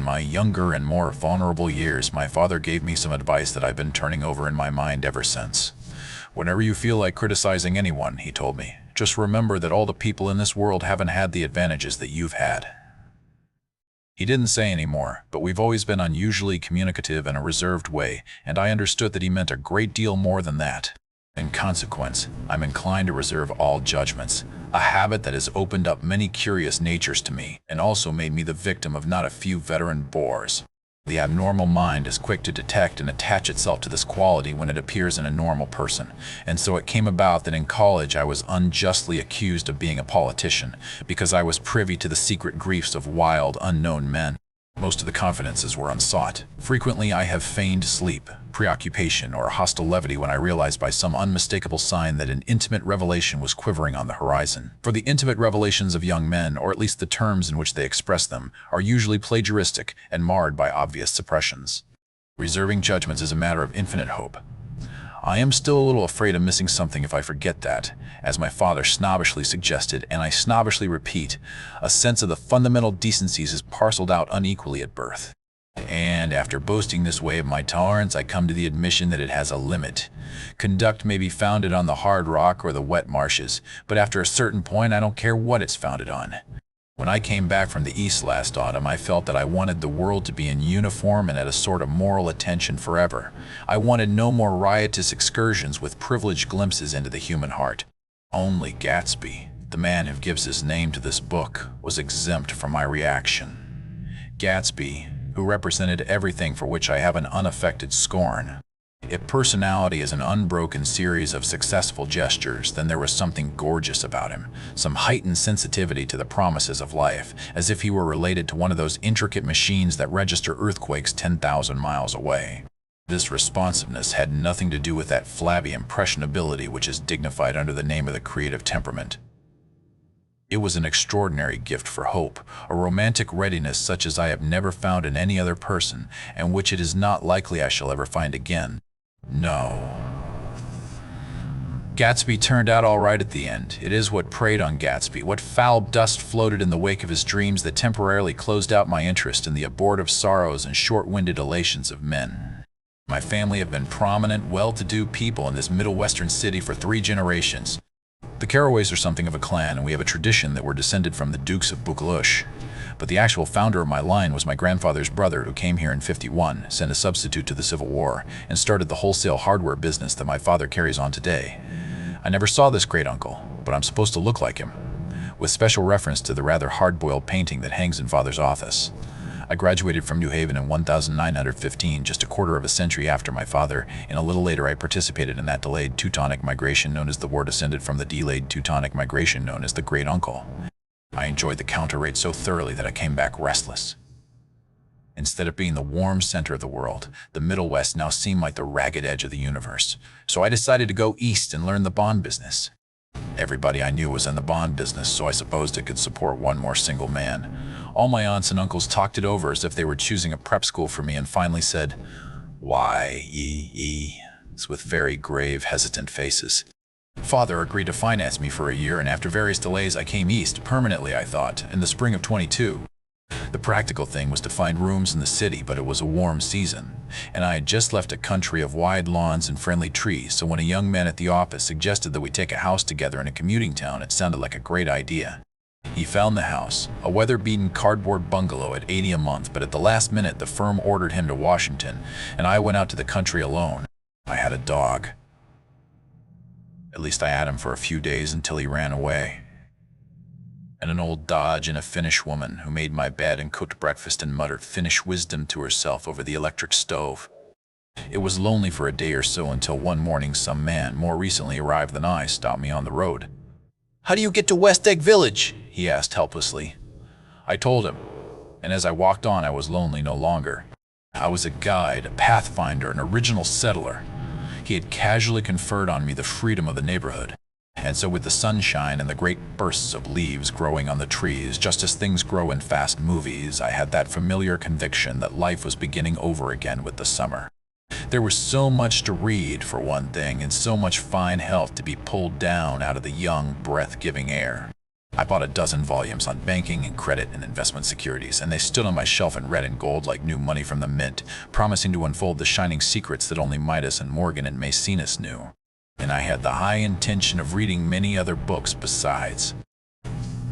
my younger and more vulnerable years, my father gave me some advice that I've been turning over in my mind ever since. Whenever you feel like criticizing anyone, he told me, just remember that all the people in this world haven't had the advantages that you've had. He didn't say any more, but we've always been unusually communicative in a reserved way, and I understood that he meant a great deal more than that. In consequence, I'm inclined to reserve all judgments, a habit that has opened up many curious natures to me and also made me the victim of not a few veteran bores. The abnormal mind is quick to detect and attach itself to this quality when it appears in a normal person, and so it came about that in college I was unjustly accused of being a politician because I was privy to the secret griefs of wild, unknown men. Most of the confidences were unsought. Frequently I have feigned sleep, preoccupation, or hostile levity when I realized by some unmistakable sign that an intimate revelation was quivering on the horizon. For the intimate revelations of young men, or at least the terms in which they express them, are usually plagiaristic and marred by obvious suppressions. Reserving judgments is a matter of infinite hope. I am still a little afraid of missing something if I forget that, as my father snobbishly suggested, and I snobbishly repeat, a sense of the fundamental decencies is parceled out unequally at birth. And after boasting this way of my tolerance, I come to the admission that it has a limit. Conduct may be founded on the hard rock or the wet marshes, but after a certain point I don't care what it's founded on. When I came back from the East last autumn, I felt that I wanted the world to be in uniform and at a sort of moral attention forever. I wanted no more riotous excursions with privileged glimpses into the human heart. Only Gatsby, the man who gives his name to this book, was exempt from my reaction. Gatsby, who represented everything for which I have an unaffected scorn. If personality is an unbroken series of successful gestures, then there was something gorgeous about him, some heightened sensitivity to the promises of life, as if he were related to one of those intricate machines that register earthquakes 10,000 miles away. This responsiveness had nothing to do with that flabby impressionability which is dignified under the name of the creative temperament. It was an extraordinary gift for hope, a romantic readiness such as I have never found in any other person, and which it is not likely I shall ever find again. No. Gatsby turned out all right at the end. It is what preyed on Gatsby, what foul dust floated in the wake of his dreams that temporarily closed out my interest in the abortive sorrows and short-winded elations of men. My family have been prominent, well-to-do people in this Middle Western city for 3 generations. The Carraways are something of a clan, and we have a tradition that we're descended from the Dukes of Buccleuch. But the actual founder of my line was my grandfather's brother, who came here in '51, sent a substitute to the Civil War, and started the wholesale hardware business that my father carries on today. I never saw this great-uncle, but I'm supposed to look like him, with special reference to the rather hard-boiled painting that hangs in Father's office. I graduated from New Haven in 1915, just a quarter of a century after my father, and a little later I participated in that delayed Teutonic migration known as the war descended from the delayed Teutonic migration known as the Great Uncle. I enjoyed the counter rate so thoroughly that I came back restless. Instead of being the warm center of the world, the Middle West now seemed like the ragged edge of the universe. So I decided to go east and learn the bond business. Everybody I knew was in the bond business, so I supposed it could support one more single man. All my aunts and uncles talked it over as if they were choosing a prep school for me and finally said, "Why, with very grave, hesitant faces. Father agreed to finance me for a year, and after various delays I came east, permanently I thought, in the spring of '22. The practical thing was to find rooms in the city, but it was a warm season, and I had just left a country of wide lawns and friendly trees, so when a young man at the office suggested that we take a house together in a commuting town, it sounded like a great idea. He found the house, a weather-beaten cardboard bungalow at $80 a month, but at the last minute the firm ordered him to Washington, and I went out to the country alone. I had a dog. At least I had him for a few days until he ran away. And an old Dodge and a Finnish woman who made my bed and cooked breakfast and muttered Finnish wisdom to herself over the electric stove. It was lonely for a day or so until one morning some man, more recently arrived than I, stopped me on the road. "How do you get to West Egg Village?" he asked helplessly. I told him, and as I walked on I was lonely no longer. I was a guide, a pathfinder, an original settler. He had casually conferred on me the freedom of the neighborhood. And so with the sunshine and the great bursts of leaves growing on the trees, just as things grow in fast movies, I had that familiar conviction that life was beginning over again with the summer. There was so much to read, for one thing, and so much fine health to be pulled down out of the young, breath-giving air. I bought a dozen volumes on banking and credit and investment securities, and they stood on my shelf in red and gold like new money from the mint, promising to unfold the shining secrets that only Midas and Morgan and Maecenas knew. And I had the high intention of reading many other books besides.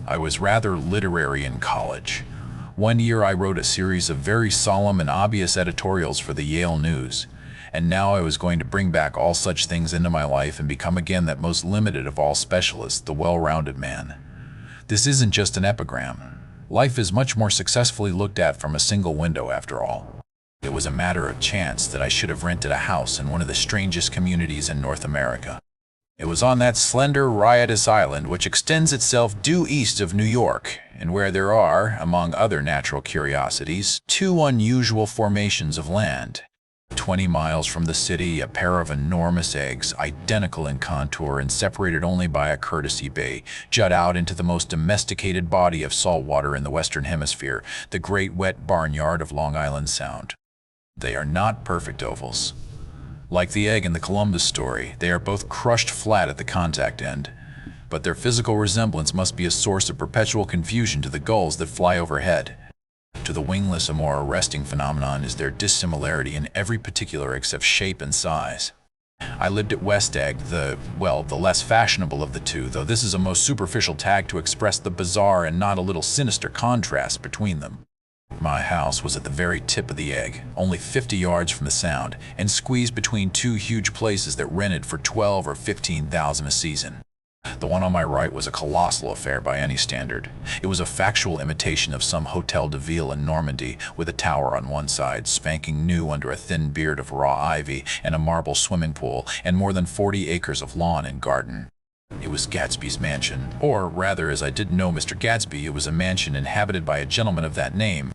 I was rather literary in college. One year I wrote a series of very solemn and obvious editorials for the Yale News, and now I was going to bring back all such things into my life and become again that most limited of all specialists, the well-rounded man. This isn't just an epigram. Life is much more successfully looked at from a single window, after all. It was a matter of chance that I should have rented a house in one of the strangest communities in North America. It was on that slender, riotous island which extends itself due east of New York, and where there are, among other natural curiosities, two unusual formations of land. 20 miles from the city, a pair of enormous eggs, identical in contour and separated only by a courtesy bay, jut out into the most domesticated body of salt water in the Western Hemisphere, the great wet barnyard of Long Island Sound. They are not perfect ovals. Like the egg in the Columbus story, they are both crushed flat at the contact end, but their physical resemblance must be a source of perpetual confusion to the gulls that fly overhead. To the wingless, a more arresting phenomenon is their dissimilarity in every particular except shape and size. I lived at West Egg, the less fashionable of the two, though this is a most superficial tag to express the bizarre and not a little sinister contrast between them. My house was at the very tip of the egg, only 50 yards from the Sound, and squeezed between two huge places that rented for $12,000 or $15,000 a season. The one on my right was a colossal affair by any standard. It was a factual imitation of some Hotel de Ville in Normandy, with a tower on one side, spanking new under a thin beard of raw ivy, and a marble swimming pool, and more than 40 acres of lawn and garden. It was Gatsby's mansion, or rather, as I didn't know Mr. Gatsby, it was a mansion inhabited by a gentleman of that name.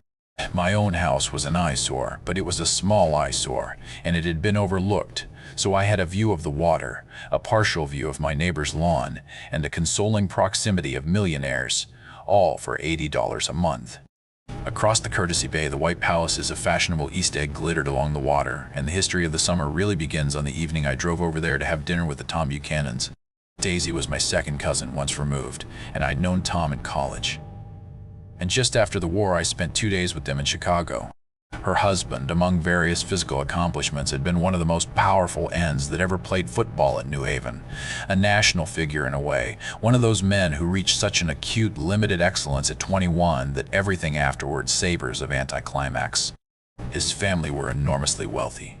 My own house was an eyesore, but it was a small eyesore, and it had been overlooked, so I had a view of the water, a partial view of my neighbor's lawn, and a consoling proximity of millionaires, all for $80 a month. Across the courtesy bay, the white palaces of fashionable East Egg glittered along the water, and the history of the summer really begins on the evening I drove over there to have dinner with the Tom Buchanans. Daisy was my second cousin, once removed, and I'd known Tom in college. And just after the war, I spent 2 days with them in Chicago. Her husband, among various physical accomplishments, had been one of the most powerful ends that ever played football at New Haven. A national figure in a way, one of those men who reached such an acute, limited excellence at 21 that everything afterwards savors of anticlimax. His family were enormously wealthy.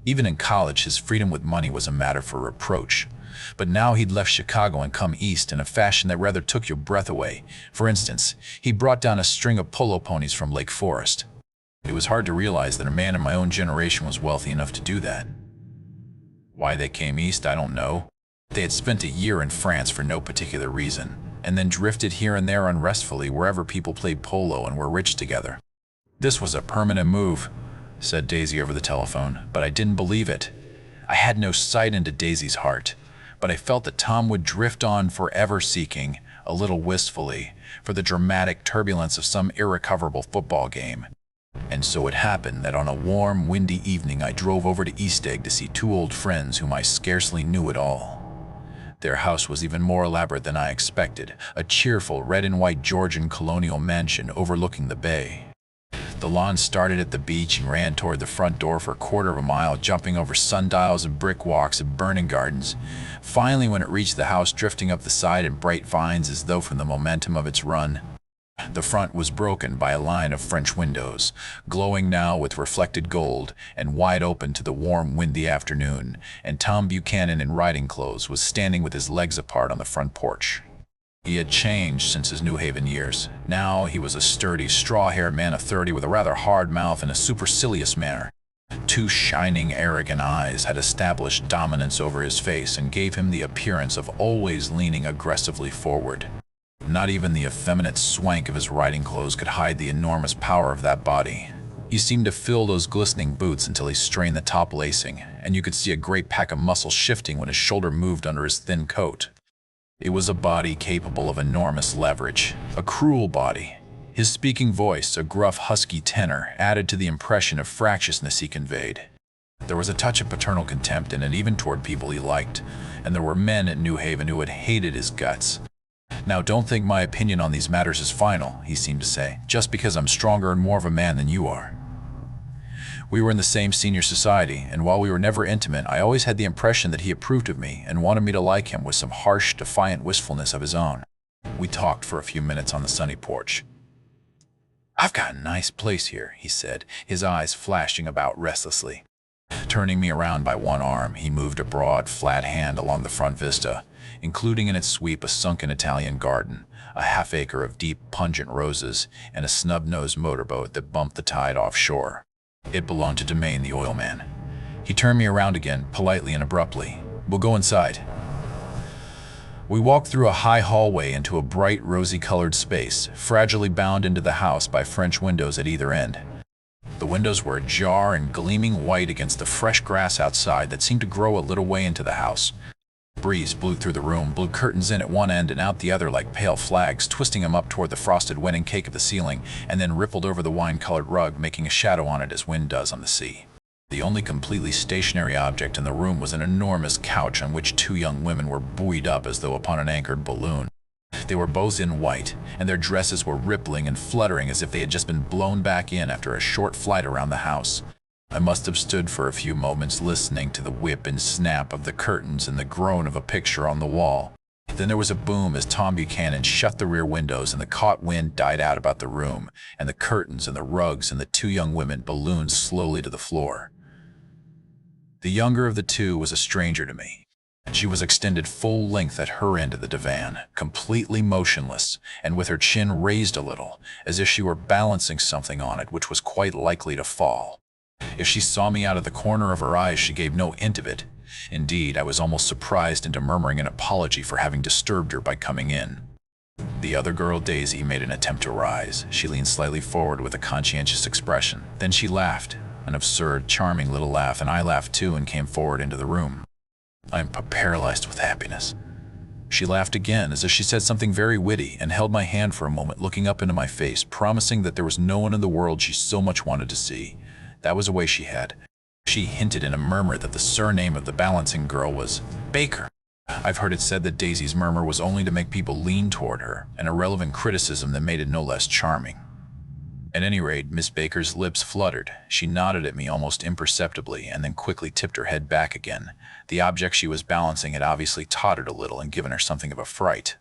Even in college, his freedom with money was a matter for reproach. But now he'd left Chicago and come east in a fashion that rather took your breath away. For instance, he brought down a string of polo ponies from Lake Forest. It was hard to realize that a man in my own generation was wealthy enough to do that. Why they came east, I don't know. They had spent a year in France for no particular reason, and then drifted here and there unrestfully wherever people played polo and were rich together. This was a permanent move, said Daisy over the telephone, but I didn't believe it. I had no sight into Daisy's heart, but I felt that Tom would drift on forever seeking, a little wistfully, for the dramatic turbulence of some irrecoverable football game. And so it happened that on a warm, windy evening I drove over to East Egg to see two old friends whom I scarcely knew at all. Their house was even more elaborate than I expected, a cheerful red and white Georgian colonial mansion overlooking the bay. The lawn started at the beach and ran toward the front door for a quarter of a mile, jumping over sundials and brick walks and burning gardens. Finally, when it reached the house, drifting up the side in bright vines as though from the momentum of its run. The front was broken by a line of French windows, glowing now with reflected gold and wide open to the warm, windy afternoon, and Tom Buchanan in riding clothes was standing with his legs apart on the front porch. He had changed since his New Haven years. Now he was a sturdy, straw-haired man of 30 with a rather hard mouth and a supercilious manner. Two shining, arrogant eyes had established dominance over his face and gave him the appearance of always leaning aggressively forward. Not even the effeminate swank of his riding clothes could hide the enormous power of that body. He seemed to fill those glistening boots until he strained the top lacing, and you could see a great pack of muscle shifting when his shoulder moved under his thin coat. It was a body capable of enormous leverage, a cruel body. His speaking voice, a gruff, husky tenor, added to the impression of fractiousness he conveyed. There was a touch of paternal contempt in it, even toward people he liked, and there were men at New Haven who had hated his guts. Now, don't think my opinion on these matters is final, he seemed to say, just because I'm stronger and more of a man than you are. We were in the same senior society, and while we were never intimate, I always had the impression that he approved of me and wanted me to like him with some harsh, defiant wistfulness of his own. We talked for a few minutes on the sunny porch. "I've got a nice place here," he said, his eyes flashing about restlessly. Turning me around by one arm, he moved a broad, flat hand along the front vista, including in its sweep a sunken Italian garden, a half-acre of deep, pungent roses, and a snub-nosed motorboat that bumped the tide offshore. It belonged to Domain, the oilman. He turned me around again, politely and abruptly. "We'll go inside." We walked through a high hallway into a bright, rosy-colored space, fragilely bound into the house by French windows at either end. The windows were ajar and gleaming white against the fresh grass outside that seemed to grow a little way into the house. A breeze blew through the room, blew curtains in at one end and out the other like pale flags, twisting them up toward the frosted wedding cake of the ceiling, and then rippled over the wine-colored rug, making a shadow on it as wind does on the sea. The only completely stationary object in the room was an enormous couch on which two young women were buoyed up as though upon an anchored balloon. They were both in white, and their dresses were rippling and fluttering as if they had just been blown back in after a short flight around the house. I must have stood for a few moments listening to the whip and snap of the curtains and the groan of a picture on the wall. Then there was a boom as Tom Buchanan shut the rear windows and the caught wind died out about the room, and the curtains and the rugs and the two young women ballooned slowly to the floor. The younger of the two was a stranger to me. She was extended full length at her end of the divan, completely motionless, and with her chin raised a little, as if she were balancing something on it which was quite likely to fall. If she saw me out of the corner of her eyes, she gave no hint of it. Indeed, I was almost surprised into murmuring an apology for having disturbed her by coming in. The other girl, Daisy, made an attempt to rise. She leaned slightly forward with a conscientious expression. Then she laughed, an absurd, charming little laugh, and I laughed too and came forward into the room. "I am paralyzed with happiness." She laughed again, as if she said something very witty, and held my hand for a moment, looking up into my face, promising that there was no one in the world she so much wanted to see. That was a way she had. She hinted in a murmur that the surname of the balancing girl was Baker. I've heard it said that Daisy's murmur was only to make people lean toward her, an irrelevant criticism that made it no less charming. At any rate, Miss Baker's lips fluttered. She nodded at me almost imperceptibly and then quickly tipped her head back again. The object she was balancing had obviously tottered a little and given her something of a fright.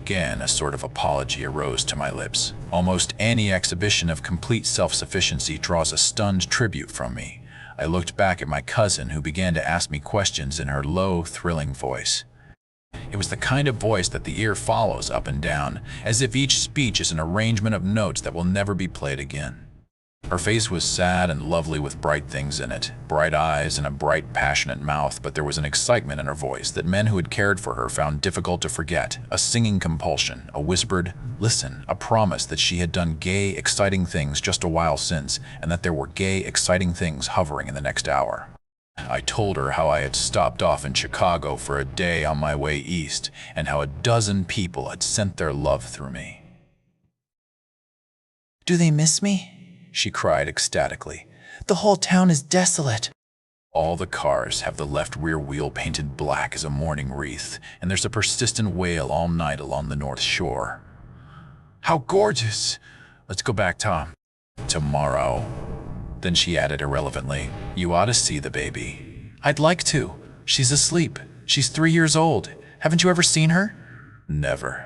Again, a sort of apology arose to my lips. Almost any exhibition of complete self-sufficiency draws a stunned tribute from me. I looked back at my cousin, who began to ask me questions in her low, thrilling voice. It was the kind of voice that the ear follows up and down, as if each speech is an arrangement of notes that will never be played again. Her face was sad and lovely with bright things in it, bright eyes and a bright, passionate mouth, but there was an excitement in her voice that men who had cared for her found difficult to forget, a singing compulsion, a whispered, "Listen," a promise that she had done gay, exciting things just a while since, and that there were gay, exciting things hovering in the next hour. I told her how I had stopped off in Chicago for a day on my way east, and how a dozen people had sent their love through me. "Do they miss me?" she cried ecstatically. "The whole town is desolate." All the cars have the left rear wheel painted black as a mourning wreath, and there's a persistent wail all night along the North Shore. "How gorgeous! Let's go back, Tom." "Tomorrow." Then she added irrelevantly, "You ought to see the baby." "I'd like to. She's asleep. She's 3 years old. Haven't you ever seen her?" "Never."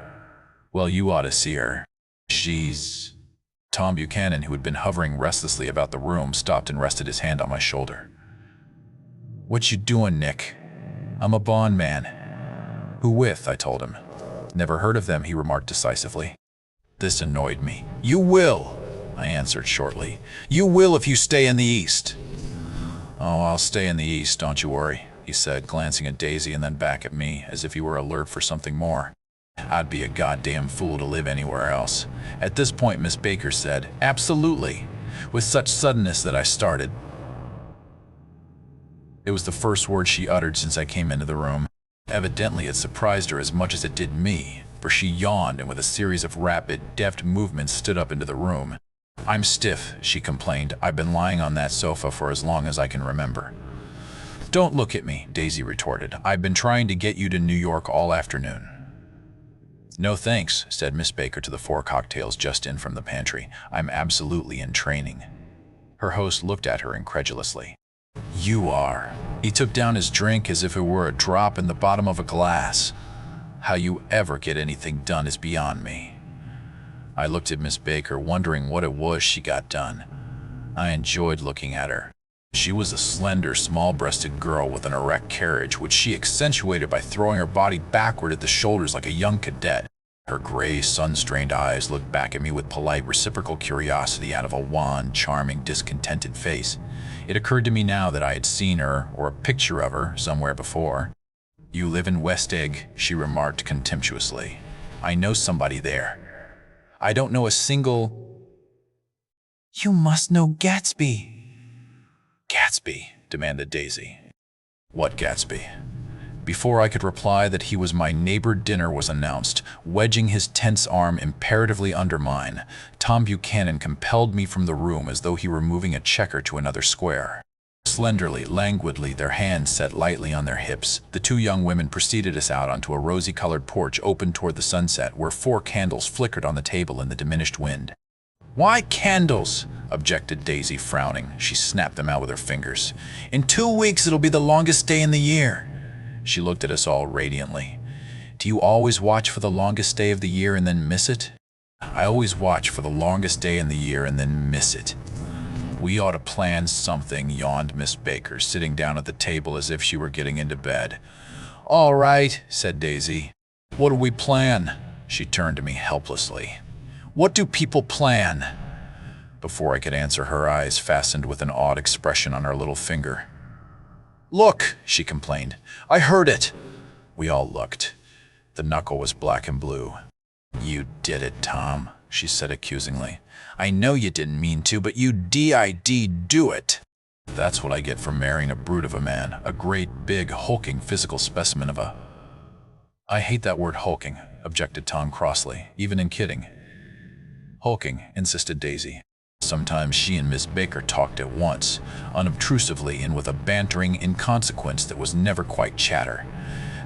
"Well, you ought to see her. She's—" Tom Buchanan, who had been hovering restlessly about the room, stopped and rested his hand on my shoulder. "What you doing, Nick?" "I'm a bond man." "Who with?" I told him. "Never heard of them," he remarked decisively. This annoyed me. "You will," I answered shortly. "You will if you stay in the East." "Oh, I'll stay in the East, don't you worry," he said, glancing at Daisy and then back at me, as if he were alert for something more. "I'd be a goddamn fool to live anywhere else." At this point, Miss Baker said, "Absolutely," with such suddenness that I started. It was the first word she uttered since I came into the room. Evidently, it surprised her as much as it did me, for she yawned and with a series of rapid, deft movements stood up into the room. "I'm stiff," she complained. "I've been lying on that sofa for as long as I can remember." "Don't look at me," Daisy retorted. "I've been trying to get you to New York all afternoon." "No thanks," said Miss Baker to the 4 cocktails just in from the pantry. "I'm absolutely in training." Her host looked at her incredulously. "You are." He took down his drink as if it were a drop in the bottom of a glass. "How you ever get anything done is beyond me." I looked at Miss Baker, wondering what it was she got done. I enjoyed looking at her. She was a slender, small-breasted girl with an erect carriage, which she accentuated by throwing her body backward at the shoulders like a young cadet. Her gray, sun-strained eyes looked back at me with polite, reciprocal curiosity out of a wan, charming, discontented face. It occurred to me now that I had seen her, or a picture of her, somewhere before. "You live in West Egg," she remarked contemptuously. "I know somebody there. I don't know a single—" You must know Gatsby. "Gatsby?" demanded Daisy. "What Gatsby?" Before I could reply that he was my neighbor, dinner was announced. Wedging his tense arm imperatively under mine, Tom Buchanan compelled me from the room as though he were moving a checker to another square. Slenderly, languidly, their hands set lightly on their hips, the 2 young women preceded us out onto a rosy-colored porch open toward the sunset, where 4 candles flickered on the table in the diminished wind. "Why candles?" objected Daisy, frowning. She snapped them out with her fingers. "In 2 weeks it'll be the longest day in the year." She looked at us all radiantly. "Do you always watch for the longest day of the year and then miss it?" "I always watch for the longest day in the year and then miss it." "We ought to plan something," yawned Miss Baker, sitting down at the table as if she were getting into bed. "All right," said Daisy. "What do we plan?" She turned to me helplessly. "What do people plan?" Before I could answer, her eyes fastened with an odd expression on her little finger. "Look," she complained. "I heard it." We all looked. The knuckle was black and blue. "You did it, Tom," she said accusingly. "I know you didn't mean to, but you did do it." That's what I get for marrying a brute of a man, a great, big, hulking physical specimen of a— "I hate that word hulking," objected Tom crossly, even in kidding. "Hulking," insisted Daisy. Sometimes she and Miss Baker talked at once, unobtrusively and with a bantering inconsequence that was never quite chatter,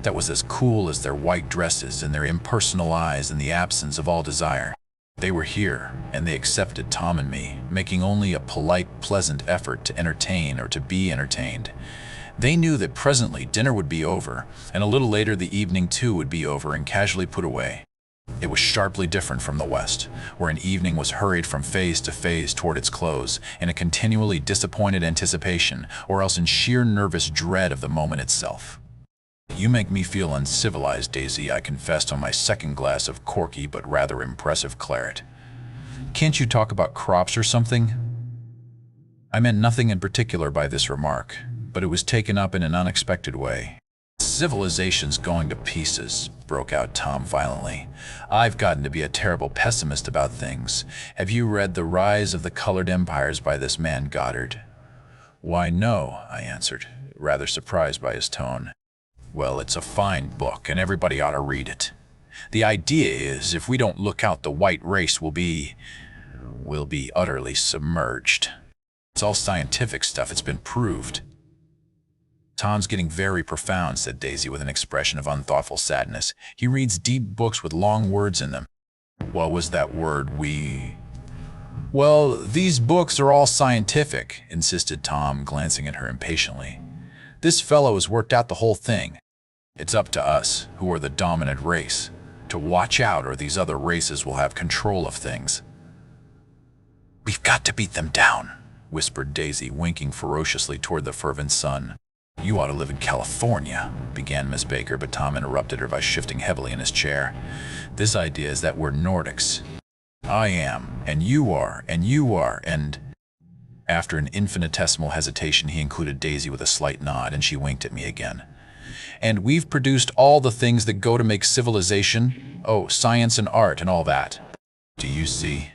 that was as cool as their white dresses and their impersonal eyes in the absence of all desire. They were here, and they accepted Tom and me, making only a polite, pleasant effort to entertain or to be entertained. They knew that presently dinner would be over, and a little later the evening too would be over and casually put away. It was sharply different from the West, where an evening was hurried from phase to phase toward its close, in a continually disappointed anticipation, or else in sheer nervous dread of the moment itself. "You make me feel uncivilized, Daisy," I confessed on my 2nd glass of corky but rather impressive claret. "Can't you talk about crops or something?" I meant nothing in particular by this remark, but it was taken up in an unexpected way. "Civilization's going to pieces," broke out Tom violently. "I've gotten to be a terrible pessimist about things. Have you read The Rise of the Colored Empires by this man Goddard?" "Why, no," I answered, rather surprised by his tone. "Well, it's a fine book, and everybody ought to read it. The idea is, if we don't look out, the white race will be utterly submerged. It's all scientific stuff, it's been proved." "Tom's getting very profound," said Daisy with an expression of unthoughtful sadness. "He reads deep books with long words in them." "What was that word, "Well, these books are all scientific," insisted Tom, glancing at her impatiently. "This fellow has worked out the whole thing. It's up to us, who are the dominant race, to watch out, or these other races will have control of things." "We've got to beat them down," whispered Daisy, winking ferociously toward the fervent sun. "You ought to live in California," began Miss Baker, but Tom interrupted her by shifting heavily in his chair. "This idea is that we're Nordics. I am, and you are, and—" After an infinitesimal hesitation, he included Daisy with a slight nod, and she winked at me again. "And we've produced all the things that go to make civilization, science and art and all that. Do you see?"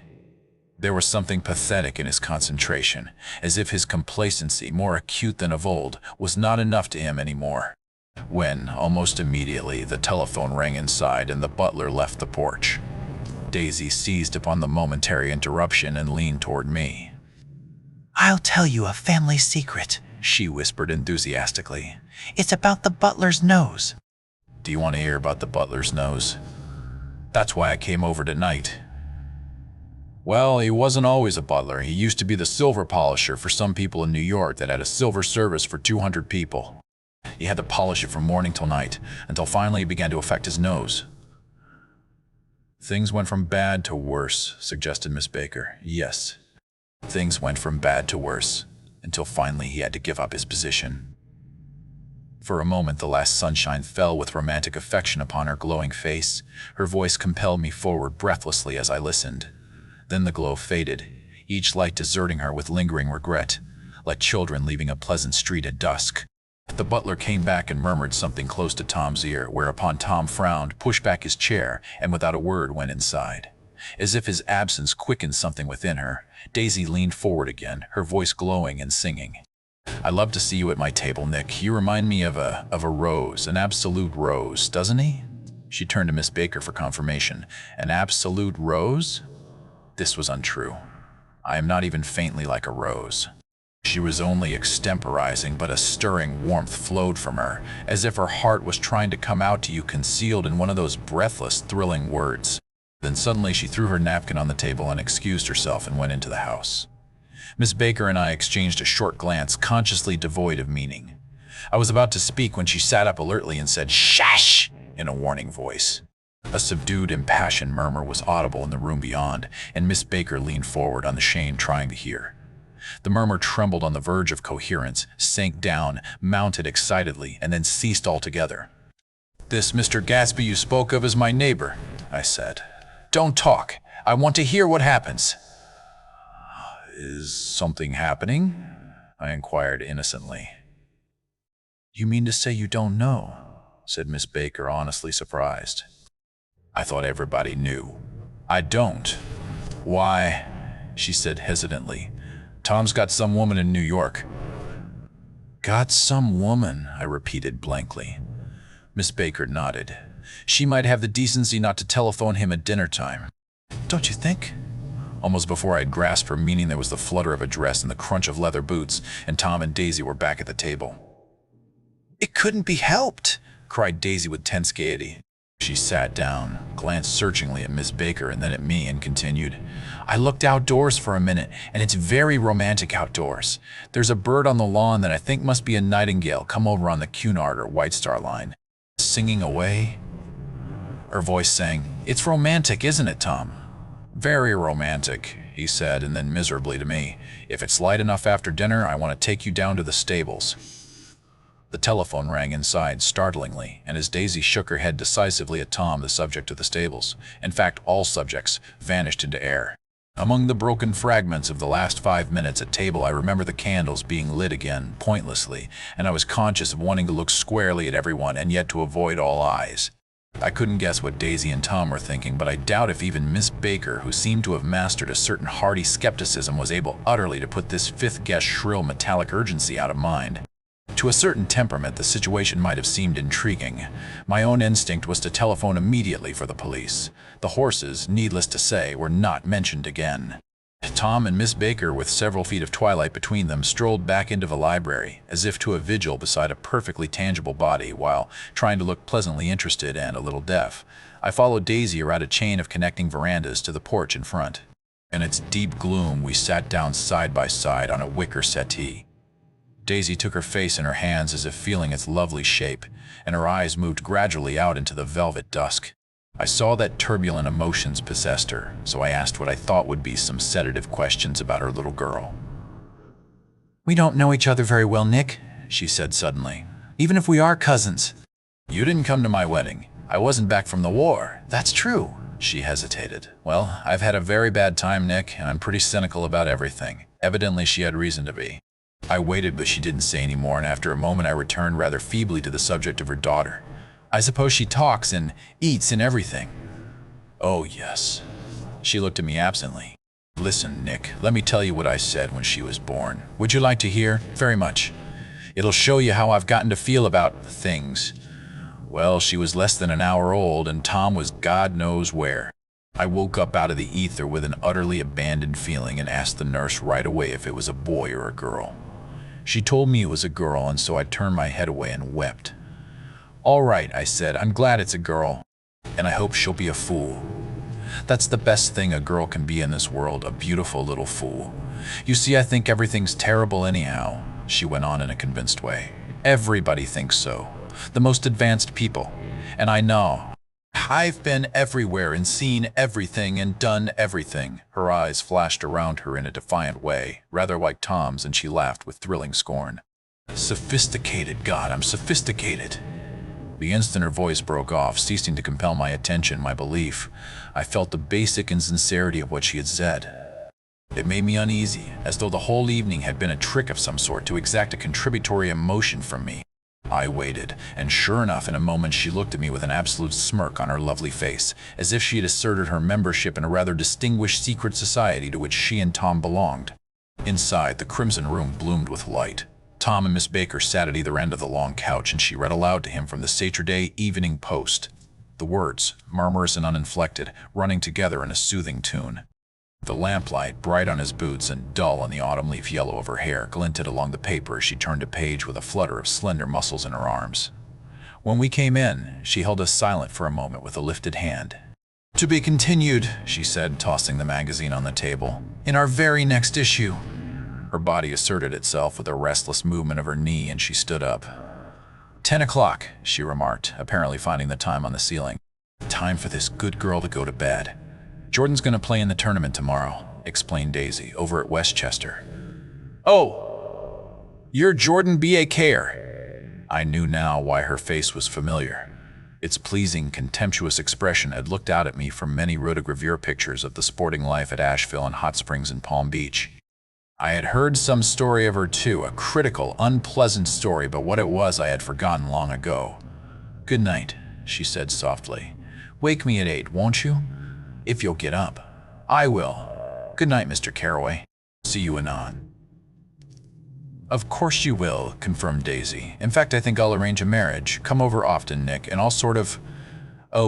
There was something pathetic in his concentration, as if his complacency, more acute than of old, was not enough to him anymore. When, almost immediately, the telephone rang inside and the butler left the porch. Daisy seized upon the momentary interruption and leaned toward me. "I'll tell you a family secret," she whispered enthusiastically. "It's about the butler's nose." "Do you want to hear about the butler's nose?" That's why I came over tonight. Well, he wasn't always a butler. He used to be the silver polisher for some people in New York that had a silver service for 200 people. He had to polish it from morning till night, until finally it began to affect his nose. Things went from bad to worse, suggested Miss Baker. Yes, things went from bad to worse, until finally he had to give up his position. For a moment, the last sunshine fell with romantic affection upon her glowing face. Her voice compelled me forward breathlessly as I listened. Then the glow faded, each light deserting her with lingering regret, like children leaving a pleasant street at dusk. The butler came back and murmured something close to Tom's ear, whereupon Tom frowned, pushed back his chair, and without a word went inside. As if his absence quickened something within her, Daisy leaned forward again, her voice glowing and singing. "I love to see you at my table, Nick. You remind me of a rose, an absolute rose, doesn't he?" She turned to Miss Baker for confirmation. "An absolute rose?" This was untrue. I am not even faintly like a rose. She was only extemporizing, but a stirring warmth flowed from her, as if her heart was trying to come out to you concealed in one of those breathless, thrilling words. Then suddenly she threw her napkin on the table and excused herself and went into the house. Miss Baker and I exchanged a short glance, consciously devoid of meaning. I was about to speak when she sat up alertly and said, "Shash!" in a warning voice. A subdued, impassioned murmur was audible in the room beyond, and Miss Baker leaned forward, unashamed, trying to hear. The murmur trembled on the verge of coherence, sank down, mounted excitedly, and then ceased altogether. "This Mr. Gatsby you spoke of is my neighbor," I said. "Don't talk. I want to hear what happens." "Is something happening?" I inquired innocently. "You mean to say you don't know?" said Miss Baker, honestly surprised. "I thought everybody knew." "I don't." "Why," she said hesitantly, "Tom's got some woman in New York." "Got some woman," I repeated blankly. Miss Baker nodded. "She might have the decency not to telephone him at dinner time." "Don't you think?" Almost before I had grasped her meaning, there was the flutter of a dress and the crunch of leather boots, and Tom and Daisy were back at the table. "It couldn't be helped," cried Daisy with tense gaiety. She sat down, glanced searchingly at Miss Baker and then at me, and continued, "I looked outdoors for a minute, and it's very romantic outdoors. There's a bird on the lawn that I think must be a nightingale come over on the Cunard or White Star line, singing away." Her voice sang, "It's romantic, isn't it, Tom?" "Very romantic," he said, and then miserably to me, "If it's light enough after dinner, I want to take you down to the stables." The telephone rang inside startlingly, and as Daisy shook her head decisively at Tom, the subject of the stables, in fact all subjects, vanished into air. Among the broken fragments of the last 5 minutes at table, I remember the candles being lit again, pointlessly, and I was conscious of wanting to look squarely at everyone and yet to avoid all eyes. I couldn't guess what Daisy and Tom were thinking, but I doubt if even Miss Baker, who seemed to have mastered a certain hearty skepticism, was able utterly to put this fifth guest's shrill metallic urgency out of mind. To a certain temperament, the situation might have seemed intriguing. My own instinct was to telephone immediately for the police. The horses, needless to say, were not mentioned again. Tom and Miss Baker, with several feet of twilight between them, strolled back into the library, as if to a vigil beside a perfectly tangible body, while trying to look pleasantly interested and a little deaf. I followed Daisy around a chain of connecting verandas to the porch in front. In its deep gloom, we sat down side by side on a wicker settee. Daisy took her face in her hands as if feeling its lovely shape, and her eyes moved gradually out into the velvet dusk. I saw that turbulent emotions possessed her, so I asked what I thought would be some sedative questions about her little girl. "We don't know each other very well, Nick," she said suddenly, "even if we are cousins." "You didn't come to my wedding. I wasn't back from the war." "That's true." She hesitated. "Well, I've had a very bad time, Nick, and I'm pretty cynical about everything." Evidently she had reason to be. I waited, but she didn't say any more, and after a moment I returned rather feebly to the subject of her daughter. "I suppose she talks and eats and everything." "Oh, yes." She looked at me absently. "Listen, Nick, let me tell you what I said when she was born. Would you like to hear?" "Very much. It'll show you how I've gotten to feel about things." "Well, she was less than an hour old, and Tom was God knows where. I woke up out of the ether with an utterly abandoned feeling and asked the nurse right away if it was a boy or a girl. She told me it was a girl, and so I turned my head away and wept. 'All right,' I said, 'I'm glad it's a girl. And I hope she'll be a fool. That's the best thing a girl can be in this world, a beautiful little fool. You see, I think everything's terrible anyhow, she went on in a convinced way. Everybody thinks so. The most advanced people. And I know. I've been everywhere and seen everything and done everything. Her eyes flashed around her in a defiant way, rather like Tom's, and she laughed with thrilling scorn. Sophisticated, God, I'm sophisticated. The instant her voice broke off, ceasing to compel my attention, my belief, I felt the basic insincerity of what she had said. It made me uneasy, as though the whole evening had been a trick of some sort to exact a contributory emotion from me. I waited, and sure enough, in a moment she looked at me with an absolute smirk on her lovely face, as if she had asserted her membership in a rather distinguished secret society to which she and Tom belonged. Inside, the crimson room bloomed with light. Tom and Miss Baker sat at either end of the long couch, and she read aloud to him from the Saturday Evening Post. The words, murmurous and uninflected, running together in a soothing tune. The lamplight, bright on his boots and dull on the autumn leaf yellow of her hair, glinted along the paper as she turned a page with a flutter of slender muscles in her arms. When we came in, she held us silent for a moment with a lifted hand. "To be continued," she said, tossing the magazine on the table, "in our very next issue." Her body asserted itself with a restless movement of her knee, and she stood up. 10 o'clock, she remarked, apparently finding the time on the ceiling. Time for this good girl to go to bed. Jordan's going to play in the tournament tomorrow, explained Daisy, over at Westchester. Oh, you're Jordan B.A.K.er. I knew now why her face was familiar. Its pleasing, contemptuous expression had looked out at me from many rotogravure pictures of the sporting life at Asheville and Hot Springs and Palm Beach. I had heard some story of her too, a critical, unpleasant story, but what it was I had forgotten long ago. "Good night," she said softly. "Wake me at 8, won't you? If you'll get up." "I will. Good night, Mr. Carraway. See you anon." "Of course you will," confirmed Daisy. "In fact, I think I'll arrange a marriage. Come over often, Nick, and I'll sort of,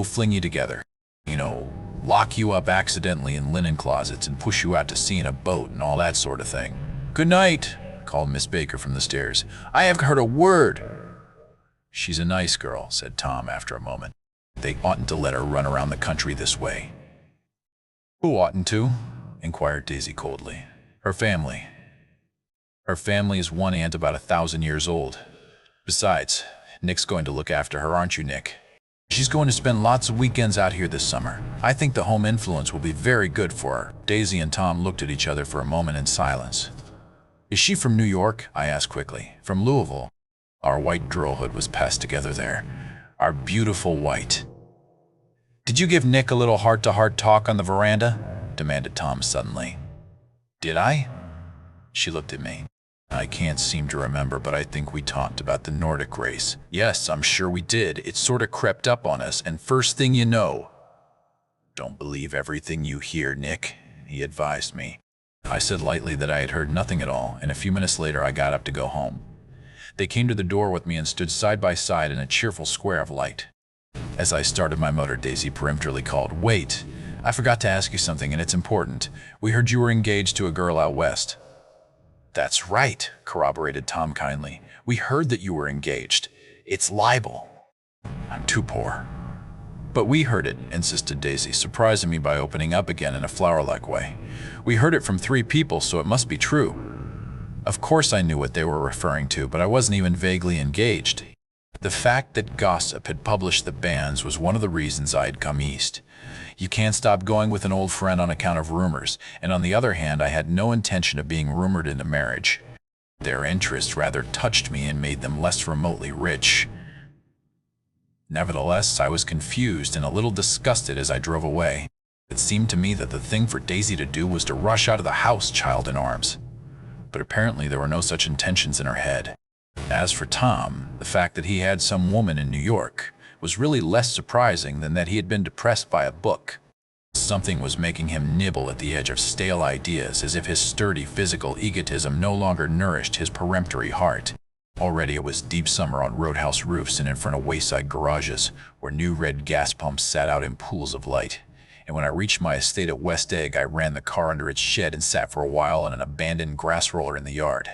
fling you together. You know, lock you up accidentally in linen closets and push you out to sea in a boat and all that sort of thing." "Good night," called Miss Baker from the stairs. "I haven't heard a word." "She's a nice girl," said Tom after a moment. "They oughtn't to let her run around the country this way." "Who oughtn't to?" inquired Daisy coldly. "Her family. Her family is one aunt about 1,000 years old. Besides, Nick's going to look after her, aren't you, Nick? She's going to spend lots of weekends out here this summer. I think the home influence will be very good for her." Daisy and Tom looked at each other for a moment in silence. "Is she from New York?" I asked quickly. "From Louisville?" Our white girlhood was passed together there. Our beautiful white. "Did you give Nick a little heart-to-heart talk on the veranda?" demanded Tom suddenly. "Did I?" She looked at me. "I can't seem to remember, but I think we talked about the Nordic race. Yes, I'm sure we did. It sort of crept up on us, and first thing you know—" "Don't believe everything you hear, Nick," he advised me. I said lightly that I had heard nothing at all, and a few minutes later I got up to go home. They came to the door with me and stood side by side in a cheerful square of light. As I started my motor, Daisy peremptorily called, "Wait! I forgot to ask you something, and it's important. We heard you were engaged to a girl out west." "That's right," corroborated Tom kindly. "We heard that you were engaged. It's libel." "I'm too poor." "But we heard it," insisted Daisy, surprising me by opening up again in a flower-like way. "We heard it from 3 people, so it must be true." Of course I knew what they were referring to, but I wasn't even vaguely engaged. The fact that gossip had published the bans was one of the reasons I had come east. You can't stop going with an old friend on account of rumors, and on the other hand, I had no intention of being rumored into marriage. Their interest rather touched me and made them less remotely rich. Nevertheless, I was confused and a little disgusted as I drove away. It seemed to me that the thing for Daisy to do was to rush out of the house, child in arms. But apparently there were no such intentions in her head. As for Tom, the fact that he had some woman in New York was really less surprising than that he had been depressed by a book. Something was making him nibble at the edge of stale ideas, as if his sturdy physical egotism no longer nourished his peremptory heart. Already it was deep summer on roadhouse roofs and in front of wayside garages, where new red gas pumps sat out in pools of light. And when I reached my estate at West Egg, I ran the car under its shed and sat for a while on an abandoned grass roller in the yard.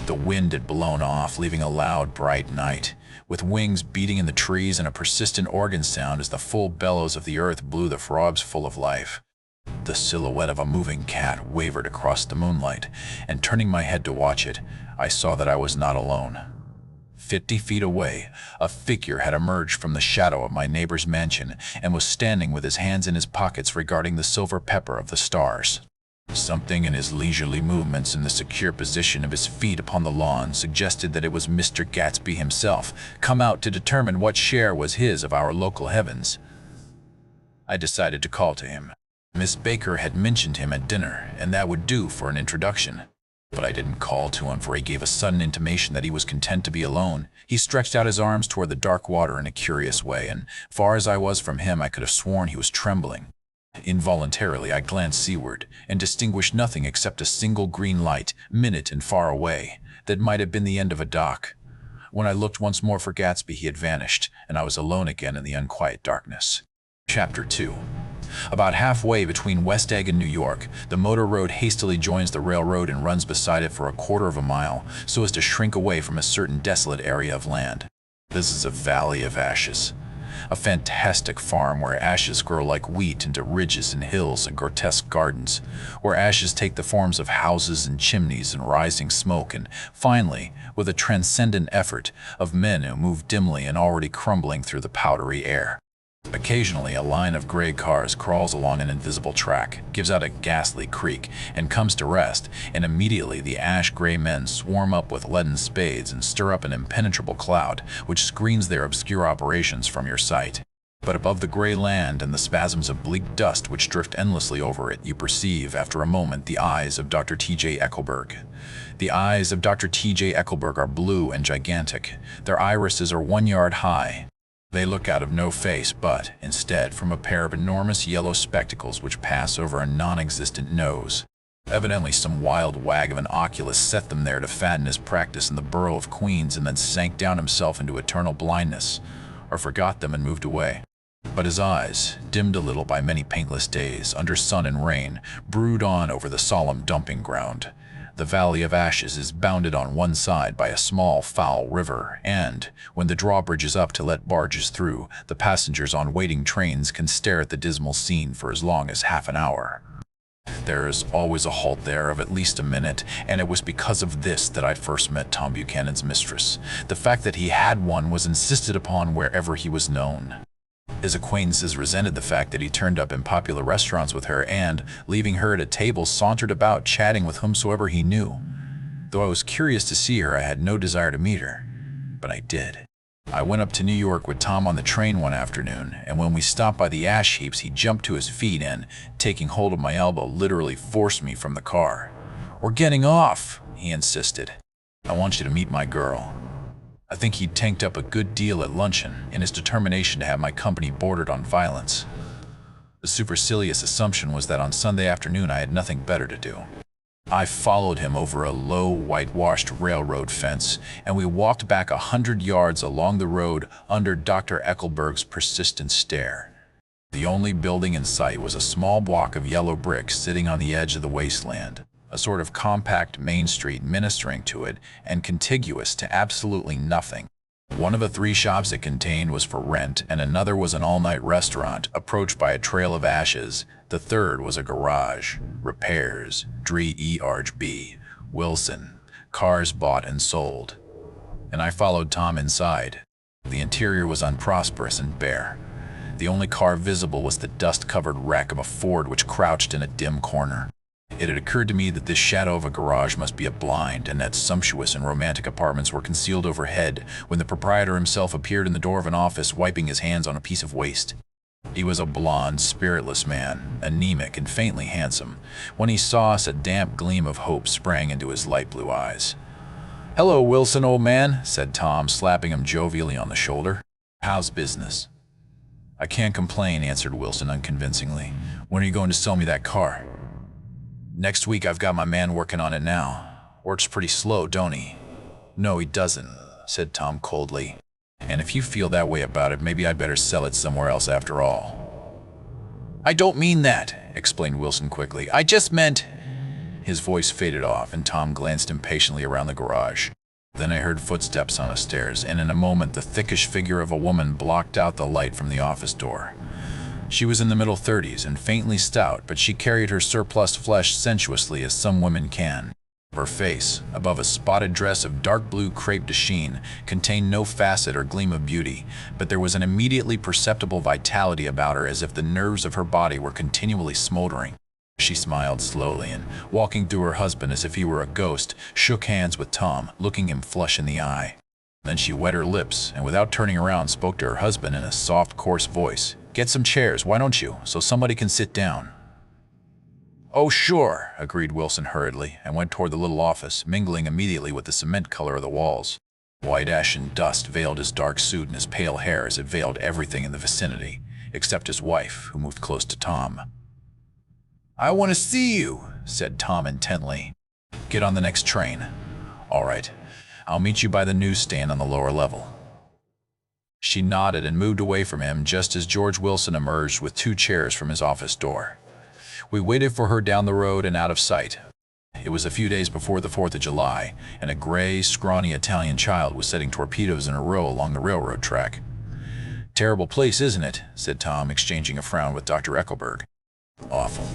The wind had blown off, leaving a loud, bright night, with wings beating in the trees and a persistent organ sound as the full bellows of the earth blew the throbs full of life. The silhouette of a moving cat wavered across the moonlight, and turning my head to watch it, I saw that I was not alone. 50 feet away, a figure had emerged from the shadow of my neighbor's mansion and was standing with his hands in his pockets regarding the silver pepper of the stars. Something in his leisurely movements and the secure position of his feet upon the lawn suggested that it was Mr. Gatsby himself, come out to determine what share was his of our local heavens. I decided to call to him. Miss Baker had mentioned him at dinner, and that would do for an introduction. But I didn't call to him, for he gave a sudden intimation that he was content to be alone. He stretched out his arms toward the dark water in a curious way, and far as I was from him, I could have sworn he was trembling. Involuntarily, I glanced seaward and distinguished nothing except a single green light, minute and far away, that might have been the end of a dock. When I looked once more for Gatsby, he had vanished, and I was alone again in the unquiet darkness. Chapter 2. About halfway between West Egg and New York, the motor road hastily joins the railroad and runs beside it for a quarter of a mile, so as to shrink away from a certain desolate area of land. This is a valley of ashes. A fantastic farm where ashes grow like wheat into ridges and hills and grotesque gardens, where ashes take the forms of houses and chimneys and rising smoke, and finally, with a transcendent effort, of men who move dimly and already crumbling through the powdery air. Occasionally, a line of gray cars crawls along an invisible track, gives out a ghastly creak, and comes to rest, and immediately the ash-gray men swarm up with leaden spades and stir up an impenetrable cloud, which screens their obscure operations from your sight. But above the gray land and the spasms of bleak dust which drift endlessly over it, you perceive, after a moment, the eyes of Dr. T.J. Eckelberg. The eyes of Dr. T.J. Eckelberg are blue and gigantic. Their irises are 1 yard high. They look out of no face, but, instead, from a pair of enormous yellow spectacles which pass over a non-existent nose. Evidently some wild wag of an oculist set them there to fatten his practice in the borough of Queens and then sank down himself into eternal blindness, or forgot them and moved away. But his eyes, dimmed a little by many paintless days, under sun and rain, brood on over the solemn dumping ground. The Valley of Ashes is bounded on one side by a small, foul river, and, when the drawbridge is up to let barges through, the passengers on waiting trains can stare at the dismal scene for as long as half an hour. There is always a halt there of at least a minute, and it was because of this that I first met Tom Buchanan's mistress. The fact that he had one was insisted upon wherever he was known. His acquaintances resented the fact that he turned up in popular restaurants with her and, leaving her at a table, sauntered about chatting with whomsoever he knew. Though I was curious to see her, I had no desire to meet her. But I did. I went up to New York with Tom on the train one afternoon, and when we stopped by the ash heaps, he jumped to his feet and, taking hold of my elbow, literally forced me from the car. "We're getting off," he insisted. "I want you to meet my girl." I think he'd tanked up a good deal at luncheon in his determination to have my company bordered on violence. The supercilious assumption was that on Sunday afternoon I had nothing better to do. I followed him over a low, whitewashed railroad fence, and we walked back 100 yards along the road under Dr. Eckelberg's persistent stare. The only building in sight was a small block of yellow bricks sitting on the edge of the wasteland, a sort of compact main street ministering to it and contiguous to absolutely nothing. One of the 3 shops it contained was for rent, and another was an all-night restaurant approached by a trail of ashes. The third was a garage, repairs, Dree-E-Arch-B, Wilson, cars bought and sold. And I followed Tom inside. The interior was unprosperous and bare. The only car visible was the dust-covered wreck of a Ford which crouched in a dim corner. It had occurred to me that this shadow of a garage must be a blind, and that sumptuous and romantic apartments were concealed overhead, when the proprietor himself appeared in the door of an office, wiping his hands on a piece of waste. He was a blond, spiritless man, anemic and faintly handsome. When he saw us, a damp gleam of hope sprang into his light blue eyes. "Hello, Wilson, old man," said Tom, slapping him jovially on the shoulder. "How's business?" "I can't complain," answered Wilson unconvincingly. "When are you going to sell me that car?" "Next week. I've got my man working on it now. Works pretty slow, don't he?" "No, he doesn't," said Tom coldly. "And if you feel that way about it, maybe I'd better sell it somewhere else after all." "I don't mean that," explained Wilson quickly. "I just meant..." His voice faded off, and Tom glanced impatiently around the garage. Then I heard footsteps on the stairs, and in a moment the thickish figure of a woman blocked out the light from the office door. She was in the middle 30s and faintly stout, but she carried her surplus flesh sensuously as some women can. Her face, above a spotted dress of dark blue crepe de chine, contained no facet or gleam of beauty, but there was an immediately perceptible vitality about her, as if the nerves of her body were continually smoldering. She smiled slowly and, walking through her husband as if he were a ghost, shook hands with Tom, looking him flush in the eye. Then she wet her lips and, without turning around, spoke to her husband in a soft, coarse voice. "Get some chairs, why don't you, so somebody can sit down?" "Oh, sure," agreed Wilson hurriedly, and went toward the little office, mingling immediately with the cement color of the walls. White ashen dust veiled his dark suit and his pale hair as it veiled everything in the vicinity, except his wife, who moved close to Tom. "I want to see you," said Tom intently. "Get on the next train." "All right. I'll meet you by the newsstand on the lower level." She nodded and moved away from him just as George Wilson emerged with 2 chairs from his office door. We waited for her down the road and out of sight. It was a few days before the 4th of July, and a gray, scrawny Italian child was setting torpedoes in a row along the railroad track. "Terrible place, isn't it?" said Tom, exchanging a frown with Dr. Eckelberg. "Awful.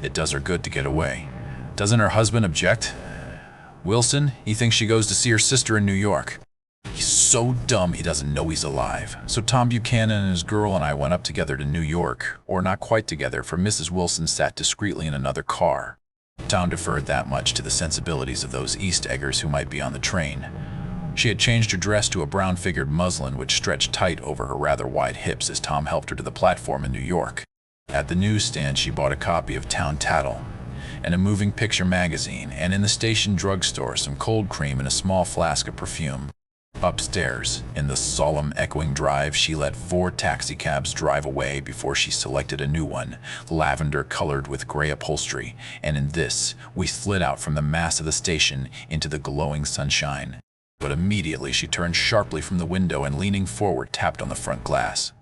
It does her good to get away. Doesn't her husband object? Wilson, he thinks she goes to see her sister in New York. He's so dumb he doesn't know he's alive. So Tom Buchanan and his girl and I went up together to New York, or not quite together, for Mrs. Wilson sat discreetly in another car." Tom deferred that much to the sensibilities of those East Eggers who might be on the train. She had changed her dress to a brown-figured muslin which stretched tight over her rather wide hips as Tom helped her to the platform in New York. At the newsstand she bought a copy of Town Tattle and a moving picture magazine, and in the station drugstore some cold cream and a small flask of perfume. Upstairs, in the solemn, echoing drive, she let 4 taxicabs drive away before she selected a new one, lavender-colored with gray upholstery, and in this we slid out from the mass of the station into the glowing sunshine. But immediately she turned sharply from the window and, leaning forward, tapped on the front glass.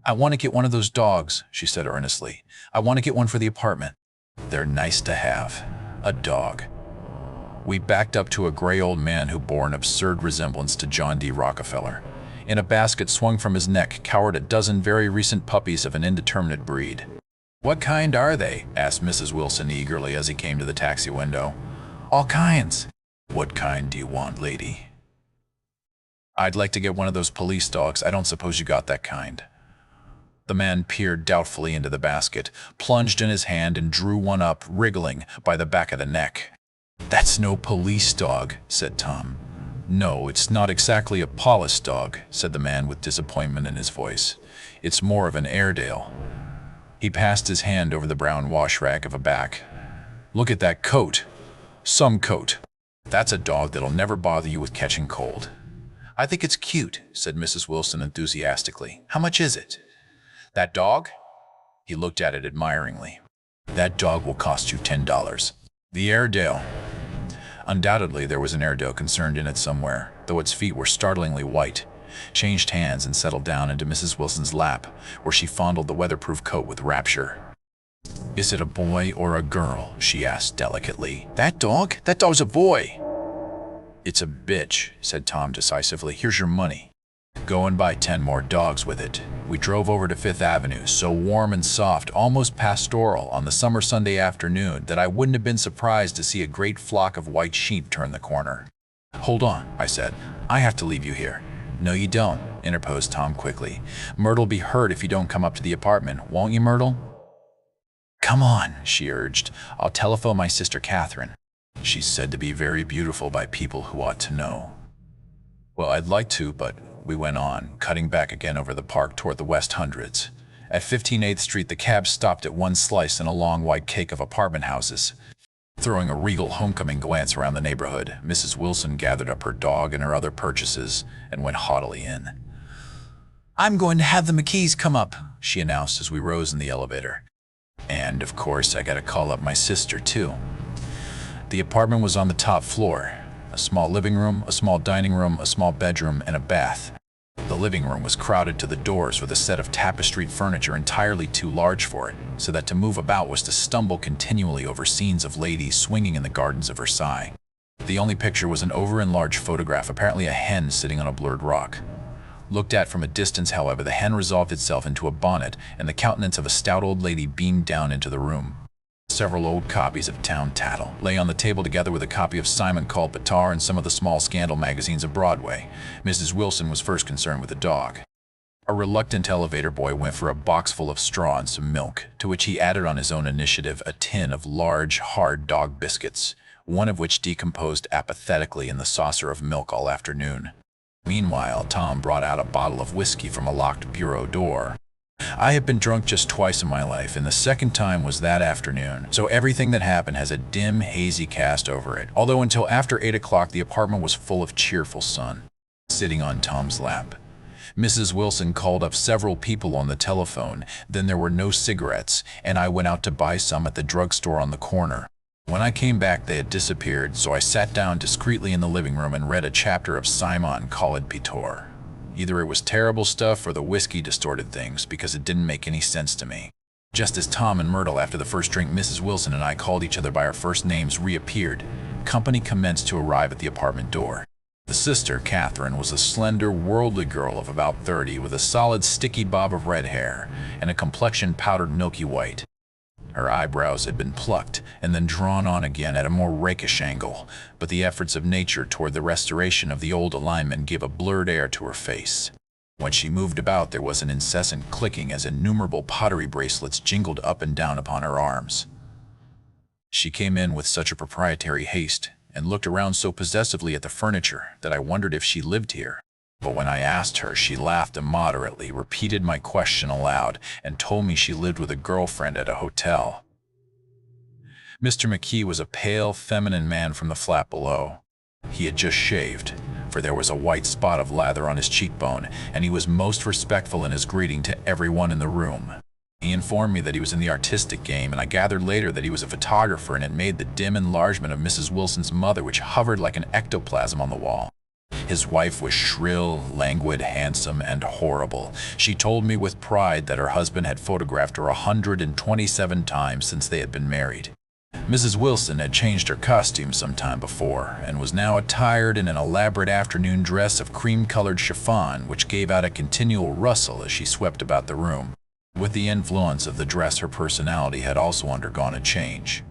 "I want to get one of those dogs," she said earnestly. "I want to get one for the apartment. They're nice to have. A dog." We backed up to a gray old man who bore an absurd resemblance to John D. Rockefeller. In a basket swung from his neck cowered a dozen very recent puppies of an indeterminate breed. "What kind are they?" asked Mrs. Wilson eagerly as he came to the taxi window. "All kinds." "What kind do you want, lady?" "I'd like to get one of those police dogs. I don't suppose you got that kind." The man peered doubtfully into the basket, plunged in his hand, and drew one up, wriggling, by the back of the neck. "That's no police dog," said Tom. "No, it's not exactly a police dog," said the man with disappointment in his voice. "It's more of an Airedale." He passed his hand over the brown wash rag of a back. "Look at that coat. Some coat. That's a dog that'll never bother you with catching cold." "I think it's cute," said Mrs. Wilson enthusiastically. "How much is it?" "That dog?" He looked at it admiringly. "That dog will cost you $10. The Airedale." Undoubtedly there was an Airedale concerned in it somewhere, though its feet were startlingly white, changed hands and settled down into Mrs. Wilson's lap, where she fondled the weatherproof coat with rapture. "Is it a boy or a girl?" she asked delicately. "That dog? That dog's a boy." "It's a bitch," said Tom decisively. "Here's your money. Go and buy 10 more dogs with it." We drove over to 5th Avenue, so warm and soft, almost pastoral, on the summer Sunday afternoon that I wouldn't have been surprised to see a great flock of white sheep turn the corner. "Hold on," I said. "I have to leave you here." "No, you don't," interposed Tom quickly. "Myrtle'll be hurt if you don't come up to the apartment. Won't you, Myrtle?" "Come on," she urged. "I'll telephone my sister Catherine. She's said to be very beautiful by people who ought to know." "Well, I'd like to, but—" we went on, cutting back again over the park toward the West Hundreds. At 15/8th Street, the cab stopped at one slice in a long white cake of apartment houses. Throwing a regal homecoming glance around the neighborhood, Mrs. Wilson gathered up her dog and her other purchases and went haughtily in. "I'm going to have the McKees come up," she announced as we rose in the elevator. "And, of course, I gotta call up my sister, too." The apartment was on the top floor. A small living room, a small dining room, a small bedroom, and a bath. The The living room was crowded to the doors with a set of tapestried furniture entirely too large for it, so that to move about was to stumble continually over scenes of ladies swinging in the gardens of Versailles. The only picture was an over-enlarged photograph, apparently a hen sitting on a blurred rock. Looked at from a distance, however, the hen resolved itself into a bonnet, and the countenance of a stout old lady beamed down into the room. Several old copies of Town Tattle lay on the table, together with a copy of Simon Called Petard and some of the small scandal magazines of Broadway. Mrs. Wilson was first concerned with the dog. A reluctant elevator boy went for a box full of straw and some milk, to which he added on his own initiative a tin of large, hard dog biscuits, one of which decomposed apathetically in the saucer of milk all afternoon. Meanwhile, Tom brought out a bottle of whiskey from a locked bureau door. I have been drunk just twice in my life, and the second time was that afternoon, so everything that happened has a dim, hazy cast over it, although until after 8 o'clock the apartment was full of cheerful sun, sitting on Tom's lap. Mrs. Wilson called up several people on the telephone, then there were no cigarettes, and I went out to buy some at the drugstore on the corner. When I came back, they had disappeared, so I sat down discreetly in the living room and read a chapter of Simon Called Petard. Either it was terrible stuff or the whiskey distorted things, because it didn't make any sense to me. Just as Tom and Myrtle, after the first drink, Mrs. Wilson and I called each other by our first names, reappeared, company commenced to arrive at the apartment door. The sister, Catherine, was a slender, worldly girl of about 30, with a solid, sticky bob of red hair and a complexion powdered milky white. Her eyebrows had been plucked and then drawn on again at a more rakish angle, but the efforts of nature toward the restoration of the old alignment gave a blurred air to her face. When she moved about, there was an incessant clicking as innumerable pottery bracelets jingled up and down upon her arms. She came in with such a proprietary haste and looked around so possessively at the furniture that I wondered if she lived here. But when I asked her, she laughed immoderately, repeated my question aloud, and told me she lived with a girlfriend at a hotel. Mr. McKee was a pale, feminine man from the flat below. He had just shaved, for there was a white spot of lather on his cheekbone, and he was most respectful in his greeting to everyone in the room. He informed me that he was in the artistic game, and I gathered later that he was a photographer and had made the dim enlargement of Mrs. Wilson's mother, which hovered like an ectoplasm on the wall. His wife was shrill, languid, handsome, and horrible. She told me with pride that her husband had photographed her 127 times since they had been married. Mrs. Wilson had changed her costume some time before, and was now attired in an elaborate afternoon dress of cream-colored chiffon, which gave out a continual rustle as she swept about the room. With the influence of the dress, her personality had also undergone a change.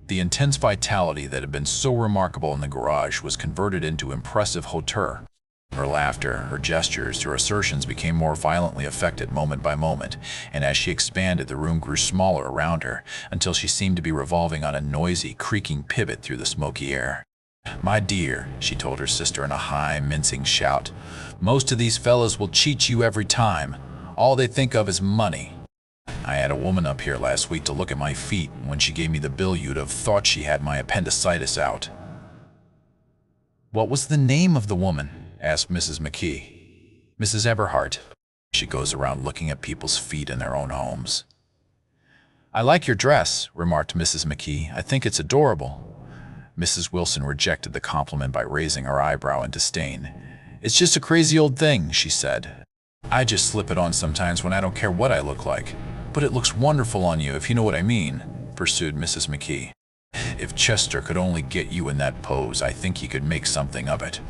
The intense vitality that had been so remarkable in the garage was converted into impressive hauteur. Her laughter, her gestures, her assertions became more violently affected moment by moment, and as she expanded, the room grew smaller around her, until she seemed to be revolving on a noisy, creaking pivot through the smoky air. "My dear," she told her sister in a high, mincing shout, "most of these fellows will cheat you every time. All they think of is money. I had a woman up here last week to look at my feet. When she gave me the bill, you'd have thought she had my appendicitis out." "What was the name of the woman?" asked Mrs. McKee. "Mrs. Eberhardt. She goes around looking at people's feet in their own homes." "I like your dress," remarked Mrs. McKee. "I think it's adorable." Mrs. Wilson rejected the compliment by raising her eyebrow in disdain. "It's just a crazy old thing," she said. "I just slip it on sometimes when I don't care what I look like. But it looks wonderful on you, if you know what I mean," pursued Mrs. McKee. "If Chester could only get you in that pose, I think he could make something of it."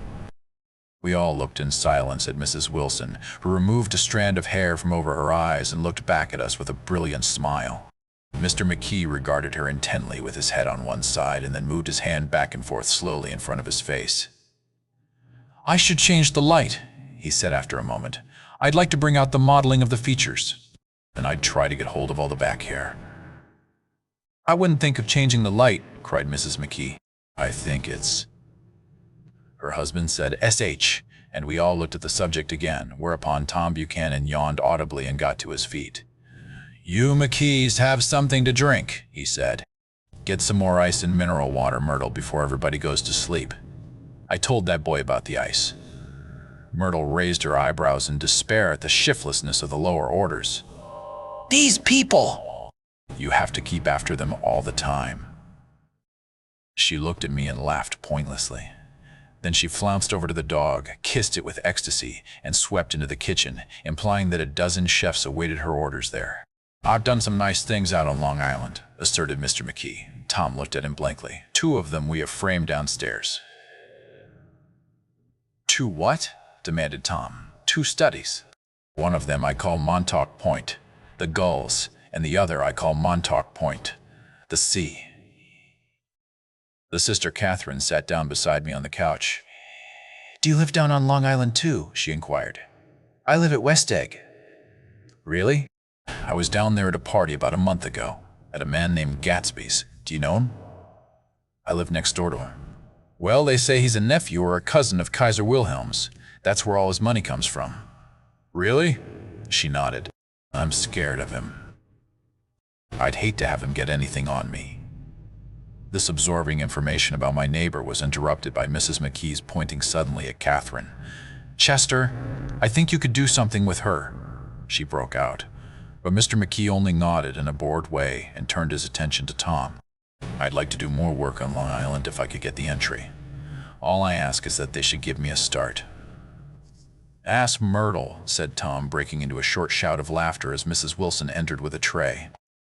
We all looked in silence at Mrs. Wilson, who removed a strand of hair from over her eyes and looked back at us with a brilliant smile. Mr. McKee regarded her intently with his head on one side and then moved his hand back and forth slowly in front of his face. "I should change the light," he said after a moment. "I'd like to bring out the modeling of the features. And I'd try to get hold of all the back hair." "I wouldn't think of changing the light," cried Mrs. McKee. "I think it's—" Her husband said "SH," and we all looked at the subject again, whereupon Tom Buchanan yawned audibly and got to his feet. "You McKees have something to drink," he said. "Get some more ice and mineral water, Myrtle, before everybody goes to sleep. I told that boy about the ice." Myrtle raised her eyebrows in despair at the shiftlessness of the lower orders. "These people! You have to keep after them all the time." She looked at me and laughed pointlessly. Then she flounced over to the dog, kissed it with ecstasy, and swept into the kitchen, implying that a dozen chefs awaited her orders there. "I've done some nice things out on Long Island," asserted Mr. McKee. Tom looked at him blankly. "Two of them we have framed downstairs." "Two what?" demanded Tom. "Two studies." "One of them I call Montauk Point, the gulls, and the other I call Montauk Point, the sea." The sister Catherine sat down beside me on the couch. "Do you live down on Long Island too?" she inquired. "I live at West Egg." "Really? I was down there at a party about a month ago, at a man named Gatsby's. Do you know him?" "I live next door to him." "Well, they say he's a nephew or a cousin of Kaiser Wilhelm's. That's where all his money comes from." "Really?" She nodded. "I'm scared of him. I'd hate to have him get anything on me." This absorbing information about my neighbor was interrupted by Mrs. McKee's pointing suddenly at Catherine. "Chester, I think you could do something with her," she broke out. But Mr. McKee only nodded in a bored way and turned his attention to Tom. "I'd like to do more work on Long Island if I could get the entry. All I ask is that they should give me a start." "Ask Myrtle," said Tom, breaking into a short shout of laughter as Mrs. Wilson entered with a tray.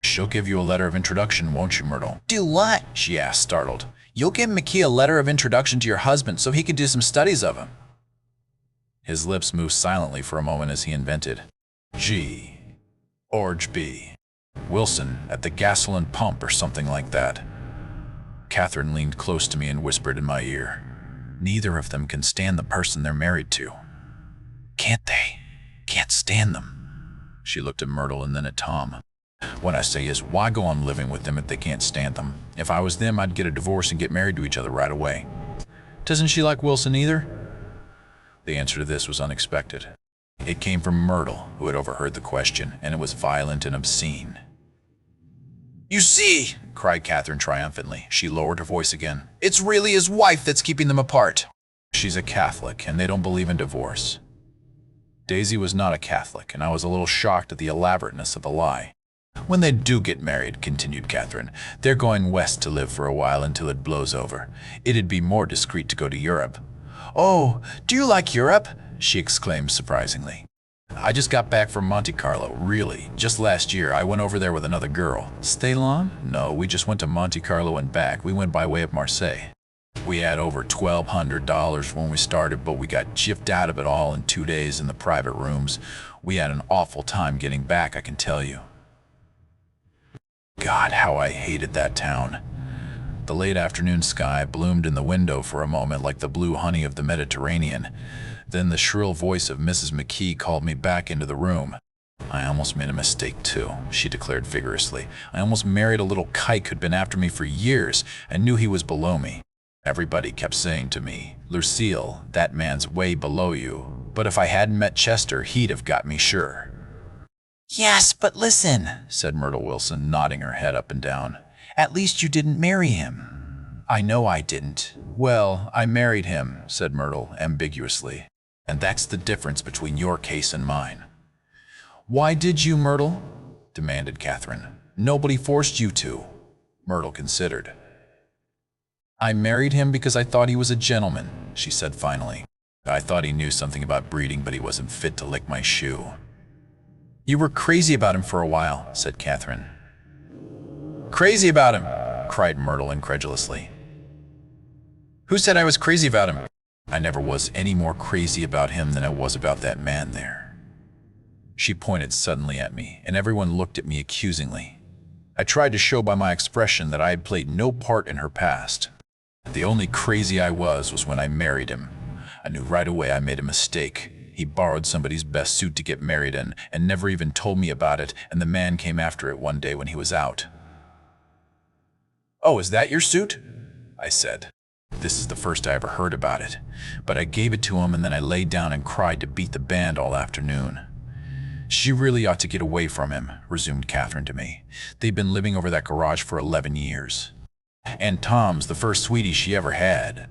"She'll give you a letter of introduction, won't you, Myrtle?" "Do what?" she asked, startled. "You'll give McKee a letter of introduction to your husband so he can do some studies of him." His lips moved silently for a moment as he invented. "G. Orge B. Wilson at the gasoline pump or something like that." Catherine leaned close to me and whispered in my ear, "Neither of them can stand the person they're married to." "Can't they? Can't stand them." She looked at Myrtle and then at Tom. "What I say is, why go on living with them if they can't stand them? If I was them, I'd get a divorce and get married to each other right away." "Doesn't she like Wilson either?" The answer to this was unexpected. It came from Myrtle, who had overheard the question, and it was violent and obscene. "You see," cried Catherine triumphantly. She lowered her voice again. "It's really his wife that's keeping them apart." "She's a Catholic, and they don't believe in divorce." Daisy was not a Catholic, and I was a little shocked at the elaborateness of the lie. "When they do get married," continued Catherine, "they're going west to live for a while until it blows over. It'd be more discreet to go to Europe." "Oh, do you like Europe?" she exclaimed surprisingly. "I just got back from Monte Carlo, really. Just last year, I went over there with another girl." "Stay long?" "No, we just went to Monte Carlo and back. We went by way of Marseille. We had over $1,200 when we started, but we got jiffed out of it all in 2 days in the private rooms. We had an awful time getting back, I can tell you. God, how I hated that town." The late afternoon sky bloomed in the window for a moment like the blue honey of the Mediterranean. Then the shrill voice of Mrs. McKee called me back into the room. "I almost made a mistake, too," she declared vigorously. "I almost married a little kike who'd been after me for years and knew he was below me. Everybody kept saying to me, 'Lucille, that man's way below you.' But if I hadn't met Chester, he'd have got me sure." "Yes, but listen," said Myrtle Wilson, nodding her head up and down. "At least you didn't marry him." "I know I didn't." "Well, I married him," said Myrtle ambiguously. "And that's the difference between your case and mine." "Why did you, Myrtle?" demanded Catherine. "Nobody forced you to." Myrtle considered. "I married him because I thought he was a gentleman," she said finally. "I thought he knew something about breeding, but he wasn't fit to lick my shoe." "You were crazy about him for a while," said Catherine. "Crazy about him?" cried Myrtle incredulously. "Who said I was crazy about him?" "I never was any more crazy about him than I was about that man there." She pointed suddenly at me, and everyone looked at me accusingly. I tried to show by my expression that I had played no part in her past. The only crazy I was when I married him. I knew right away I made a mistake. He borrowed somebody's best suit to get married in and never even told me about it, and the man came after it one day when he was out. "Oh, is that your suit?" I said. This is the first I ever heard about it, but I gave it to him and then I laid down and cried to beat the band all afternoon. "She really ought to get away from him," resumed Catherine to me. "They've been living over that garage for 11 years. And Tom's the first sweetie she ever had.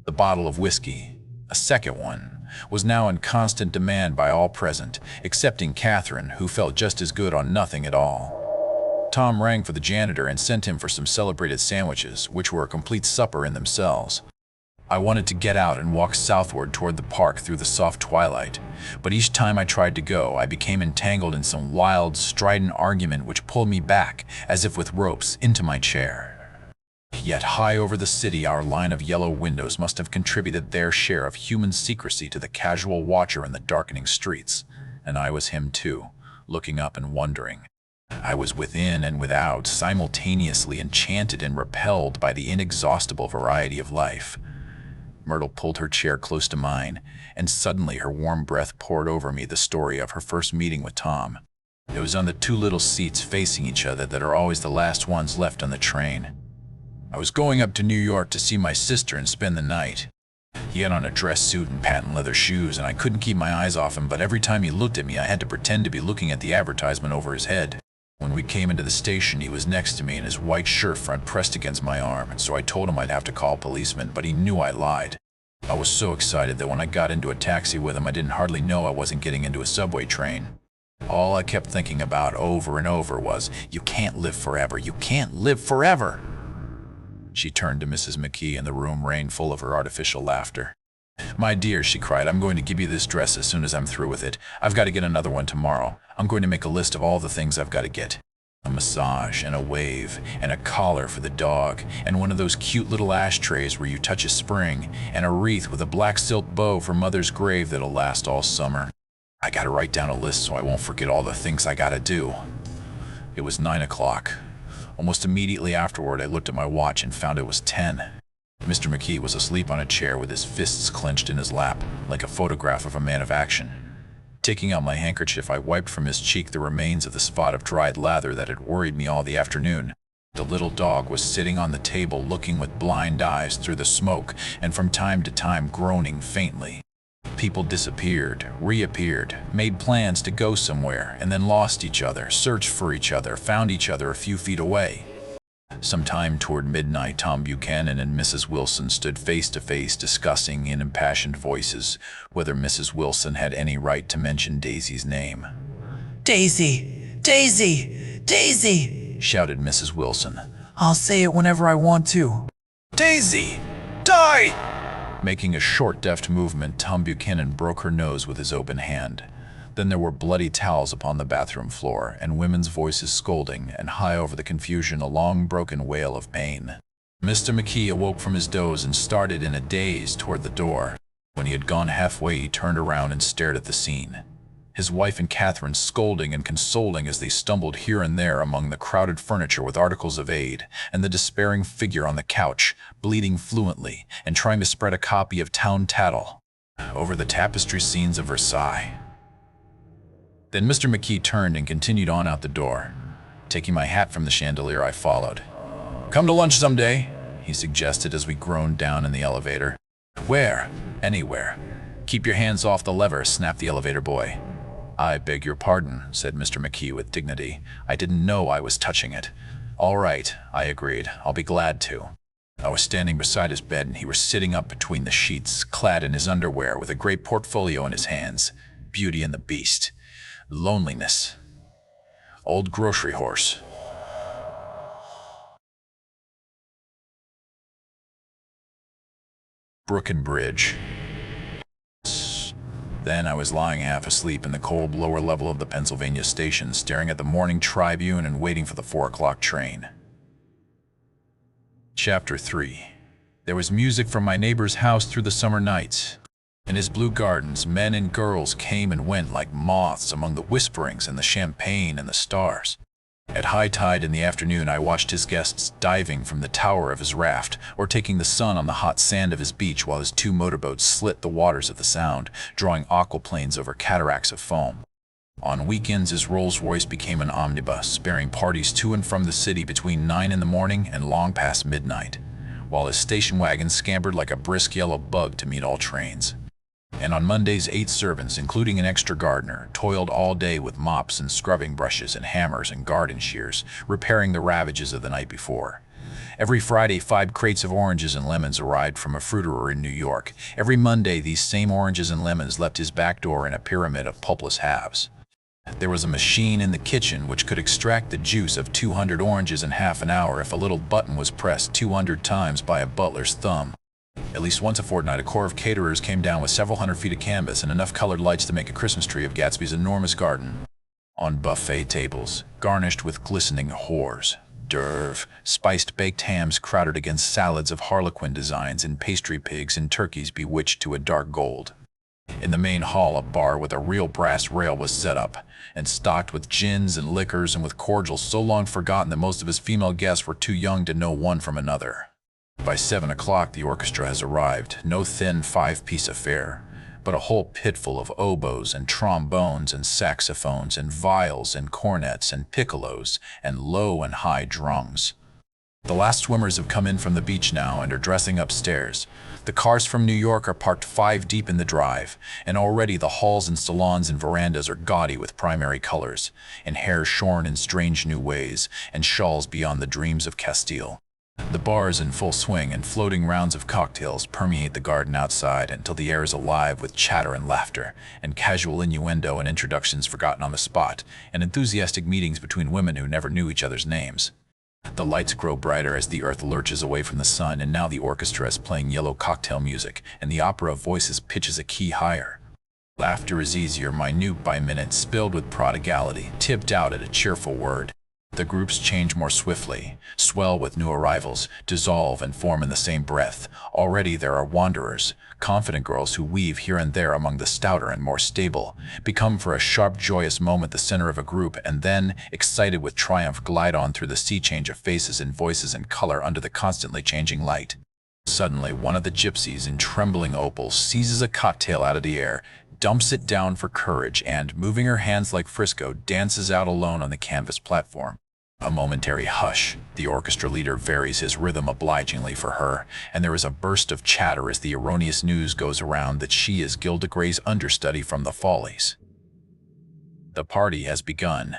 The bottle of whiskey, a second one, was now in constant demand by all present, excepting Catherine, who felt just as good on nothing at all. Tom rang for the janitor and sent him for some celebrated sandwiches, which were a complete supper in themselves. I wanted to get out and walk southward toward the park through the soft twilight, but each time I tried to go, I became entangled in some wild, strident argument which pulled me back, as if with ropes, into my chair. Yet high over the city, our line of yellow windows must have contributed their share of human secrecy to the casual watcher in the darkening streets, and I was him too, looking up and wondering. I was within and without, simultaneously enchanted and repelled by the inexhaustible variety of life. Myrtle pulled her chair close to mine, and suddenly her warm breath poured over me the story of her first meeting with Tom. It was on the two little seats facing each other that are always the last ones left on the train. I was going up to New York to see my sister and spend the night. He had on a dress suit and patent leather shoes, and I couldn't keep my eyes off him, but every time he looked at me, I had to pretend to be looking at the advertisement over his head. When we came into the station, he was next to me and his white shirt front pressed against my arm, so I told him I'd have to call a policeman, but he knew I lied. I was so excited that when I got into a taxi with him, I didn't hardly know I wasn't getting into a subway train. All I kept thinking about over and over was, "You can't live forever, you can't live forever." She turned to Mrs. McKee, and the room rang full of her artificial laughter. "My dear," she cried, "I'm going to give you this dress as soon as I'm through with it. I've got to get another one tomorrow. I'm going to make a list of all the things I've got to get. A massage, and a wave, and a collar for the dog, and one of those cute little ashtrays where you touch a spring, and a wreath with a black silk bow for Mother's grave that'll last all summer. I gotta write down a list so I won't forget all the things I gotta do." It was 9 o'clock. Almost immediately afterward, I looked at my watch and found it was 10. Mr. McKee was asleep on a chair with his fists clenched in his lap, like a photograph of a man of action. Taking out my handkerchief, I wiped from his cheek the remains of the spot of dried lather that had worried me all the afternoon. The little dog was sitting on the table looking with blind eyes through the smoke, and from time to time groaning faintly. People disappeared, reappeared, made plans to go somewhere, and then lost each other, searched for each other, found each other a few feet away. Sometime toward midnight, Tom Buchanan and Mrs. Wilson stood face to face, discussing in impassioned voices whether Mrs. Wilson had any right to mention Daisy's name. "Daisy! Daisy! Daisy!" shouted Mrs. Wilson. "I'll say it whenever I want to." "Daisy! Die!" Making a short, deft movement, Tom Buchanan broke her nose with his open hand. Then there were bloody towels upon the bathroom floor, and women's voices scolding, and high over the confusion a long broken wail of pain. Mr. McKee awoke from his doze and started in a daze toward the door. When he had gone halfway, he turned around and stared at the scene. His wife and Catherine scolding and consoling as they stumbled here and there among the crowded furniture with articles of aid, and the despairing figure on the couch, bleeding fluently and trying to spread a copy of Town Tattle over the tapestry scenes of Versailles. Then Mr. McKee turned and continued on out the door. Taking my hat from the chandelier, I followed. "Come to lunch someday," he suggested as we groaned down in the elevator. "Where?" "Anywhere." "Keep your hands off the lever," snapped the elevator boy. "I beg your pardon," said Mr. McKee with dignity. "I didn't know I was touching it." "All right," I agreed. "I'll be glad to." I was standing beside his bed, and he was sitting up between the sheets, clad in his underwear, with a great portfolio in his hands. Beauty and the Beast. Loneliness. Old Grocery Horse. Brooklyn Bridge. Then I was lying half asleep in the cold lower level of the Pennsylvania station, staring at the Morning Tribune and waiting for the 4 o'clock train. Chapter 3. There was music from my neighbor's house through the summer nights. In his blue gardens, men and girls came and went like moths among the whisperings and the champagne and the stars. At high tide in the afternoon, I watched his guests diving from the tower of his raft or taking the sun on the hot sand of his beach while his 2 motorboats slit the waters of the Sound, drawing aquaplanes over cataracts of foam. On weekends, his Rolls-Royce became an omnibus, bearing parties to and from the city between 9 in the morning and long past midnight, while his station wagon scampered like a brisk yellow bug to meet all trains. And on Mondays, 8 servants, including an extra gardener, toiled all day with mops and scrubbing brushes and hammers and garden shears, repairing the ravages of the night before. Every Friday, 5 crates of oranges and lemons arrived from a fruiterer in New York. Every Monday, these same oranges and lemons left his back door in a pyramid of pulpless halves. There was a machine in the kitchen which could extract the juice of 200 oranges in half an hour if a little button was pressed 200 times by a butler's thumb. At least once a fortnight, a corps of caterers came down with several hundred feet of canvas and enough colored lights to make a Christmas tree of Gatsby's enormous garden. On buffet tables, garnished with glistening whores, spiced baked hams crowded against salads of harlequin designs and pastry pigs and turkeys bewitched to a dark gold. In the main hall, a bar with a real brass rail was set up, and stocked with gins and liquors and with cordials so long forgotten that most of his female guests were too young to know one from another. By 7 o'clock, the orchestra has arrived, no thin 5-piece affair, but a whole pitful of oboes and trombones and saxophones and viols and cornets and piccolos and low and high drums. The last swimmers have come in from the beach now and are dressing upstairs. The cars from New York are parked 5 deep in the drive, and already the halls and salons and verandas are gaudy with primary colors, and hair shorn in strange new ways, and shawls beyond the dreams of Castile. The bar is in full swing, and floating rounds of cocktails permeate the garden outside until the air is alive with chatter and laughter, and casual innuendo and introductions forgotten on the spot, and enthusiastic meetings between women who never knew each other's names. The lights grow brighter as the earth lurches away from the sun, and now the orchestra is playing yellow cocktail music, and the opera of voices pitches a key higher. Laughter is easier, minute by minute, spilled with prodigality, tipped out at a cheerful word. The groups change more swiftly, swell with new arrivals, dissolve and form in the same breath. Already there are wanderers, confident girls who weave here and there among the stouter and more stable, become for a sharp, joyous moment the center of a group, and then, excited with triumph, glide on through the sea change of faces and voices and color under the constantly changing light. Suddenly, one of the gypsies in trembling opals seizes a cocktail out of the air, dumps it down for courage, and, moving her hands like Frisco, dances out alone on the canvas platform. A momentary hush. The orchestra leader varies his rhythm obligingly for her, and there is a burst of chatter as the erroneous news goes around that she is Gilda Gray's understudy from the Follies. The party has begun.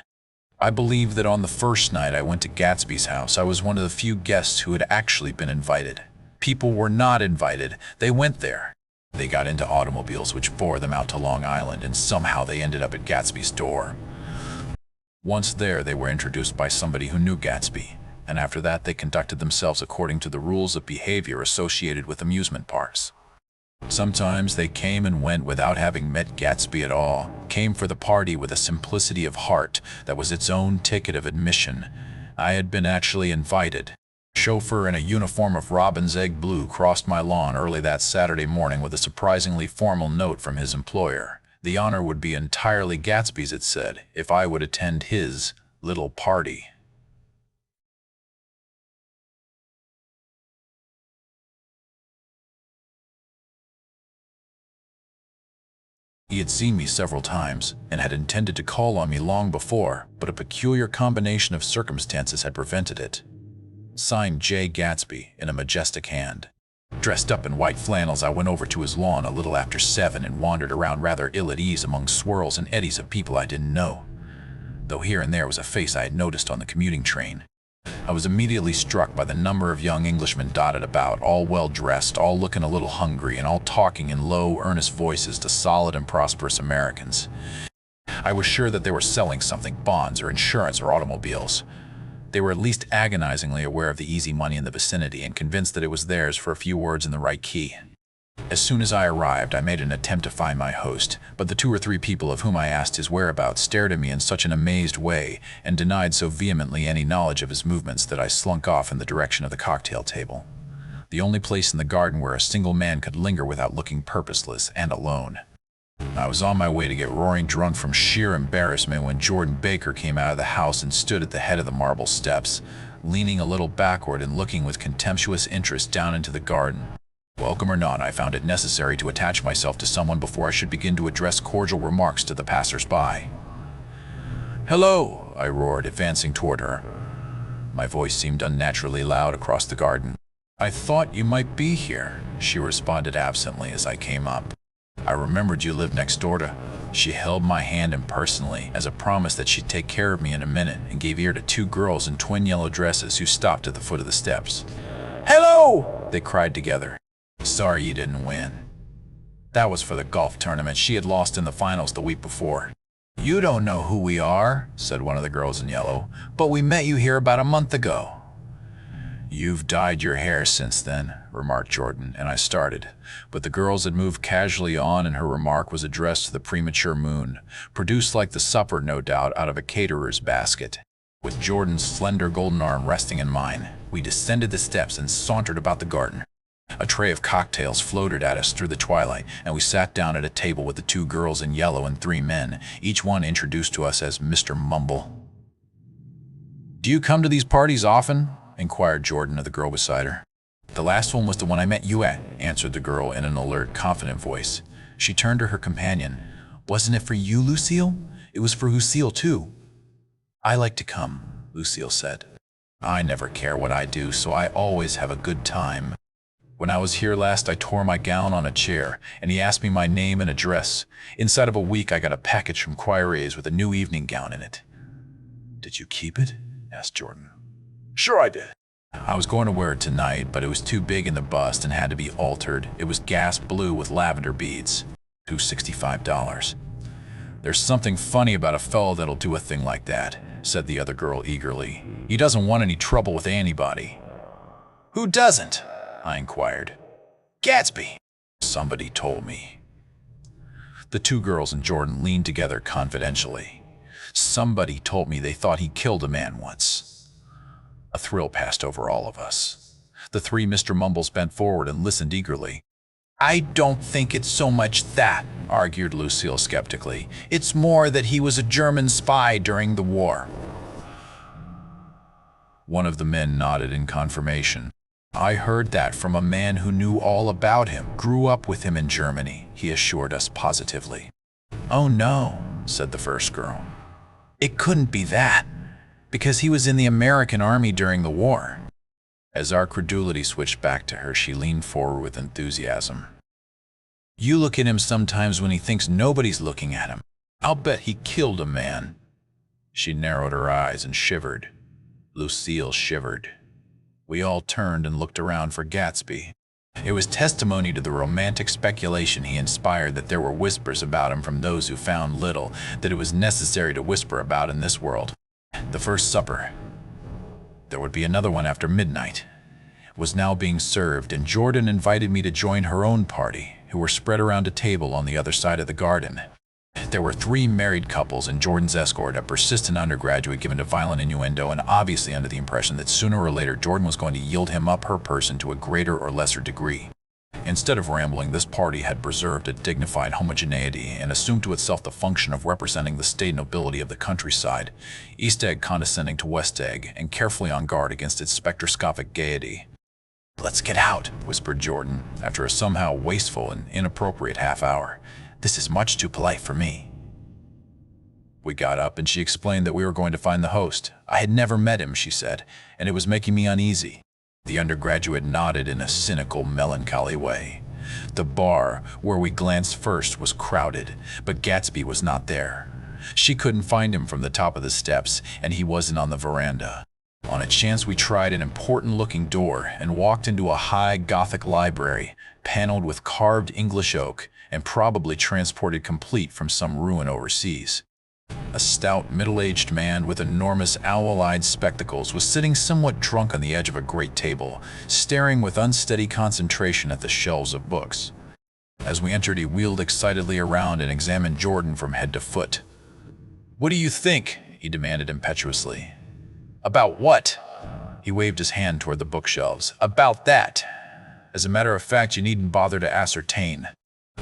I believe that on the first night I went to Gatsby's house, I was one of the few guests who had actually been invited. People were not invited. They went there. They got into automobiles which bore them out to Long Island, and somehow they ended up at Gatsby's door. Once there, they were introduced by somebody who knew Gatsby, and after that they conducted themselves according to the rules of behavior associated with amusement parks. Sometimes they came and went without having met Gatsby at all, came for the party with a simplicity of heart that was its own ticket of admission. I had been actually invited. A chauffeur in a uniform of robin's egg blue crossed my lawn early that Saturday morning with a surprisingly formal note from his employer. The honor would be entirely Gatsby's, it said, if I would attend his little party. He had seen me several times and had intended to call on me long before, but a peculiar combination of circumstances had prevented it. Signed J. Gatsby in a majestic hand. Dressed up in white flannels, I went over to his lawn a little after 7 and wandered around rather ill at ease among swirls and eddies of people I didn't know, though here and there was a face I had noticed on the commuting train. I was immediately struck by the number of young Englishmen dotted about, all well-dressed, all looking a little hungry, and all talking in low, earnest voices to solid and prosperous Americans. I was sure that they were selling something, bonds or insurance or automobiles. They were at least agonizingly aware of the easy money in the vicinity and convinced that it was theirs for a few words in the right key. As soon as I arrived, I made an attempt to find my host, but the 2 or 3 people of whom I asked his whereabouts stared at me in such an amazed way and denied so vehemently any knowledge of his movements that I slunk off in the direction of the cocktail table, the only place in the garden where a single man could linger without looking purposeless and alone. I was on my way to get roaring drunk from sheer embarrassment when Jordan Baker came out of the house and stood at the head of the marble steps, leaning a little backward and looking with contemptuous interest down into the garden. Welcome or not, I found it necessary to attach myself to someone before I should begin to address cordial remarks to the passers-by. "Hello," I roared, advancing toward her. My voice seemed unnaturally loud across the garden. "I thought you might be here," she responded absently as I came up. "I remembered you lived next door to—" She held my hand impersonally as a promise that she'd take care of me in a minute and gave ear to 2 girls in twin yellow dresses who stopped at the foot of the steps. "Hello!" they cried together. "Sorry you didn't win." That was for the golf tournament. She had lost in the finals the week before. "You don't know who we are," said one of the girls in yellow, "but we met you here about a month ago." "You've dyed your hair since then," remarked Jordan, and I started. But the girls had moved casually on, and her remark was addressed to the premature moon, produced like the supper, no doubt, out of a caterer's basket. With Jordan's slender golden arm resting in mine, we descended the steps and sauntered about the garden. A tray of cocktails floated at us through the twilight, and we sat down at a table with the 2 girls in yellow and 3 men, each one introduced to us as Mr. Mumble. "Do you come to these parties often?" inquired Jordan of the girl beside her. "The last one was the one I met you at," answered the girl in an alert, confident voice. She turned to her companion. "Wasn't it for you, Lucille? It was for Lucille, too." "I like to come," Lucille said. "I never care what I do, so I always have a good time. When I was here last, I tore my gown on a chair, and he asked me my name and address. Inside of a week, I got a package from Quires with a new evening gown in it." "Did you keep it?" asked Jordan. Sure I did. "I was going to wear it tonight, but it was too big in the bust and had to be altered. It was gas blue with lavender beads. $265. "There's something funny about a fellow that'll do a thing like that," said the other girl eagerly. "He doesn't want any trouble with anybody." "Who doesn't?" I inquired. "Gatsby," somebody told me. The 2 girls and Jordan leaned together confidentially. "Somebody told me they thought he killed a man once." A thrill passed over all of us. The 3 Mr. Mumbles bent forward and listened eagerly. "I don't think it's so much that," argued Lucille skeptically. "It's more that he was a German spy during the war." One of the men nodded in confirmation. "I heard that from a man who knew all about him, grew up with him in Germany," he assured us positively. "Oh no," said the first girl. "It couldn't be that, because he was in the American Army during the war." As our credulity switched back to her, she leaned forward with enthusiasm. "You look at him sometimes when he thinks nobody's looking at him. I'll bet he killed a man." She narrowed her eyes and shivered. Lucille shivered. We all turned and looked around for Gatsby. It was testimony to the romantic speculation he inspired that there were whispers about him from those who found little that it was necessary to whisper about in this world. The first supper, there would be another one after midnight, was now being served, and Jordan invited me to join her own party, who were spread around a table on the other side of the garden. There were 3 married couples and Jordan's escort, a persistent undergraduate given to violent innuendo and obviously under the impression that sooner or later Jordan was going to yield him up her person to a greater or lesser degree. Instead of rambling, this party had preserved a dignified homogeneity and assumed to itself the function of representing the staid nobility of the countryside, East Egg condescending to West Egg and carefully on guard against its spectroscopic gaiety. "Let's get out," whispered Jordan, after a somehow wasteful and inappropriate half-hour. "This is much too polite for me." We got up, and she explained that we were going to find the host. I had never met him, she said, and it was making me uneasy. The undergraduate nodded in a cynical, melancholy way. The bar, where we glanced first, was crowded, but Gatsby was not there. She couldn't find him from the top of the steps, and he wasn't on the veranda. On a chance, we tried an important-looking door and walked into a high Gothic library, paneled with carved English oak, and probably transported complete from some ruin overseas. A stout, middle-aged man with enormous owl-eyed spectacles was sitting somewhat drunk on the edge of a great table, staring with unsteady concentration at the shelves of books. As we entered, he wheeled excitedly around and examined Jordan from head to foot. "What do you think?" he demanded impetuously. "About what?" He waved his hand toward the bookshelves. "About that. As a matter of fact, you needn't bother to ascertain."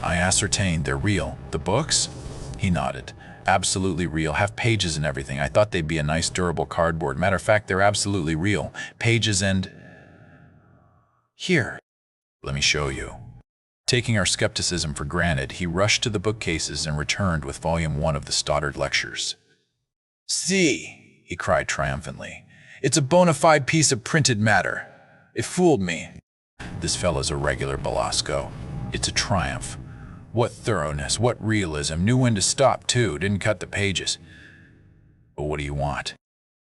I ascertained. "They're real." "The books?" He nodded. "Absolutely real. Have pages and everything. I thought they'd be a nice durable cardboard. Matter of fact, they're absolutely real. Pages and—" "Here. Let me show you." Taking our skepticism for granted, he rushed to the bookcases and returned with Volume 1 of the Stoddard Lectures. "See," he cried triumphantly. "It's a bona fide piece of printed matter. It fooled me." This fellow's a regular Belasco. It's a triumph. What thoroughness, what realism. Knew when to stop, too. Didn't cut the pages. But what do you want?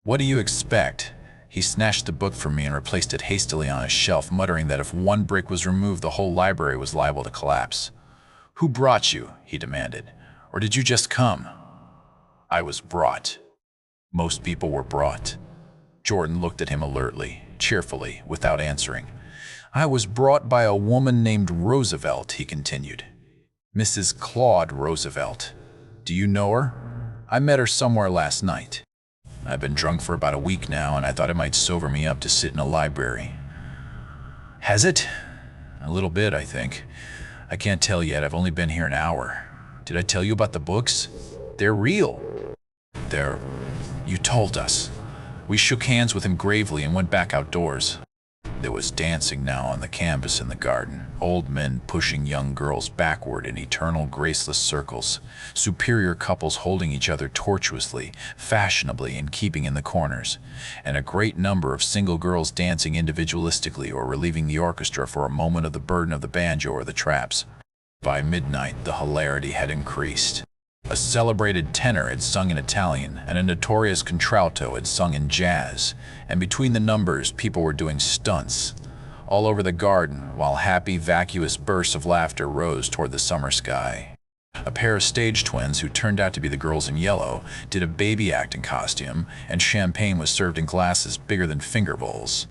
What do you expect? He snatched the book from me and replaced it hastily on a shelf, muttering that if one brick was removed, the whole library was liable to collapse. "Who brought you?" he demanded. "Or did you just come?" "I was brought." Most people were brought. Jordan looked at him alertly. cheerfully, without answering. "I was brought by a woman named Roosevelt," he continued. "Mrs. Claude Roosevelt. Do you know her? I met her somewhere last night. I've been drunk for about a week now, and I thought it might sober me up to sit in a library." "Has it?" "A little bit, I think. I can't tell yet. I've only been here an hour. Did I tell you about the books? They're real." You told us." We shook hands with him gravely and went back outdoors. There was dancing now on the canvas in the garden, old men pushing young girls backward in eternal graceless circles, superior couples holding each other tortuously, fashionably, and keeping in the corners, and a great number of single girls dancing individualistically or relieving the orchestra for a moment of the burden of the banjo or the traps. By midnight, the hilarity had increased. A celebrated tenor had sung in Italian, and a notorious contralto had sung in jazz, and between the numbers people were doing stunts all over the garden, while happy, vacuous bursts of laughter rose toward the summer sky. A pair of stage twins, who turned out to be the girls in yellow, did a baby act in costume, and champagne was served in glasses bigger than finger bowls.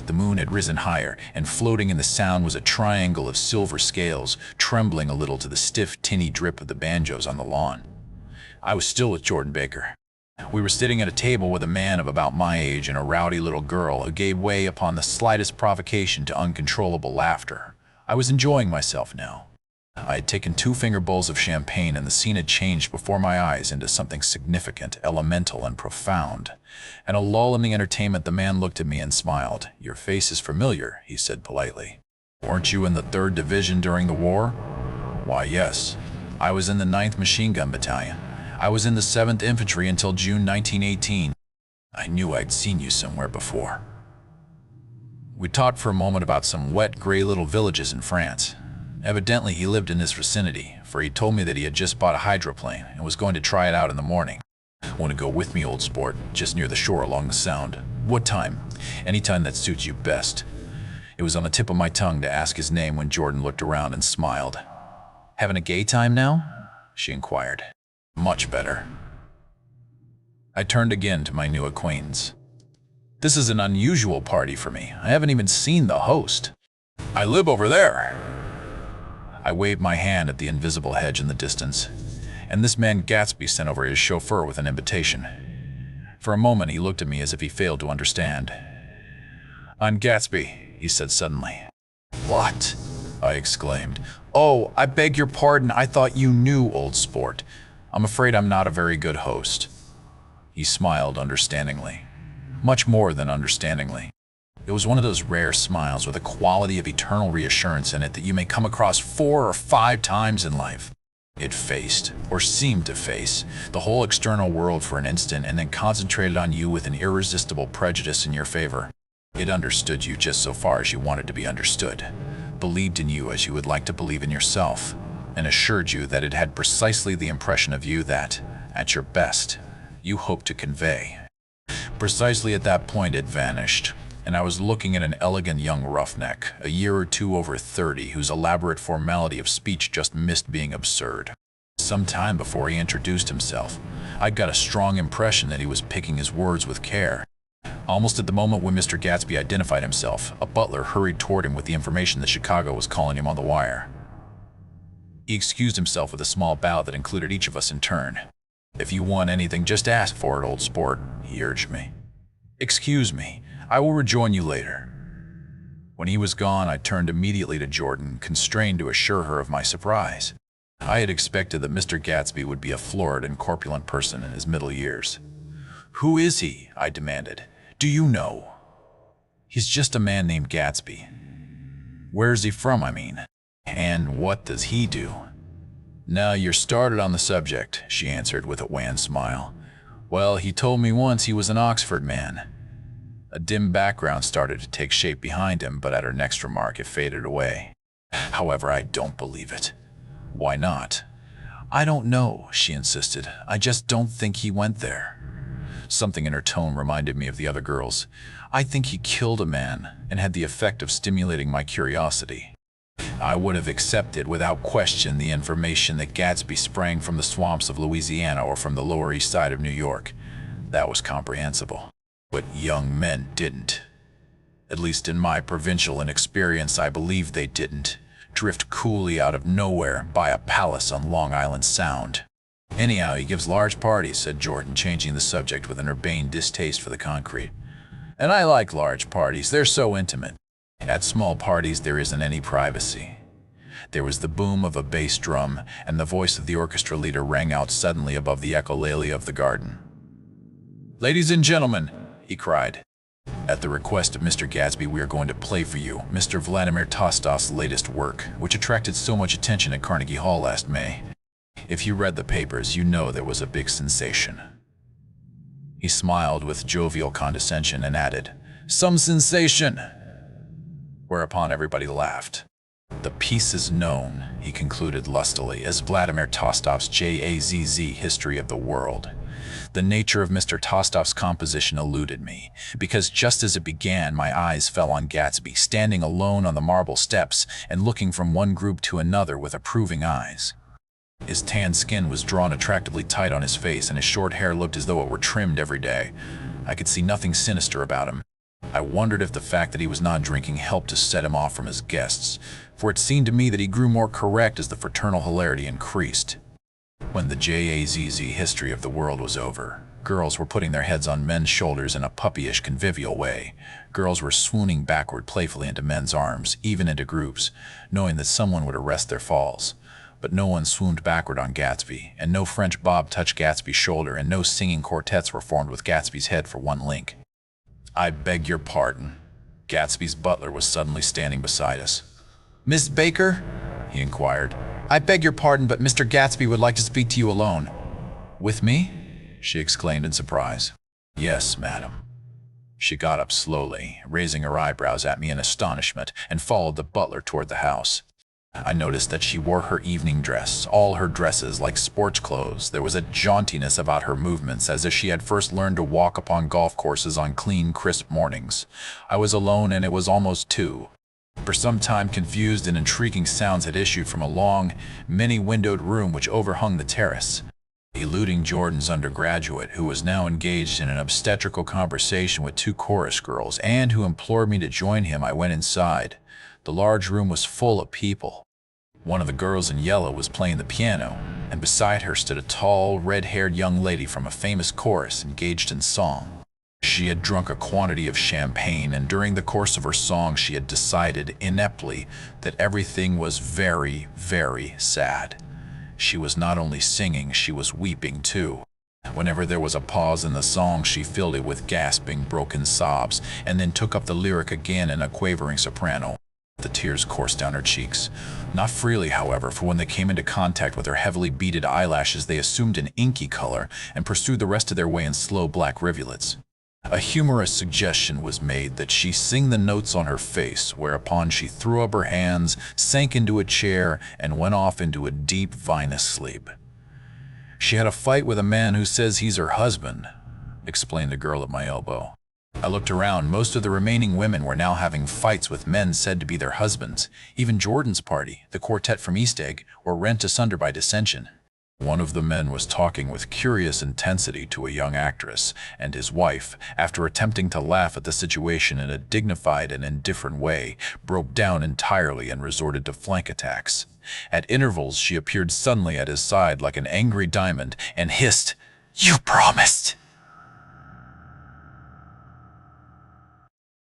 The moon had risen higher, and floating in the sound was a triangle of silver scales, trembling a little to the stiff, tinny drip of the banjos on the lawn. I was still with Jordan Baker. We were sitting at a table with a man of about my age and a rowdy little girl who gave way upon the slightest provocation to uncontrollable laughter. I was enjoying myself now. I had taken 2 finger bowls of champagne, and the scene had changed before my eyes into something significant, elemental, and profound. In a lull in the entertainment, the man looked at me and smiled. "Your face is familiar," he said politely. "Weren't you in the 3rd Division during the war?" "Why, yes. I was in the 9th Machine Gun Battalion. I was in the 7th Infantry until June 1918. I knew I'd seen you somewhere before." We talked for a moment about some wet, gray little villages in France. Evidently, he lived in this vicinity, for he told me that he had just bought a hydroplane and was going to try it out in the morning. "Want to go with me, old sport? Just near the shore along the Sound." "What time?" "Any time that suits you best." It was on the tip of my tongue to ask his name when Jordan looked around and smiled. "Having a gay time now?" she inquired. "Much better." I turned again to my new acquaintance. "This is an unusual party for me. I haven't even seen the host." "I live over there." I waved my hand at the invisible hedge in the distance, and this man Gatsby sent over his chauffeur with an invitation. For a moment he looked at me as if he failed to understand. "I'm Gatsby," he said suddenly. "What?" I exclaimed. "Oh, I beg your pardon. I thought you knew, old sport. I'm afraid I'm not a very good host." He smiled understandingly. Much more than understandingly. It was one of those rare smiles with a quality of eternal reassurance in it that you may come across 4 or 5 times in life. It faced, or seemed to face, the whole external world for an instant and then concentrated on you with an irresistible prejudice in your favor. It understood you just so far as you wanted to be understood, believed in you as you would like to believe in yourself, and assured you that it had precisely the impression of you that, at your best, you hoped to convey. Precisely at that point it vanished, and I was looking at an elegant young roughneck, a year or 2 over 30, whose elaborate formality of speech just missed being absurd. Some time before he introduced himself, I got a strong impression that he was picking his words with care. Almost at the moment when Mr. Gatsby identified himself, a butler hurried toward him with the information that Chicago was calling him on the wire. He excused himself with a small bow that included each of us in turn. "If you want anything, just ask for it, old sport," he urged me. "Excuse me. I will rejoin you later." When he was gone, I turned immediately to Jordan, constrained to assure her of my surprise. I had expected that Mr. Gatsby would be a florid and corpulent person in his middle years. "Who is he?" I demanded. "Do you know?" "He's just a man named Gatsby." "Where's he from, I mean? And what does he do?" "Now you're started on the subject," she answered with a wan smile. "Well, he told me once he was an Oxford man." A dim background started to take shape behind him, but at her next remark it faded away. "However, I don't believe it." "Why not?" "I don't know," she insisted. "I just don't think he went there." Something in her tone reminded me of the other girls. "I think he killed a man and had the effect of stimulating my curiosity." I would have accepted without question the information that Gatsby sprang from the swamps of Louisiana or from the Lower East Side of New York. That was comprehensible. But young men didn't. At least in my provincial inexperience, I believe they didn't drift coolly out of nowhere by a palace on Long Island Sound. Anyhow, he gives large parties, said Jordan, changing the subject with an urbane distaste for the concrete. And I like large parties. They're so intimate. At small parties, there isn't any privacy. There was the boom of a bass drum, and the voice of the orchestra leader rang out suddenly above the echolalia of the garden. "Ladies and gentlemen," he cried, "at the request of Mr. Gatsby, we are going to play for you Mr. Vladimir Tostov's latest work, which attracted so much attention at Carnegie Hall last May. If you read the papers, you know there was a big sensation." He smiled with jovial condescension and added, "Some sensation!" Whereupon everybody laughed. "The piece is known," he concluded lustily, "as Vladimir Tostov's Jazz History of the World. The nature of Mr. Tostov's composition eluded me, because just as it began, my eyes fell on Gatsby, standing alone on the marble steps and looking from one group to another with approving eyes. His tanned skin was drawn attractively tight on his face, and his short hair looked as though it were trimmed every day. I could see nothing sinister about him. I wondered if the fact that he was not drinking helped to set him off from his guests, for it seemed to me that he grew more correct as the fraternal hilarity increased. When the Jazz History of the World was over, girls were putting their heads on men's shoulders in a puppyish, convivial way. Girls were swooning backward playfully into men's arms, even into groups, knowing that someone would arrest their falls. But no one swooned backward on Gatsby, and no French bob touched Gatsby's shoulder, and no singing quartets were formed with Gatsby's head for one link. "I beg your pardon." Gatsby's butler was suddenly standing beside us. "Miss Baker?" he inquired. "I beg your pardon, but Mr. Gatsby would like to speak to you alone." "With me?" she exclaimed in surprise. "Yes, madam." She got up slowly, raising her eyebrows at me in astonishment, and followed the butler toward the house. I noticed that she wore her evening dress, all her dresses like sports clothes. There was a jauntiness about her movements, as if she had first learned to walk upon golf courses on clean, crisp mornings. I was alone, and it was almost 2. For some time, confused and intriguing sounds had issued from a long, many-windowed room which overhung the terrace. Eluding Jordan's undergraduate, who was now engaged in an obstetrical conversation with 2 chorus girls, and who implored me to join him, I went inside. The large room was full of people. One of the girls in yellow was playing the piano, and beside her stood a tall, red-haired young lady from a famous chorus engaged in song. She had drunk a quantity of champagne, and during the course of her song she had decided ineptly that everything was very, very sad. She was not only singing, she was weeping too. Whenever there was a pause in the song, she filled it with gasping, broken sobs, and then took up the lyric again in a quavering soprano. The tears coursed down her cheeks. Not freely, however, for when they came into contact with her heavily beaded eyelashes, they assumed an inky color and pursued the rest of their way in slow black rivulets. A humorous suggestion was made that she sing the notes on her face, whereupon she threw up her hands, sank into a chair, and went off into a deep vinous sleep. "She had a fight with a man who says he's her husband," explained the girl at my elbow. I looked around. Most of the remaining women were now having fights with men said to be their husbands. Even Jordan's party, the quartet from East Egg, were rent asunder by dissension. One of the men was talking with curious intensity to a young actress, and his wife, after attempting to laugh at the situation in a dignified and indifferent way, broke down entirely and resorted to flank attacks. At intervals, she appeared suddenly at his side like an angry diamond and hissed, "You promised!"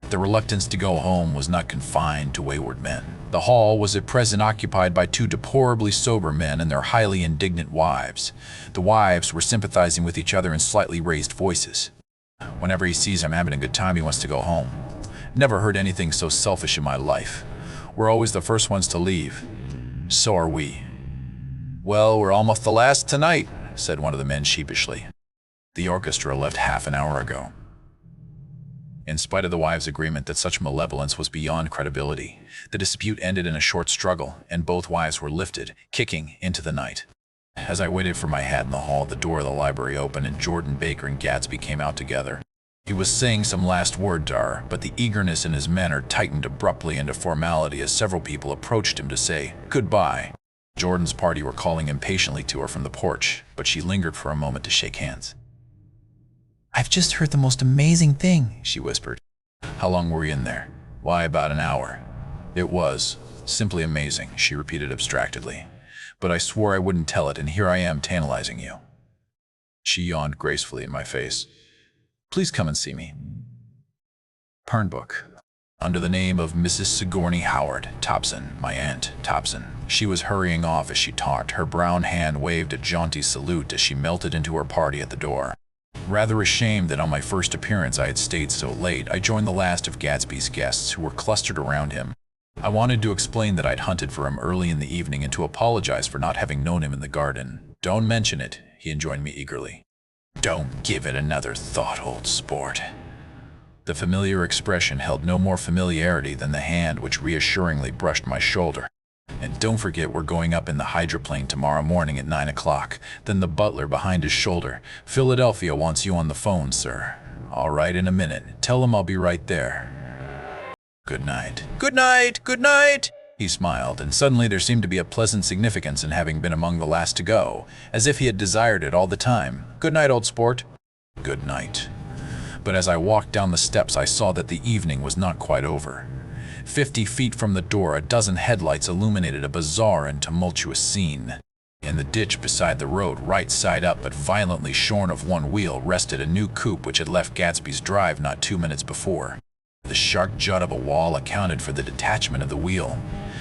The reluctance to go home was not confined to wayward men. The hall was at present occupied by 2 deplorably sober men and their highly indignant wives. The wives were sympathizing with each other in slightly raised voices. "Whenever he sees I'm having a good time, he wants to go home. Never heard anything so selfish in my life. We're always the first ones to leave. So are we." "Well, we're almost the last tonight," said one of the men sheepishly. "The orchestra left half an hour ago." In spite of the wives' agreement that such malevolence was beyond credibility, the dispute ended in a short struggle, and both wives were lifted, kicking, into the night. As I waited for my hat in the hall, the door of the library opened, and Jordan Baker and Gatsby came out together. He was saying some last word to her, but the eagerness in his manner tightened abruptly into formality as several people approached him to say goodbye. Jordan's party were calling impatiently to her from the porch, but she lingered for a moment to shake hands. "I've just heard the most amazing thing," she whispered. How long were you in there? Why, about an hour. It was simply amazing, she repeated abstractedly. But I swore I wouldn't tell it, and here I am tantalizing you. She yawned gracefully in my face. Please come and see me. Pernbook. Under the name of Mrs. Sigourney Howard Thompson, my aunt Thompson. She was hurrying off as she talked. Her brown hand waved a jaunty salute as she melted into her party at the door. Rather ashamed that on my first appearance I had stayed so late, I joined the last of Gatsby's guests who were clustered around him. I wanted to explain that I'd hunted for him early in the evening and to apologize for not having known him in the garden. Don't mention it, he enjoined me eagerly. Don't give it another thought, old sport. The familiar expression held no more familiarity than the hand which reassuringly brushed my shoulder. And don't forget we're going up in the hydroplane tomorrow morning at 9 o'clock. Then the butler behind his shoulder. Philadelphia wants you on the phone, sir. All right, in a minute. Tell him I'll be right there. Good night. Good night, good night. He smiled, and suddenly there seemed to be a pleasant significance in having been among the last to go, as if he had desired it all the time. Good night, old sport. Good night. But as I walked down the steps, I saw that the evening was not quite over. 50 feet from the door, a dozen headlights illuminated a bizarre and tumultuous scene. In the ditch beside the road, right side up but violently shorn of one wheel, rested a new coupe which had left Gatsby's drive not 2 minutes before. The sharp jut of a wall accounted for the detachment of the wheel,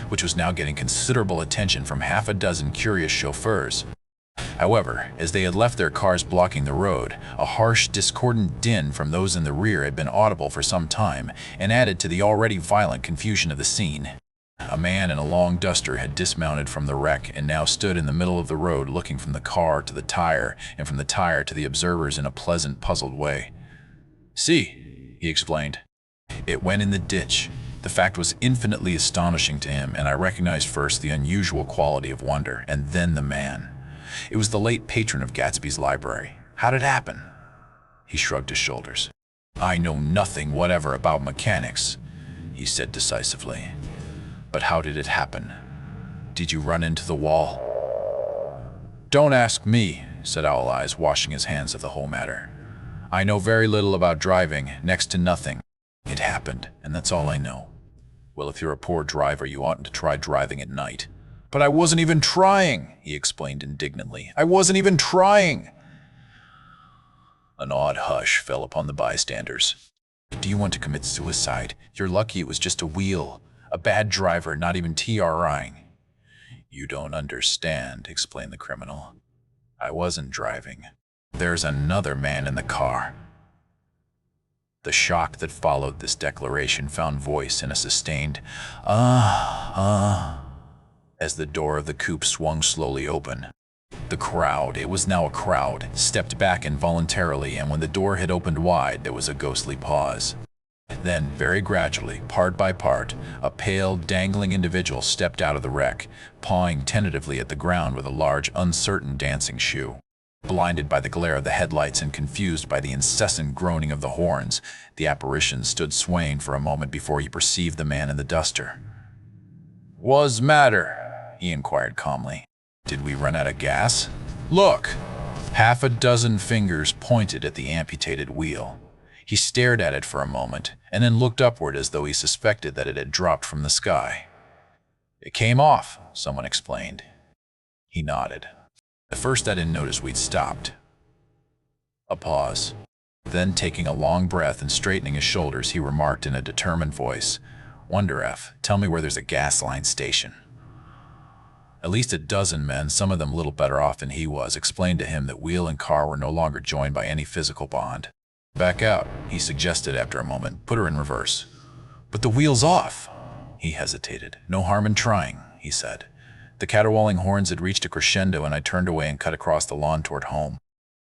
which was now getting considerable attention from half a dozen curious chauffeurs. However, as they had left their cars blocking the road, a harsh, discordant din from those in the rear had been audible for some time and added to the already violent confusion of the scene. A man in a long duster had dismounted from the wreck and now stood in the middle of the road looking from the car to the tire and from the tire to the observers in a pleasant, puzzled way. See, he explained. It went in the ditch. The fact was infinitely astonishing to him, and I recognized first the unusual quality of wonder, and then the man. It was the late patron of Gatsby's library. How did it happen? He shrugged his shoulders. I know nothing whatever about mechanics, he said decisively. But how did it happen? Did you run into the wall? Don't ask me, said Owl Eyes, washing his hands of the whole matter. I know very little about driving, next to nothing. It happened, and that's all I know. Well, if you're a poor driver, you oughtn't to try driving at night. But I wasn't even trying, he explained indignantly. I wasn't even trying. An odd hush fell upon the bystanders. Do you want to commit suicide? You're lucky it was just a wheel. A bad driver, not even TRIing. You don't understand, explained the criminal. I wasn't driving. There's another man in the car. The shock that followed this declaration found voice in a sustained, as the door of the coupe swung slowly open. The crowd, it was now a crowd, stepped back involuntarily, and when the door had opened wide, there was a ghostly pause. Then, very gradually, part by part, a pale, dangling individual stepped out of the wreck, pawing tentatively at the ground with a large, uncertain dancing shoe. Blinded by the glare of the headlights and confused by the incessant groaning of the horns, the apparition stood swaying for a moment before he perceived the man in the duster. "What's matter?" he inquired calmly. "Did we run out of gas? Look!" Half a dozen fingers pointed at the amputated wheel. He stared at it for a moment, and then looked upward as though he suspected that it had dropped from the sky. "It came off," someone explained. He nodded. At first I didn't notice we'd stopped. A pause. Then, taking a long breath and straightening his shoulders, he remarked in a determined voice, "Wonder F, tell me where there's a gas line station." At least a dozen men, some of them little better off than he was, explained to him that wheel and car were no longer joined by any physical bond. "Back out," he suggested after a moment. "Put her in reverse." "But the wheel's off." He hesitated. "No harm in trying," he said. The caterwauling horns had reached a crescendo, and I turned away and cut across the lawn toward home.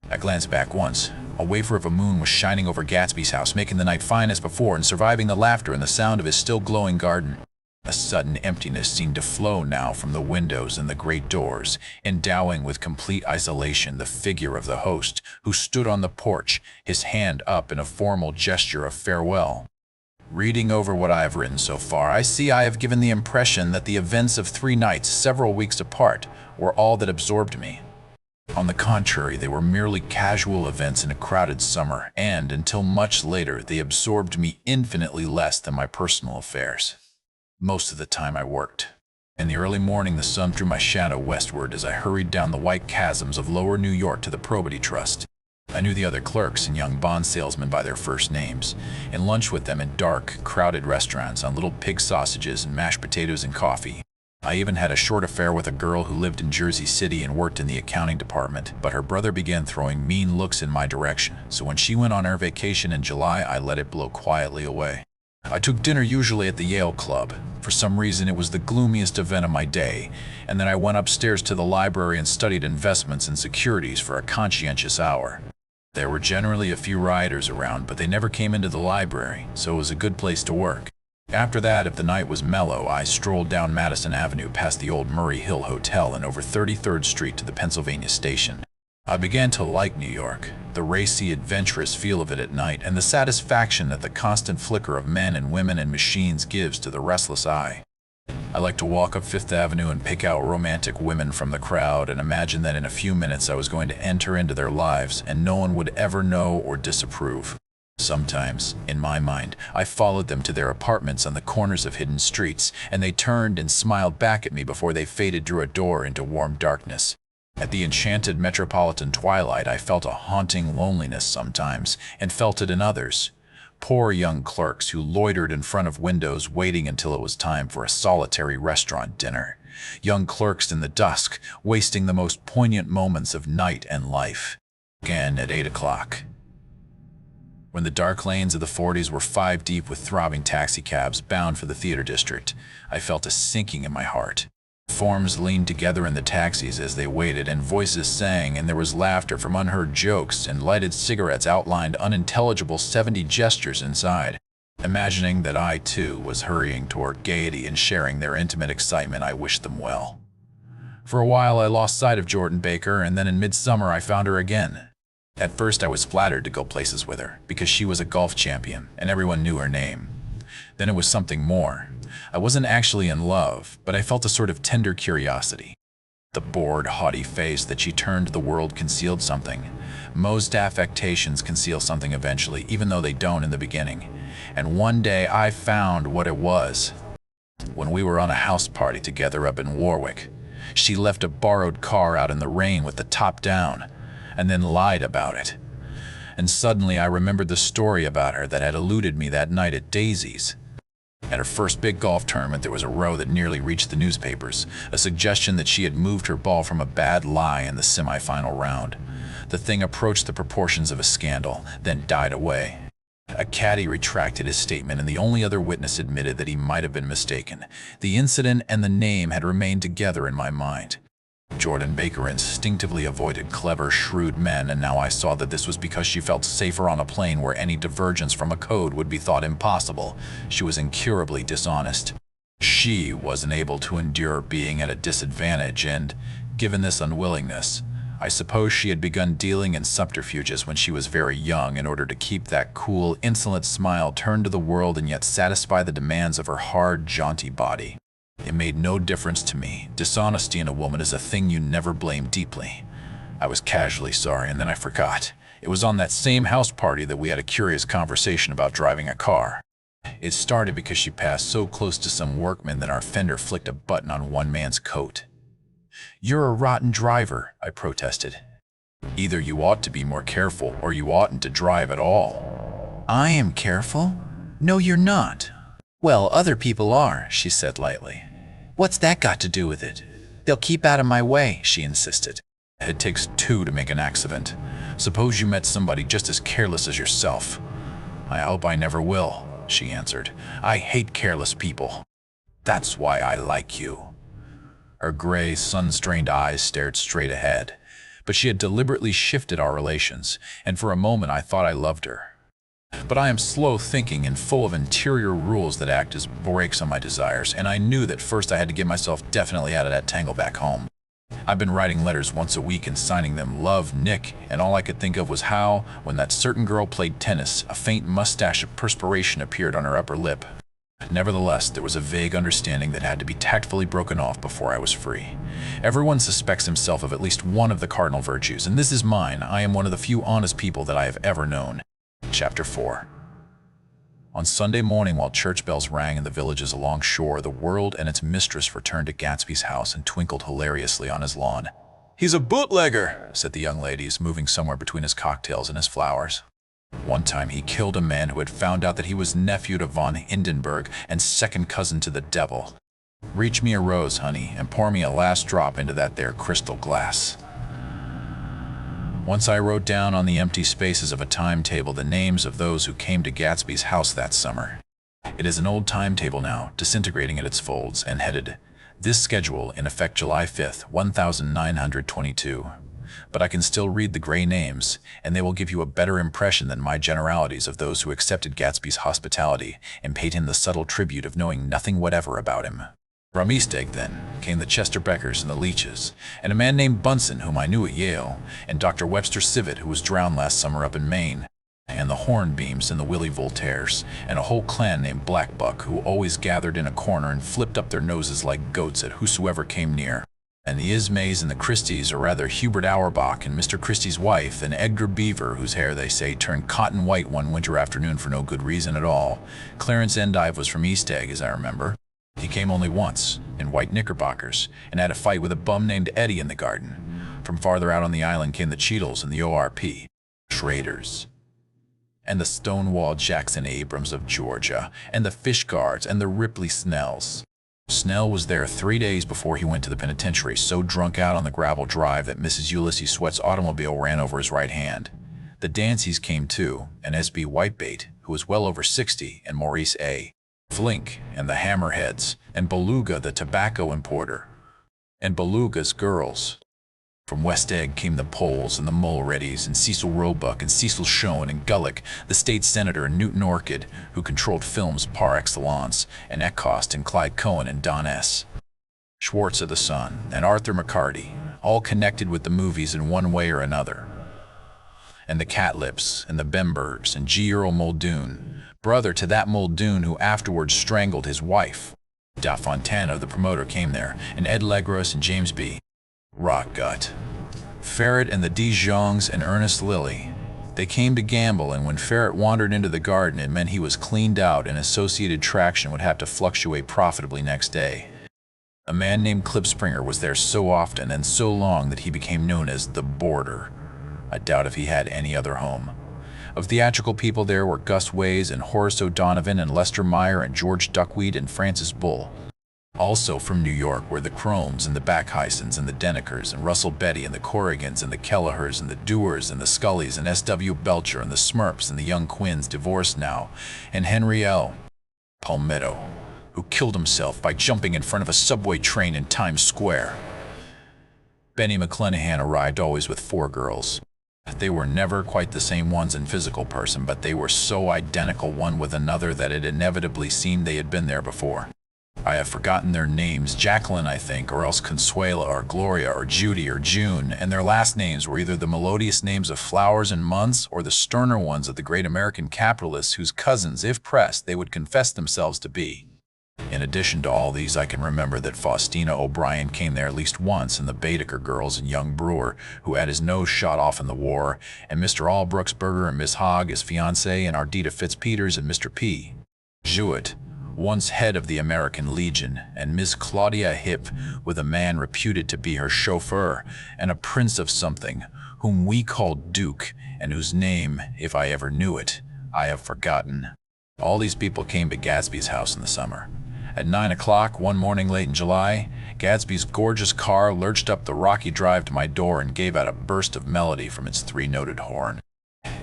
I glanced back once. A wafer of a moon was shining over Gatsby's house, making the night fine as before and surviving the laughter and the sound of his still glowing garden. A sudden emptiness seemed to flow now from the windows and the great doors, endowing with complete isolation the figure of the host, who stood on the porch, his hand up in a formal gesture of farewell. Reading over what I have written so far, I see I have given the impression that the events of 3 nights, several weeks apart, were all that absorbed me. On the contrary, they were merely casual events in a crowded summer, and, until much later, they absorbed me infinitely less than my personal affairs. Most of the time I worked. In the early morning, the sun threw my shadow westward as I hurried down the white chasms of lower New York to the Probity Trust. I knew the other clerks and young bond salesmen by their first names, and lunched with them in dark, crowded restaurants on little pig sausages and mashed potatoes and coffee. I even had a short affair with a girl who lived in Jersey City and worked in the accounting department, but her brother began throwing mean looks in my direction, so when she went on her vacation in July, I let it blow quietly away. I took dinner usually at the Yale Club. For some reason, it was the gloomiest event of my day, and then I went upstairs to the library and studied investments and securities for a conscientious hour. There were generally a few rioters around, but they never came into the library, so it was a good place to work. After that, if the night was mellow, I strolled down Madison Avenue past the old Murray Hill Hotel and over 33rd Street to the Pennsylvania Station. I began to like New York, the racy, adventurous feel of it at night, and the satisfaction that the constant flicker of men and women and machines gives to the restless eye. I liked to walk up Fifth Avenue and pick out romantic women from the crowd and imagine that in a few minutes I was going to enter into their lives and no one would ever know or disapprove. Sometimes, in my mind, I followed them to their apartments on the corners of hidden streets, and they turned and smiled back at me before they faded through a door into warm darkness. At the enchanted metropolitan twilight, I felt a haunting loneliness sometimes, and felt it in others. Poor young clerks who loitered in front of windows waiting until it was time for a solitary restaurant dinner. Young clerks in the dusk, wasting the most poignant moments of night and life. Again at 8 o'clock. When the dark lanes of the 40s were 5 deep with throbbing taxicabs bound for the theater district, I felt a sinking in my heart. Forms leaned together in the taxis as they waited, and voices sang, and there was laughter from unheard jokes, and lighted cigarettes outlined unintelligible 70 gestures inside. Imagining that I, too, was hurrying toward gaiety and sharing their intimate excitement, I wished them well. For a while I lost sight of Jordan Baker, and then in midsummer I found her again. At first I was flattered to go places with her, because she was a golf champion, and everyone knew her name. Then it was something more. I wasn't actually in love, but I felt a sort of tender curiosity. The bored, haughty face that she turned to the world concealed something. Most affectations conceal something eventually, even though they don't in the beginning. And one day I found what it was. When we were on a house party together up in Warwick, she left a borrowed car out in the rain with the top down, and then lied about it. And suddenly I remembered the story about her that had eluded me that night at Daisy's. At her first big golf tournament, there was a row that nearly reached the newspapers, a suggestion that she had moved her ball from a bad lie in the semifinal round. The thing approached the proportions of a scandal, then died away. A caddy retracted his statement, and the only other witness admitted that he might have been mistaken. The incident and the name had remained together in my mind. Jordan Baker instinctively avoided clever, shrewd men, and now I saw that this was because she felt safer on a plane where any divergence from a code would be thought impossible. She was incurably dishonest. She wasn't able to endure being at a disadvantage, and, given this unwillingness, I suppose she had begun dealing in subterfuges when she was very young in order to keep that cool, insolent smile turned to the world and yet satisfy the demands of her hard, jaunty body. It made no difference to me. Dishonesty in a woman is a thing you never blame deeply. I was casually sorry, and then I forgot. It was on that same house party that we had a curious conversation about driving a car. It started because she passed so close to some workmen that our fender flicked a button on one man's coat. "You're a rotten driver," I protested. "Either you ought to be more careful, or you oughtn't to drive at all." "I am careful? No, you're not." "Well, other people are," she said lightly. "What's that got to do with it?" "They'll keep out of my way," she insisted. "It takes two to make an accident. Suppose you met somebody just as careless as yourself." "I hope I never will," she answered. "I hate careless people. That's why I like you." Her gray, sun-strained eyes stared straight ahead, but she had deliberately shifted our relations, and for a moment I thought I loved her. But I am slow thinking and full of interior rules that act as brakes on my desires, and I knew that first I had to get myself definitely out of that tangle back home. I've been writing letters once a week and signing them "Love, Nick," and all I could think of was how, when that certain girl played tennis, a faint mustache of perspiration appeared on her upper lip. Nevertheless, there was a vague understanding that had to be tactfully broken off before I was free. Everyone suspects himself of at least one of the cardinal virtues, and this is mine. I am one of the few honest people that I have ever known. Chapter 4. On Sunday morning, while church bells rang in the villages along shore, the world and its mistress returned to Gatsby's house and twinkled hilariously on his lawn. "He's a bootlegger," said the young ladies, moving somewhere between his cocktails and his flowers. One time he killed a man who had found out that he was nephew to von Hindenburg and second cousin to the devil. "Reach me a rose, honey, and pour me a last drop into that there crystal glass." Once I wrote down on the empty spaces of a timetable the names of those who came to Gatsby's house that summer. It is an old timetable now, disintegrating at its folds, and headed, "This schedule in effect July 5th, 1922. But I can still read the gray names, and they will give you a better impression than my generalities of those who accepted Gatsby's hospitality and paid him the subtle tribute of knowing nothing whatever about him. From Eastegg, then, came the Chester Beckers and the Leaches, and a man named Bunsen, whom I knew at Yale, and Dr. Webster Civet, who was drowned last summer up in Maine, and the Hornbeams and the Willie Voltaires, and a whole clan named Blackbuck, who always gathered in a corner and flipped up their noses like goats at whosoever came near. And the Ismays and the Christies, or rather Hubert Auerbach and Mr. Christie's wife, and Edgar Beaver, whose hair, they say, turned cotton white one winter afternoon for no good reason at all. Clarence Endive was from Eastegg, as I remember. He came only once, in white knickerbockers, and had a fight with a bum named Eddie in the garden. From farther out on the island came the Cheadles and the ORP, Schraders, and the Stonewall Jackson Abrams of Georgia, and the Fishguards, and the Ripley Snells. Snell was there 3 days before he went to the penitentiary, so drunk out on the gravel drive that Mrs. Ulysses Sweat's automobile ran over his right hand. The Danceys came too, and S.B. Whitebait, who was well over 60, and Maurice A. Flink, and the Hammerheads, and Beluga, the tobacco importer, and Beluga's girls. From West Egg came the Poles and the Mulreadys, and Cecil Roebuck, and Cecil Schoen, and Gulick, the state senator, and Newton Orchid, who controlled films par excellence, and Eckhost, and Clyde Cohen, and Don S. Schwartz of the Sun, and Arthur McCarty, all connected with the movies in one way or another. And the Catlips, and the Bembergs, and G. Earl Muldoon, brother to that Muldoon who afterwards strangled his wife. Da Fontana, the promoter, came there, and Ed Legros and James B. Rockgut, Ferret and the Dijongs and Ernest Lilly. They came to gamble, and when Ferret wandered into the garden, it meant he was cleaned out, and Associated Traction would have to fluctuate profitably next day. A man named Klipspringer was there so often and so long that he became known as the Boarder. I doubt if he had any other home. Of theatrical people there were Gus Ways and Horace O'Donovan and Lester Meyer and George Duckweed and Francis Bull. Also from New York were the Chromes and the Backhysons and the Denekers and Russell Betty and the Corrigans and the Kellehers and the Dewars and the Scullys and S.W. Belcher and the Smurfs and the young Quinns, divorced now, and Henry L. Palmetto, who killed himself by jumping in front of a subway train in Times Square. Benny McClenahan arrived always with 4 girls. They were never quite the same ones in physical person, but they were so identical one with another that it inevitably seemed they had been there before. I have forgotten their names, Jacqueline, I think, or else Consuela, or Gloria, or Judy, or June, and their last names were either the melodious names of flowers and months, or the sterner ones of the great American capitalists whose cousins, if pressed, they would confess themselves to be. In addition to all these, I can remember that Faustina O'Brien came there at least once, and the Baedeker girls and young Brewer, who had his nose shot off in the war, and Mr. Albruxberger and Miss Hogg, his fiancée, and Ardita Fitzpeters and Mr. P. Jewett, once head of the American Legion, and Miss Claudia Hip, with a man reputed to be her chauffeur, and a prince of something, whom we called Duke, and whose name, if I ever knew it, I have forgotten. All these people came to Gatsby's house in the summer. At 9 o'clock one morning late in July, Gatsby's gorgeous car lurched up the rocky drive to my door and gave out a burst of melody from its 3-noted horn.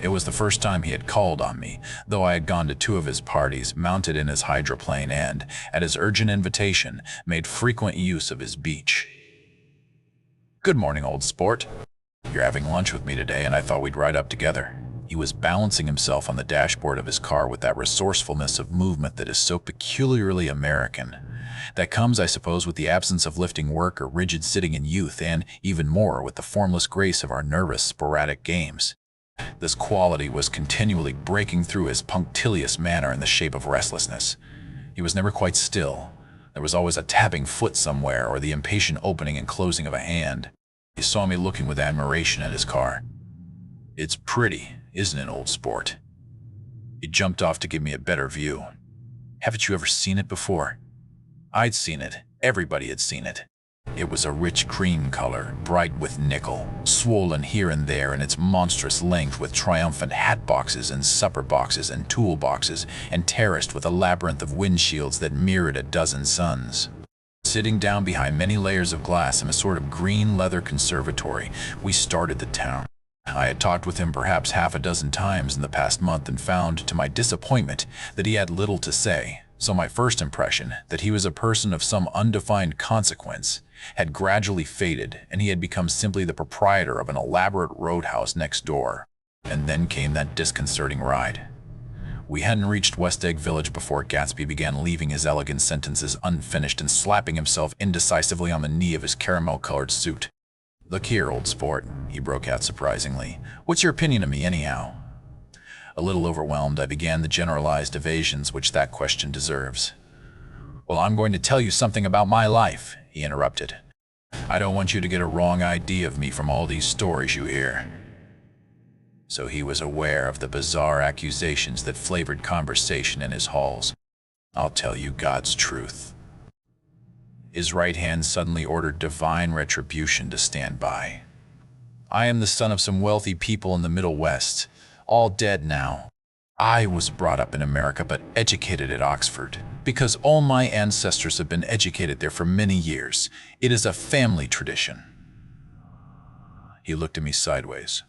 It was the first time he had called on me, though I had gone to 2 of his parties, mounted in his hydroplane, and, at his urgent invitation, made frequent use of his beach. "Good morning, old sport. You're having lunch with me today, and I thought we'd ride up together." He was balancing himself on the dashboard of his car with that resourcefulness of movement that is so peculiarly American. That comes, I suppose, with the absence of lifting work or rigid sitting in youth, and, even more, with the formless grace of our nervous, sporadic games. This quality was continually breaking through his punctilious manner in the shape of restlessness. He was never quite still. There was always a tapping foot somewhere or the impatient opening and closing of a hand. He saw me looking with admiration at his car. "It's pretty, isn't it, old sport?" He jumped off to give me a better view. "Haven't you ever seen it before?" I'd seen it. Everybody had seen it. It was a rich cream color, bright with nickel, swollen here and there in its monstrous length with triumphant hat boxes and supper boxes and tool boxes, and terraced with a labyrinth of windshields that mirrored a dozen suns. Sitting down behind many layers of glass in a sort of green leather conservatory, we started the town. I had talked with him perhaps half a dozen times in the past month and found, to my disappointment, that he had little to say. So my first impression, that he was a person of some undefined consequence, had gradually faded, and he had become simply the proprietor of an elaborate roadhouse next door. And then came that disconcerting ride. We hadn't reached West Egg Village before Gatsby began leaving his elegant sentences unfinished and slapping himself indecisively on the knee of his caramel-colored suit. "Look here, old sport," he broke out surprisingly. "What's your opinion of me, anyhow?" A little overwhelmed, I began the generalized evasions which that question deserves. "Well, I'm going to tell you something about my life," he interrupted. "I don't want you to get a wrong idea of me from all these stories you hear." So he was aware of the bizarre accusations that flavored conversation in his halls. "I'll tell you God's truth." His right hand suddenly ordered divine retribution to stand by. "I am the son of some wealthy people in the Middle West, all dead now. I was brought up in America but educated at Oxford, because all my ancestors have been educated there for many years. It is a family tradition." He looked at me sideways,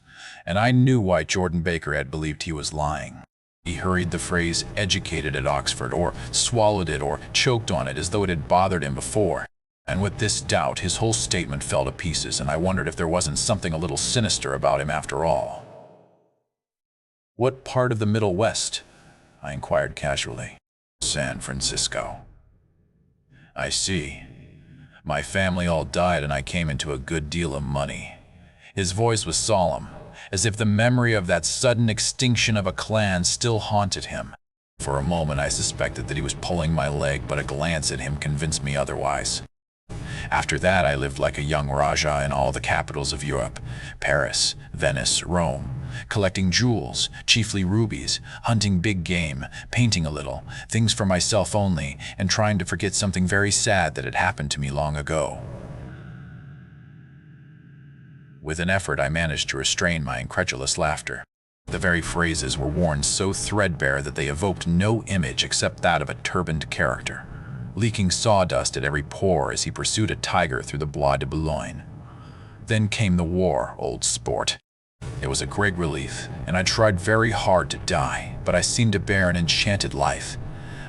and I knew why Jordan Baker had believed he was lying. He hurried the phrase "educated at Oxford," or swallowed it, or choked on it as though it had bothered him before. And with this doubt, his whole statement fell to pieces, and I wondered if there wasn't something a little sinister about him after all. "What part of the Middle West?" I inquired casually. "San Francisco." "I see. My family all died and I came into a good deal of money." His voice was solemn, as if the memory of that sudden extinction of a clan still haunted him. For a moment I suspected that he was pulling my leg, but a glance at him convinced me otherwise. "After that I lived like a young Rajah in all the capitals of Europe, Paris, Venice, Rome, collecting jewels, chiefly rubies, hunting big game, painting a little, things for myself only, and trying to forget something very sad that had happened to me long ago." With an effort I managed to restrain my incredulous laughter. The very phrases were worn so threadbare that they evoked no image except that of a turbaned character, leaking sawdust at every pore as he pursued a tiger through the Bois de Boulogne. Then came the war, old sport. It was a great relief, and I tried very hard to die, but I seemed to bear an enchanted life.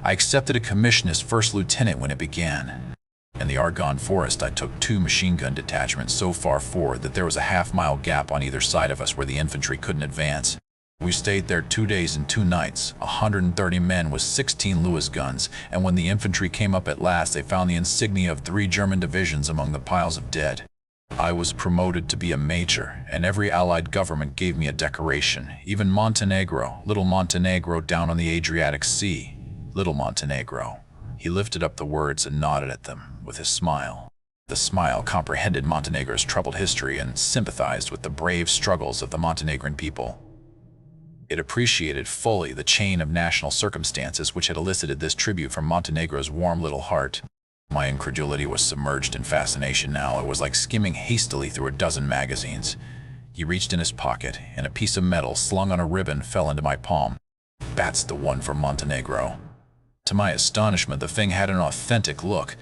I accepted a commission as first lieutenant when it began. In the Argonne Forest, I took 2 machine-gun detachments so far forward that there was a half-mile gap on either side of us where the infantry couldn't advance. We stayed there 2 days and 2 nights, 130 men with 16 Lewis guns, and when the infantry came up at last, they found the insignia of 3 German divisions among the piles of dead. I was promoted to be a major, and every Allied government gave me a decoration, even Montenegro, little Montenegro down on the Adriatic Sea. Little Montenegro. He lifted up the words and nodded at them, with his smile. The smile comprehended Montenegro's troubled history and sympathized with the brave struggles of the Montenegrin people. It appreciated fully the chain of national circumstances which had elicited this tribute from Montenegro's warm little heart. My incredulity was submerged in fascination now. It was like skimming hastily through a dozen magazines. He reached in his pocket, and a piece of metal slung on a ribbon fell into my palm. "That's the one for Montenegro." To my astonishment, the thing had an authentic look.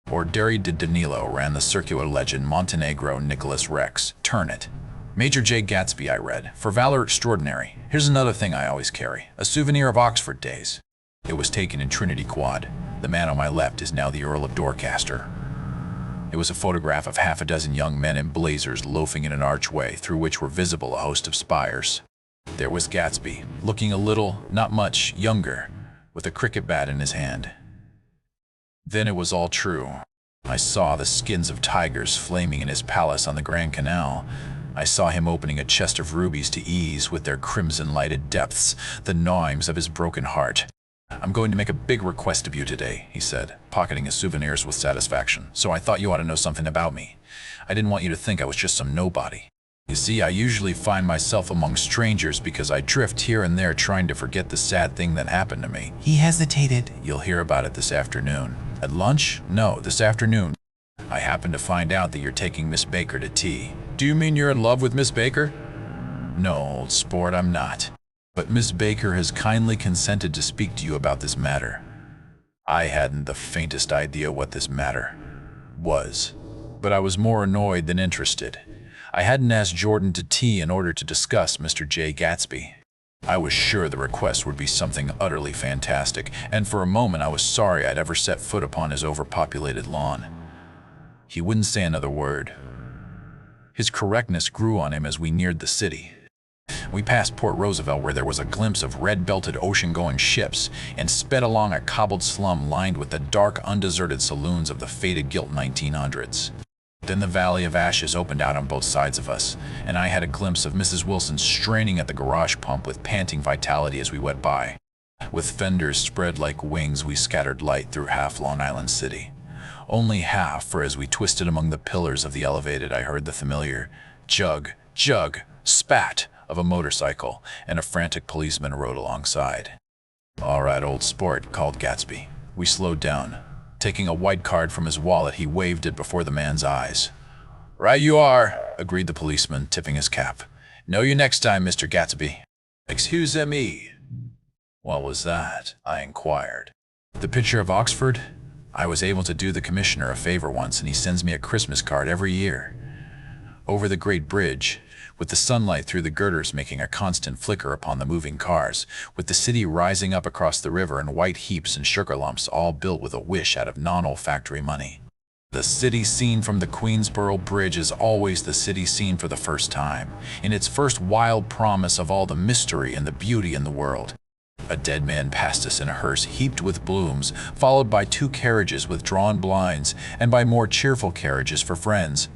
Orderi di Danilo ran the circular legend Montenegro Nicholas Rex. Turn it. "Major J. Gatsby," I read, "for valor extraordinary. Here's another thing I always carry, a souvenir of Oxford days." It was taken in Trinity Quad. The man on my left is now the Earl of Dorchester. It was a photograph of half a dozen young men in blazers loafing in an archway through which were visible a host of spires. There was Gatsby, looking a little, not much, younger, with a cricket bat in his hand. Then it was all true. I saw the skins of tigers flaming in his palace on the Grand Canal. I saw him opening a chest of rubies to ease with their crimson-lighted depths the gnawings of his broken heart. I'm going to make a big request of you today, he said, pocketing his souvenirs with satisfaction. So I thought you ought to know something about me. I didn't want you to think I was just some nobody. You see, I usually find myself among strangers because I drift here and there trying to forget the sad thing that happened to me. He hesitated. You'll hear about it this afternoon. At lunch? No, this afternoon. I happen to find out that you're taking Miss Baker to tea. Do you mean you're in love with Miss Baker? No, old sport, I'm not. But Miss Baker has kindly consented to speak to you about this matter. I hadn't the faintest idea what this matter was, but I was more annoyed than interested. I hadn't asked Jordan to tea in order to discuss Mr. J. Gatsby. I was sure the request would be something utterly fantastic, and for a moment I was sorry I'd ever set foot upon his overpopulated lawn. He wouldn't say another word. His correctness grew on him as we neared the city. We passed Port Roosevelt, where there was a glimpse of red-belted ocean-going ships, and sped along a cobbled slum lined with the dark, undeserted saloons of the faded gilt 1900s. Then the Valley of Ashes opened out on both sides of us, and I had a glimpse of Mrs. Wilson straining at the garage pump with panting vitality as we went by. With fenders spread like wings, we scattered light through half Long Island City. Only half, for as we twisted among the pillars of the elevated, I heard the familiar jug, jug, spat of a motorcycle, and a frantic policeman rode alongside. "All right, old sport," called Gatsby. We slowed down. Taking a white card from his wallet, he waved it before the man's eyes. "Right you are," agreed the policeman, tipping his cap. "Know you next time, Mr. Gatsby." "Excuse-me." "What was that?" I inquired. "The picture of Oxford? I was able to do the commissioner a favor once, and he sends me a Christmas card every year. Over the Great Bridge, with the sunlight through the girders making a constant flicker upon the moving cars, with the city rising up across the river in white heaps and sugar lumps, all built with a wish out of non-olfactory money. The city seen from the Queensboro Bridge is always the city seen for the first time, in its first wild promise of all the mystery and the beauty in the world. A dead man passed us in a hearse heaped with blooms, followed by 2 carriages with drawn blinds, and by more cheerful carriages for friends.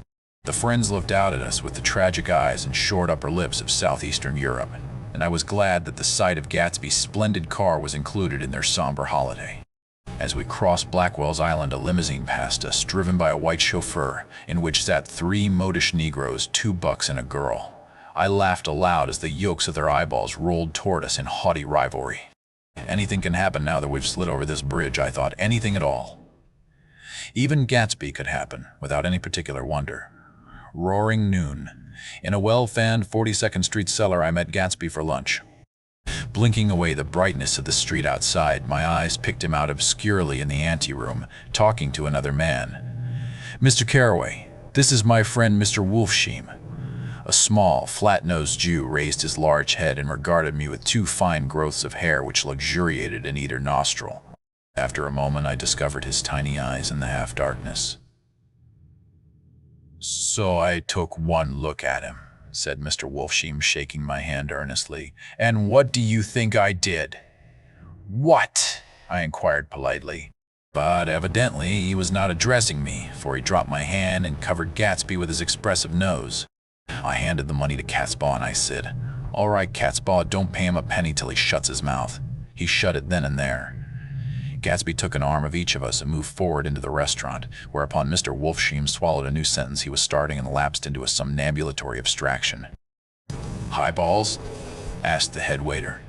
The friends looked out at us with the tragic eyes and short upper lips of southeastern Europe, and I was glad that the sight of Gatsby's splendid car was included in their somber holiday. As we crossed Blackwell's Island, a limousine passed us, driven by a white chauffeur, in which sat 3 modish Negroes, 2 bucks and a girl. I laughed aloud as the yolks of their eyeballs rolled toward us in haughty rivalry. Anything can happen now that we've slid over this bridge, I thought, anything at all. Even Gatsby could happen, without any particular wonder. Roaring noon. In a well-fanned 42nd Street cellar, I met Gatsby for lunch. Blinking away the brightness of the street outside, my eyes picked him out obscurely in the anteroom, talking to another man. "Mr. Carraway, this is my friend Mr. Wolfsheim." A small, flat-nosed Jew raised his large head and regarded me with 2 fine growths of hair which luxuriated in either nostril. After a moment, I discovered his tiny eyes in the half-darkness. "So I took one look at him," said Mr. Wolfsheim, shaking my hand earnestly. "And what do you think I did?" "What?" I inquired politely. But evidently he was not addressing me, for he dropped my hand and covered Gatsby with his expressive nose. I handed the money to Catspaw and I said, "All right, Catspaw, don't pay him a penny till he shuts his mouth." He shut it then and there. Gatsby took an arm of each of us and moved forward into the restaurant, whereupon Mr. Wolfsheim swallowed a new sentence he was starting and lapsed into a somnambulatory abstraction. "Highballs?" asked the head waiter.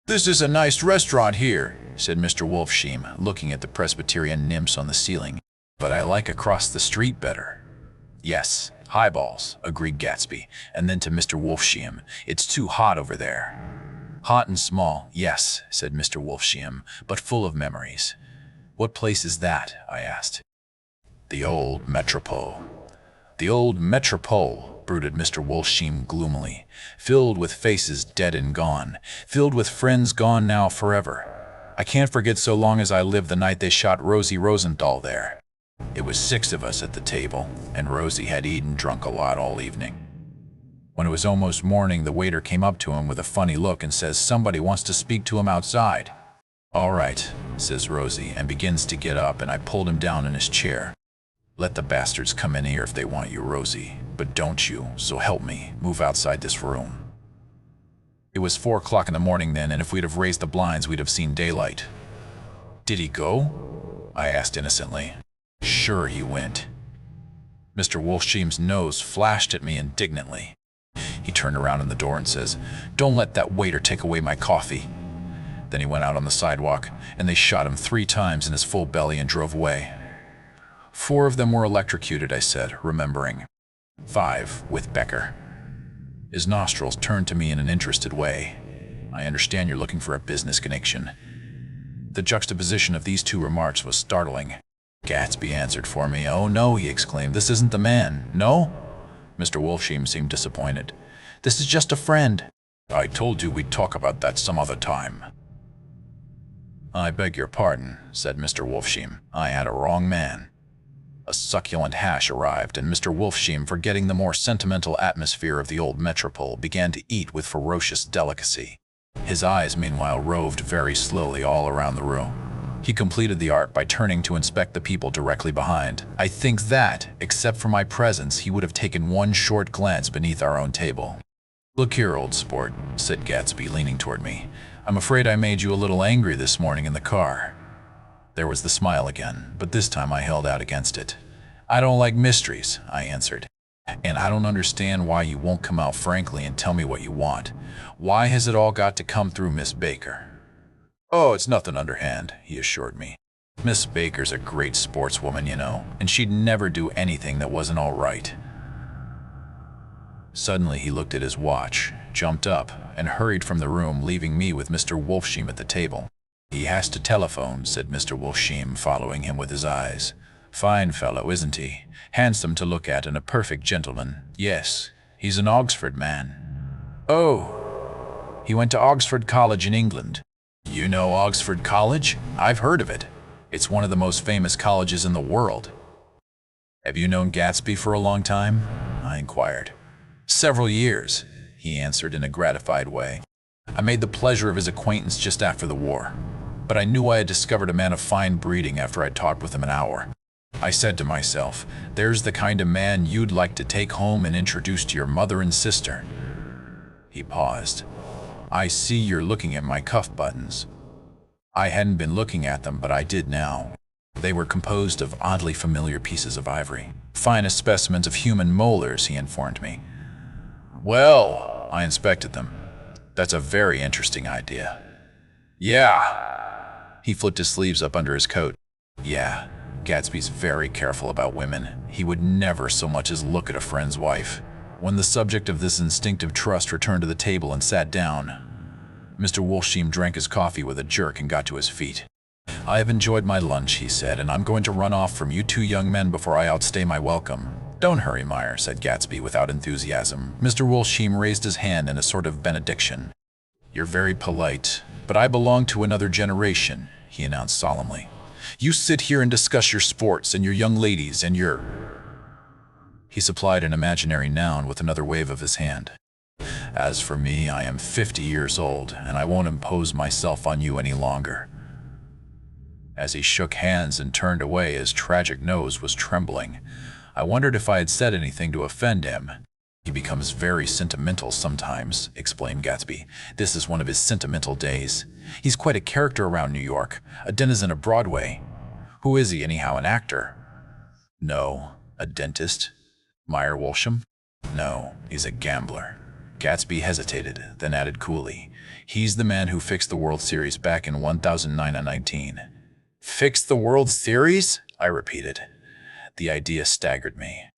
"This is a nice restaurant here," said Mr. Wolfsheim, looking at the Presbyterian nymphs on the ceiling. "But I like across the street better." "Yes, highballs," agreed Gatsby, and then to Mr. Wolfsheim, "It's too hot over there." "Hot and small, yes," said Mr. Wolfsheim, "but full of memories." "What place is that?" I asked. "The old Metropole." "The old Metropole," brooded Mr. Wolfsheim gloomily, "filled with faces dead and gone, filled with friends gone now forever. I can't forget so long as I live the night they shot Rosie Rosenthal there. It was 6 of us at the table, and Rosie had eaten drunk a lot all evening. When it was almost morning, the waiter came up to him with a funny look and says somebody wants to speak to him outside. "All right," says Rosie, and begins to get up, and I pulled him down in his chair. "Let the bastards come in here if they want you, Rosie, but don't you, so help me, move outside this room." It was 4 o'clock in the morning then, and if we'd have raised the blinds, we'd have seen daylight. Did he go? I asked innocently. Sure he went. Mr. Wolfsheim's nose flashed at me indignantly. He turned around in the door and says, "Don't let that waiter take away my coffee." Then he went out on the sidewalk, and they shot him 3 times in his full belly and drove away. 4 of them were electrocuted, I said, remembering. 5 with Becker. His nostrils turned to me in an interested way. I understand you're looking for a business connection. The juxtaposition of these 2 remarks was startling. Gatsby answered for me. "Oh no," he exclaimed, "this isn't the man." "No?" Mr. Wolfsheim seemed disappointed. "This is just a friend." "I told you we'd talk about that some other time." "I beg your pardon," said Mr. Wolfsheim. "I had a wrong man." A succulent hash arrived, and Mr. Wolfsheim, forgetting the more sentimental atmosphere of the old metropole, began to eat with ferocious delicacy. His eyes, meanwhile, roved very slowly all around the room. He completed the art by turning to inspect the people directly behind. I think that, except for my presence, he would have taken one short glance beneath our own table. "Look here, old sport," said Gatsby, leaning toward me. "I'm afraid I made you a little angry this morning in the car." There was the smile again, but this time I held out against it. "I don't like mysteries," I answered. "And I don't understand why you won't come out frankly and tell me what you want. Why has it all got to come through Miss Baker?" "Oh, it's nothing underhand," he assured me. "Miss Baker's a great sportswoman, you know, and she'd never do anything that wasn't all right." Suddenly he looked at his watch, jumped up, and hurried from the room, leaving me with Mr. Wolfsheim at the table. "He has to telephone," said Mr. Wolfsheim, following him with his eyes. "Fine fellow, isn't he? Handsome to look at and a perfect gentleman. Yes, he's an Oxford man." "Oh, he went to Oxford College in England." "You know Oxford College? I've heard of it. It's one of the most famous colleges in the world." "Have you known Gatsby for a long time?" I inquired. "Several years," he answered in a gratified way. "I made the pleasure of his acquaintance just after the war, but I knew I had discovered a man of fine breeding after I'd talked with him an hour. I said to myself, there's the kind of man you'd like to take home and introduce to your mother and sister." He paused. "I see you're looking at my cuff buttons." I hadn't been looking at them, but I did now. They were composed of oddly familiar pieces of ivory. "Finest specimens of human molars," he informed me. "Well," I inspected them. "That's a very interesting idea." "Yeah." He flipped his sleeves up under his coat. "Yeah, Gatsby's very careful about women. He would never so much as look at a friend's wife." When the subject of this instinctive trust returned to the table and sat down, Mr. Wolfsheim drank his coffee with a jerk and got to his feet. "I have enjoyed my lunch," he said, "and I'm going to run off from you 2 young men before I outstay my welcome." "Don't hurry, Meyer," said Gatsby without enthusiasm. Mr. Wolfsheim raised his hand in a sort of benediction. "You're very polite, but I belong to another generation," he announced solemnly. "You sit here and discuss your sports and your young ladies and your—" He supplied an imaginary noun with another wave of his hand. "As for me, I am 50 years old, and I won't impose myself on you any longer." As he shook hands and turned away, his tragic nose was trembling. I wondered if I had said anything to offend him. "He becomes very sentimental sometimes," explained Gatsby. "This is one of his sentimental days. He's quite a character around New York, a denizen of Broadway." "Who is he, anyhow, an actor?" "No." "A dentist?" Meyer Wolfsheim? "No, he's a gambler." Gatsby hesitated, then added coolly, "He's the man who fixed the World Series back in 1919. "Fixed the World Series?" I repeated. The idea staggered me.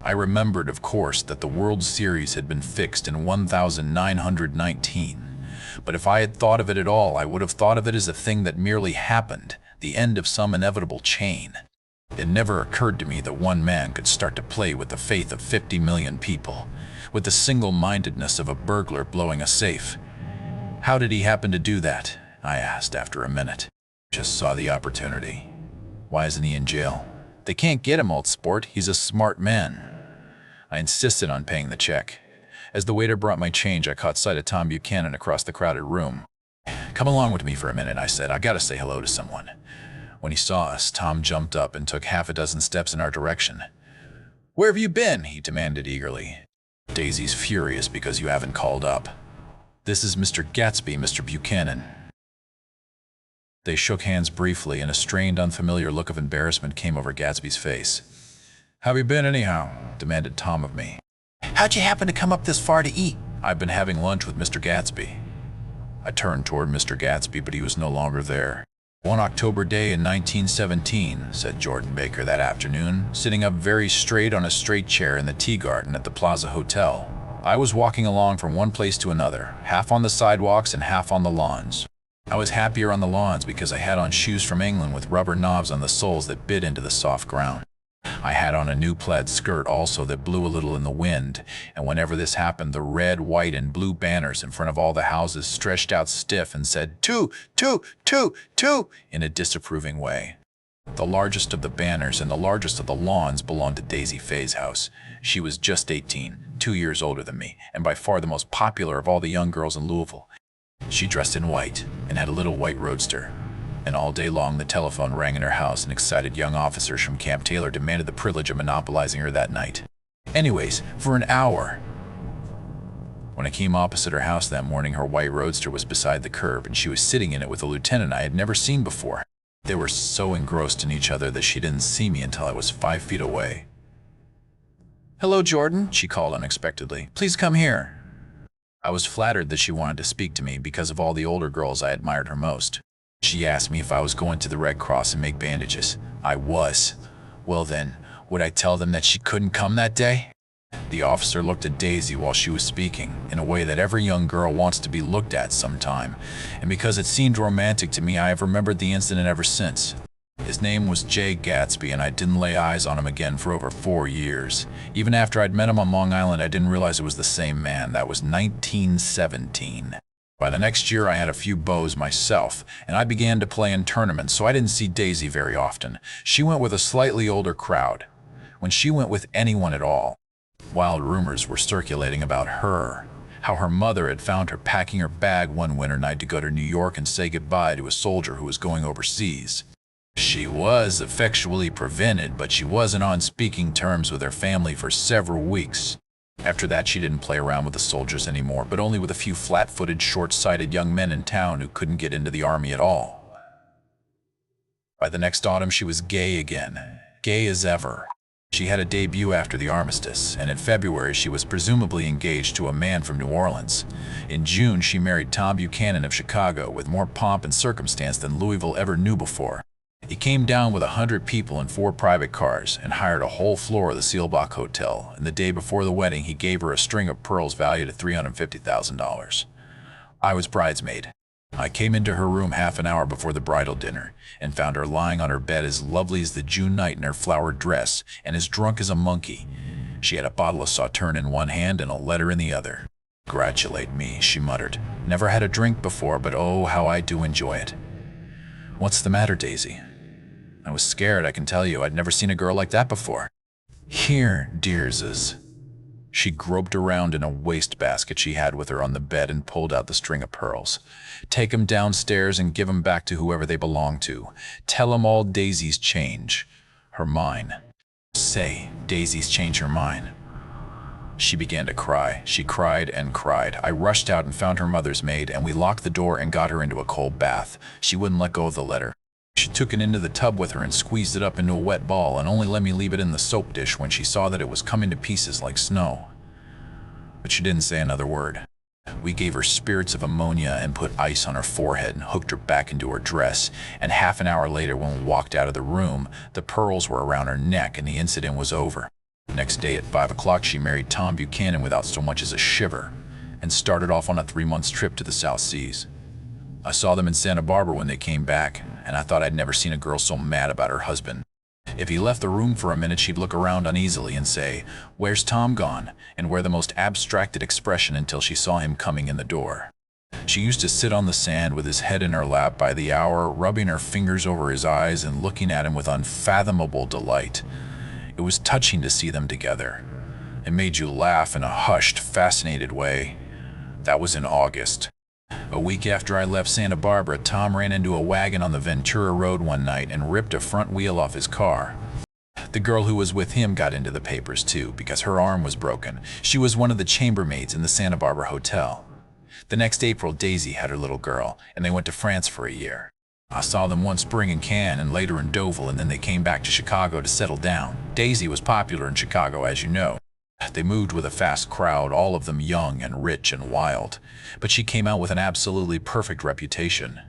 I remembered, of course, that the World Series had been fixed in 1919. But if I had thought of it at all, I would have thought of it as a thing that merely happened, the end of some inevitable chain. It never occurred to me that one man could start to play with the faith of 50 million people, with the single-mindedness of a burglar blowing a safe. "How did he happen to do that?" I asked after a minute. "Just saw the opportunity." "Why isn't he in jail?" "They can't get him, old sport. He's a smart man." I insisted on paying the check. As the waiter brought my change, I caught sight of Tom Buchanan across the crowded room. "Come along with me for a minute," I said. "I gotta say hello to someone." When he saw us, Tom jumped up and took half a dozen steps in our direction. "Where have you been?" he demanded eagerly. "Daisy's furious because you haven't called up." This is Mr. Gatsby, Mr. Buchanan." They shook hands briefly, and a strained, unfamiliar look of embarrassment came over Gatsby's face. "How've you been, anyhow?" demanded Tom of me. "How'd you happen to come up this far to eat?" "I've been having lunch with Mr. Gatsby." I turned toward Mr. Gatsby, but he was no longer there. "One October day in 1917, said Jordan Baker that afternoon, sitting up very straight on a straight chair in the tea garden at the Plaza Hotel. I was walking along from one place to another, half on the sidewalks and half on the lawns. I was happier on the lawns because I had on shoes from England with rubber knobs on the soles that bit into the soft ground. I had on a new plaid skirt also that blew a little in the wind, and whenever this happened, the red, white, and blue banners in front of all the houses stretched out stiff and said, 'Two, two, two, two,' in a disapproving way. The largest of the banners and the largest of the lawns belonged to Daisy Faye's house. She was just 18, 2 years older than me, and by far the most popular of all the young girls in Louisville. She dressed in white and had a little white roadster. And all day long the telephone rang in her house, and excited young officers from Camp Taylor demanded the privilege of monopolizing her that night. Anyways, for an hour. When I came opposite her house that morning, her white roadster was beside the curb, and she was sitting in it with a lieutenant I had never seen before. They were so engrossed in each other that she didn't see me until I was 5 feet away. "Hello, Jordan," she called unexpectedly. "Please come here." I was flattered that she wanted to speak to me because of all the older girls I admired her most. She asked me if I was going to the Red Cross and make bandages. I was. Well then, would I tell them that she couldn't come that day? The officer looked at Daisy while she was speaking, in a way that every young girl wants to be looked at sometime, and because it seemed romantic to me, I have remembered the incident ever since. His name was J. Gatsby, and I didn't lay eyes on him again for over 4 years. Even after I'd met him on Long Island, I didn't realize it was the same man. That was 1917. By the next year, I had a few beaux myself, and I began to play in tournaments, so I didn't see Daisy very often. She went with a slightly older crowd, when she went with anyone at all. Wild rumors were circulating about her, how her mother had found her packing her bag one winter night to go to New York and say goodbye to a soldier who was going overseas. She was effectually prevented, but she wasn't on speaking terms with her family for several weeks. After that, she didn't play around with the soldiers anymore, but only with a few flat-footed, short-sighted young men in town who couldn't get into the army at all. By the next autumn, she was gay again, gay as ever. She had a debut after the armistice, and in February she was presumably engaged to a man from New Orleans. In June, she married Tom Buchanan of Chicago with more pomp and circumstance than Louisville ever knew before. He came down with 100 people in 4 private cars and hired a whole floor of the Seelbach Hotel, and the day before the wedding he gave her a string of pearls valued at $350,000. I was bridesmaid. I came into her room half an hour before the bridal dinner and found her lying on her bed as lovely as the June night in her flowered dress and as drunk as a monkey. She had a bottle of Sauterne in one hand and a letter in the other. "Congratulate me," she muttered. "Never had a drink before, but oh, how I do enjoy it." "What's the matter, Daisy?" I was scared, I can tell you. I'd never seen a girl like that before. "Here, dearses." She groped around in a wastebasket she had with her on the bed and pulled out the string of pearls. "Take 'em downstairs and give 'em back to whoever they belong to. Tell 'em all Daisy's change. Her mine. Say, Daisy's change her mine." She began to cry. She cried and cried. I rushed out and found her mother's maid, and we locked the door and got her into a cold bath. She wouldn't let go of the letter. She took it into the tub with her and squeezed it up into a wet ball and only let me leave it in the soap dish when she saw that it was coming to pieces like snow. But she didn't say another word. We gave her spirits of ammonia and put ice on her forehead and hooked her back into her dress, and half an hour later when we walked out of the room, the pearls were around her neck and the incident was over. Next day at 5 o'clock she married Tom Buchanan without so much as a shiver and started off on a 3-month trip to the South Seas. I saw them in Santa Barbara when they came back, and I thought I'd never seen a girl so mad about her husband. If he left the room for a minute, she'd look around uneasily and say, "Where's Tom gone?" and wear the most abstracted expression until she saw him coming in the door. She used to sit on the sand with his head in her lap by the hour, rubbing her fingers over his eyes and looking at him with unfathomable delight. It was touching to see them together. It made you laugh in a hushed, fascinated way. That was in August. A week after I left Santa Barbara, Tom ran into a wagon on the Ventura Road one night and ripped a front wheel off his car. The girl who was with him got into the papers too, because her arm was broken. She was one of the chambermaids in the Santa Barbara Hotel. The next April, Daisy had her little girl, and they went to France for a year. I saw them one spring in Cannes and later in Deauville, and then they came back to Chicago to settle down. Daisy was popular in Chicago, as you know. They moved with a fast crowd, all of them young and rich and wild. But she came out with an absolutely perfect reputation.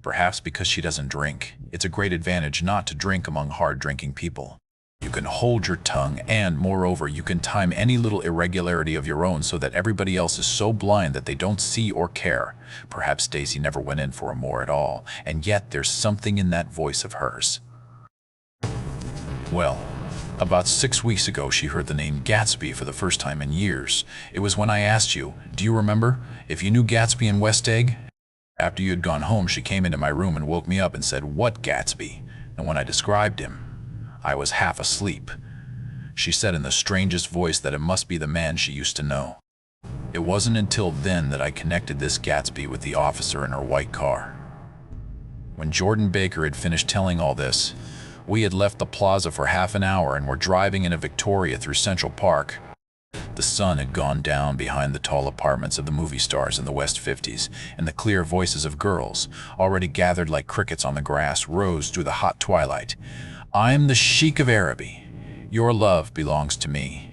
Perhaps because she doesn't drink. It's a great advantage not to drink among hard-drinking people. You can hold your tongue, and, moreover, you can time any little irregularity of your own so that everybody else is so blind that they don't see or care. Perhaps Daisy never went in for a more at all, and yet there's something in that voice of hers. Well, about 6 weeks ago she heard the name Gatsby for the first time in years. It was when I asked you, do you remember, if you knew Gatsby in West Egg? After you had gone home, she came into my room and woke me up and said, "What Gatsby?" And when I described him, I was half asleep. She said in the strangest voice that it must be the man she used to know. It wasn't until then that I connected this Gatsby with the officer in her white car. When Jordan Baker had finished telling all this, we had left the plaza for half an hour and were driving in a Victoria through Central Park. The sun had gone down behind the tall apartments of the movie stars in the West 50s, and the clear voices of girls, already gathered like crickets on the grass, rose through the hot twilight. "I'm the Sheik of Araby. Your love belongs to me.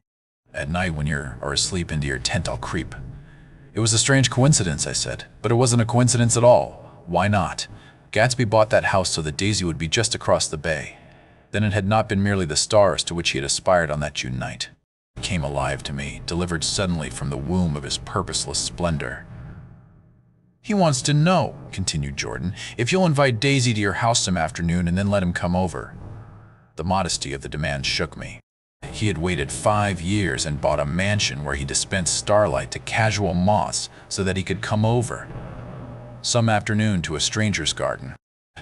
At night when you are asleep into your tent I'll creep." It was a strange coincidence, I said, but it wasn't a coincidence at all. Why not? Gatsby bought that house so that Daisy would be just across the bay. Then it had not been merely the stars to which he had aspired on that June night. He came alive to me, delivered suddenly from the womb of his purposeless splendor. "He wants to know," continued Jordan, "if you'll invite Daisy to your house some afternoon and then let him come over." The modesty of the demand shook me. He had waited 5 years and bought a mansion where he dispensed starlight to casual moths so that he could come over some afternoon to a stranger's garden.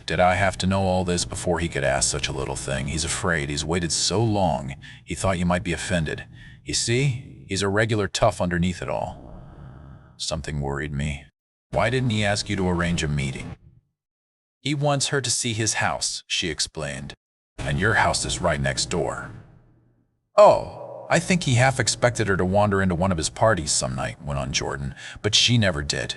Did I have to know all this before he could ask such a little thing? He's afraid. He's waited so long. He thought you might be offended. You see, he's a regular tough underneath it all. Something worried me. Why didn't he ask you to arrange a meeting? "He wants her to see his house," she explained. "And your house is right next door." "Oh, I think he half expected her to wander into one of his parties some night," went on Jordan, "but she never did.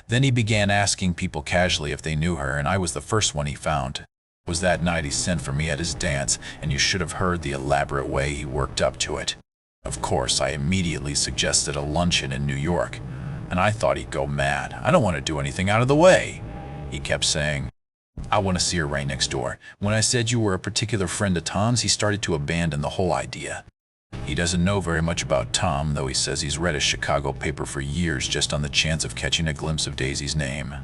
Then he began asking people casually if they knew her, and I was the first one he found. It was that night he sent for me at his dance, and you should have heard the elaborate way he worked up to it. Of course, I immediately suggested a luncheon in New York, and I thought he'd go mad. I don't want to do anything out of the way. He kept saying, "I want to see her right next door." When I said you were a particular friend of Tom's, he started to abandon the whole idea. He doesn't know very much about Tom, though he says he's read a Chicago paper for years just on the chance of catching a glimpse of Daisy's name.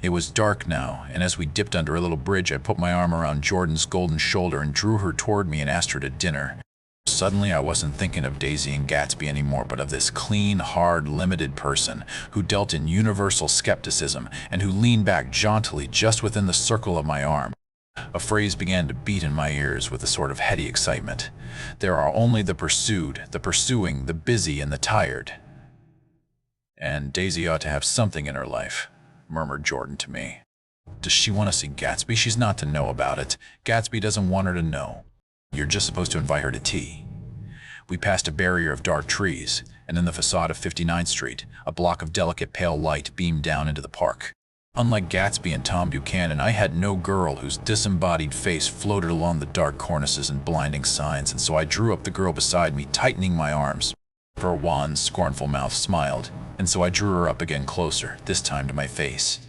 It was dark now, and as we dipped under a little bridge, I put my arm around Jordan's golden shoulder and drew her toward me and asked her to dinner. Suddenly, I wasn't thinking of Daisy and Gatsby anymore, but of this clean, hard, limited person who dealt in universal skepticism and who leaned back jauntily just within the circle of my arm. A phrase began to beat in my ears with a sort of heady excitement. "There are only the pursued, the pursuing, the busy, and the tired." "And Daisy ought to have something in her life," murmured Jordan to me. "Does she want to see Gatsby? She's not to know about it. Gatsby doesn't want her to know. You're just supposed to invite her to tea." We passed a barrier of dark trees, and in the facade of 59th Street, a block of delicate pale light beamed down into the park. Unlike Gatsby and Tom Buchanan, I had no girl whose disembodied face floated along the dark cornices and blinding signs, and so I drew up the girl beside me, tightening my arms. Her wan, scornful mouth smiled, and so I drew her up again closer, this time to my face.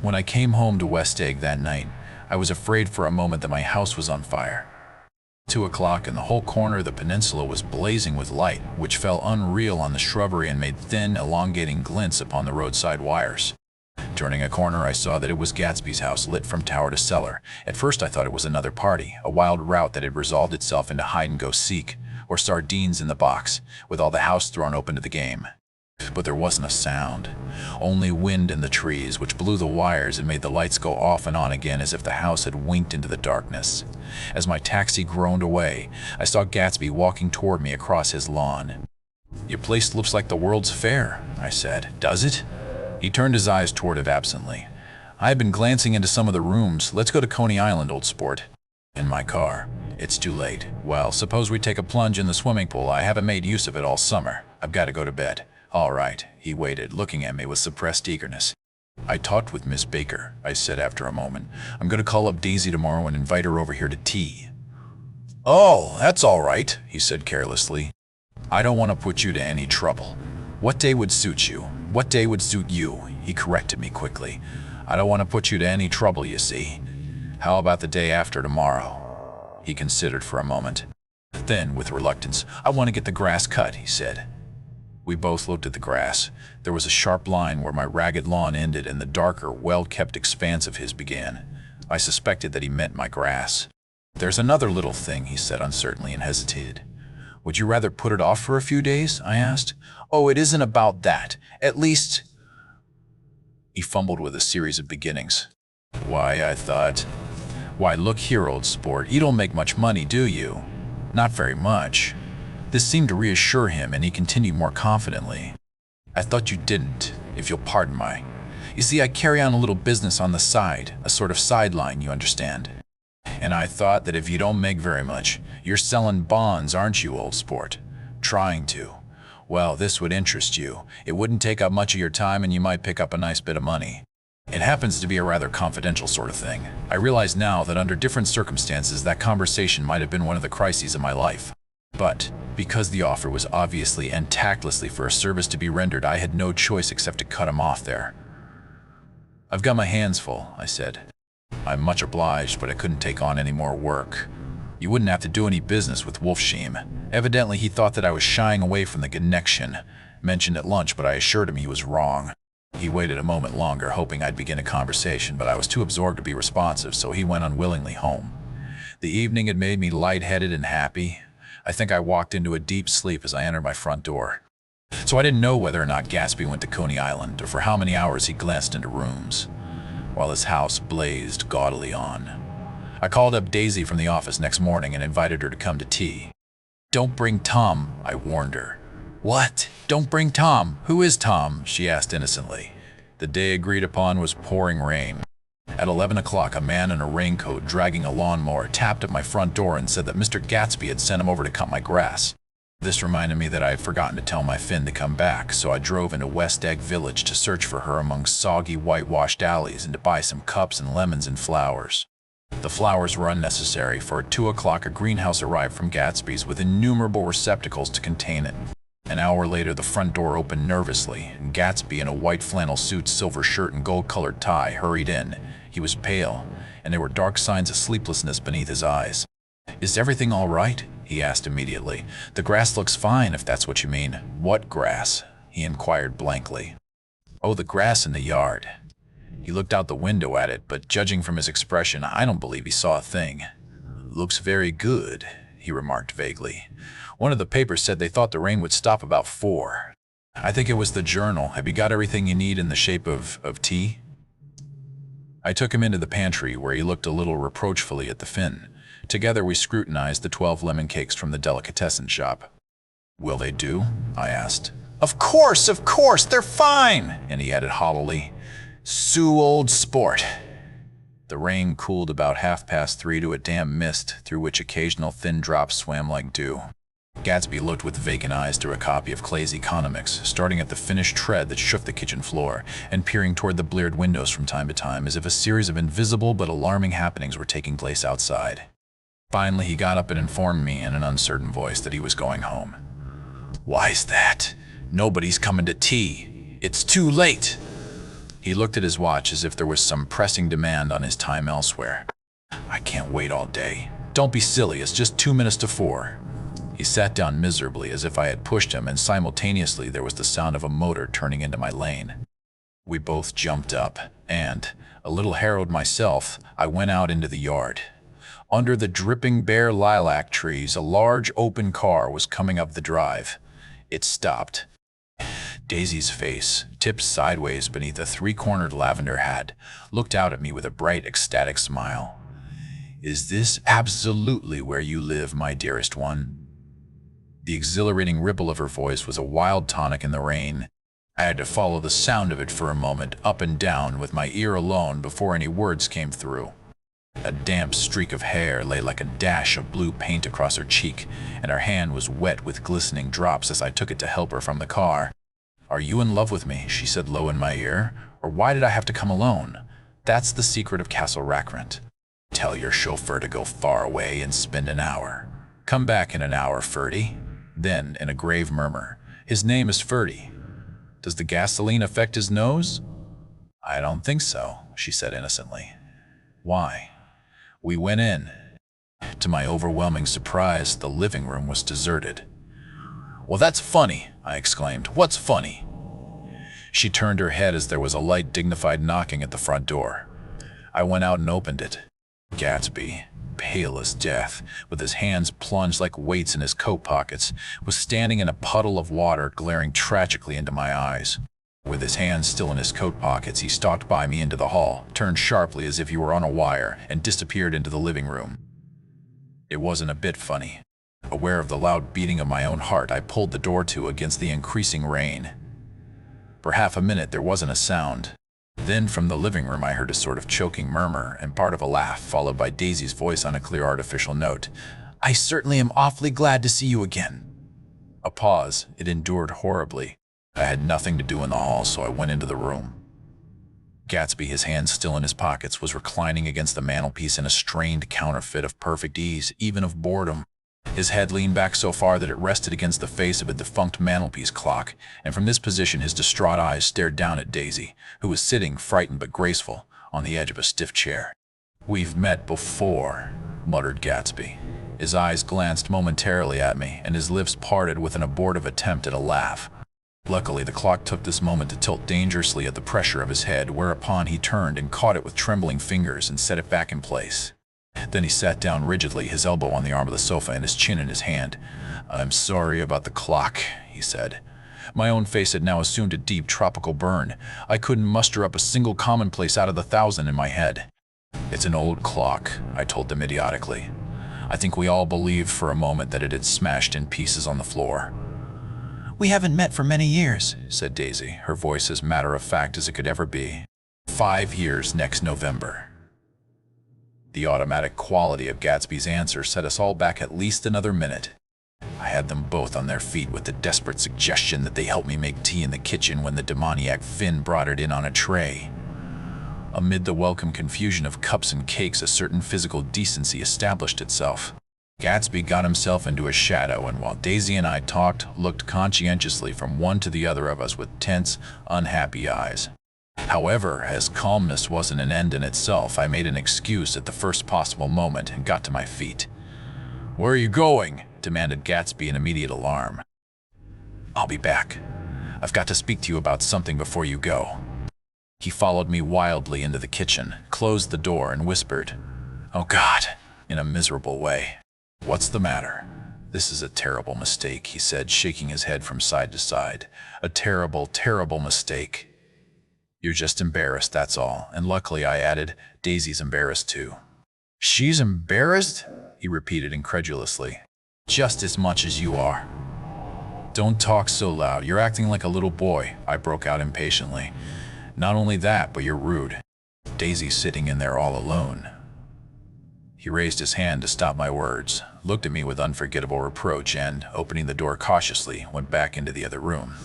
When I came home to West Egg that night, I was afraid for a moment that my house was on fire. 2 o'clock and the whole corner of the peninsula was blazing with light, which fell unreal on the shrubbery and made thin, elongating glints upon the roadside wires. Turning a corner, I saw that it was Gatsby's house, lit from tower to cellar. At first I thought it was another party, a wild rout that had resolved itself into hide-and-go-seek, or sardines in the box, with all the house thrown open to the game. But there wasn't a sound, only wind in the trees, which blew the wires and made the lights go off and on again as if the house had winked into the darkness. As my taxi groaned away, I saw Gatsby walking toward me across his lawn. "Your place looks like the World's Fair," I said. "Does it?" He turned his eyes toward it absently. "I have been glancing into some of the rooms. Let's go to Coney Island, old sport." In my car. It's too late. Well, suppose we take a plunge in the swimming pool. I haven't made use of it all summer. I've got to go to bed. All right. He waited, looking at me with suppressed eagerness. I talked with Miss Baker, I said after a moment. I'm going to call up Daisy tomorrow and invite her over here to tea. Oh, that's all right, he said carelessly. I don't want to put you to any trouble. What day would suit you? What day would suit you? He corrected me quickly. I don't want to put you to any trouble, you see. How about the day after tomorrow? He considered for a moment. Then, with reluctance, I want to get the grass cut, he said. We both looked at the grass. There was a sharp line where my ragged lawn ended and the darker, well-kept expanse of his began. I suspected that he meant my grass. There's another little thing, he said uncertainly and hesitated. Would you rather put it off for a few days? I asked. Oh, it isn't about that. At least... He fumbled with a series of beginnings. Why, I thought... Why, look here, old sport. You don't make much money, do you? Not very much. This seemed to reassure him, and he continued more confidently. I thought you didn't, if you'll pardon my... You see, I carry on a little business on the side, a sort of sideline, you understand. And I thought that if you don't make very much, you're selling bonds, aren't you, old sport? Trying to. Well, this would interest you. It wouldn't take up much of your time, and you might pick up a nice bit of money. It happens to be a rather confidential sort of thing. I realize now that under different circumstances, that conversation might have been one of the crises of my life. But, because the offer was obviously and tactlessly for a service to be rendered, I had no choice except to cut him off there. I've got my hands full, I said. I'm much obliged, but I couldn't take on any more work. You wouldn't have to do any business with Wolfsheim. Evidently, he thought that I was shying away from the connection, mentioned at lunch, but I assured him he was wrong. He waited a moment longer, hoping I'd begin a conversation, but I was too absorbed to be responsive, so he went unwillingly home. The evening had made me lightheaded and happy. I think I walked into a deep sleep as I entered my front door. So I didn't know whether or not Gatsby went to Coney Island, or for how many hours he glanced into rooms, while his house blazed gaudily on. I called up Daisy from the office next morning and invited her to come to tea. Don't bring Tom, I warned her. What? Don't bring Tom? Who is Tom? She asked innocently. The day agreed upon was pouring rain. At 11 o'clock, a man in a raincoat dragging a lawnmower tapped at my front door and said that Mr. Gatsby had sent him over to cut my grass. This reminded me that I had forgotten to tell my Finn to come back, so I drove into West Egg Village to search for her among soggy, whitewashed alleys and to buy some cups and lemons and flowers. The flowers were unnecessary, for at 2 o'clock a greenhouse arrived from Gatsby's with innumerable receptacles to contain it. An hour later, the front door opened nervously, and Gatsby, in a white flannel suit, silver shirt, and gold-colored tie, hurried in. He was pale, and there were dark signs of sleeplessness beneath his eyes. Is everything all right? He asked immediately. The grass looks fine, if that's what you mean. What grass? He inquired blankly. Oh, the grass in the yard. He looked out the window at it, but judging from his expression, I don't believe he saw a thing. Looks very good, he remarked vaguely. One of the papers said they thought the rain would stop about 4. I think it was the Journal. Have you got everything you need in the shape of tea? I took him into the pantry, where he looked a little reproachfully at the Finn. Together we scrutinized the 12 lemon cakes from the delicatessen shop. Will they do? I asked. Of course, they're fine, and he added hollowly. Sue, old sport. The rain cooled about 3:30 to a damp mist through which occasional thin drops swam like dew. Gatsby looked with vacant eyes through a copy of Clay's Economics, starting at the finished tread that shook the kitchen floor, and peering toward the bleared windows from time to time as if a series of invisible but alarming happenings were taking place outside. Finally, he got up and informed me in an uncertain voice that he was going home. Why's that? Nobody's coming to tea. It's too late. He looked at his watch as if there was some pressing demand on his time elsewhere. I can't wait all day. Don't be silly, it's just 2 minutes to 4. He sat down miserably as if I had pushed him, and simultaneously there was the sound of a motor turning into my lane. We both jumped up, and, a little harrowed myself, I went out into the yard. Under the dripping bare lilac trees, a large open car was coming up the drive. It stopped. Daisy's face, tipped sideways beneath a 3-cornered lavender hat, looked out at me with a bright, ecstatic smile. Is this absolutely where you live, my dearest one? The exhilarating ripple of her voice was a wild tonic in the rain. I had to follow the sound of it for a moment, up and down, with my ear alone, before any words came through. A damp streak of hair lay like a dash of blue paint across her cheek, and her hand was wet with glistening drops as I took it to help her from the car. "Are you in love with me?" she said low in my ear. "Or why did I have to come alone? That's the secret of Castle Rackrent. Tell your chauffeur to go far away and spend an hour. Come back in an hour, Ferdy." Then, in a grave murmur, "His name is Ferdy. Does the gasoline affect his nose?" "I don't think so," she said innocently. "Why?" We went in. To my overwhelming surprise, the living room was deserted. "Well, that's funny," I exclaimed. "What's funny?" She turned her head as there was a light, dignified knocking at the front door. I went out and opened it. Gatsby, pale as death, with his hands plunged like weights in his coat pockets, was standing in a puddle of water, glaring tragically into my eyes. With his hands still in his coat pockets, he stalked by me into the hall, turned sharply as if he were on a wire, and disappeared into the living room. It wasn't a bit funny. Aware of the loud beating of my own heart, I pulled the door to against the increasing rain. For half a minute there wasn't a sound. Then from the living room I heard a sort of choking murmur and part of a laugh, followed by Daisy's voice on a clear artificial note. "I certainly am awfully glad to see you again." A pause. It endured horribly. I had nothing to do in the hall, so I went into the room. Gatsby, his hands still in his pockets, was reclining against the mantelpiece in a strained counterfeit of perfect ease, even of boredom. His head leaned back so far that it rested against the face of a defunct mantelpiece clock, and from this position his distraught eyes stared down at Daisy, who was sitting, frightened but graceful, on the edge of a stiff chair. "We've met before," muttered Gatsby. His eyes glanced momentarily at me, and his lips parted with an abortive attempt at a laugh. Luckily, the clock took this moment to tilt dangerously at the pressure of his head, whereupon he turned and caught it with trembling fingers and set it back in place. Then he sat down rigidly, his elbow on the arm of the sofa and his chin in his hand. "I'm sorry about the clock," he said. My own face had now assumed a deep tropical burn. I couldn't muster up a single commonplace out of the 1,000 in my head. "It's an old clock," I told them idiotically. I think we all believed for a moment that it had smashed in pieces on the floor. "We haven't met for many years," said Daisy, her voice as matter-of-fact as it could ever be. 5 years next November." The automatic quality of Gatsby's answer set us all back at least another minute. I had them both on their feet with the desperate suggestion that they help me make tea in the kitchen when the demoniac Finn brought it in on a tray. Amid the welcome confusion of cups and cakes, a certain physical decency established itself. Gatsby got himself into a shadow, and while Daisy and I talked, looked conscientiously from one to the other of us with tense, unhappy eyes. However, as calmness wasn't an end in itself, I made an excuse at the first possible moment and got to my feet. "Where are you going?" demanded Gatsby in immediate alarm. "I'll be back. I've got to speak to you about something before you go." He followed me wildly into the kitchen, closed the door, and whispered, "Oh God," in a miserable way. "What's the matter?" "This is a terrible mistake," he said, shaking his head from side to side. "A terrible, terrible mistake. You're just embarrassed, that's all." And luckily, I added, Daisy's embarrassed too. "She's embarrassed?" he repeated incredulously. "Just as much as you are." "Don't talk so loud. You're acting like a little boy," I broke out impatiently. "Not only that, but you're rude. Daisy's sitting in there all alone." He raised his hand to stop my words, looked at me with unforgettable reproach, and, opening the door cautiously, went back into the other room.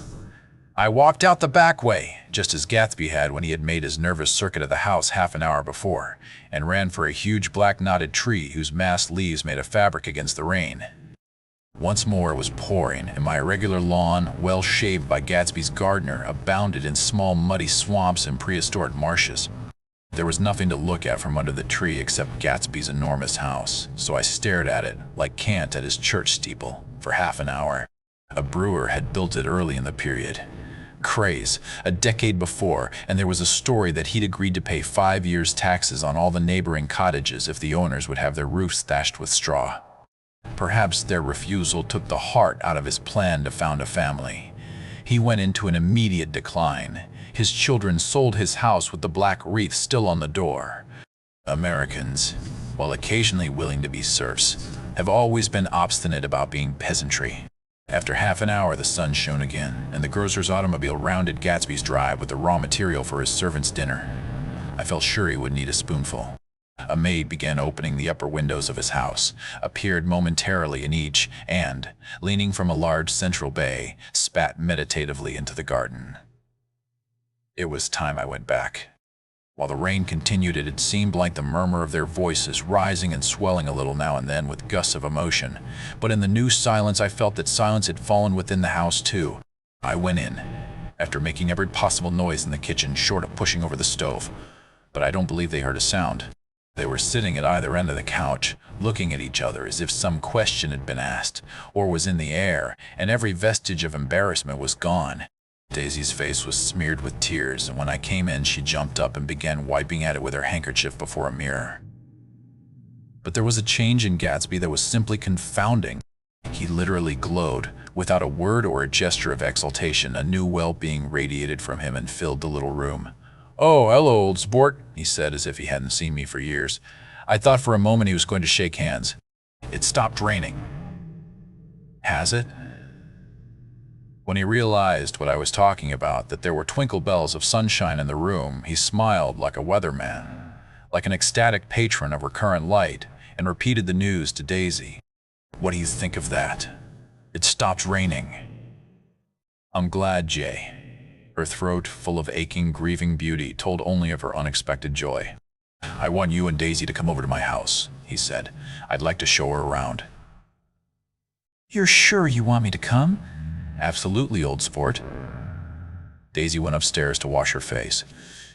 I walked out the back way, just as Gatsby had when he had made his nervous circuit of the house half an hour before, and ran for a huge black knotted tree whose massed leaves made a fabric against the rain. Once more it was pouring, and my irregular lawn, well shaved by Gatsby's gardener, abounded in small muddy swamps and prehistoric marshes. There was nothing to look at from under the tree except Gatsby's enormous house, so I stared at it, like Kant at his church steeple, for half an hour. A brewer had built it early in the period. Craze, a decade before, and there was a story that he'd agreed to pay 5 years' taxes on all the neighboring cottages if the owners would have their roofs thatched with straw. Perhaps their refusal took the heart out of his plan to found a family. He went into an immediate decline. His children sold his house with the black wreath still on the door. Americans, while occasionally willing to be serfs, have always been obstinate about being peasantry. After half an hour, the sun shone again, and the grocer's automobile rounded Gatsby's drive with the raw material for his servant's dinner. I felt sure he would need a spoonful. A maid began opening the upper windows of his house, appeared momentarily in each, and, leaning from a large central bay, spat meditatively into the garden. It was time I went back. While the rain continued, it had seemed like the murmur of their voices, rising and swelling a little now and then with gusts of emotion. But in the new silence, I felt that silence had fallen within the house too. I went in, after making every possible noise in the kitchen, short of pushing over the stove. But I don't believe they heard a sound. They were sitting at either end of the couch, looking at each other as if some question had been asked, or was in the air, and every vestige of embarrassment was gone. Daisy's face was smeared with tears, and when I came in, she jumped up and began wiping at it with her handkerchief before a mirror. But there was a change in Gatsby that was simply confounding. He literally glowed. Without a word or a gesture of exultation, a new well-being radiated from him and filled the little room. "Oh, hello, old sport," he said as if he hadn't seen me for years. I thought for a moment he was going to shake hands. "It stopped raining." "Has it?" When he realized what I was talking about, that there were twinkle bells of sunshine in the room, he smiled like a weatherman, like an ecstatic patron of recurrent light, and repeated the news to Daisy. "What do you think of that? It stopped raining." "I'm glad, Jay." Her throat, full of aching, grieving beauty, told only of her unexpected joy. "I want you and Daisy to come over to my house," he said. "I'd like to show her around." "You're sure you want me to come?" "Absolutely, old sport." Daisy went upstairs to wash her face.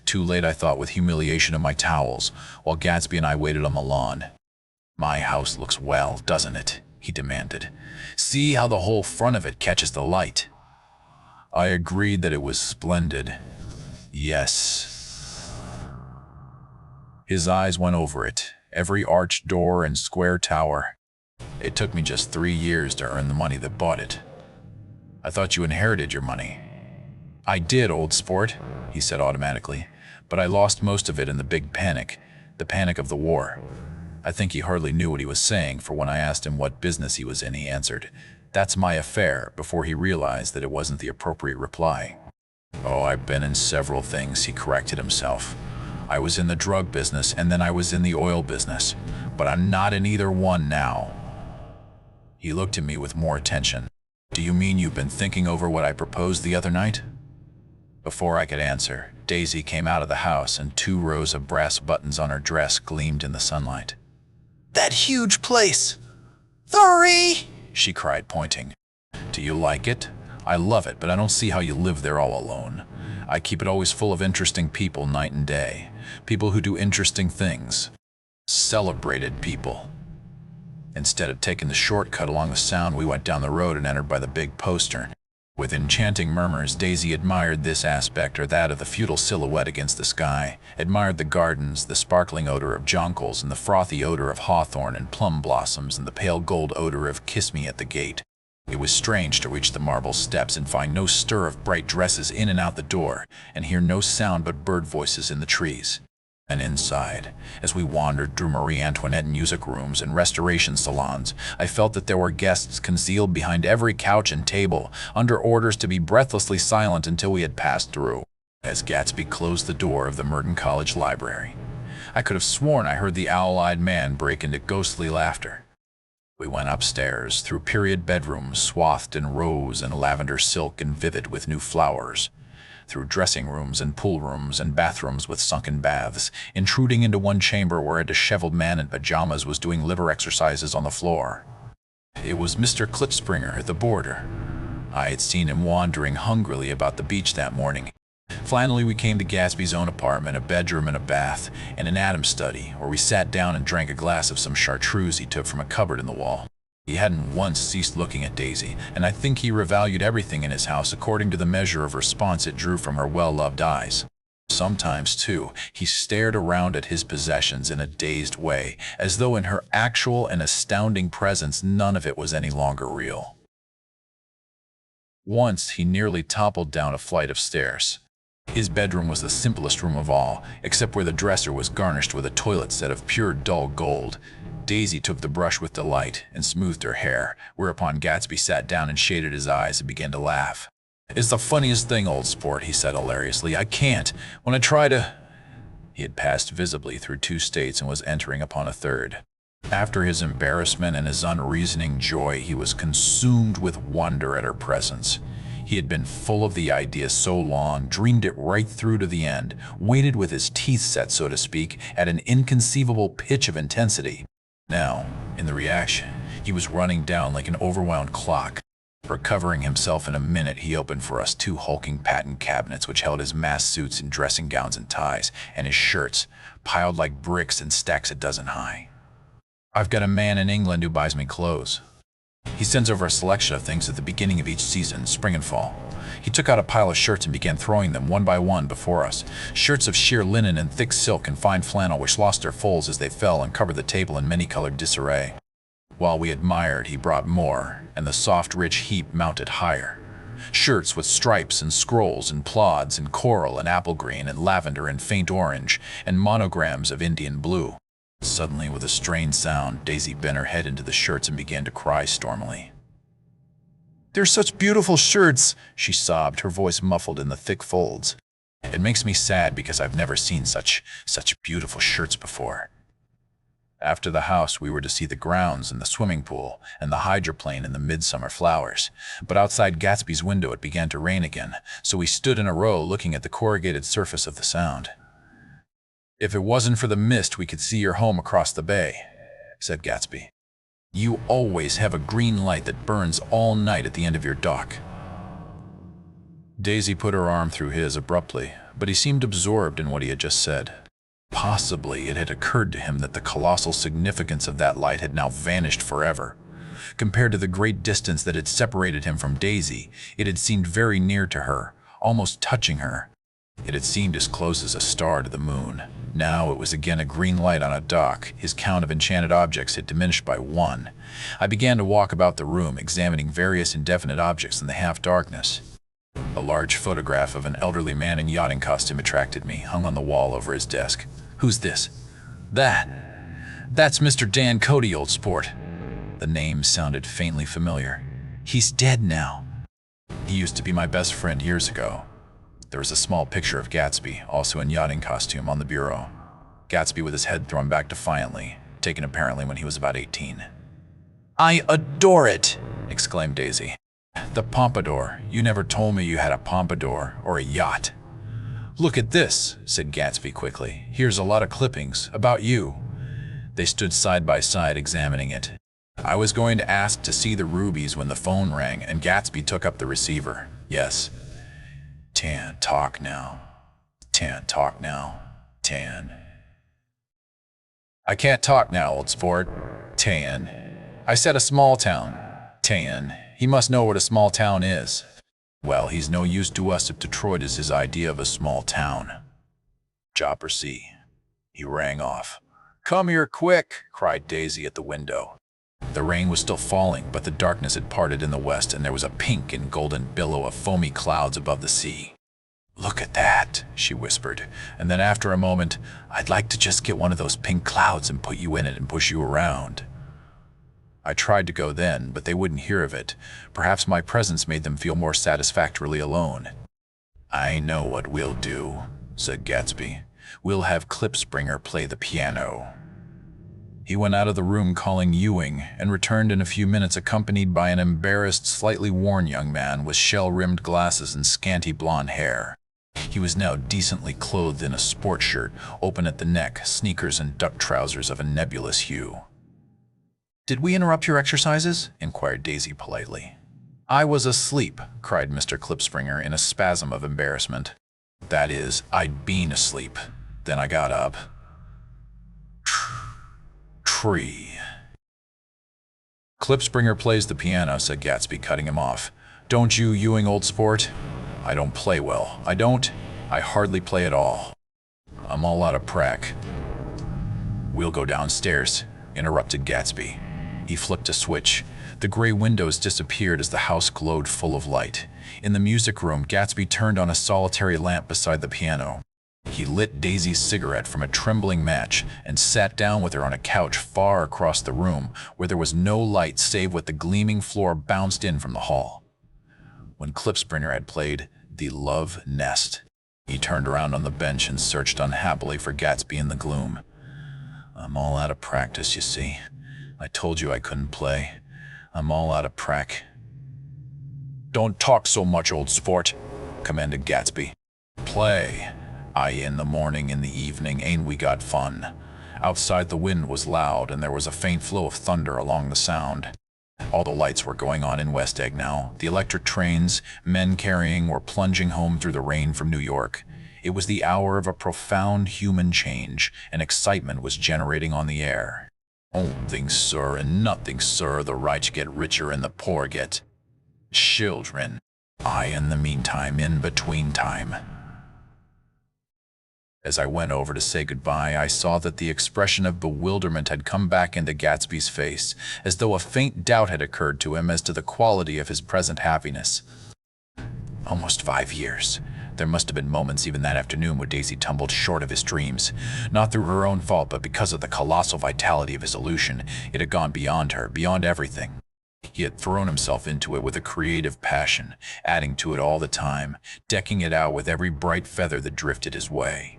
Too late, I thought, with humiliation in my towels, while Gatsby and I waited on the lawn. "My house looks well, doesn't it?" he demanded. "See how the whole front of it catches the light." I agreed that it was splendid. "Yes." His eyes went over it, every arched door and square tower. "It took me just 3 years to earn the money that bought it." "I thought you inherited your money." "I did, old sport," he said automatically, "but I lost most of it in the big panic, the panic of the war." I think he hardly knew what he was saying, for when I asked him what business he was in, he answered, "That's my affair," before he realized that it wasn't the appropriate reply. "Oh, I've been in several things," he corrected himself. "I was in the drug business, and then I was in the oil business, but I'm not in either one now." He looked at me with more attention. "Do you mean you've been thinking over what I proposed the other night?" Before I could answer, Daisy came out of the house, and 2 rows of brass buttons on her dress gleamed in the sunlight. "That huge place! 3!" she cried, pointing. "Do you like it?" "I love it, but I don't see how you live there all alone. I keep it always full of interesting people night and day. People who do interesting things. Celebrated people." Instead of taking the shortcut along the Sound, we went down the road and entered by the big poster. With enchanting murmurs, Daisy admired this aspect or that of the feudal silhouette against the sky, admired the gardens, the sparkling odor of jonquils and the frothy odor of hawthorn and plum blossoms and the pale gold odor of kiss me at the gate. It was strange to reach the marble steps and find no stir of bright dresses in and out the door, and hear no sound but bird voices in the trees. And inside, as we wandered through Marie Antoinette music rooms and restoration salons, I felt that there were guests concealed behind every couch and table, under orders to be breathlessly silent until we had passed through. As Gatsby closed the door of the Merton College library, I could have sworn I heard the owl-eyed man break into ghostly laughter. We went upstairs, through period bedrooms swathed in rose and lavender silk and vivid with new flowers, through dressing rooms and pool rooms and bathrooms with sunken baths, intruding into one chamber where a disheveled man in pajamas was doing liver exercises on the floor. It was Mr. Klitschspringer at the border. I had seen him wandering hungrily about the beach that morning. Finally, we came to Gatsby's own apartment, a bedroom and a bath, and an Adam's study, where we sat down and drank a glass of some chartreuse he took from a cupboard in the wall. He hadn't once ceased looking at Daisy, and I think he revalued everything in his house according to the measure of response it drew from her well-loved eyes. Sometimes, too, he stared around at his possessions in a dazed way, as though in her actual and astounding presence none of it was any longer real. Once he nearly toppled down a flight of stairs. His bedroom was the simplest room of all, except where the dresser was garnished with a toilet set of pure dull gold. Daisy took the brush with delight and smoothed her hair, whereupon Gatsby sat down and shaded his eyes and began to laugh. "It's the funniest thing, old sport," he said hilariously. "I can't. When I try to—" He had passed visibly through 2 states and was entering upon a third. After his embarrassment and his unreasoning joy, he was consumed with wonder at her presence. He had been full of the idea so long, dreamed it right through to the end, waited with his teeth set, so to speak, at an inconceivable pitch of intensity. Now, in the reaction, he was running down like an overwound clock. Recovering himself in a minute, he opened for us 2 hulking patent cabinets which held his mass suits and dressing gowns and ties, and his shirts, piled like bricks in stacks a dozen high. I've got a man in England who buys me clothes. He sends over a selection of things at the beginning of each season, spring and fall. He took out a pile of shirts and began throwing them one by one before us. Shirts of sheer linen and thick silk and fine flannel which lost their folds as they fell and covered the table in many-colored disarray. While we admired, he brought more, and the soft, rich heap mounted higher. Shirts with stripes and scrolls and plaids and coral and apple green and lavender and faint orange and monograms of Indian blue. Suddenly, with a strained sound, Daisy bent her head into the shirts and began to cry stormily. "They're such beautiful shirts," she sobbed, her voice muffled in the thick folds. "It makes me sad because I've never seen such beautiful shirts before." After the house, we were to see the grounds and the swimming pool and the hydroplane and the midsummer flowers. But outside Gatsby's window it began to rain again, so we stood in a row looking at the corrugated surface of the Sound. "If it wasn't for the mist, we could see your home across the bay," said Gatsby. "You always have a green light that burns all night at the end of your dock." Daisy put her arm through his abruptly, but he seemed absorbed in what he had just said. Possibly it had occurred to him that the colossal significance of that light had now vanished forever. Compared to the great distance that had separated him from Daisy, it had seemed very near to her, almost touching her. It had seemed as close as a star to the moon. Now it was again a green light on a dock. His count of enchanted objects had diminished by 1. I began to walk about the room, examining various indefinite objects in the half-darkness. A large photograph of an elderly man in yachting costume attracted me, hung on the wall over his desk. "Who's this?" That's Mr. Dan Cody, old sport." The name sounded faintly familiar. "He's dead now." "He used to be my best friend years ago." There was a small picture of Gatsby, also in yachting costume, on the bureau. Gatsby with his head thrown back defiantly, taken apparently when he was about 18. "I adore it!" exclaimed Daisy. "The pompadour. You never told me you had a pompadour or a yacht." "Look at this," said Gatsby quickly. "Here's a lot of clippings about you." They stood side by side examining it. I was going to ask to see the rubies when the phone rang, and Gatsby took up the receiver. "Yes." "Tan, talk now. Tan, talk now. Tan." "I can't talk now, old sport." "Tan." "I said a small town." "Tan. He must know what a small town is." "Well, he's no use to us if Detroit is his idea of a small town." Chopper C. He rang off. "Come here quick," cried Daisy at the window. The rain was still falling, but the darkness had parted in the west, and there was a pink and golden billow of foamy clouds above the sea. "Look at that," she whispered, and then after a moment, "I'd like to just get one of those pink clouds and put you in it and push you around." I tried to go then, but they wouldn't hear of it. Perhaps my presence made them feel more satisfactorily alone. "I know what we'll do," said Gatsby. "We'll have Klipspringer play the piano." He went out of the room calling Ewing, and returned in a few minutes accompanied by an embarrassed, slightly worn young man with shell-rimmed glasses and scanty blonde hair. He was now decently clothed in a sport shirt, open at the neck, sneakers and duck trousers of a nebulous hue. "Did we interrupt your exercises?" inquired Daisy politely. "I was asleep," cried Mr. Klipspringer in a spasm of embarrassment. "That is, I'd been asleep. Then I got up." Tree. "Klipspringer plays the piano," said Gatsby, cutting him off. "Don't you, Ewing, old sport?" "I don't play well. I don't. I hardly play at all. I'm all out of prac." "We'll go downstairs," interrupted Gatsby. He flipped a switch. The gray windows disappeared as the house glowed full of light. In the music room, Gatsby turned on a solitary lamp beside the piano. He lit Daisy's cigarette from a trembling match and sat down with her on a couch far across the room, where there was no light save what the gleaming floor bounced in from the hall. When Klipspringer had played The Love Nest, He turned around on the bench and searched unhappily for Gatsby in the gloom. I'm all out of practice, you see. I told you I couldn't play. I'm all out of prac. Don't talk so much, old sport, commanded Gatsby. Play. Aye, in the morning, in the evening, ain't we got fun? Outside the wind was loud, and there was a faint flow of thunder along the sound. All the lights were going on in West Egg now. The electric trains, men carrying, were plunging home through the rain from New York. It was the hour of a profound human change, and excitement was generating on the air. Only, sir, and nothing, sir, the rich get richer and the poor get children. I, in the meantime, in between time. As I went over to say goodbye, I saw that the expression of bewilderment had come back into Gatsby's face, as though a faint doubt had occurred to him as to the quality of his present happiness. Almost 5 years. There must have been moments even that afternoon when Daisy tumbled short of his dreams. Not through her own fault, but because of the colossal vitality of his illusion. It had gone beyond her, beyond everything. He had thrown himself into it with a creative passion, adding to it all the time, decking it out with every bright feather that drifted his way.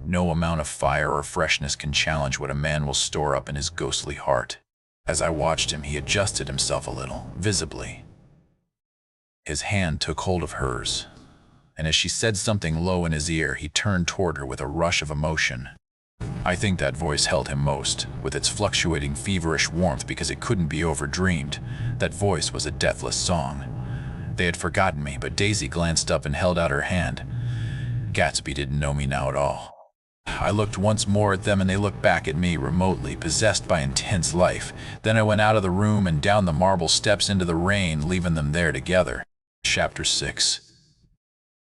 No amount of fire or freshness can challenge what a man will store up in his ghostly heart. As I watched him, he adjusted himself a little, visibly. His hand took hold of hers, and as she said something low in his ear, he turned toward her with a rush of emotion. I think that voice held him most, with its fluctuating feverish warmth, because it couldn't be overdreamed. That voice was a deathless song. They had forgotten me, but Daisy glanced up and held out her hand. Gatsby didn't know me now at all. I looked once more at them, and they looked back at me remotely, possessed by intense life. Then I went out of the room and down the marble steps into the rain, leaving them there together. Chapter 6.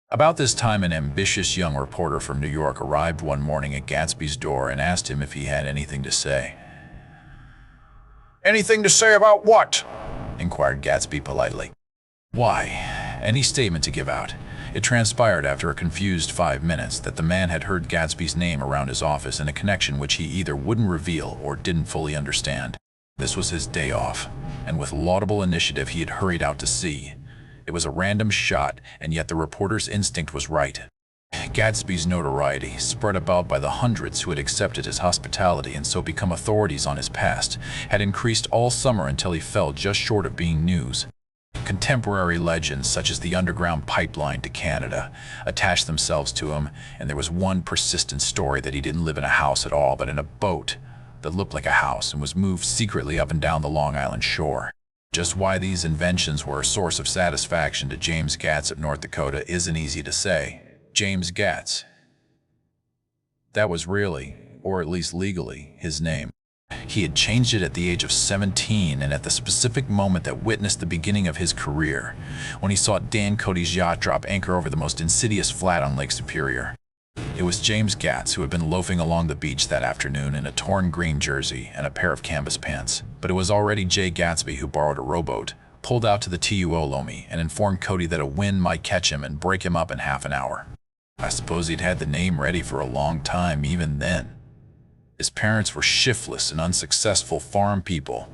About this time, an ambitious young reporter from New York arrived one morning at Gatsby's door and asked him if he had anything to say. "Anything to say about what?" inquired Gatsby politely. "Why, any statement to give out." It transpired after a confused 5 minutes that the man had heard Gatsby's name around his office in a connection which he either wouldn't reveal or didn't fully understand. This was his day off, and with laudable initiative he had hurried out to see. It was a random shot, and yet the reporter's instinct was right. Gatsby's notoriety, spread about by the hundreds who had accepted his hospitality and so become authorities on his past, had increased all summer until he fell just short of being news. Contemporary legends, such as the underground pipeline to Canada, attached themselves to him, and there was one persistent story that he didn't live in a house at all, but in a boat that looked like a house and was moved secretly up and down the Long Island shore. Just why these inventions were a source of satisfaction to James Gatz of North Dakota isn't easy to say. James Gatz. That was really, or at least legally, his name. He had changed it at the age of 17, and at the specific moment that witnessed the beginning of his career, when he saw Dan Cody's yacht drop anchor over the most insidious flat on Lake Superior. It was James Gatz who had been loafing along the beach that afternoon in a torn green jersey and a pair of canvas pants. But it was already Jay Gatsby who borrowed a rowboat, pulled out to the Tuolumne, and informed Cody that a wind might catch him and break him up in half an hour. I suppose he'd had the name ready for a long time even then. His parents were shiftless and unsuccessful farm people.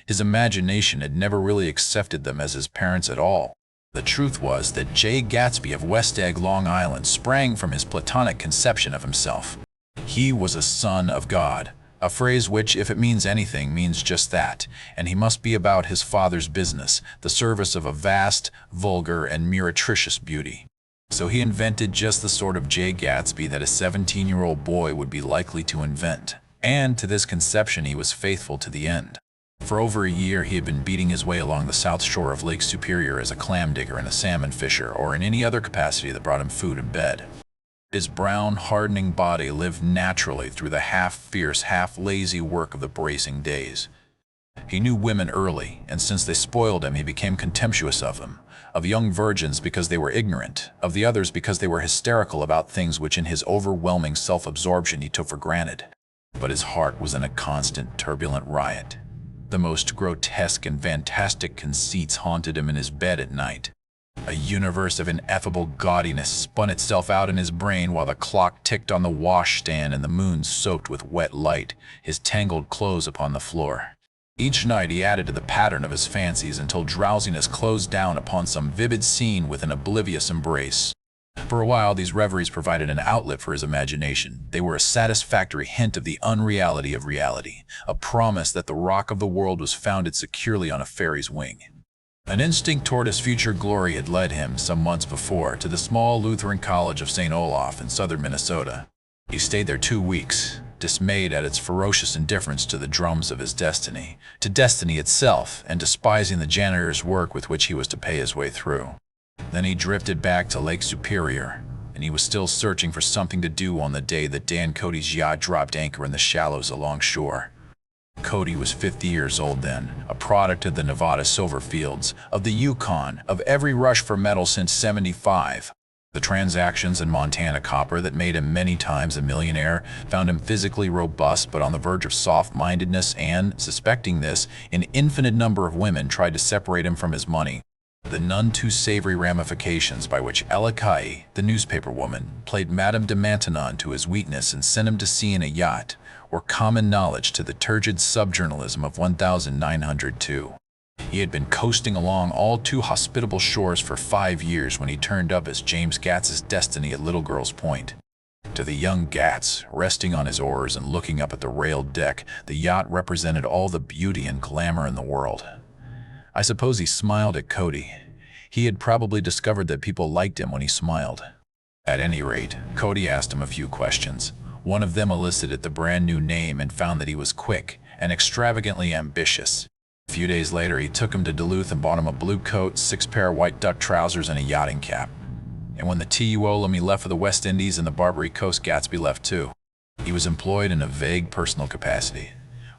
His imagination had never really accepted them as his parents at all. The truth was that Jay Gatsby of West Egg, Long Island, sprang from his platonic conception of himself. He was a son of God, a phrase which, if it means anything, means just that, and he must be about his father's business, the service of a vast, vulgar, and meretricious beauty. So he invented just the sort of Jay Gatsby that a 17-year-old boy would be likely to invent. And to this conception he was faithful to the end. For over a year he had been beating his way along the south shore of Lake Superior as a clam digger and a salmon fisher, or in any other capacity that brought him food and bed. His brown, hardening body lived naturally through the half-fierce, half-lazy work of the bracing days. He knew women early, and since they spoiled him, he became contemptuous of them. Of young virgins because they were ignorant, of the others because they were hysterical about things which in his overwhelming self-absorption he took for granted. But his heart was in a constant, turbulent riot. The most grotesque and fantastic conceits haunted him in his bed at night. A universe of ineffable gaudiness spun itself out in his brain while the clock ticked on the washstand and the moon soaked with wet light his tangled clothes upon the floor. Each night he added to the pattern of his fancies until drowsiness closed down upon some vivid scene with an oblivious embrace. For a while, these reveries provided an outlet for his imagination. They were a satisfactory hint of the unreality of reality, a promise that the rock of the world was founded securely on a fairy's wing. An instinct toward his future glory had led him, some months before, to the small Lutheran College of St. Olaf in southern Minnesota. He stayed there 2 weeks, dismayed at its ferocious indifference to the drums of his destiny, to destiny itself, and despising the janitor's work with which he was to pay his way through. Then he drifted back to Lake Superior, and he was still searching for something to do on the day that Dan Cody's yacht dropped anchor in the shallows along shore. Cody was 50 years old then, a product of the Nevada silver fields, of the Yukon, of every rush for metal since '75. The transactions in Montana copper that made him many times a millionaire found him physically robust but on the verge of soft-mindedness, and, suspecting this, an infinite number of women tried to separate him from his money. The none too savory ramifications by which Ella Kai, the newspaper woman, played Madame de Maintenon to his weakness and sent him to sea in a yacht, were common knowledge to the turgid subjournalism of 1902. He had been coasting along all too hospitable shores for 5 years when he turned up as James Gats's destiny at Little Girl's Point. To the young Gats, resting on his oars and looking up at the railed deck, the yacht represented all the beauty and glamour in the world. I suppose he smiled at Cody. He had probably discovered that people liked him when he smiled. At any rate, Cody asked him a few questions. One of them elicited the brand new name and found that he was quick and extravagantly ambitious. A few days later, he took him to Duluth and bought him a blue coat, 6 pair of white duck trousers, and a yachting cap. And when the Tuolumne left for the West Indies and the Barbary Coast, Gatsby left too. He was employed in a vague personal capacity.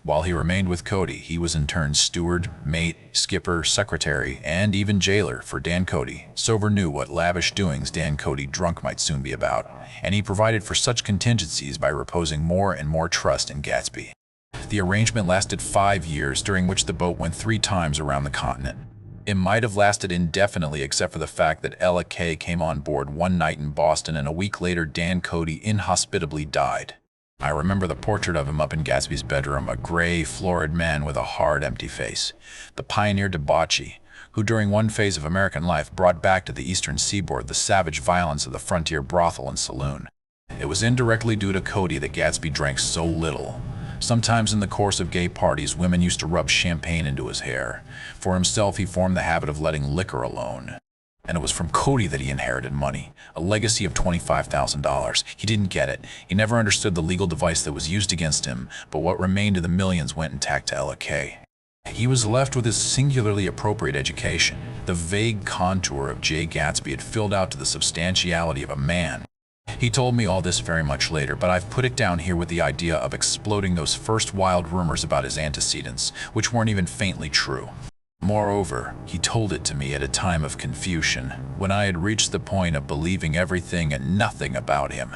While he remained with Cody, he was in turn steward, mate, skipper, secretary, and even jailer for Dan Cody. Sober knew what lavish doings Dan Cody drunk might soon be about, and he provided for such contingencies by reposing more and more trust in Gatsby. The arrangement lasted 5 years, during which the boat went 3 times around the continent. It might have lasted indefinitely except for the fact that Ella Kay came on board one night in Boston, and a week later Dan Cody inhospitably died. I remember the portrait of him up in Gatsby's bedroom, a gray, florid man with a hard, empty face. The pioneer debauchee, who during one phase of American life brought back to the eastern seaboard the savage violence of the frontier brothel and saloon. It was indirectly due to Cody that Gatsby drank so little. Sometimes in the course of gay parties, women used to rub champagne into his hair. For himself, he formed the habit of letting liquor alone. And it was from Cody that he inherited money, a legacy of $25,000. He didn't get it. He never understood the legal device that was used against him, but what remained of the millions went intact to Ella Kay. He was left with his singularly appropriate education. The vague contour of J. Gatsby had filled out to the substantiality of a man. He told me all this very much later, but I've put it down here with the idea of exploding those first wild rumors about his antecedents, which weren't even faintly true. Moreover, he told it to me at a time of confusion, when I had reached the point of believing everything and nothing about him.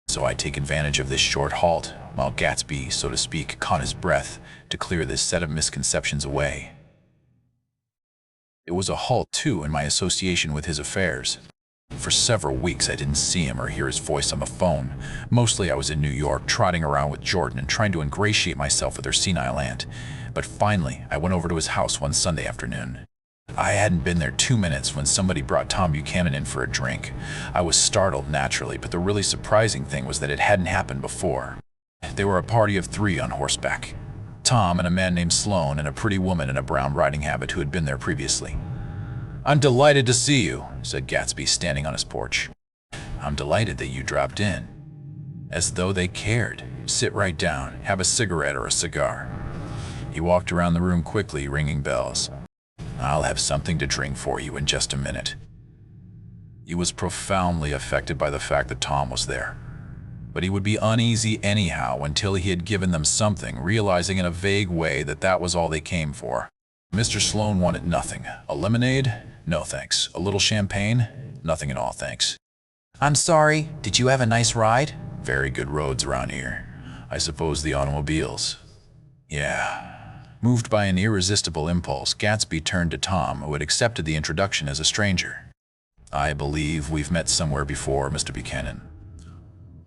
So I take advantage of this short halt, while Gatsby, so to speak, caught his breath, to clear this set of misconceptions away. It was a halt, too, in my association with his affairs. For several weeks I didn't see him or hear his voice on the phone. Mostly I was in New York, trotting around with Jordan and trying to ingratiate myself with her senile aunt. But finally, I went over to his house one Sunday afternoon. I hadn't been there 2 minutes when somebody brought Tom Buchanan in for a drink. I was startled, naturally, but the really surprising thing was that it hadn't happened before. They were a party of 3 on horseback. Tom and a man named Sloan and a pretty woman in a brown riding habit who had been there previously. "I'm delighted to see you," said Gatsby, standing on his porch. "I'm delighted that you dropped in." As though they cared. "Sit right down. Have a cigarette or a cigar." He walked around the room quickly, ringing bells. "I'll have something to drink for you in just a minute." He was profoundly affected by the fact that Tom was there. But he would be uneasy anyhow until he had given them something, realizing in a vague way that that was all they came for. Mr. Sloan wanted nothing. A lemonade? No thanks. A little champagne? Nothing at all, thanks. "I'm sorry, did you have a nice ride?" "Very good roads around here. I suppose the automobiles." "Yeah." Moved by an irresistible impulse, Gatsby turned to Tom, who had accepted the introduction as a stranger. "I believe we've met somewhere before, Mr. Buchanan."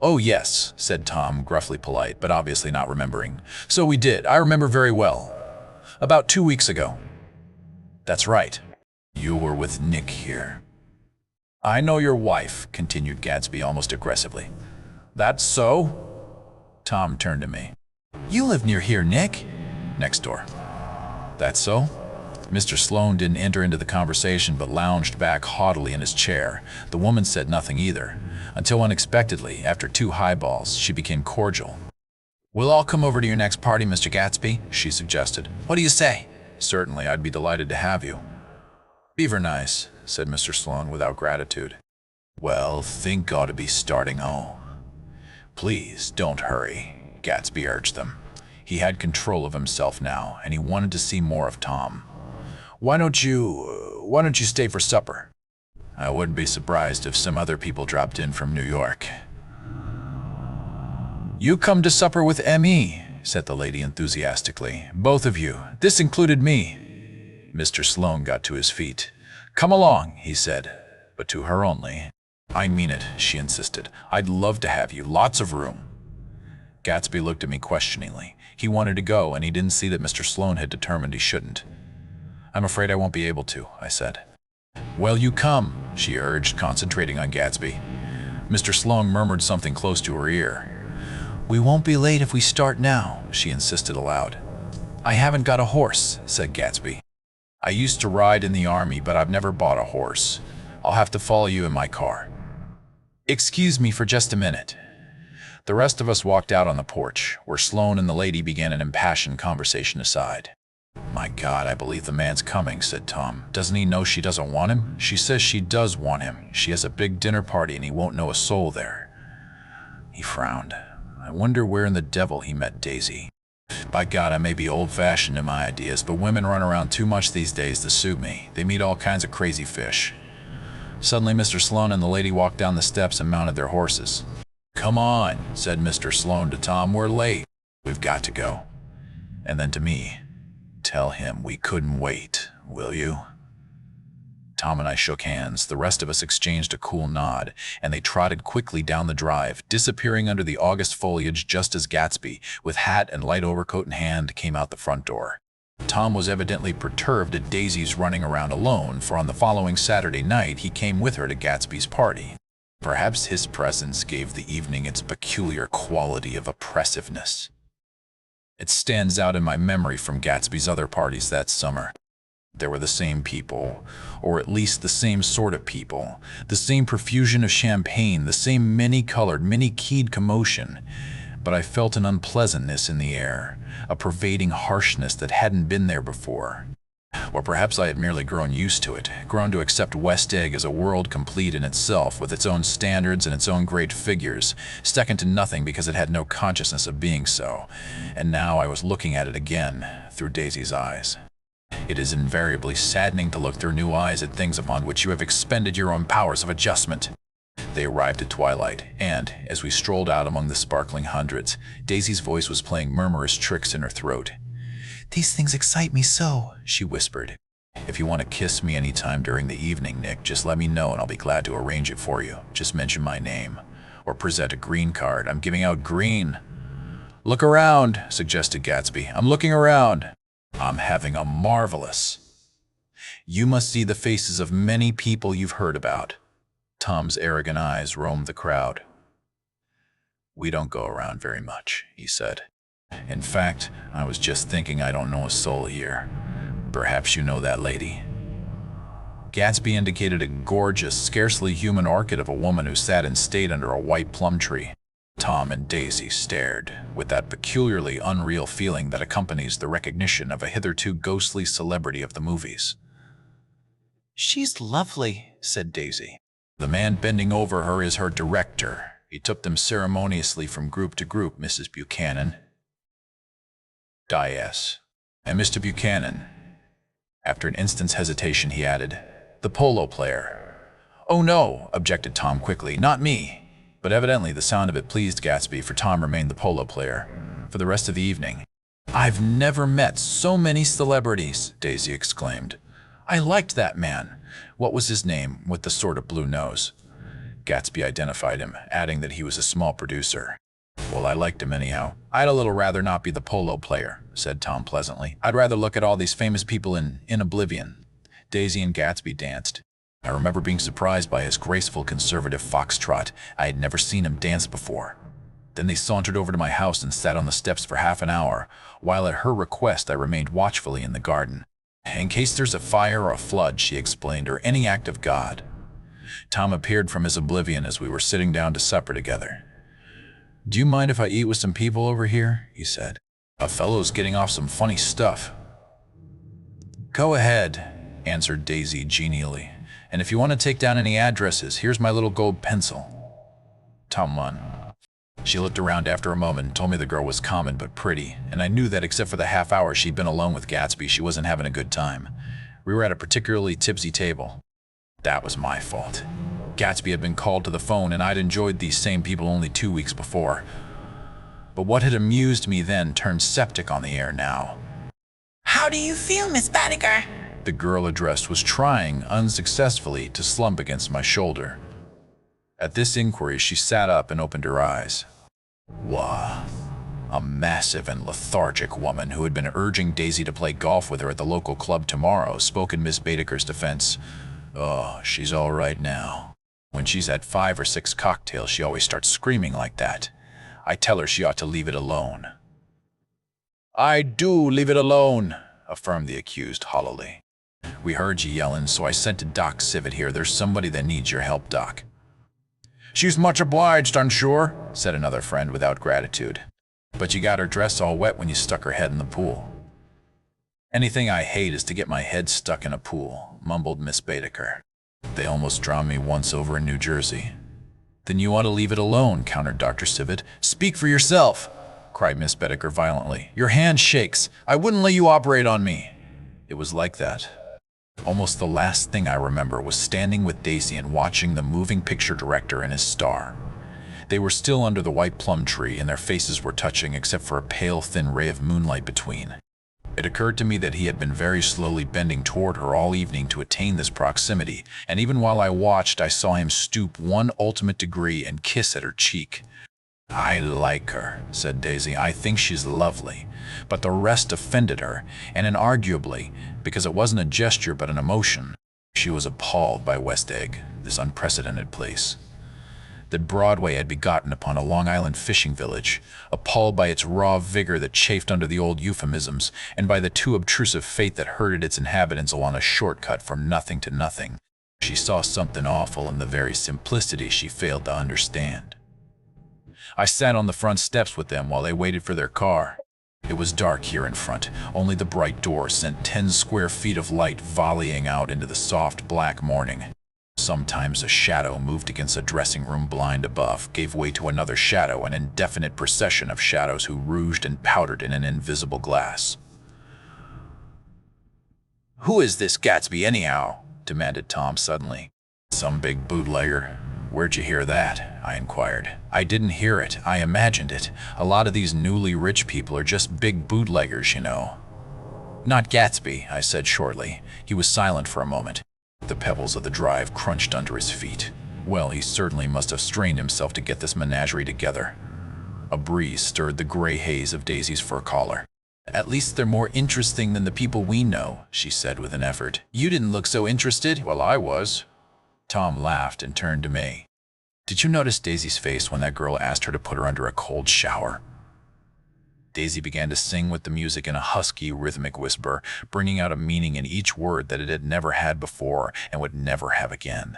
"Oh, yes," said Tom, gruffly polite, but obviously not remembering. "So we did. I remember very well. About 2 weeks ago." "That's right." "You were with Nick here." I know your wife, continued Gatsby almost aggressively. That's so? Tom turned to me. You live near here, Nick? Next door. That's so? Mr. Sloane didn't enter into the conversation but lounged back haughtily in his chair. The woman said nothing either, until unexpectedly, after 2 highballs, she became cordial. We'll all come over to your next party, Mr. Gatsby, she suggested. What do you say? Certainly, I'd be delighted to have you. Beaver nice, said Mr. Sloane without gratitude. Well, think ought to be starting home. Please, don't hurry, Gatsby urged them. He had control of himself now, and he wanted to see more of Tom. Why don't you stay for supper? I wouldn't be surprised if some other people dropped in from New York. You come to supper with M.E., said the lady enthusiastically. Both of you. This included me. Mr. Sloane got to his feet. Come along, he said, but to her only. I mean it, she insisted. I'd love to have you. Lots of room. Gatsby looked at me questioningly. He wanted to go, and he didn't see that Mr. Sloane had determined he shouldn't. I'm afraid I won't be able to, I said. Well, you come, she urged, concentrating on Gatsby. Mr. Sloane murmured something close to her ear. We won't be late if we start now, she insisted aloud. I haven't got a horse, said Gatsby. I used to ride in the army, but I've never bought a horse. I'll have to follow you in my car. Excuse me for just a minute. The rest of us walked out on the porch, where Sloane and the lady began an impassioned conversation aside. My God, I believe the man's coming, said Tom. Doesn't he know she doesn't want him? She says she does want him. She has a big dinner party and he won't know a soul there. He frowned. I wonder where in the devil he met Daisy. By God, I may be old-fashioned in my ideas, but women run around too much these days to suit me. They meet all kinds of crazy fish. Suddenly, Mr. Sloane and the lady walked down the steps and mounted their horses. Come on, said Mr. Sloane to Tom. We're late. We've got to go. And then to me, tell him we couldn't wait, will you? Tom and I shook hands. The rest of us exchanged a cool nod, and they trotted quickly down the drive, disappearing under the August foliage just as Gatsby, with hat and light overcoat in hand, came out the front door. Tom was evidently perturbed at Daisy's running around alone, for on the following Saturday night he came with her to Gatsby's party. Perhaps his presence gave the evening its peculiar quality of oppressiveness. It stands out in my memory from Gatsby's other parties that summer. There were the same people, or at least the same sort of people, the same profusion of champagne, the same many-colored, many-keyed commotion. But I felt an unpleasantness in the air, a pervading harshness that hadn't been there before. Or perhaps I had merely grown used to it, grown to accept West Egg as a world complete in itself, with its own standards and its own great figures, second to nothing because it had no consciousness of being so. And now I was looking at it again, through Daisy's eyes. It is invariably saddening to look through new eyes at things upon which you have expended your own powers of adjustment. They arrived at twilight, and, as we strolled out among the sparkling hundreds, Daisy's voice was playing murmurous tricks in her throat. These things excite me so, she whispered. If you want to kiss me any time during the evening, Nick, just let me know and I'll be glad to arrange it for you. Just mention my name. Or present a green card. I'm giving out green. Look around, suggested Gatsby. I'm looking around. I'm having a marvelous. You must see the faces of many people you've heard about. Tom's arrogant eyes roamed the crowd. We don't go around very much, he said. In fact, I was just thinking I don't know a soul here. Perhaps you know that lady. Gatsby indicated a gorgeous, scarcely human orchid of a woman who sat in state under a white plum tree. Tom and Daisy stared, with that peculiarly unreal feeling that accompanies the recognition of a hitherto ghostly celebrity of the movies. She's lovely, said Daisy. The man bending over her is her director. He took them ceremoniously from group to group, Mrs. Buchanan. Dies. And Mr. Buchanan. After an instant's hesitation, he added, the polo player. Oh no, objected Tom quickly, not me. But evidently the sound of it pleased Gatsby, for Tom remained the polo player for the rest of the evening. I've never met so many celebrities, Daisy exclaimed. I liked that man. What was his name, with the sort of blue nose? Gatsby identified him, adding that he was a small producer. Well, I liked him anyhow. I'd a little rather not be the polo player, said Tom pleasantly. I'd rather look at all these famous people in oblivion. Daisy and Gatsby danced. I remember being surprised by his graceful conservative foxtrot. I had never seen him dance before. Then they sauntered over to my house and sat on the steps for half an hour, while at her request I remained watchfully in the garden. In case there's a fire or a flood, she explained, or any act of God. Tom appeared from his oblivion as we were sitting down to supper together. "Do you mind if I eat with some people over here?" he said. "A fellow's getting off some funny stuff." "Go ahead," answered Daisy genially. "And if you want to take down any addresses, here's my little gold pencil." Tom won. She looked around after a moment and told me the girl was common but pretty, and I knew that except for the half hour she'd been alone with Gatsby, she wasn't having a good time. We were at a particularly tipsy table. That was my fault. Gatsby had been called to the phone, and I'd enjoyed these same people only 2 weeks before. But what had amused me then turned septic on the air now. "How do you feel, Miss Banneker?" The girl addressed was trying, unsuccessfully, to slump against my shoulder. At this inquiry, she sat up and opened her eyes. Wah! A massive and lethargic woman who had been urging Daisy to play golf with her at the local club tomorrow spoke in Miss Baedeker's defense. "Oh, she's all right now. When she's had 5 or 6 cocktails, she always starts screaming like that. I tell her she ought to leave it alone." "I do leave it alone," affirmed the accused hollowly. "We heard you yelling, so I sent to Doc Civet here. There's somebody that needs your help, Doc." "She's much obliged, I'm sure," said another friend without gratitude. "But you got her dress all wet when you stuck her head in the pool." "Anything I hate is to get my head stuck in a pool," mumbled Miss Baedeker. "They almost drowned me once over in New Jersey." "Then you ought to leave it alone," countered Dr. Civet. "Speak for yourself," cried Miss Baedeker violently. "Your hand shakes. I wouldn't let you operate on me." It was like that. Almost the last thing I remember was standing with Daisy and watching the moving picture director and his star. They were still under the white plum tree, and their faces were touching except for a pale, thin ray of moonlight between. It occurred to me that he had been very slowly bending toward her all evening to attain this proximity, and even while I watched, I saw him stoop one ultimate degree and kiss at her cheek. "I like her," said Daisy. "I think she's lovely." But the rest offended her, and inarguably, because it wasn't a gesture but an emotion, she was appalled by West Egg, this unprecedented place. That Broadway had begotten upon a Long Island fishing village, appalled by its raw vigor that chafed under the old euphemisms, and by the too obtrusive fate that herded its inhabitants along a shortcut from nothing to nothing. She saw something awful in the very simplicity she failed to understand. I sat on the front steps with them while they waited for their car. It was dark here in front. Only the bright door sent 10 square feet of light volleying out into the soft black morning. Sometimes a shadow moved against a dressing room blind above, gave way to another shadow, an indefinite procession of shadows who rouged and powdered in an invisible glass. "Who is this Gatsby, anyhow?" demanded Tom suddenly. "Some big bootlegger." "Where'd you hear that?" I inquired. "I didn't hear it. I imagined it. A lot of these newly rich people are just big bootleggers, you know." "Not Gatsby," I said shortly. He was silent for a moment. The pebbles of the drive crunched under his feet. Well, he certainly must have strained himself to get this menagerie together. A breeze stirred the gray haze of Daisy's fur collar. "At least they're more interesting than the people we know," she said with an effort. "You didn't look so interested." "Well, I was." Tom laughed and turned to me. "Did you notice Daisy's face when that girl asked her to put her under a cold shower?" Daisy began to sing with the music in a husky, rhythmic whisper, bringing out a meaning in each word that it had never had before and would never have again.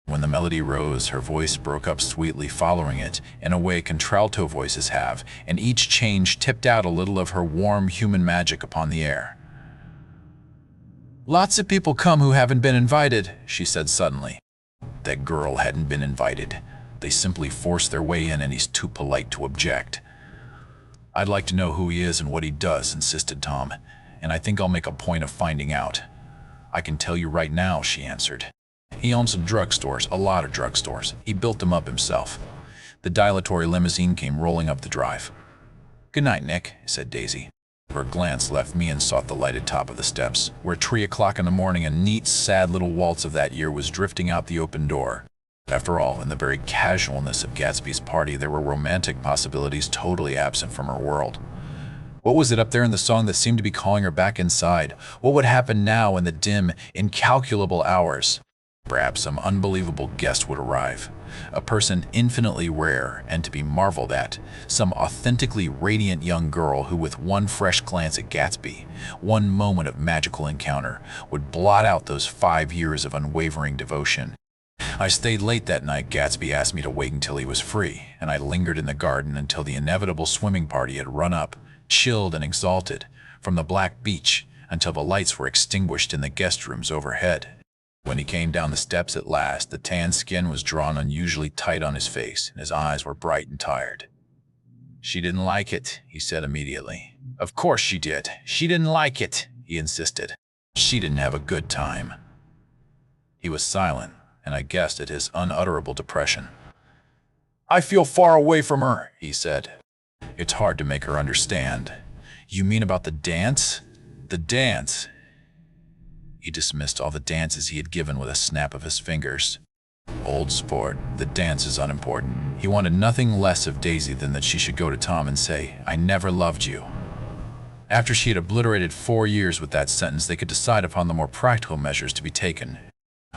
When the melody rose, her voice broke up sweetly following it, in a way contralto voices have, and each change tipped out a little of her warm human magic upon the air. "Lots of people come who haven't been invited," she said suddenly. That girl hadn't been invited. They simply forced their way in, and he's too polite to object. "I'd like to know who he is and what he does," insisted Tom, "and I think I'll make a point of finding out." "I can tell you right now," she answered. "He owns some drugstores, a lot of drugstores. He built them up himself." The dilatory limousine came rolling up the drive. "Good night, Nick," said Daisy. Her glance left me and sought the lighted top of the steps, where at 3 o'clock in the morning a neat, sad little waltz of that year was drifting out the open door. After all, in the very casualness of Gatsby's party, there were romantic possibilities totally absent from her world. What was it up there in the song that seemed to be calling her back inside? What would happen now in the dim, incalculable hours? Perhaps some unbelievable guest would arrive, a person infinitely rare and to be marveled at, some authentically radiant young girl who, with one fresh glance at Gatsby, one moment of magical encounter, would blot out those 5 years of unwavering devotion. I stayed late that night. Gatsby asked me to wait until he was free, and I lingered in the garden until the inevitable swimming party had run up, chilled and exalted, from the black beach until the lights were extinguished in the guest rooms overhead. When he came down the steps at last, the tan skin was drawn unusually tight on his face, and his eyes were bright and tired. "She didn't like it," he said immediately. "Of course she did. She didn't like it," he insisted. "She didn't have a good time." He was silent, and I guessed at his unutterable depression. "I feel far away from her," he said. "It's hard to make her understand." "You mean about the dance?" "The dance." He dismissed all the dances he had given with a snap of his fingers. "Old sport, the dance is unimportant." He wanted nothing less of Daisy than that she should go to Tom and say, "I never loved you." After she had obliterated 4 years with that sentence, they could decide upon the more practical measures to be taken.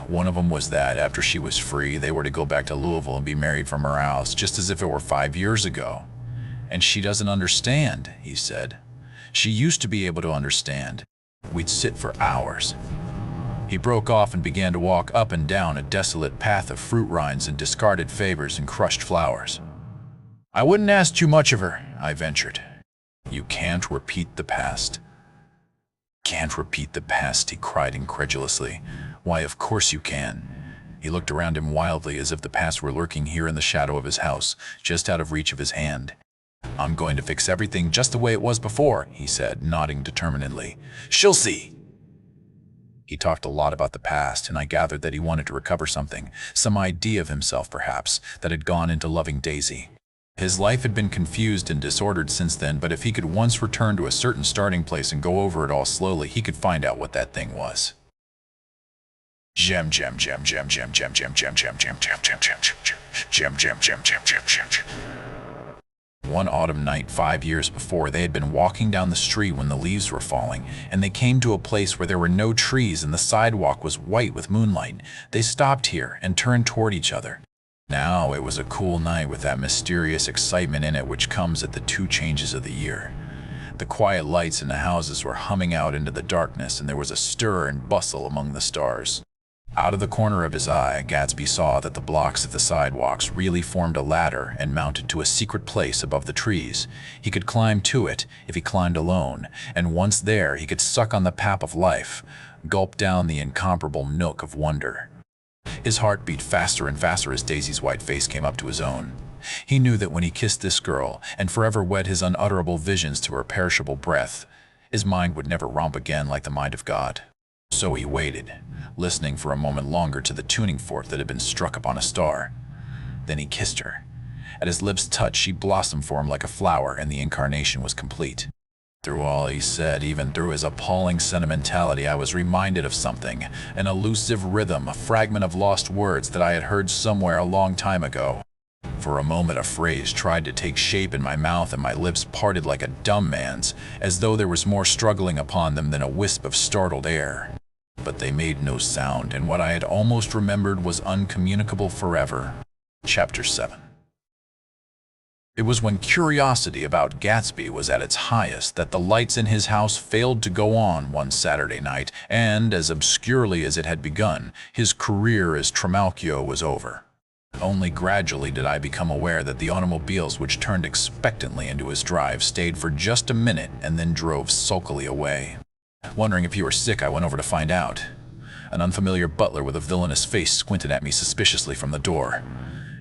One of them was that, after she was free, they were to go back to Louisville and be married from her house, just as if it were 5 years ago. "And she doesn't understand," he said. "She used to be able to understand. We'd sit for hours." He broke off and began to walk up and down a desolate path of fruit rinds and discarded favors and crushed flowers. "I wouldn't ask too much of her," I ventured. "You can't repeat the past." "Can't repeat the past?" he cried incredulously. "Why, of course you can." He looked around him wildly, as if the past were lurking here in the shadow of his house, just out of reach of his hand. "I'm going to fix everything just the way it was before," he said, nodding determinedly. "She'll see." He talked a lot about the past, and I gathered that he wanted to recover something, some idea of himself perhaps, that had gone into loving Daisy. His life had been confused and disordered since then, but if he could once return to a certain starting place and go over it all slowly, he could find out what that thing was. Gem, gem, gem, gem, gem, gem, gem, gem, gem, gem, gem, gem, gem, gem, gem, gem, gem, gem, gem. One autumn night 5 years before, they had been walking down the street when the leaves were falling, and they came to a place where there were no trees and the sidewalk was white with moonlight. They stopped here and turned toward each other. Now it was a cool night with that mysterious excitement in it which comes at the 2 changes of the year. The quiet lights in the houses were humming out into the darkness, and there was a stir and bustle among the stars. Out of the corner of his eye, Gatsby saw that the blocks of the sidewalks really formed a ladder and mounted to a secret place above the trees. He could climb to it if he climbed alone, and once there he could suck on the pap of life, gulp down the incomparable milk of wonder. His heart beat faster and faster as Daisy's white face came up to his own. He knew that when he kissed this girl and forever wed his unutterable visions to her perishable breath, his mind would never romp again like the mind of God. So he waited, listening for a moment longer to the tuning fork that had been struck upon a star. Then he kissed her. At his lips' touch, she blossomed for him like a flower, and the incarnation was complete. Through all he said, even through his appalling sentimentality, I was reminded of something, an elusive rhythm, a fragment of lost words that I had heard somewhere a long time ago. For a moment a phrase tried to take shape in my mouth, and my lips parted like a dumb man's, as though there was more struggling upon them than a wisp of startled air. But they made no sound, and what I had almost remembered was uncommunicable forever. Chapter 7. It was when curiosity about Gatsby was at its highest that the lights in his house failed to go on one Saturday night, and, as obscurely as it had begun, his career as Trimalchio was over. Only gradually did I become aware that the automobiles which turned expectantly into his drive stayed for just a minute and then drove sulkily away. Wondering if he were sick, I went over to find out. An unfamiliar butler with a villainous face squinted at me suspiciously from the door.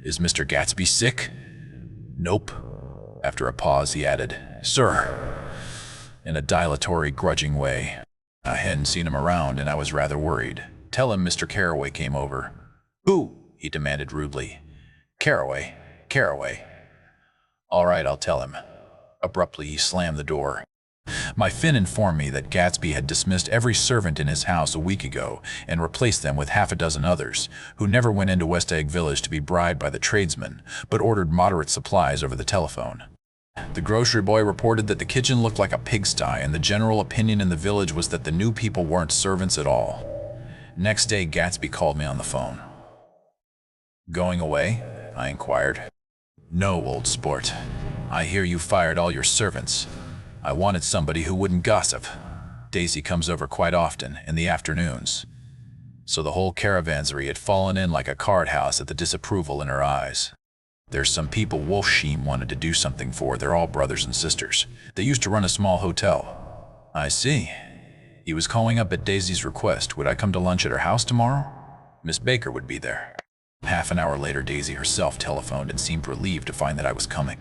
"Is Mr. Gatsby sick?" "Nope." After a pause, he added, "Sir," in a dilatory, grudging way. I hadn't seen him around, and I was rather worried. "Tell him Mr. Carraway came over." "Who?" he demanded rudely. "Carraway. Carraway." "All right, I'll tell him." Abruptly, he slammed the door. My Finn informed me that Gatsby had dismissed every servant in his house a week ago and replaced them with half a dozen others, who never went into West Egg Village to be bribed by the tradesmen, but ordered moderate supplies over the telephone. The grocery boy reported that the kitchen looked like a pigsty, and the general opinion in the village was that the new people weren't servants at all. Next day, Gatsby called me on the phone. "Going away?" I inquired. "No, old sport. I hear you fired all your servants. I wanted somebody who wouldn't gossip. Daisy comes over quite often, in the afternoons." So the whole caravanserai had fallen in like a card house at the disapproval in her eyes. "There's some people Wolfsheim wanted to do something for. They're all brothers and sisters. They used to run a small hotel." "I see." He was calling up at Daisy's request. Would I come to lunch at her house tomorrow? Miss Baker would be there. Half an hour later, Daisy herself telephoned and seemed relieved to find that I was coming.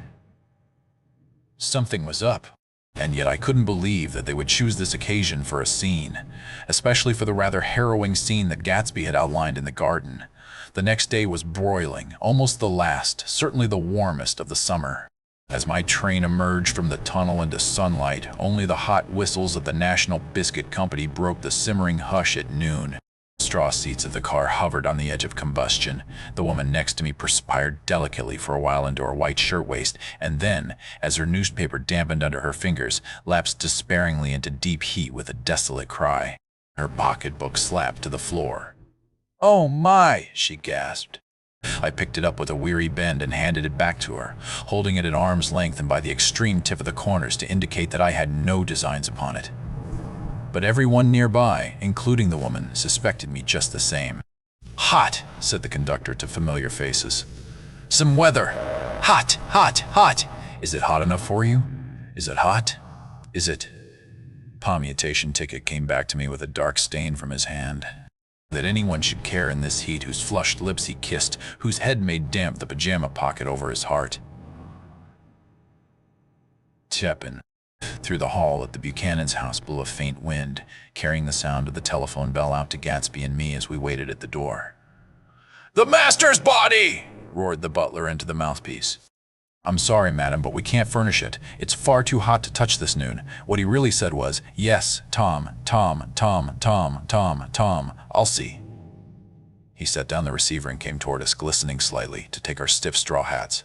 Something was up, and yet I couldn't believe that they would choose this occasion for a scene, especially for the rather harrowing scene that Gatsby had outlined in the garden. The next day was broiling, almost the last, certainly the warmest of the summer. As my train emerged from the tunnel into sunlight, only the hot whistles of the National Biscuit Company broke the simmering hush at noon. Straw seats of the car hovered on the edge of combustion. The woman next to me perspired delicately for a while into her white shirtwaist, and then, as her newspaper dampened under her fingers, lapsed despairingly into deep heat with a desolate cry. Her pocketbook slapped to the floor. "Oh my!" she gasped. I picked it up with a weary bend and handed it back to her, holding it at arm's length and by the extreme tip of the corners to indicate that I had no designs upon it. But everyone nearby, including the woman, suspected me just the same. "Hot," said the conductor to familiar faces. "Some weather. Hot, hot, hot. Is it hot enough for you? Is it hot? Is it?" Commutation ticket came back to me with a dark stain from his hand. That anyone should care in this heat, whose flushed lips he kissed, whose head made damp the pajama pocket over his heart. Tepin. Through the hall at the Buchanan's house blew a faint wind, carrying the sound of the telephone bell out to Gatsby and me as we waited at the door. "The master's body!" roared the butler into the mouthpiece. "I'm sorry, madam, but we can't furnish it. It's far too hot to touch this noon." What he really said was, "Yes, Tom, Tom, Tom, Tom, Tom, Tom, I'll see." He set down the receiver and came toward us, glistening slightly, to take our stiff straw hats.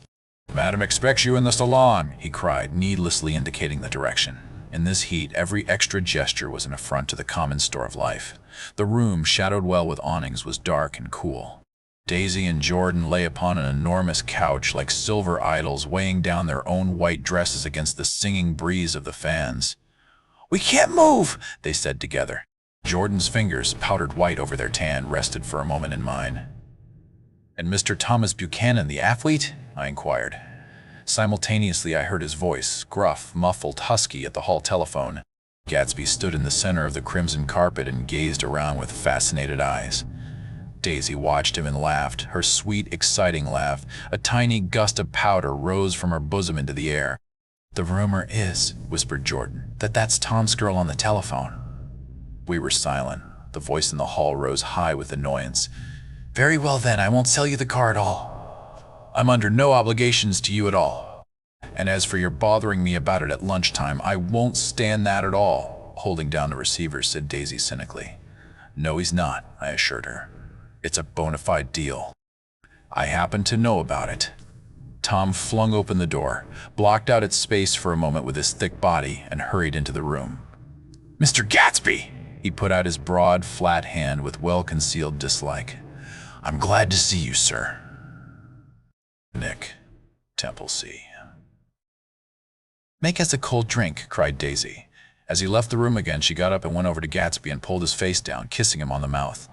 "Madam expects you in the salon," he cried, needlessly indicating the direction. In this heat, every extra gesture was an affront to the common store of life. The room, shadowed well with awnings, was dark and cool. Daisy and Jordan lay upon an enormous couch like silver idols, weighing down their own white dresses against the singing breeze of the fans. "We can't move," they said together. Jordan's fingers, powdered white over their tan, rested for a moment in mine. "And Mr. Thomas Buchanan, the athlete?" I inquired. Simultaneously, I heard his voice, gruff, muffled, husky, at the hall telephone. Gatsby stood in the center of the crimson carpet and gazed around with fascinated eyes. Daisy watched him and laughed, her sweet, exciting laugh. A tiny gust of powder rose from her bosom into the air. "The rumor is," whispered Jordan, "that that's Tom's girl on the telephone." We were silent. The voice in the hall rose high with annoyance. "Very well then, I won't sell you the car at all. I'm under no obligations to you at all. And as for your bothering me about it at lunchtime, I won't stand that at all." Holding down the receiver, said Daisy cynically. "No, he's not," I assured her. "It's a bona fide deal. I happen to know about it." Tom flung open the door, blocked out its space for a moment with his thick body, and hurried into the room. "Mr. Gatsby!" He put out his broad, flat hand with well-concealed dislike. "I'm glad to see you, sir." Nick, Temple C. "Make us a cold drink," cried Daisy. As he left the room again, she got up and went over to Gatsby and pulled his face down, kissing him on the mouth.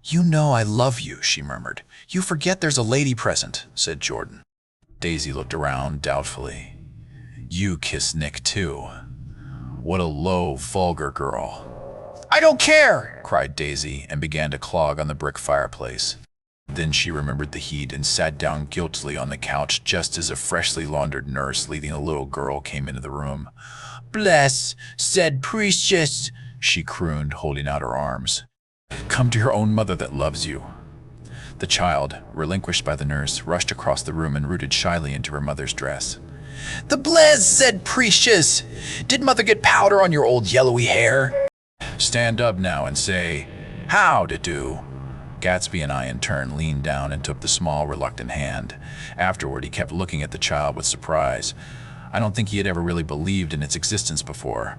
"You know I love you," she murmured. "You forget there's a lady present," said Jordan. Daisy looked around doubtfully. "You kiss Nick too. What a low, vulgar girl." "I don't care!" cried Daisy, and began to clog on the brick fireplace. Then she remembered the heat and sat down guiltily on the couch just as a freshly laundered nurse leading a little girl came into the room. "Bless, said priestess," she crooned, holding out her arms. "Come to your own mother that loves you." The child, relinquished by the nurse, rushed across the room and rooted shyly into her mother's dress. "The bless, said priestess. Did mother get powder on your old yellowy hair?" "Stand up now and say, 'How to do?'" Gatsby and I, in turn, leaned down and took the small, reluctant hand. Afterward, he kept looking at the child with surprise. I don't think he had ever really believed in its existence before.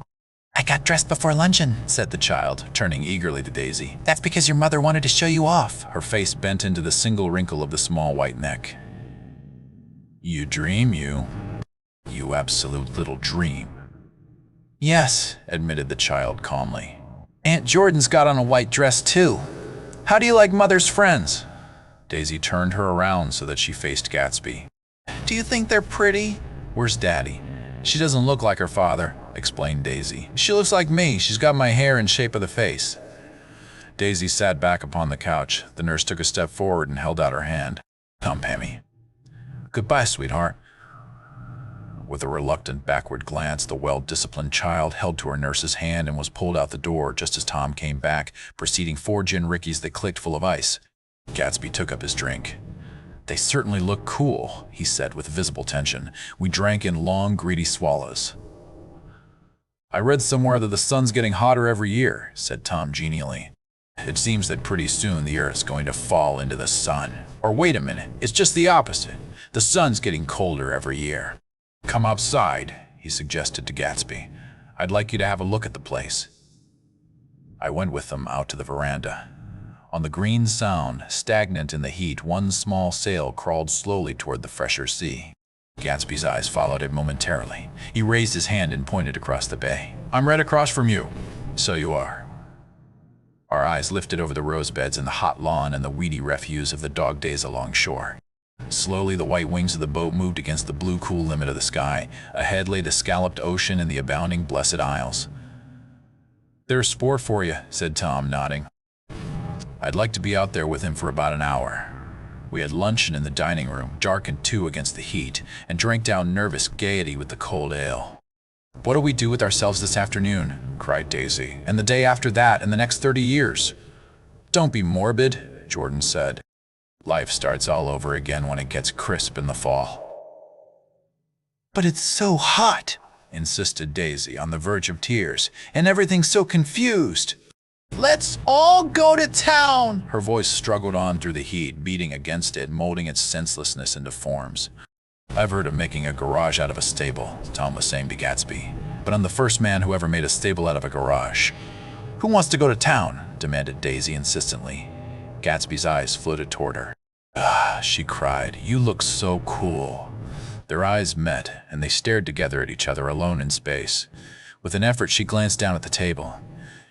I got dressed before luncheon, said the child, turning eagerly to Daisy. That's because your mother wanted to show you off. Her face bent into the single wrinkle of the small white neck. You dream, you. You absolute little dream. Yes, admitted the child calmly. Aunt Jordan's got on a white dress too. How do you like Mother's friends? Daisy turned her around so that she faced Gatsby. Do you think they're pretty? Where's Daddy? She doesn't look like her father, explained Daisy. She looks like me. She's got my hair and shape of the face. Daisy sat back upon the couch. The nurse took a step forward and held out her hand. Come, Pammy. Goodbye, sweetheart. With a reluctant backward glance, the well-disciplined child held to her nurse's hand and was pulled out the door just as Tom came back, preceding 4 gin rickeys that clicked full of ice. Gatsby took up his drink. They certainly look cool, he said with visible tension. We drank in long, greedy swallows. I read somewhere that the sun's getting hotter every year, said Tom genially. It seems that pretty soon the Earth's going to fall into the sun. Or wait a minute, it's just the opposite. The sun's getting colder every year. Come outside, he suggested to Gatsby. I'd like you to have a look at the place. I went with them out to the veranda. On the green Sound, stagnant in the heat, one small sail crawled slowly toward the fresher sea. Gatsby's eyes followed it momentarily. He raised his hand and pointed across the bay. I'm right across from you. So you are. Our eyes lifted over the rose beds and the hot lawn and the weedy refuse of the dog days along shore. Slowly, the white wings of the boat moved against the blue, cool limit of the sky. Ahead lay the scalloped ocean and the abounding Blessed Isles. There's sport for you, said Tom, nodding. I'd like to be out there with him for about an hour. We had luncheon in the dining room, darkened too against the heat, and drank down nervous gaiety with the cold ale. What do we do with ourselves this afternoon? Cried Daisy. And the day after that, and the next 30 years? Don't be morbid, Jordan said. Life starts all over again when it gets crisp in the fall. But it's so hot, insisted Daisy, on the verge of tears, and everything's so confused. Let's all go to town. Her voice struggled on through the heat, beating against it, molding its senselessness into forms. I've heard of making a garage out of a stable, Tom was saying to Gatsby, but I'm the first man who ever made a stable out of a garage. Who wants to go to town? Demanded Daisy insistently. Gatsby's eyes floated toward her. Ah, she cried, you look so cool. Their eyes met, and they stared together at each other alone in space. With an effort, she glanced down at the table.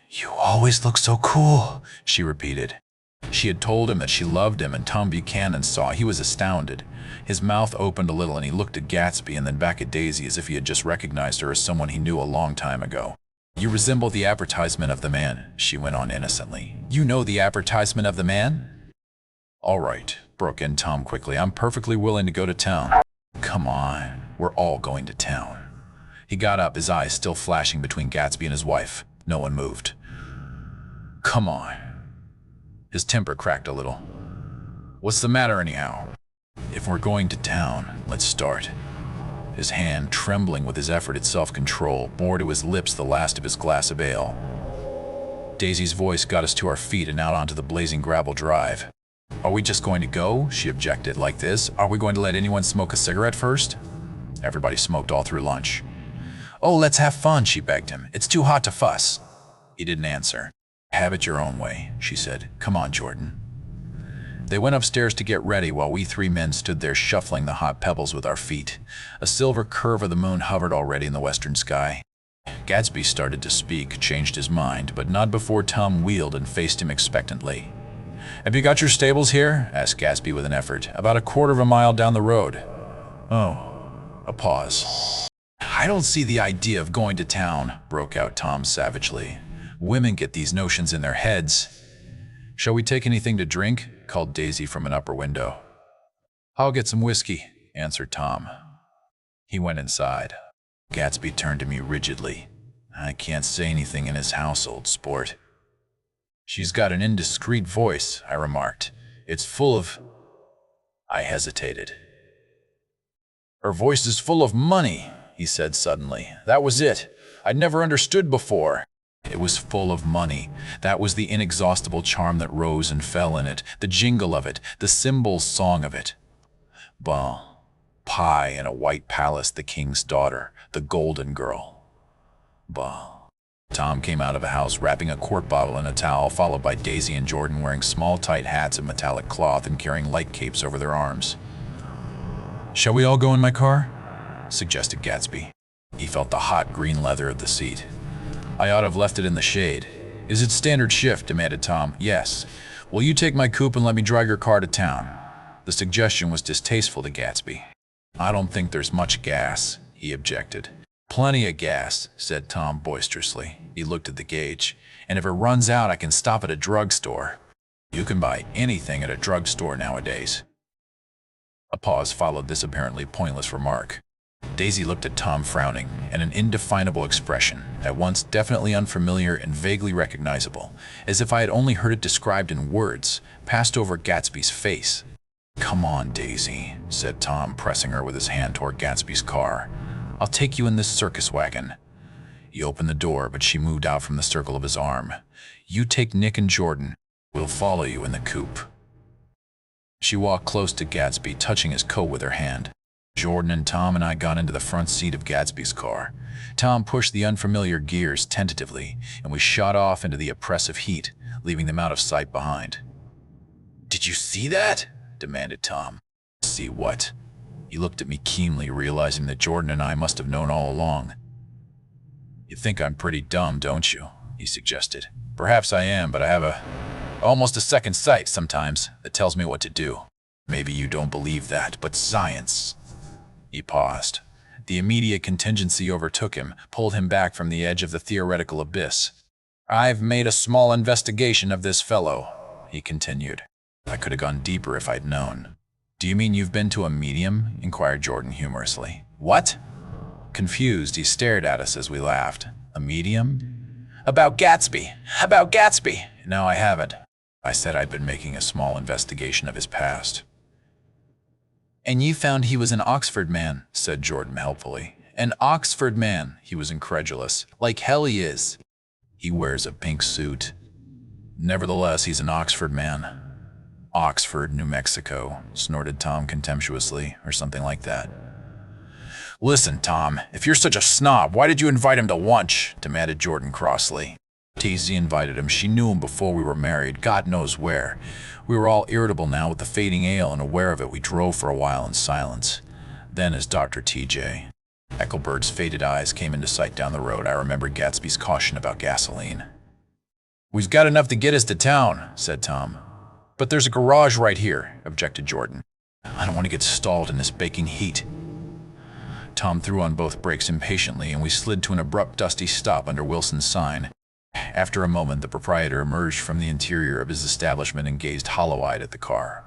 You always look so cool, she repeated. She had told him that she loved him, and Tom Buchanan saw. He was astounded. His mouth opened a little, and he looked at Gatsby and then back at Daisy as if he had just recognized her as someone he knew a long time ago. You resemble the advertisement of the man, she went on innocently. You know the advertisement of the man? All right, broke in Tom quickly. I'm perfectly willing to go to town. Come on, we're all going to town. He got up, his eyes still flashing between Gatsby and his wife. No one moved. Come on. His temper cracked a little. What's the matter anyhow? If we're going to town, let's start. His hand, trembling with his effort at self-control, bore to his lips the last of his glass of ale. Daisy's voice got us to our feet and out onto the blazing gravel drive. Are we just going to go? She objected. Like this? Are we going to let anyone smoke a cigarette first? Everybody smoked all through lunch. Oh, let's have fun, she begged him. It's too hot to fuss. He didn't answer. Have it your own way, she said. Come on, Jordan. They went upstairs to get ready while we 3 men stood there shuffling the hot pebbles with our feet. A silver curve of the moon hovered already in the western sky. Gatsby started to speak, changed his mind, but not before Tom wheeled and faced him expectantly. Have you got your stables here? Asked Gatsby with an effort. About a quarter of a mile down the road. Oh. A pause. I don't see the idea of going to town, broke out Tom savagely. Women get these notions in their heads. Shall we take anything to drink? Called Daisy from an upper window. I'll get some whiskey, answered Tom. He went inside. Gatsby turned to me rigidly. I can't say anything in his house, old sport. She's got an indiscreet voice, I remarked. It's full of... I hesitated. Her voice is full of money, he said suddenly. That was it. I'd never understood before. It was full of money. That was the inexhaustible charm that rose and fell in it, the jingle of it, the cymbal's song of it. Bon, pie in a white palace, the king's daughter, the golden girl. Bon. Tom came out of a house wrapping a quart bottle in a towel, followed by Daisy and Jordan wearing small tight hats of metallic cloth and carrying light capes over their arms. "Shall we all go in my car?" suggested Gatsby. He felt the hot green leather of the seat. "I ought to have left it in the shade." "Is it standard shift?" demanded Tom. "Yes." "Will you take my coupe and let me drive your car to town?" The suggestion was distasteful to Gatsby. "I don't think there's much gas," he objected. "Plenty of gas," said Tom boisterously. He looked at the gauge. "And if it runs out, I can stop at a drugstore." "You can buy anything at a drugstore nowadays." A pause followed this apparently pointless remark. Daisy looked at Tom frowning, and an indefinable expression, at once definitely unfamiliar and vaguely recognizable, as if I had only heard it described in words, passed over Gatsby's face. "Come on, Daisy," said Tom, pressing her with his hand toward Gatsby's car. "I'll take you in this circus wagon." He opened the door, but she moved out from the circle of his arm. "You take Nick and Jordan. We'll follow you in the coupe." She walked close to Gatsby, touching his coat with her hand. Jordan and Tom and I got into the front seat of Gatsby's car. Tom pushed the unfamiliar gears tentatively, and we shot off into the oppressive heat, leaving them out of sight behind. "Did you see that?" demanded Tom. "See what?" He looked at me keenly, realizing that Jordan and I must have known all along. "You think I'm pretty dumb, don't you?" he suggested. "Perhaps I am, but I have almost a second sight sometimes that tells me what to do. Maybe you don't believe that, but science." He paused. The immediate contingency overtook him, pulled him back from the edge of the theoretical abyss. "I've made a small investigation of this fellow," he continued. I could have gone deeper if I'd known. "Do you mean you've been to a medium?" inquired Jordan humorously. "What?" Confused, he stared at us as we laughed. "A medium?" About Gatsby! "No, I haven't." I said I'd been making a small investigation of his past. "And you found he was an Oxford man," said Jordan helpfully. "An Oxford man," he was incredulous. "Like hell he is." "He wears a pink suit." "Nevertheless, he's an Oxford man." "Oxford, New Mexico," snorted Tom contemptuously, or something like that. "Listen, Tom, if you're such a snob, why did you invite him to lunch?" demanded Jordan crossly. Daisy invited him. She knew him before we were married, God knows where. We were all irritable now with the fading ale, and aware of it, we drove for a while in silence. Then, as Dr. T.J. Eckelbird's faded eyes came into sight down the road, I remembered Gatsby's caution about gasoline. "We've got enough to get us to town," said Tom. "But there's a garage right here," objected Jordan. "I don't want to get stalled in this baking heat." Tom threw on both brakes impatiently, and we slid to an abrupt, dusty stop under Wilson's sign. After a moment, the proprietor emerged from the interior of his establishment and gazed hollow-eyed at the car.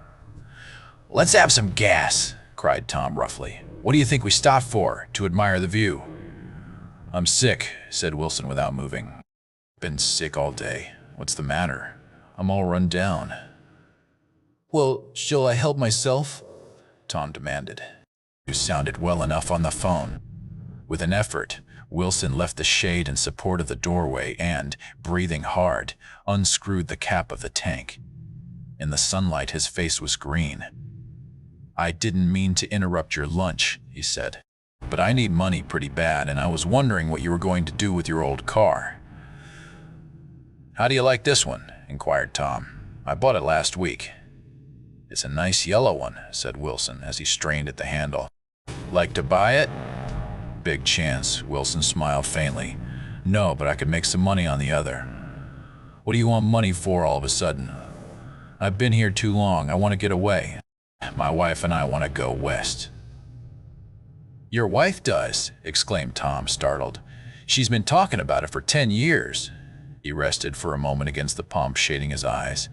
"Let's have some gas," cried Tom roughly. "What do you think we stopped for? To admire the view?" "I'm sick," said Wilson without moving. "Been sick all day. What's the matter? I'm all run down." "Well, shall I help myself?" Tom demanded. "You sounded well enough on the phone." With an effort, Wilson left the shade in support of the doorway and, breathing hard, unscrewed the cap of the tank. In the sunlight, his face was green. "I didn't mean to interrupt your lunch," he said, "but I need money pretty bad, and I was wondering what you were going to do with your old car." "How do you like this one?" inquired Tom. "I bought it last week." "It's a nice yellow one," said Wilson as he strained at the handle. "Like to buy it?" "Big chance," Wilson smiled faintly. "No, but I could make some money on the other." "What do you want money for all of a sudden?" "I've been here too long. I want to get away. My wife and I want to go west." "Your wife does?" exclaimed Tom, startled. "She's been talking about it for 10 years. He rested for a moment against the pump, shading his eyes.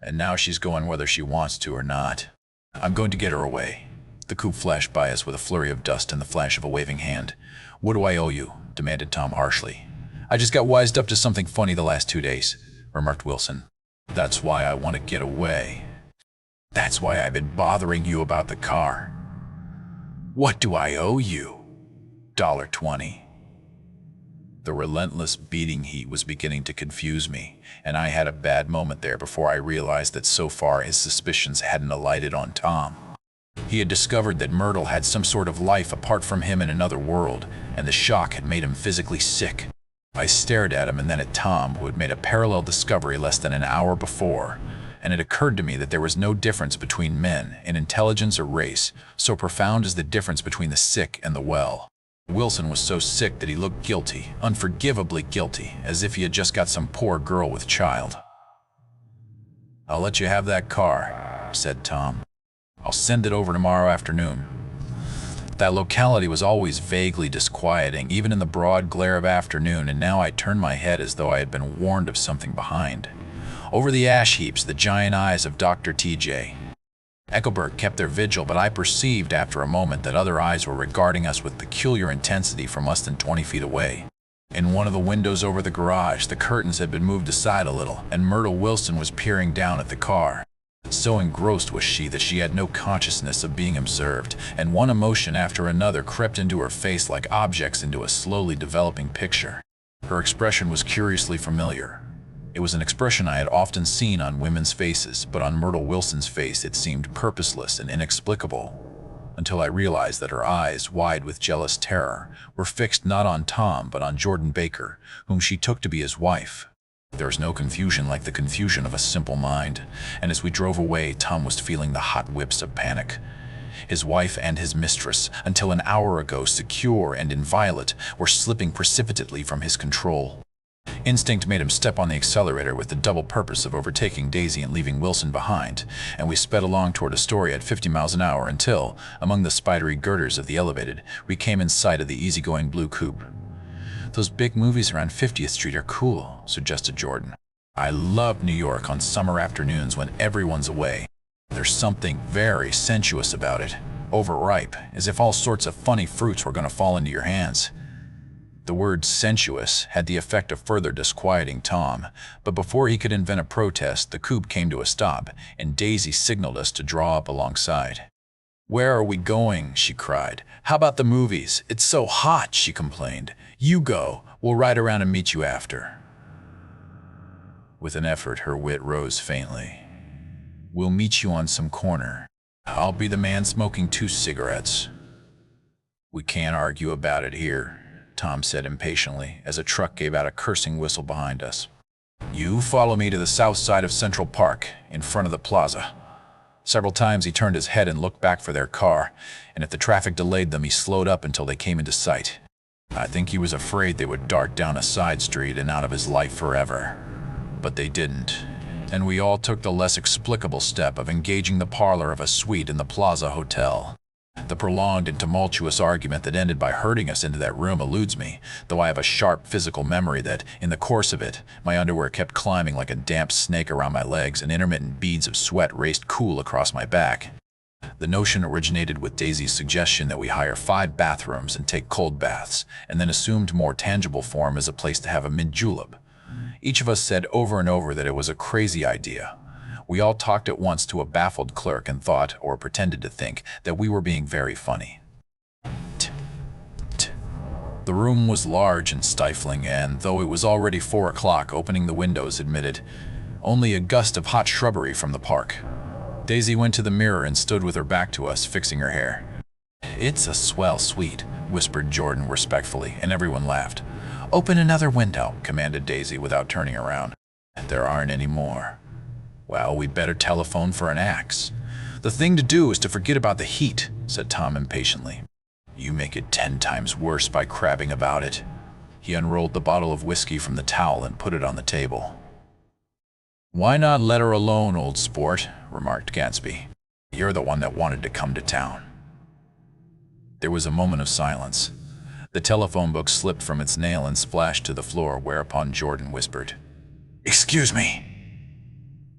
"And now she's going whether she wants to or not. I'm going to get her away." The coupe flashed by us with a flurry of dust and the flash of a waving hand. "What do I owe you?" demanded Tom harshly. "I just got wised up to something funny the last 2 days," remarked Wilson. "That's why I want to get away. That's why I've been bothering you about the car." "What do I owe you?" $1.20. The relentless beating heat was beginning to confuse me, and I had a bad moment there before I realized that so far his suspicions hadn't alighted on Tom. He had discovered that Myrtle had some sort of life apart from him in another world, and the shock had made him physically sick. I stared at him and then at Tom, who had made a parallel discovery less than an hour before, and it occurred to me that there was no difference between men in intelligence or race so profound as the difference between the sick and the well. Wilson was so sick that he looked guilty, unforgivably guilty, as if he had just got some poor girl with child. "I'll let you have that car," said Tom. "I'll send it over tomorrow afternoon." That locality was always vaguely disquieting, even in the broad glare of afternoon, and now I turned my head as though I had been warned of something behind. Over the ash heaps, the giant eyes of Dr. T.J. Eckelberg kept their vigil, but I perceived after a moment that other eyes were regarding us with peculiar intensity from less than 20 feet away. In one of the windows over the garage, the curtains had been moved aside a little, and Myrtle Wilson was peering down at the car. So engrossed was she that she had no consciousness of being observed, and one emotion after another crept into her face like objects into a slowly developing picture. Her expression was curiously familiar. It was an expression I had often seen on women's faces, but on Myrtle Wilson's face it seemed purposeless and inexplicable, until I realized that her eyes, wide with jealous terror, were fixed not on Tom but on Jordan Baker, whom she took to be his wife. There was no confusion like the confusion of a simple mind, and as we drove away, Tom was feeling the hot whips of panic. His wife and his mistress, until an hour ago secure and inviolate, were slipping precipitately from his control. Instinct made him step on the accelerator with the double purpose of overtaking Daisy and leaving Wilson behind, and we sped along toward Astoria at 50 miles an hour until, among the spidery girders of the elevated, we came in sight of the easygoing blue coupe. "Those big movies around 50th Street are cool," suggested Jordan. "I love New York on summer afternoons when everyone's away. There's something very sensuous about it, overripe, as if all sorts of funny fruits were going to fall into your hands." The word sensuous had the effect of further disquieting Tom, but before he could invent a protest, the coupe came to a stop, and Daisy signaled us to draw up alongside. "Where are we going?" she cried. "How about the movies? It's so hot," she complained. "You go. We'll ride around and meet you after." With an effort, her wit rose faintly. "We'll meet you on some corner. I'll be the man smoking 2 cigarettes. "We can't argue about it here," Tom said impatiently, as a truck gave out a cursing whistle behind us. "You follow me to the south side of Central Park, in front of the plaza." Several times he turned his head and looked back for their car, and if the traffic delayed them, he slowed up until they came into sight. I think he was afraid they would dart down a side street and out of his life forever. But they didn't, and we all took the less explicable step of engaging the parlor of a suite in the Plaza Hotel. The prolonged and tumultuous argument that ended by herding us into that room eludes me, though I have a sharp physical memory that, in the course of it, my underwear kept climbing like a damp snake around my legs and intermittent beads of sweat raced cool across my back. The notion originated with Daisy's suggestion that we hire 5 bathrooms and take cold baths, and then assumed more tangible form as a place to have a mint-julep. Each of us said over and over that it was a crazy idea. We all talked at once to a baffled clerk and thought, or pretended to think, that we were being very funny. The room was large and stifling, and though it was already 4 o'clock, opening the windows admitted only a gust of hot shrubbery from the park. Daisy went to the mirror and stood with her back to us, fixing her hair. "It's a swell suite," whispered Jordan respectfully, and everyone laughed. "Open another window," commanded Daisy without turning around. "There aren't any more." "Well, we'd better telephone for an axe." "The thing to do is to forget about the heat," said Tom impatiently. "You make it 10 times worse by crabbing about it." He unrolled the bottle of whiskey from the towel and put it on the table. "Why not let her alone, old sport?" remarked Gatsby. "You're the one that wanted to come to town." There was a moment of silence. The telephone book slipped from its nail and splashed to the floor, whereupon Jordan whispered, "Excuse me."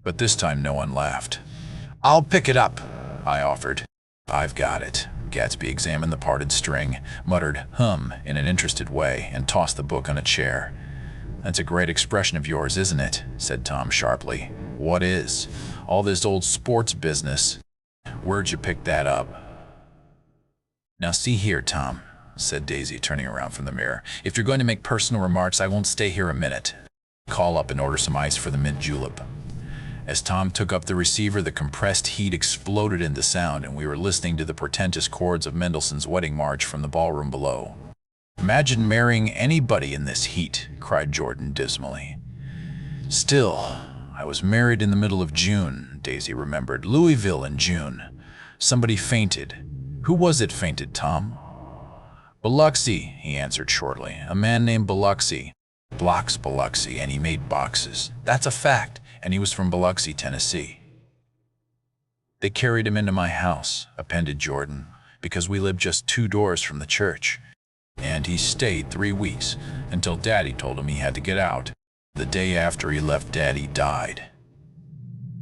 But this time no one laughed. "I'll pick it up," I offered. "I've got it." Gatsby examined the parted string, muttered "hum" in an interested way, and tossed the book on a chair. "That's a great expression of yours, isn't it?" said Tom sharply. "What is? All this old sports business. Where'd you pick that up?" "Now see here, Tom," said Daisy, turning around from the mirror. "If you're going to make personal remarks, I won't stay here a minute. Call up and order some ice for the mint julep." As Tom took up the receiver, the compressed heat exploded into sound, and we were listening to the portentous chords of Mendelssohn's Wedding March from the ballroom below. Imagine marrying anybody in this heat, cried Jordan dismally. Still, I was married in the middle of June, Daisy remembered. Louisville in June. Somebody fainted. Who was it fainted, Tom? Biloxi, he answered shortly. A man named Biloxi. Blocks Biloxi, and he made boxes. That's a fact, and he was from Biloxi, Tennessee. They carried him into my house, appended Jordan, because we lived just 2 doors from the church. And he stayed 3 weeks, until Daddy told him he had to get out. The day after he left, Daddy died.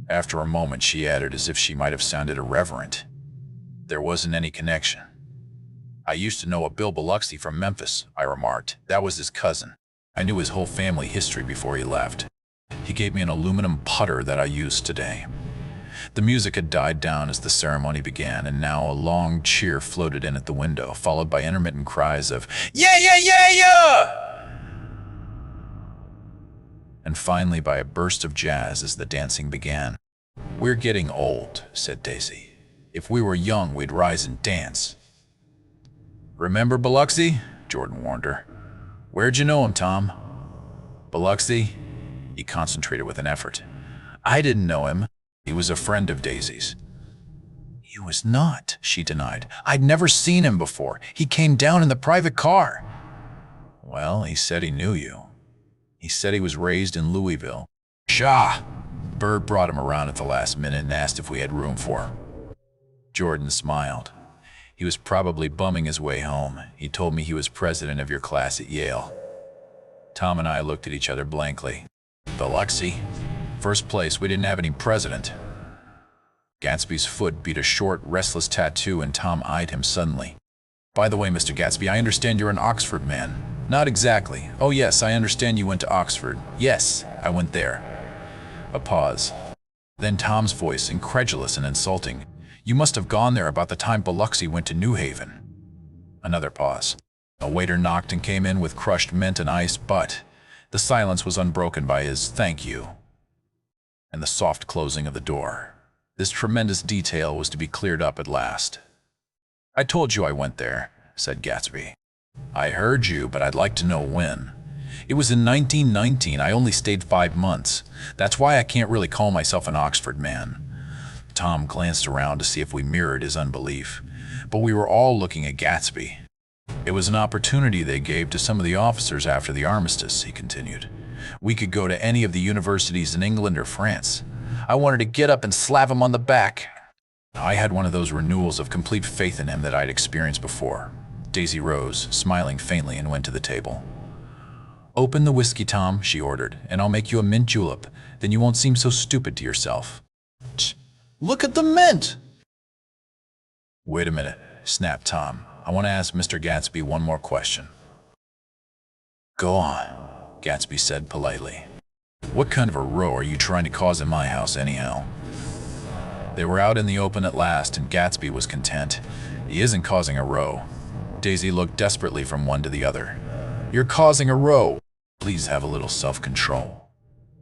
After a moment, she added, as if she might have sounded irreverent. There wasn't any connection. I used to know a Bill Biloxi from Memphis, I remarked. That was his cousin. I knew his whole family history before he left. He gave me an aluminum putter that I use today. The music had died down as the ceremony began, and now a long cheer floated in at the window, followed by intermittent cries of, "Yeah, yeah, yeah, yeah!" And finally by a burst of jazz as the dancing began. "We're getting old," said Daisy. "If we were young, we'd rise and dance." "Remember Biloxi?" Jordan warned her. "Where'd you know him, Tom?" "Biloxi?" He concentrated with an effort. "I didn't know him. He was a friend of Daisy's." "He was not," she denied. "I'd never seen him before. He came down in the private car." "Well, he said he knew you. He said he was raised in Louisville." "Pshaw!" Bird brought him around at the last minute and asked if we had room for him. Jordan smiled. "He was probably bumming his way home. He told me he was president of your class at Yale." Tom and I looked at each other blankly. "Biloxi? First place, we didn't have any president." Gatsby's foot beat a short, restless tattoo, and Tom eyed him suddenly. "By the way, Mr. Gatsby, I understand you're an Oxford man." "Not exactly." "Oh yes, I understand you went to Oxford." "Yes, I went there." A pause. Then Tom's voice, incredulous and insulting. "You must have gone there about the time Biloxi went to New Haven." Another pause. A waiter knocked and came in with crushed mint and ice, but the silence was unbroken by his "thank you" and the soft closing of the door. This tremendous detail was to be cleared up at last. "I told you I went there," said Gatsby. "I heard you, but I'd like to know when." "It was in 1919. I only stayed 5 months. That's why I can't really call myself an Oxford man." Tom glanced around to see if we mirrored his unbelief, but we were all looking at Gatsby. "It was an opportunity they gave to some of the officers after the armistice," he continued. "We could go to any of the universities in England or France. I wanted to get up and slap him on the back." I had one of those renewals of complete faith in him that I'd experienced before. Daisy rose, smiling faintly, and went to the table. "Open the whiskey, Tom," she ordered, "and I'll make you a mint julep. Then you won't seem so stupid to yourself." "Look at the mint!" "Wait a minute," snapped Tom. "I want to ask Mr. Gatsby one more question." "Go on," Gatsby said politely. "What kind of a row are you trying to cause in my house anyhow?" They were out in the open at last, and Gatsby was content. "He isn't causing a row." Daisy looked desperately from one to the other. "You're causing a row. Please have a little self-control."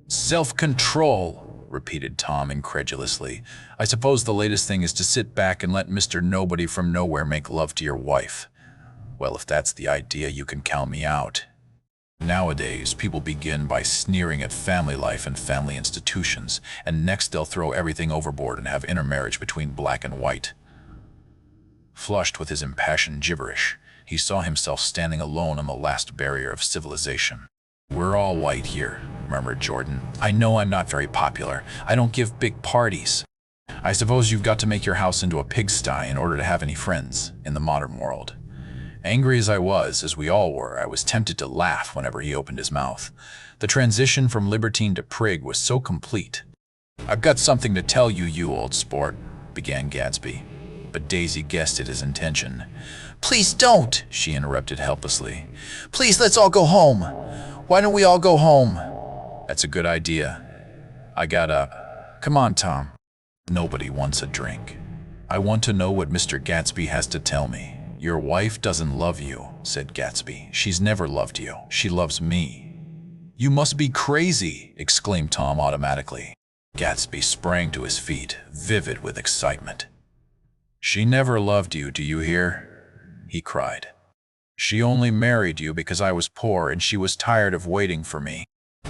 "Self-control," repeated Tom incredulously. "I suppose the latest thing is to sit back and let Mr. Nobody from Nowhere make love to your wife. Well, if that's the idea, you can count me out. Nowadays, people begin by sneering at family life and family institutions, and next they'll throw everything overboard and have intermarriage between black and white." Flushed with his impassioned gibberish, he saw himself standing alone on the last barrier of civilization. "We're all white here," murmured Jordan. "I know I'm not very popular. I don't give big parties. I suppose you've got to make your house into a pigsty in order to have any friends in the modern world." Angry as I was, as we all were, I was tempted to laugh whenever he opened his mouth. The transition from libertine to prig was so complete. "I've got something to tell you, you old sport," began Gatsby. But Daisy guessed at his intention. "Please don't," she interrupted helplessly. "Please, let's all go home. Why don't we all go home?" "That's a good idea." I got up. "Come on, Tom." "Nobody wants a drink. I want to know what Mr. Gatsby has to tell me." "Your wife doesn't love you," said Gatsby. "She's never loved you. She loves me." "You must be crazy," exclaimed Tom automatically. Gatsby sprang to his feet, vivid with excitement. "She never loved you, do you hear?" he cried. She only married you because I was poor and she was tired of waiting for me.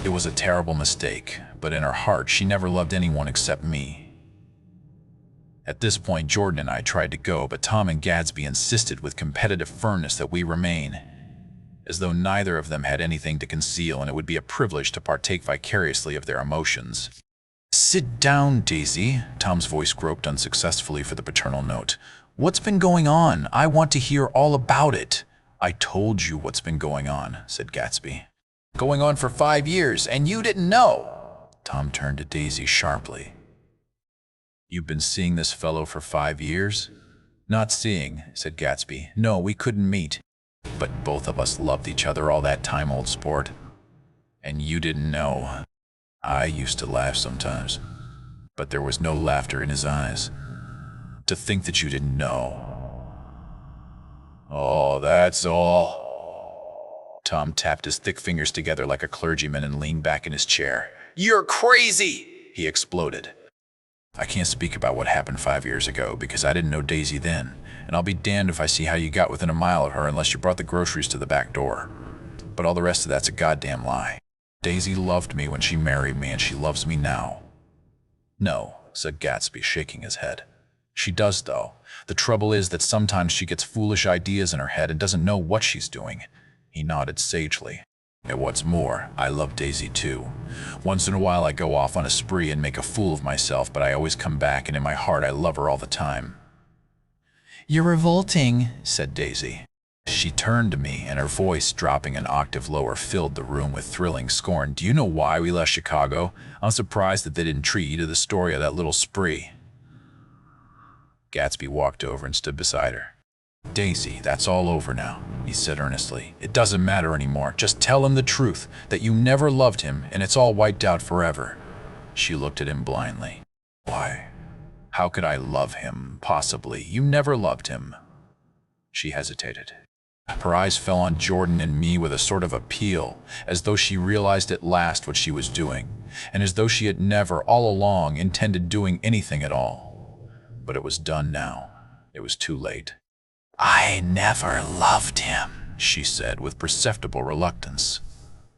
It was a terrible mistake, but in her heart she never loved anyone except me. At this point, Jordan and I tried to go, but Tom and Gatsby insisted with competitive firmness that we remain, as though neither of them had anything to conceal and it would be a privilege to partake vicariously of their emotions. Sit down, Daisy. Tom's voice groped unsuccessfully for the paternal note. What's been going on? I want to hear all about it. I told you what's been going on, said Gatsby. Going on for 5 years, and you didn't know. Tom turned to Daisy sharply. You've been seeing this fellow for 5 years? Not seeing, said Gatsby. No, we couldn't meet. But both of us loved each other all that time, old sport. And you didn't know. I used to laugh sometimes, but there was no laughter in his eyes. To think that you didn't know. Oh, that's all. Tom tapped his thick fingers together like a clergyman and leaned back in his chair. You're crazy, he exploded. I can't speak about what happened 5 years ago because I didn't know Daisy then, and I'll be damned if I see how you got within a mile of her unless you brought the groceries to the back door. But all the rest of that's a goddamn lie. Daisy loved me when she married me, and she loves me now. No, said Gatsby, shaking his head. She does, though. The trouble is that sometimes she gets foolish ideas in her head and doesn't know what she's doing. He nodded sagely. And what's more, I love Daisy too. Once in a while I go off on a spree and make a fool of myself, but I always come back, and in my heart I love her all the time. You're revolting, said Daisy. She turned to me, and her voice, dropping an octave lower, filled the room with thrilling scorn. Do you know why we left Chicago? I'm surprised that they didn't treat you to the story of that little spree. Gatsby walked over and stood beside her. Daisy, that's all over now, he said earnestly. It doesn't matter anymore. Just tell him the truth, that you never loved him, and it's all wiped out forever. She looked at him blindly. Why? How could I love him, possibly? You never loved him. She hesitated. Her eyes fell on Jordan and me with a sort of appeal, as though she realized at last what she was doing, and as though she had never, all along, intended doing anything at all. But it was done now. It was too late. I never loved him, she said with perceptible reluctance.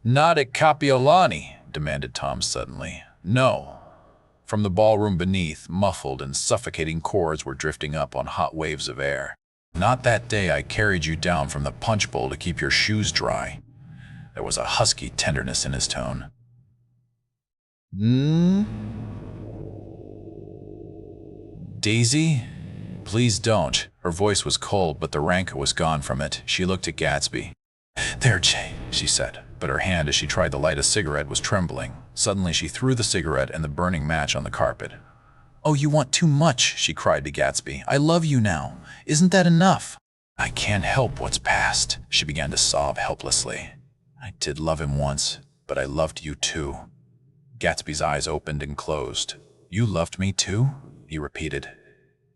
Not at Kapiolani, demanded Tom suddenly. No. From the ballroom beneath, muffled and suffocating chords were drifting up on hot waves of air. Not that day I carried you down from the punch bowl to keep your shoes dry. There was a husky tenderness in his tone. Daisy? Please don't. Her voice was cold, but the rancor was gone from it. She looked at Gatsby. There, Jay, she said, but her hand as she tried to light a cigarette was trembling. Suddenly she threw the cigarette and the burning match on the carpet. Oh, you want too much, she cried to Gatsby. I love you now. Isn't that enough? I can't help what's past, she began to sob helplessly. I did love him once, but I loved you too. Gatsby's eyes opened and closed. You loved me too? He repeated.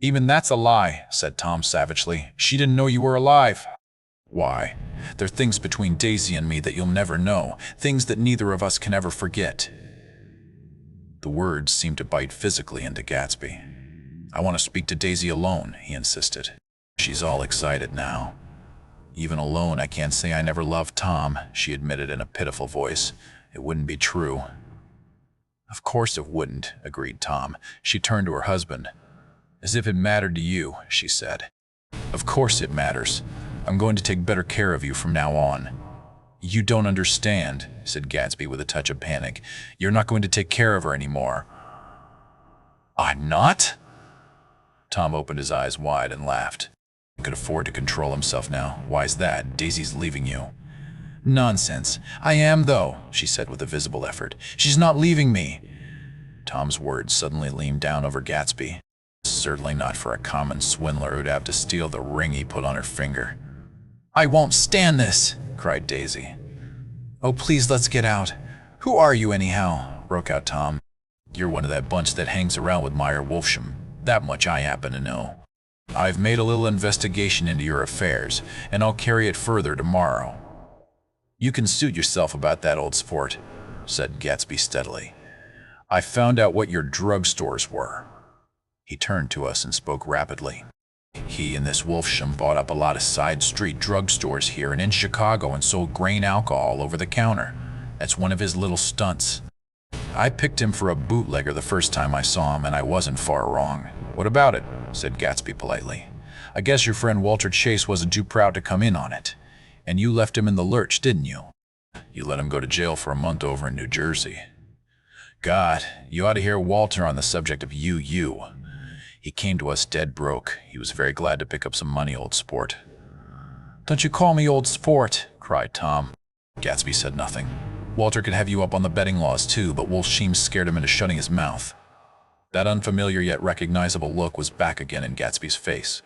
Even that's a lie, said Tom savagely. She didn't know you were alive. Why? There are things between Daisy and me that you'll never know, things that neither of us can ever forget. The words seemed to bite physically into Gatsby. I want to speak to Daisy alone, he insisted. She's all excited now. Even alone, I can't say I never loved Tom, she admitted in a pitiful voice. It wouldn't be true. Of course it wouldn't, agreed Tom. She turned to her husband. As if it mattered to you, she said. Of course it matters. I'm going to take better care of you from now on. You don't understand, said Gatsby with a touch of panic. You're not going to take care of her anymore. I'm not? Tom opened his eyes wide and laughed. He could afford to control himself now. Why's that? Daisy's leaving you. Nonsense. I am, though, she said with a visible effort. She's not leaving me. Tom's words suddenly leaned down over Gatsby. Certainly not for a common swindler who'd have to steal the ring he put on her finger. I won't stand this, cried Daisy. Oh, please, let's get out. Who are you, anyhow? Broke out Tom. You're one of that bunch that hangs around with Meyer Wolfsham. That much I happen to know. I've made a little investigation into your affairs, and I'll carry it further tomorrow. You can suit yourself about that, old sport, said Gatsby steadily. I found out what your drugstores were. He turned to us and spoke rapidly. He and this Wolfsham bought up a lot of side street drugstores here and in Chicago and sold grain alcohol over the counter. That's one of his little stunts. I picked him for a bootlegger the first time I saw him, and I wasn't far wrong. What about it? Said Gatsby politely. I guess your friend Walter Chase wasn't too proud to come in on it. And you left him in the lurch, didn't you? You let him go to jail for a month over in New Jersey. God, you ought to hear Walter on the subject of you. He came to us dead broke. He was very glad to pick up some money, old sport. Don't you call me old sport, cried Tom. Gatsby said nothing. Walter could have you up on the betting laws too, but Wolfsham scared him into shutting his mouth. That unfamiliar yet recognizable look was back again in Gatsby's face.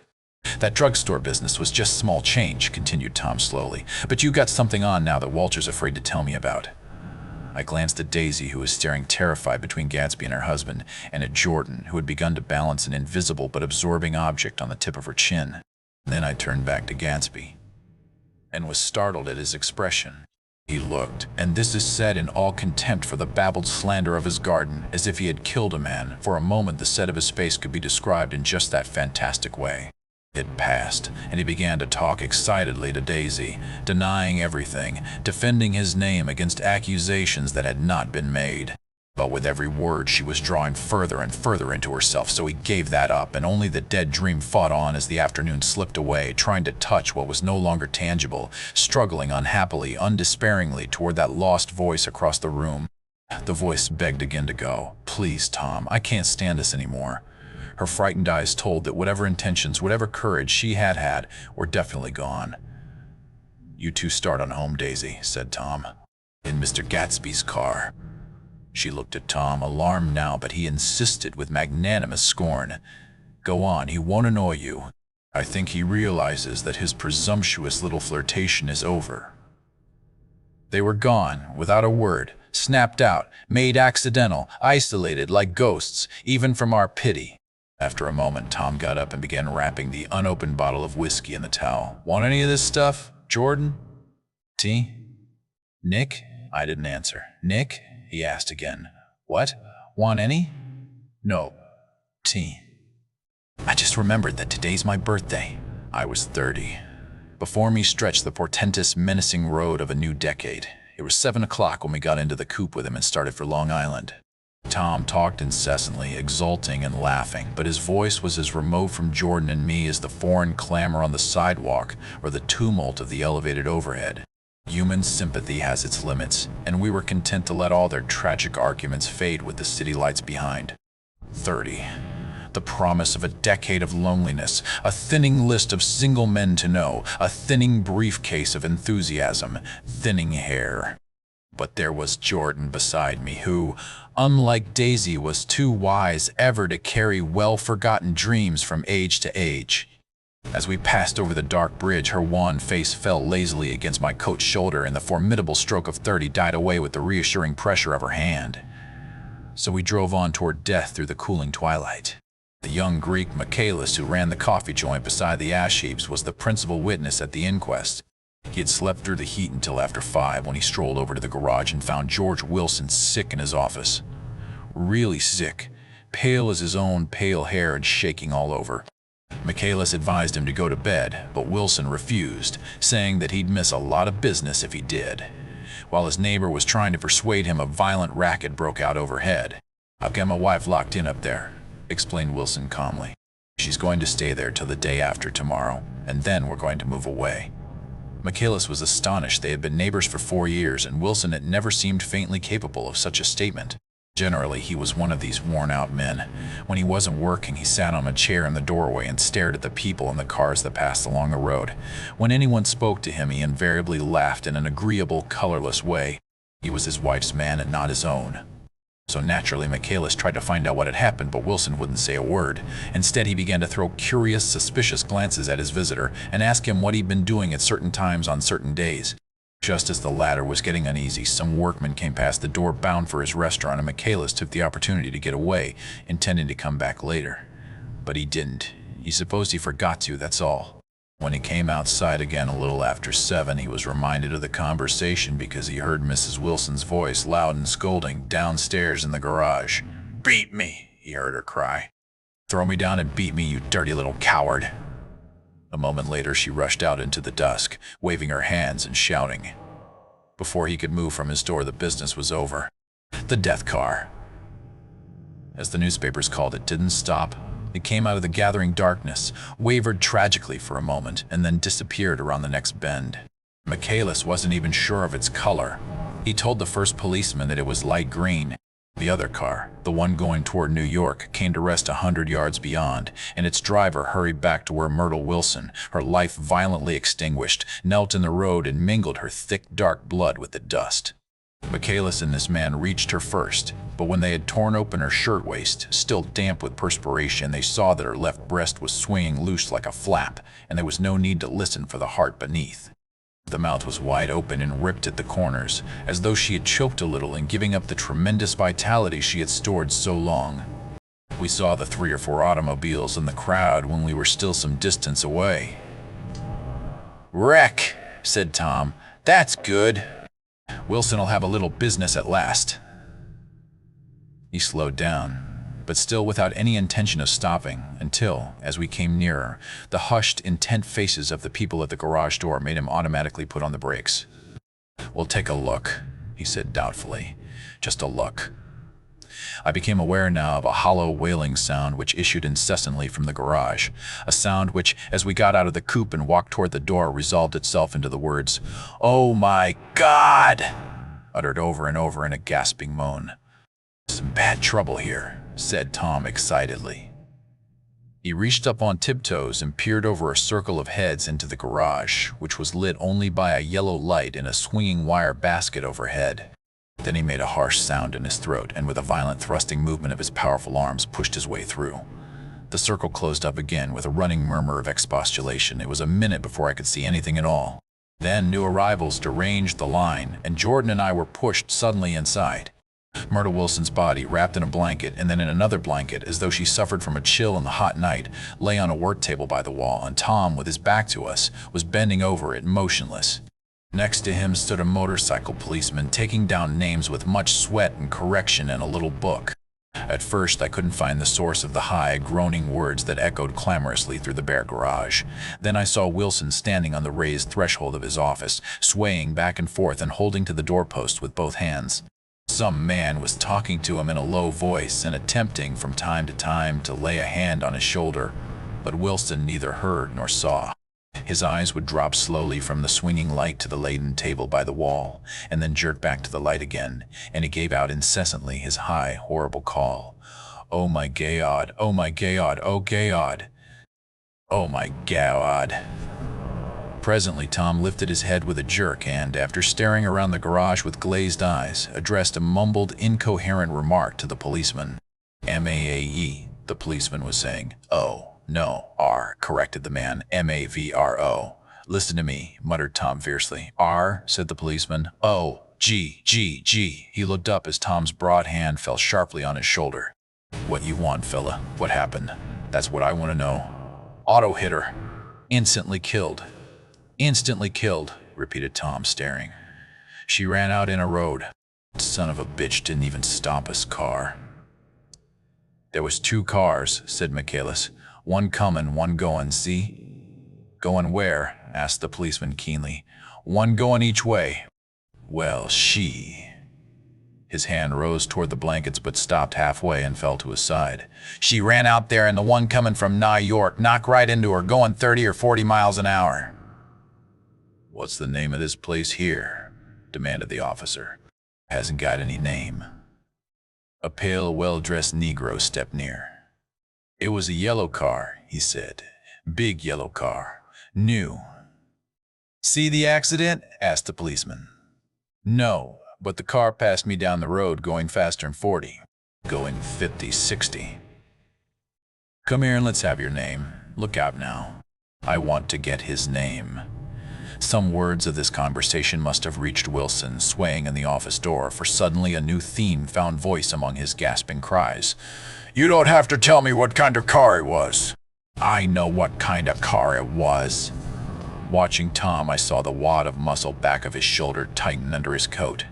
That drugstore business was just small change, continued Tom slowly, but you got something on now that Walter's afraid to tell me about. I glanced at Daisy, who was staring terrified between Gatsby and her husband, and at Jordan, who had begun to balance an invisible but absorbing object on the tip of her chin. Then I turned back to Gatsby, and was startled at his expression. He looked, and this is said in all contempt for the babbled slander of his garden, as if he had killed a man. For a moment the set of his face could be described in just that fantastic way. It passed, and he began to talk excitedly to Daisy, denying everything, defending his name against accusations that had not been made. But with every word she was drawing further and further into herself, so he gave that up, and only the dead dream fought on as the afternoon slipped away, trying to touch what was no longer tangible, struggling unhappily, undespairingly toward that lost voice across the room. The voice begged again to go. Please, Tom, I can't stand this anymore. Her frightened eyes told that whatever intentions, whatever courage she had were definitely gone. You two start on home, Daisy, said Tom. In Mr. Gatsby's car. She looked at Tom, alarmed now, but he insisted with magnanimous scorn. Go on, he won't annoy you. I think he realizes that his presumptuous little flirtation is over. They were gone, without a word, snapped out, made accidental, isolated like ghosts, even from our pity. After a moment, Tom got up and began wrapping the unopened bottle of whiskey in the towel. Want any of this stuff, Jordan? Tea? Nick? I didn't answer. Nick? He asked again. What? Want any? No. Tea. I just remembered that today's my birthday. I was 30. Before me stretched the portentous, menacing road of a new decade. It was 7 o'clock when we got into the coupe with him and started for Long Island. Tom talked incessantly, exulting and laughing, but his voice was as remote from Jordan and me as the foreign clamor on the sidewalk or the tumult of the elevated overhead. Human sympathy has its limits, and we were content to let all their tragic arguments fade with the city lights behind. 30. The promise of a decade of loneliness, a thinning list of single men to know, a thinning briefcase of enthusiasm, thinning hair. But there was Jordan beside me who, unlike Daisy, was too wise ever to carry well-forgotten dreams from age to age. As we passed over the dark bridge, her wan face fell lazily against my coat's shoulder, and the formidable stroke of 30 died away with the reassuring pressure of her hand. So we drove on toward death through the cooling twilight. The young Greek Michaelis, who ran the coffee joint beside the ash heaps, was the principal witness at the inquest. He had slept through the heat until after 5 when he strolled over to the garage and found George Wilson sick in his office. Really sick, pale as his own pale hair and shaking all over. Michaelis advised him to go to bed, but Wilson refused, saying that he'd miss a lot of business if he did. While his neighbor was trying to persuade him, a violent racket broke out overhead. I've got my wife locked in up there, explained Wilson calmly. She's going to stay there till the day after tomorrow, and then we're going to move away. Michaelis was astonished. They had been neighbors for 4 years, and Wilson had never seemed faintly capable of such a statement. Generally, he was one of these worn-out men. When he wasn't working, he sat on a chair in the doorway and stared at the people and the cars that passed along the road. When anyone spoke to him, he invariably laughed in an agreeable, colorless way. He was his wife's man and not his own. So naturally, Michaelis tried to find out what had happened, but Wilson wouldn't say a word. Instead, he began to throw curious, suspicious glances at his visitor and ask him what he'd been doing at certain times on certain days. Just as the latter was getting uneasy, some workman came past the door bound for his restaurant, and Michaelis took the opportunity to get away, intending to come back later. But he didn't. He supposed he forgot to, that's all. When he came outside again a little after 7, he was reminded of the conversation because he heard Mrs. Wilson's voice, loud and scolding, downstairs in the garage. "Beat me," he heard her cry. "Throw me down and beat me, you dirty little coward." A moment later, she rushed out into the dusk, waving her hands and shouting. Before he could move from his door, the business was over. The death car, as the newspapers called it, didn't stop. It came out of the gathering darkness, wavered tragically for a moment, and then disappeared around the next bend. Michaelis wasn't even sure of its color. He told the first policeman that it was light green. The other car, the one going toward New York, came to rest 100 yards beyond, and its driver hurried back to where Myrtle Wilson, her life violently extinguished, knelt in the road and mingled her thick, dark blood with the dust. Michaelis and this man reached her first, but when they had torn open her shirtwaist, still damp with perspiration, they saw that her left breast was swinging loose like a flap, and there was no need to listen for the heart beneath. The mouth was wide open and ripped at the corners, as though she had choked a little in giving up the tremendous vitality she had stored so long. We saw the 3 or 4 automobiles in the crowd when we were still some distance away. "Wreck," said Tom. "That's good. Wilson'll have a little business at last." He slowed down, but still without any intention of stopping, until, as we came nearer, the hushed, intent faces of the people at the garage door made him automatically put on the brakes. "We'll take a look," he said doubtfully. "Just a look." I became aware now of a hollow wailing sound which issued incessantly from the garage, a sound which, as we got out of the coupe and walked toward the door, resolved itself into the words, "Oh my God!" uttered over and over in a gasping moan. "Some bad trouble here," said Tom excitedly. He reached up on tiptoes and peered over a circle of heads into the garage, which was lit only by a yellow light in a swinging wire basket overhead. Then he made a harsh sound in his throat and with a violent thrusting movement of his powerful arms pushed his way through. The circle closed up again with a running murmur of expostulation. It was a minute before I could see anything at all. Then new arrivals deranged the line, and Jordan and I were pushed suddenly inside. Myrtle Wilson's body, wrapped in a blanket and then in another blanket, as though she suffered from a chill in the hot night, lay on a work table by the wall, and Tom, with his back to us, was bending over it, motionless. Next to him stood a motorcycle policeman, taking down names with much sweat and correction in a little book. At first, I couldn't find the source of the high, groaning words that echoed clamorously through the bare garage. Then I saw Wilson standing on the raised threshold of his office, swaying back and forth and holding to the doorpost with both hands. Some man was talking to him in a low voice and attempting from time to time to lay a hand on his shoulder, but Wilson neither heard nor saw. His eyes would drop slowly from the swinging light to the laden table by the wall, and then jerk back to the light again, and he gave out incessantly his high, horrible call. "Oh my God, oh my God, oh God, oh my God." Presently Tom lifted his head with a jerk and, after staring around the garage with glazed eyes, addressed a mumbled, incoherent remark to the policeman. "M-A-A-E," the policeman was saying. "Oh. No, R," corrected the man. "M-A-V-R-O. "Listen to me," muttered Tom fiercely. "R," said the policeman. "O, G, G, G." He looked up as Tom's broad hand fell sharply on his shoulder. "What you want, fella? What happened? That's what I want to know." "Auto hit her. Instantly killed." "Instantly killed," repeated Tom, staring. "She ran out in a road. Son of a bitch didn't even stop his car." "There was 2 cars," said Michaelis. "One comin', one goin', see?" "Goin' where?" asked the policeman keenly. "One goin' each way." "Well, she—" His hand rose toward the blankets but stopped halfway and fell to his side. "She ran out there and the one comin' from New York knocked right into her, goin' 30 or 40 miles an hour." "What's the name of this place here?" demanded the officer. "Hasn't got any name." A pale, well-dressed Negro stepped near. "It was a yellow car," he said. "Big yellow car. New." "See the accident?" asked the policeman. "No, but the car passed me down the road going faster than 40. Going 50, 60. Come here and let's have your name. Look out now. I want to get his name." Some words of this conversation must have reached Wilson, swaying in the office door, for suddenly a new theme found voice among his gasping cries. "You don't have to tell me what kind of car it was." "I know what kind of car it was." Watching Tom, I saw the wad of muscle back of his shoulder tighten under his coat.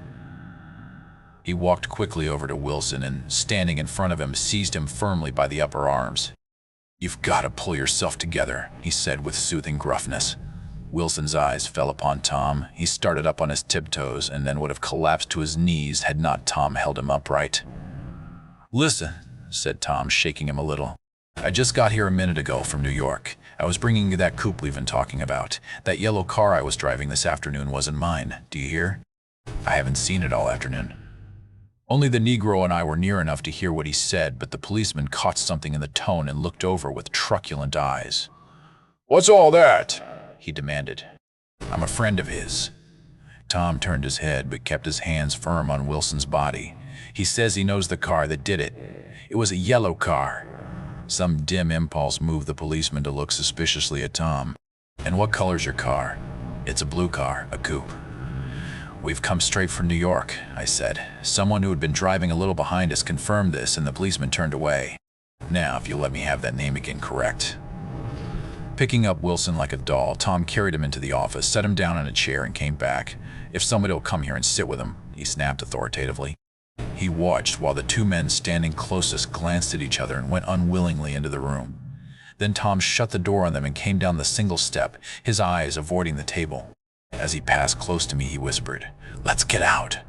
He walked quickly over to Wilson and, standing in front of him, seized him firmly by the upper arms. "You've got to pull yourself together," he said with soothing gruffness. Wilson's eyes fell upon Tom. He started up on his tiptoes and then would have collapsed to his knees had not Tom held him upright. "Listen," said Tom, shaking him a little. "I just got here a minute ago from New York. I was bringing you that coupe we've been talking about. That yellow car I was driving this afternoon wasn't mine. Do you hear? I haven't seen it all afternoon." Only the Negro and I were near enough to hear what he said, but the policeman caught something in the tone and looked over with truculent eyes. "What's all that?" he demanded. "I'm a friend of his." Tom turned his head but kept his hands firm on Wilson's body. "He says he knows the car that did it. It was a yellow car." Some dim impulse moved the policeman to look suspiciously at Tom. "And what color's your car?" "It's a blue car, a coupe." "We've come straight from New York," I said. Someone who had been driving a little behind us confirmed this, and the policeman turned away. "Now, if you'll let me have that name again correct." Picking up Wilson like a doll, Tom carried him into the office, set him down in a chair, and came back. "If somebody will come here and sit with him," he snapped authoritatively. He watched while the two men standing closest glanced at each other and went unwillingly into the room. Then Tom shut the door on them and came down the single step, his eyes avoiding the table. As he passed close to me, he whispered, "Let's get out."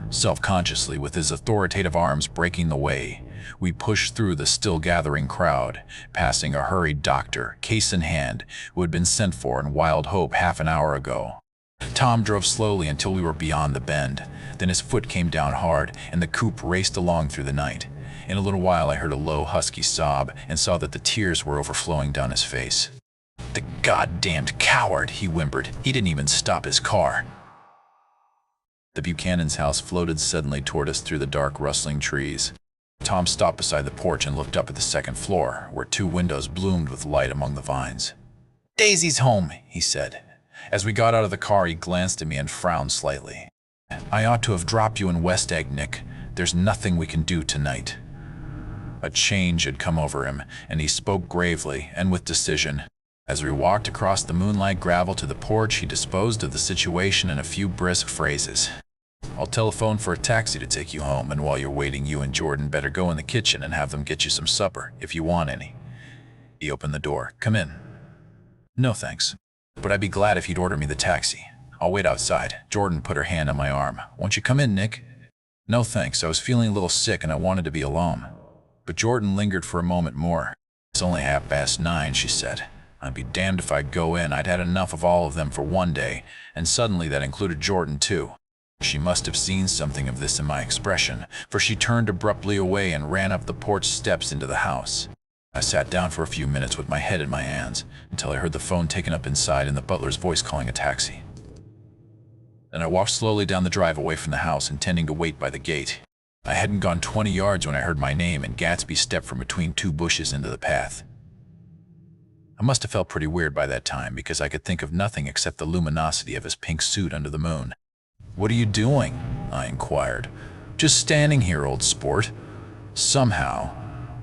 Self-consciously, with his authoritative arms breaking the way, we pushed through the still-gathering crowd, passing a hurried doctor, case in hand, who had been sent for in Wild Hope half an hour ago. Tom drove slowly until we were beyond the bend. Then his foot came down hard, and the coupe raced along through the night. In a little while I heard a low, husky sob and saw that the tears were overflowing down his face. "The goddamned coward," he whimpered. "He didn't even stop his car." The Buchanan's house floated suddenly toward us through the dark, rustling trees. Tom stopped beside the porch and looked up at the second floor, where two windows bloomed with light among the vines. "Daisy's home," he said. As we got out of the car, he glanced at me and frowned slightly. "I ought to have dropped you in West Egg, Nick. There's nothing we can do tonight." A change had come over him, and he spoke gravely and with decision. As we walked across the moonlight gravel to the porch, he disposed of the situation in a few brisk phrases. "I'll telephone for a taxi to take you home, and while you're waiting, you and Jordan better go in the kitchen and have them get you some supper, if you want any." He opened the door. "Come in." "No, thanks. But I'd be glad if you'd order me the taxi. I'll wait outside." Jordan put her hand on my arm. "Won't you come in, Nick?" "No, thanks. I was feeling a little sick and I wanted to be alone." But Jordan lingered for a moment more. "It's only 9:30, she said. "I'd be damned if I'd go in. I'd had enough of all of them for one day, and suddenly that included Jordan, too." She must have seen something of this in my expression, for she turned abruptly away and ran up the porch steps into the house. I sat down for a few minutes with my head in my hands, until I heard the phone taken up inside and the butler's voice calling a taxi. Then I walked slowly down the drive away from the house, intending to wait by the gate. I hadn't gone 20 yards when I heard my name, and Gatsby stepped from between two bushes into the path. I must have felt pretty weird by that time, because I could think of nothing except the luminosity of his pink suit under the moon. "What are you doing?" I inquired. "Just standing here, old sport." Somehow,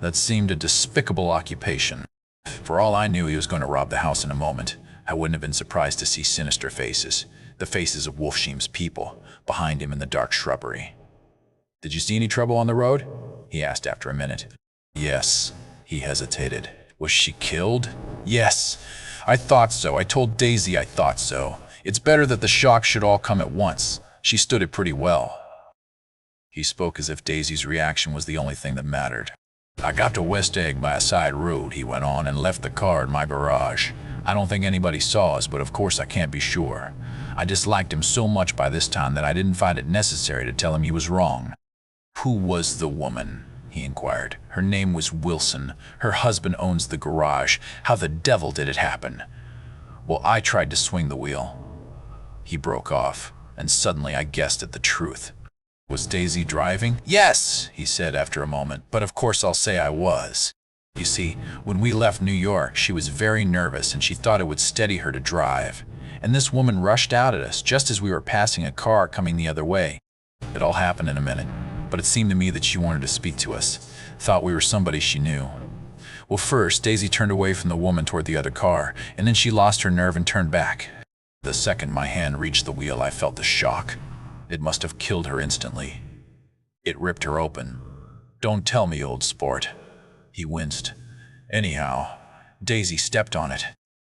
that seemed a despicable occupation. For all I knew, he was going to rob the house in a moment. I wouldn't have been surprised to see sinister faces, the faces of Wolfsheim's people, behind him in the dark shrubbery. "Did you see any trouble on the road?" he asked after a minute. "Yes." He hesitated. "Was she killed?" "Yes. I thought so. I told Daisy I thought so. It's better that the shock should all come at once. She stood it pretty well." He spoke as if Daisy's reaction was the only thing that mattered. "I got to West Egg by a side road," he went on, "and left the car in my garage. I don't think anybody saw us, but of course I can't be sure. I disliked him so much by this time that I didn't find it necessary to tell him he was wrong." "Who was the woman?" he inquired. "Her name was Wilson. Her husband owns the garage. How the devil did it happen?" "Well, I tried to swing the wheel." He broke off, and suddenly I guessed at the truth. "Was Daisy driving?" "Yes," he said after a moment, "but of course I'll say I was. You see, when we left New York, she was very nervous and she thought it would steady her to drive. And this woman rushed out at us just as we were passing a car coming the other way. It all happened in a minute, but it seemed to me that she wanted to speak to us, thought we were somebody she knew. Well, first, Daisy turned away from the woman toward the other car, and then she lost her nerve and turned back. The second my hand reached the wheel, I felt the shock. It must have killed her instantly. It ripped her open. Don't tell me, old sport." He winced. Anyhow, Daisy stepped on it.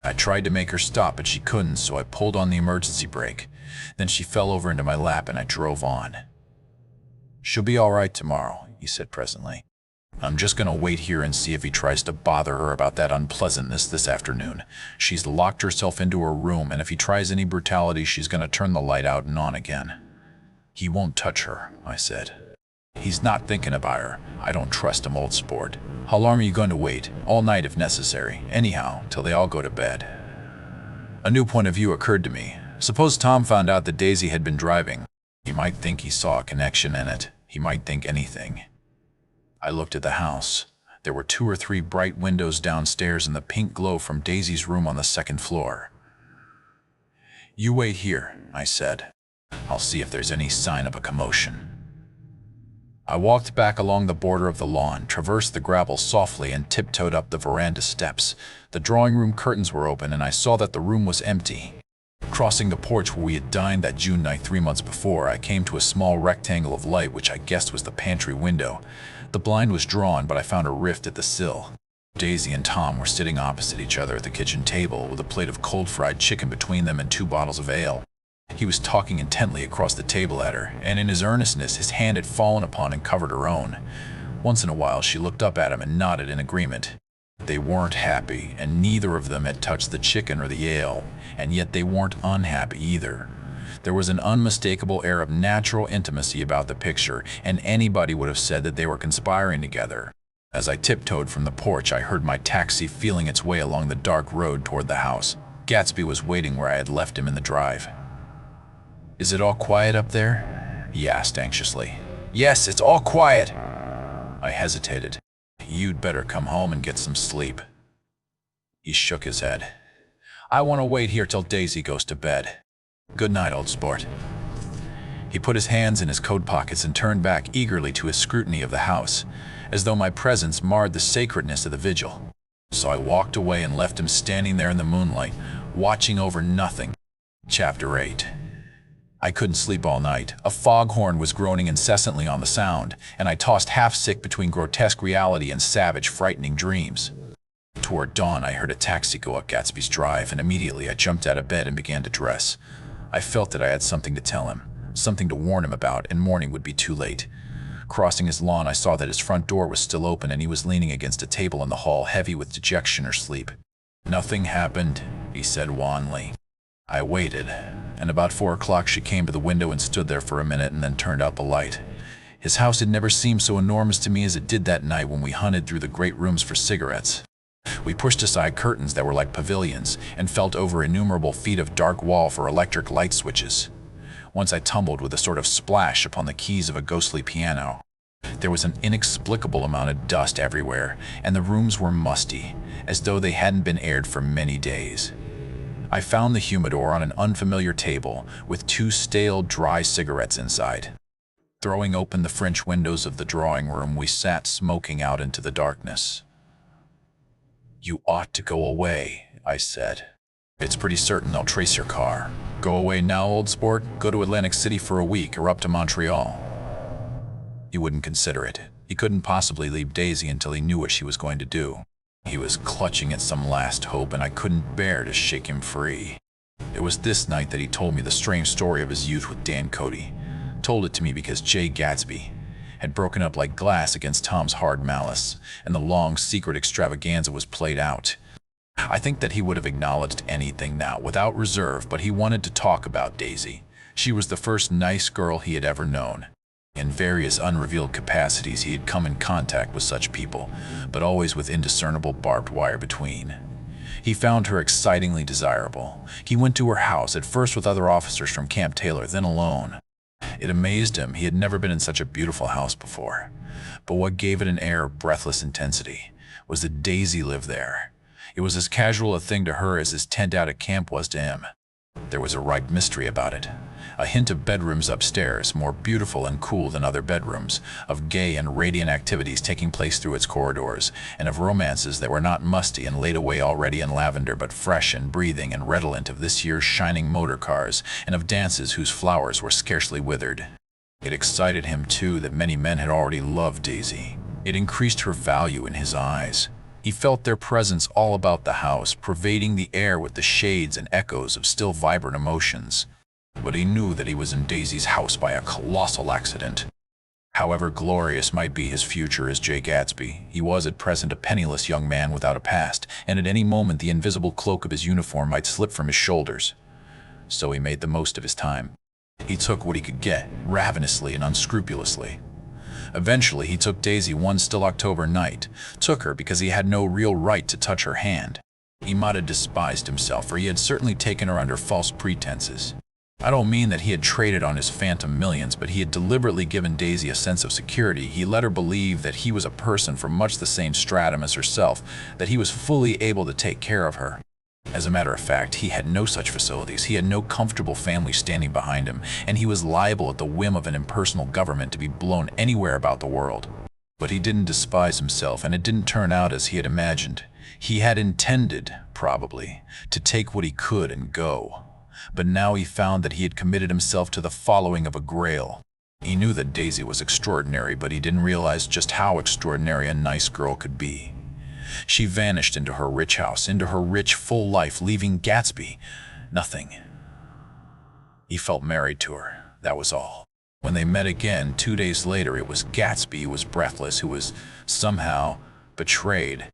I tried to make her stop, but she couldn't, so I pulled on the emergency brake. Then she fell over into my lap and I drove on. "She'll be all right tomorrow," he said presently. "I'm just going to wait here and see if he tries to bother her about that unpleasantness this afternoon. She's locked herself into her room, and if he tries any brutality, she's going to turn the light out and on again." "He won't touch her," I said. "He's not thinking about her. I don't trust him, old sport. How long are you going to wait? All night if necessary. Anyhow, till they all go to bed." A new point of view occurred to me. Suppose Tom found out that Daisy had been driving. He might think he saw a connection in it. He might think anything. I looked at the house. There were 2 or 3 bright windows downstairs and the pink glow from Daisy's room on the 2nd floor. "You wait here," I said. "I'll see if there's any sign of a commotion." I walked back along the border of the lawn, traversed the gravel softly, and tiptoed up the veranda steps. The drawing room curtains were open, and I saw that the room was empty. Crossing the porch where we had dined that June night 3 months before, I came to a small rectangle of light which I guessed was the pantry window. The blind was drawn, but I found a rift at the sill. Daisy and Tom were sitting opposite each other at the kitchen table, with a plate of cold fried chicken between them and 2 bottles of ale. He was talking intently across the table at her, and in his earnestness his hand had fallen upon and covered her own. Once in a while she looked up at him and nodded in agreement. They weren't happy, and neither of them had touched the chicken or the ale, and yet they weren't unhappy either. There was an unmistakable air of natural intimacy about the picture, and anybody would have said that they were conspiring together. As I tiptoed from the porch, I heard my taxi feeling its way along the dark road toward the house. Gatsby was waiting where I had left him in the drive. "Is it all quiet up there?" he asked anxiously. "Yes, it's all quiet." I hesitated. "You'd better come home and get some sleep." He shook his head. "I want to wait here till Daisy goes to bed. Good night, old sport." He put his hands in his coat pockets and turned back eagerly to his scrutiny of the house, as though my presence marred the sacredness of the vigil. So I walked away and left him standing there in the moonlight, watching over nothing. Chapter 8. I couldn't sleep all night. A foghorn was groaning incessantly on the sound, and I tossed half-sick between grotesque reality and savage, frightening dreams. Toward dawn, I heard a taxi go up Gatsby's drive, and immediately I jumped out of bed and began to dress. I felt that I had something to tell him, something to warn him about, and morning would be too late. Crossing his lawn, I saw that his front door was still open, and he was leaning against a table in the hall, heavy with dejection or sleep. "Nothing happened," he said wanly. I waited, and about 4 o'clock she came to the window and stood there for a minute and then turned out the light. His house had never seemed so enormous to me as it did that night when we hunted through the great rooms for cigarettes. We pushed aside curtains that were like pavilions and felt over innumerable feet of dark wall for electric light switches. Once I tumbled with a sort of splash upon the keys of a ghostly piano. There was an inexplicable amount of dust everywhere, and the rooms were musty, as though they hadn't been aired for many days. I found the humidor on an unfamiliar table with 2 stale, dry cigarettes inside. Throwing open the French windows of the drawing room, we sat smoking out into the darkness. "You ought to go away," I said. "It's pretty certain they'll trace your car. Go away now, old sport. Go to Atlantic City for a week or up to Montreal." He wouldn't consider it. He couldn't possibly leave Daisy until he knew what she was going to do. He was clutching at some last hope, and I couldn't bear to shake him free. It was this night that he told me the strange story of his youth with Dan Cody. Told it to me because J. Gatsby had broken up like glass against Tom's hard malice, and the long, secret extravaganza was played out. I think that he would have acknowledged anything now, without reserve, but he wanted to talk about Daisy. She was the first nice girl he had ever known. In various unrevealed capacities he had come in contact with such people, but always with indiscernible barbed wire between. He found her excitingly desirable. He went to her house, at first with other officers from Camp Taylor, then alone. It amazed him. He had never been in such a beautiful house before. But what gave it an air of breathless intensity was that Daisy lived there. It was as casual a thing to her as his tent out at camp was to him. There was a ripe mystery about it. A hint of bedrooms upstairs, more beautiful and cool than other bedrooms, of gay and radiant activities taking place through its corridors, and of romances that were not musty and laid away already in lavender, but fresh and breathing and redolent of this year's shining motor cars, and of dances whose flowers were scarcely withered. It excited him, too, that many men had already loved Daisy. It increased her value in his eyes. He felt their presence all about the house, pervading the air with the shades and echoes of still vibrant emotions. But he knew that he was in Daisy's house by a colossal accident. However glorious might be his future as Jay Gatsby, he was at present a penniless young man without a past, and at any moment the invisible cloak of his uniform might slip from his shoulders. So he made the most of his time. He took what he could get, ravenously and unscrupulously. Eventually, he took Daisy one still October night, took her because he had no real right to touch her hand. He might have despised himself, for he had certainly taken her under false pretenses. I don't mean that he had traded on his phantom millions, but he had deliberately given Daisy a sense of security. He let her believe that he was a person from much the same stratum as herself, that he was fully able to take care of her. As a matter of fact, he had no such facilities. He had no comfortable family standing behind him, and he was liable at the whim of an impersonal government to be blown anywhere about the world. But he didn't despise himself, and it didn't turn out as he had imagined. He had intended, probably, to take what he could and go. But now he found that he had committed himself to the following of a grail. He knew that Daisy was extraordinary, but he didn't realize just how extraordinary a nice girl could be. She vanished into her rich house, into her rich, full life, leaving Gatsby nothing. He felt married to her, that was all. When they met again 2 days later, it was Gatsby who was breathless, who was somehow betrayed.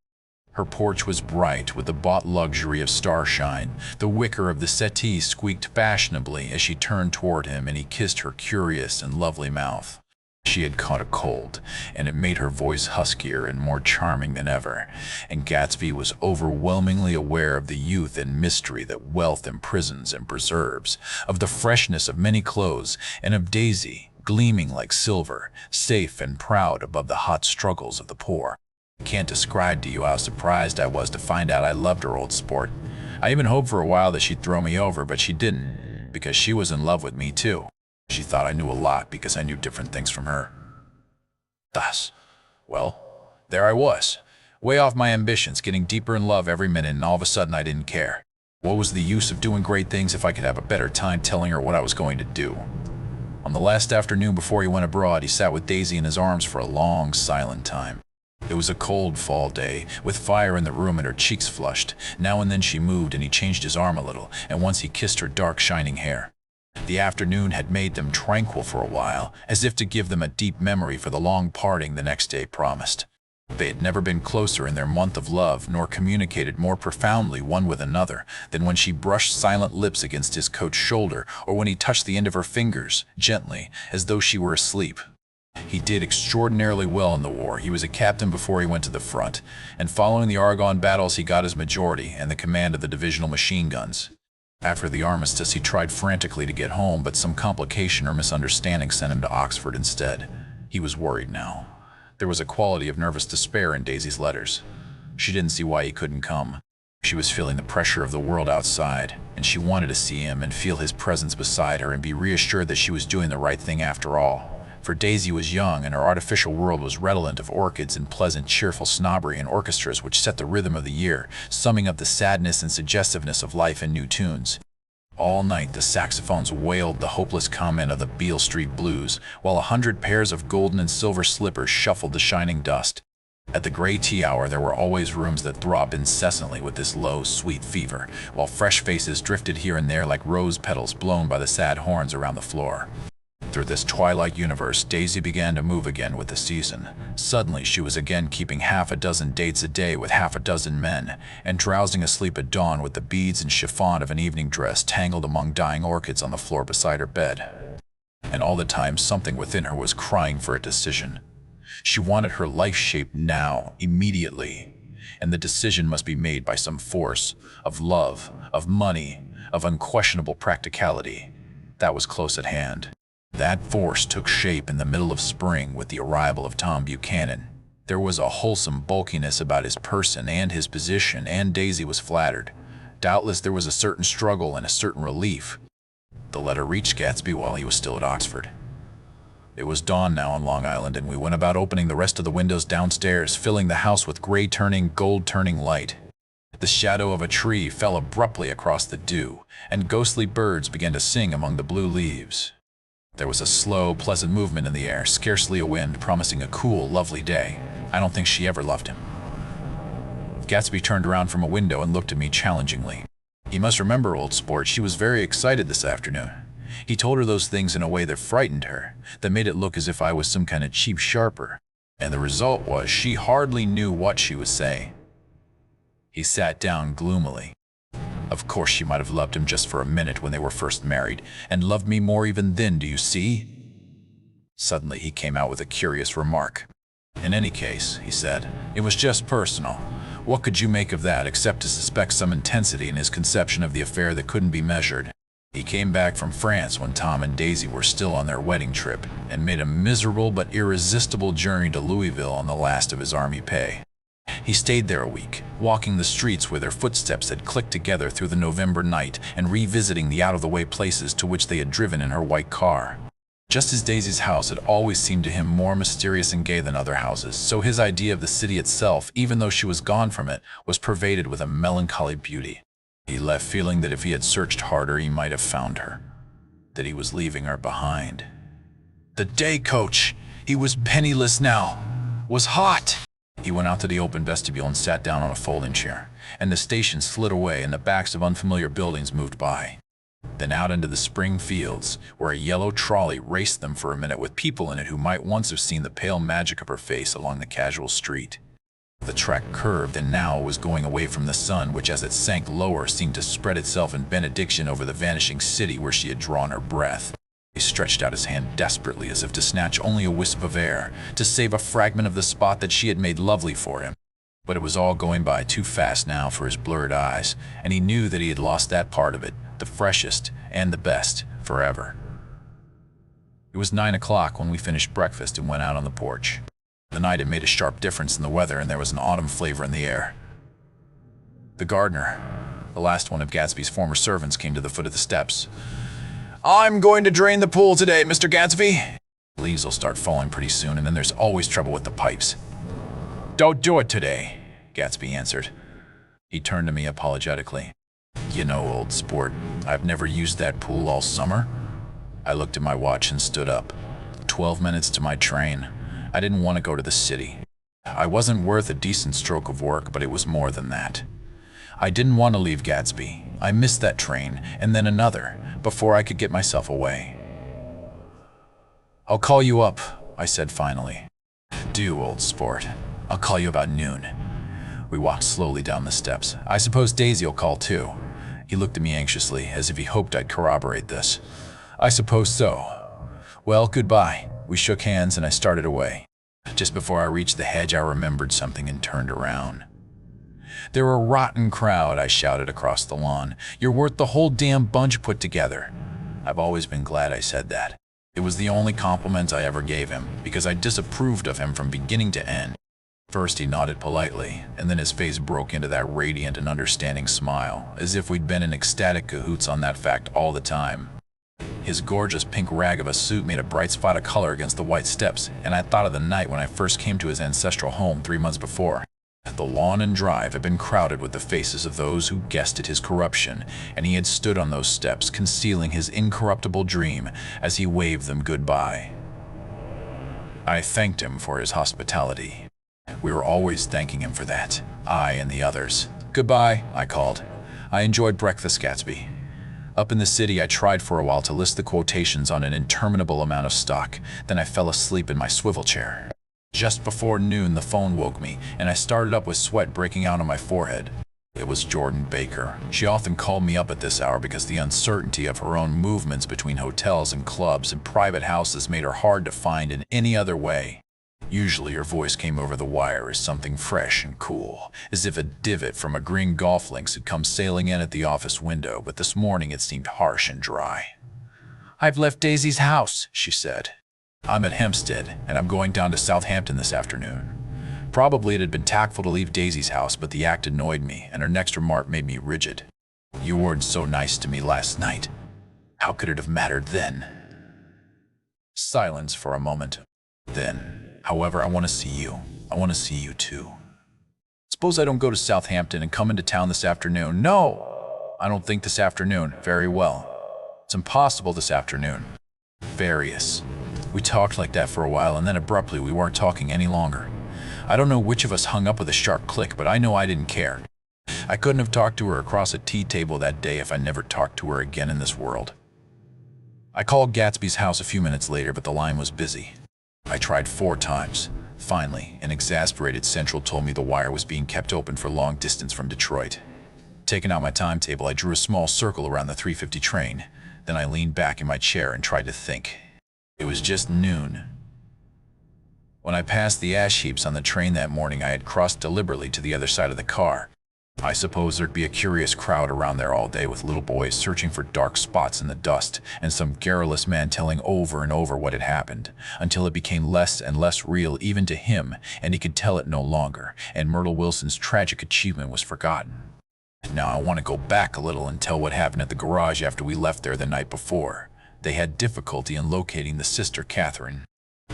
Her porch was bright with the bought luxury of starshine. The wicker of the settee squeaked fashionably as she turned toward him, and he kissed her curious and lovely mouth. She had caught a cold, and it made her voice huskier and more charming than ever, and Gatsby was overwhelmingly aware of the youth and mystery that wealth imprisons and preserves, of the freshness of many clothes, and of Daisy, gleaming like silver, safe and proud above the hot struggles of the poor. I can't describe to you how surprised I was to find out I loved her, old sport. I even hoped for a while that she'd throw me over, but she didn't, because she was in love with me too. She thought I knew a lot because I knew different things from her. Thus, well, there I was, way off my ambitions, getting deeper in love every minute, and all of a sudden I didn't care. What was the use of doing great things if I could have a better time telling her what I was going to do? On the last afternoon before he went abroad, he sat with Daisy in his arms for a long, silent time. It was a cold fall day, with fire in the room and her cheeks flushed. Now and then she moved, and he changed his arm a little, and once he kissed her dark, shining hair. The afternoon had made them tranquil for a while, as if to give them a deep memory for the long parting the next day promised. They had never been closer in their month of love, nor communicated more profoundly one with another than when she brushed silent lips against his coat's shoulder, or when he touched the end of her fingers, gently, as though she were asleep. He did extraordinarily well in the war. He was a captain before he went to the front, and following the Argonne battles he got his majority and the command of the divisional machine guns. After the armistice, he tried frantically to get home, but some complication or misunderstanding sent him to Oxford instead. He was worried now. There was a quality of nervous despair in Daisy's letters. She didn't see why he couldn't come. She was feeling the pressure of the world outside, and she wanted to see him and feel his presence beside her and be reassured that she was doing the right thing after all. For Daisy was young, and her artificial world was redolent of orchids and pleasant, cheerful snobbery and orchestras which set the rhythm of the year, summing up the sadness and suggestiveness of life in new tunes. All night the saxophones wailed the hopeless comment of the Beale Street Blues, while 100 pairs of golden and silver slippers shuffled the shining dust. At the gray tea hour there were always rooms that throbbed incessantly with this low, sweet fever, while fresh faces drifted here and there like rose petals blown by the sad horns around the floor. Through this twilight universe, Daisy began to move again with the season. Suddenly, she was again keeping half a dozen dates a day with half a dozen men, and drowsing asleep at dawn with the beads and chiffon of an evening dress tangled among dying orchids on the floor beside her bed. And all the time, something within her was crying for a decision. She wanted her life shaped now, immediately, and the decision must be made by some force of love, of money, of unquestionable practicality. That was close at hand. That force took shape in the middle of spring with the arrival of Tom Buchanan. There was a wholesome bulkiness about his person and his position, and Daisy was flattered. Doubtless there was a certain struggle and a certain relief. The letter reached Gatsby while he was still at Oxford. It was dawn now on Long Island, and we went about opening the rest of the windows downstairs, filling the house with gray-turning, gold-turning light. The shadow of a tree fell abruptly across the dew, and ghostly birds began to sing among the blue leaves. There was a slow, pleasant movement in the air, scarcely a wind, promising a cool, lovely day. I don't think she ever loved him. Gatsby turned around from a window and looked at me challengingly. You must remember, old sport, she was very excited this afternoon. He told her those things in a way that frightened her, that made it look as if I was some kind of cheap sharper. And the result was she hardly knew what she was saying. He sat down gloomily. Of course she might have loved him just for a minute when they were first married, and loved me more even then, do you see? Suddenly he came out with a curious remark. In any case, he said, it was just personal. What could you make of that except to suspect some intensity in his conception of the affair that couldn't be measured? He came back from France when Tom and Daisy were still on their wedding trip and made a miserable but irresistible journey to Louisville on the last of his army pay. He stayed there a week, walking the streets where their footsteps had clicked together through the November night and revisiting the out-of-the-way places to which they had driven in her white car. Just as Daisy's house had always seemed to him more mysterious and gay than other houses, so his idea of the city itself, even though she was gone from it, was pervaded with a melancholy beauty. He left feeling that if he had searched harder, he might have found her, that he was leaving her behind. The day coach, he was penniless now, was hot. He went out to the open vestibule and sat down on a folding chair, and the station slid away and the backs of unfamiliar buildings moved by. Then out into the spring fields, where a yellow trolley raced them for a minute with people in it who might once have seen the pale magic of her face along the casual street. The track curved and now was going away from the sun, which as it sank lower seemed to spread itself in benediction over the vanishing city where she had drawn her breath. He stretched out his hand desperately as if to snatch only a wisp of air, to save a fragment of the spot that she had made lovely for him. But it was all going by too fast now for his blurred eyes, and he knew that he had lost that part of it, the freshest and the best, forever. It was 9 o'clock when we finished breakfast and went out on the porch. The night had made a sharp difference in the weather, and there was an autumn flavor in the air. The gardener, the last one of Gatsby's former servants, came to the foot of the steps. I'm going to drain the pool today, Mr. Gatsby. Leaves will start falling pretty soon, and then there's always trouble with the pipes. Don't do it today, Gatsby answered. He turned to me apologetically. You know, old sport, I've never used that pool all summer. I looked at my watch and stood up. 12 minutes to my train. I didn't want to go to the city. I wasn't worth a decent stroke of work, but it was more than that. I didn't want to leave Gatsby. I missed that train, and then another, before I could get myself away. I'll call you up, I said finally. Do, old sport. I'll call you about noon. We walked slowly down the steps. I suppose Daisy'll call too. He looked at me anxiously, as if he hoped I'd corroborate this. I suppose so. Well, goodbye. We shook hands and I started away. Just before I reached the hedge, I remembered something and turned around. They're a rotten crowd, I shouted across the lawn. You're worth the whole damn bunch put together. I've always been glad I said that. It was the only compliment I ever gave him, because I disapproved of him from beginning to end. First he nodded politely, and then his face broke into that radiant and understanding smile, as if we'd been in ecstatic cahoots on that fact all the time. His gorgeous pink rag of a suit made a bright spot of color against the white steps, and I thought of the night when I first came to his ancestral home 3 months before. The lawn and drive had been crowded with the faces of those who guessed at his corruption, and he had stood on those steps, concealing his incorruptible dream as he waved them goodbye. I thanked him for his hospitality. We were always thanking him for that, I and the others. Goodbye, I called. I enjoyed breakfast, Gatsby. Up in the city, I tried for a while to list the quotations on an interminable amount of stock. Then I fell asleep in my swivel chair. Just before noon, the phone woke me, and I started up with sweat breaking out on my forehead. It was Jordan Baker. She often called me up at this hour because the uncertainty of her own movements between hotels and clubs and private houses made her hard to find in any other way. Usually her voice came over the wire as something fresh and cool, as if a divot from a green golf links had come sailing in at the office window, but this morning it seemed harsh and dry. I've left Daisy's house, she said. I'm at Hempstead, and I'm going down to Southampton this afternoon. Probably it had been tactful to leave Daisy's house, but the act annoyed me, and her next remark made me rigid. You weren't so nice to me last night. How could it have mattered then? Silence for a moment. Then, however, I want to see you. I want to see you too. Suppose I don't go to Southampton and come into town this afternoon. No! I don't think this afternoon. Very well. It's impossible this afternoon. Various. We talked like that for a while, and then abruptly we weren't talking any longer. I don't know which of us hung up with a sharp click, but I know I didn't care. I couldn't have talked to her across a tea table that day if I never talked to her again in this world. I called Gatsby's house a few minutes later, but the line was busy. I tried 4 times. Finally, an exasperated Central told me the wire was being kept open for long distance from Detroit. Taking out my timetable, I drew a small circle around the 3:50 train. Then I leaned back in my chair and tried to think. It was just noon. When I passed the ash heaps on the train that morning, I had crossed deliberately to the other side of the car. I suppose there'd be a curious crowd around there all day with little boys searching for dark spots in the dust and some garrulous man telling over and over what had happened, until it became less and less real even to him, and he could tell it no longer, and Myrtle Wilson's tragic achievement was forgotten. Now I want to go back a little and tell what happened at the garage after we left there the night before. They had difficulty in locating the sister Catherine.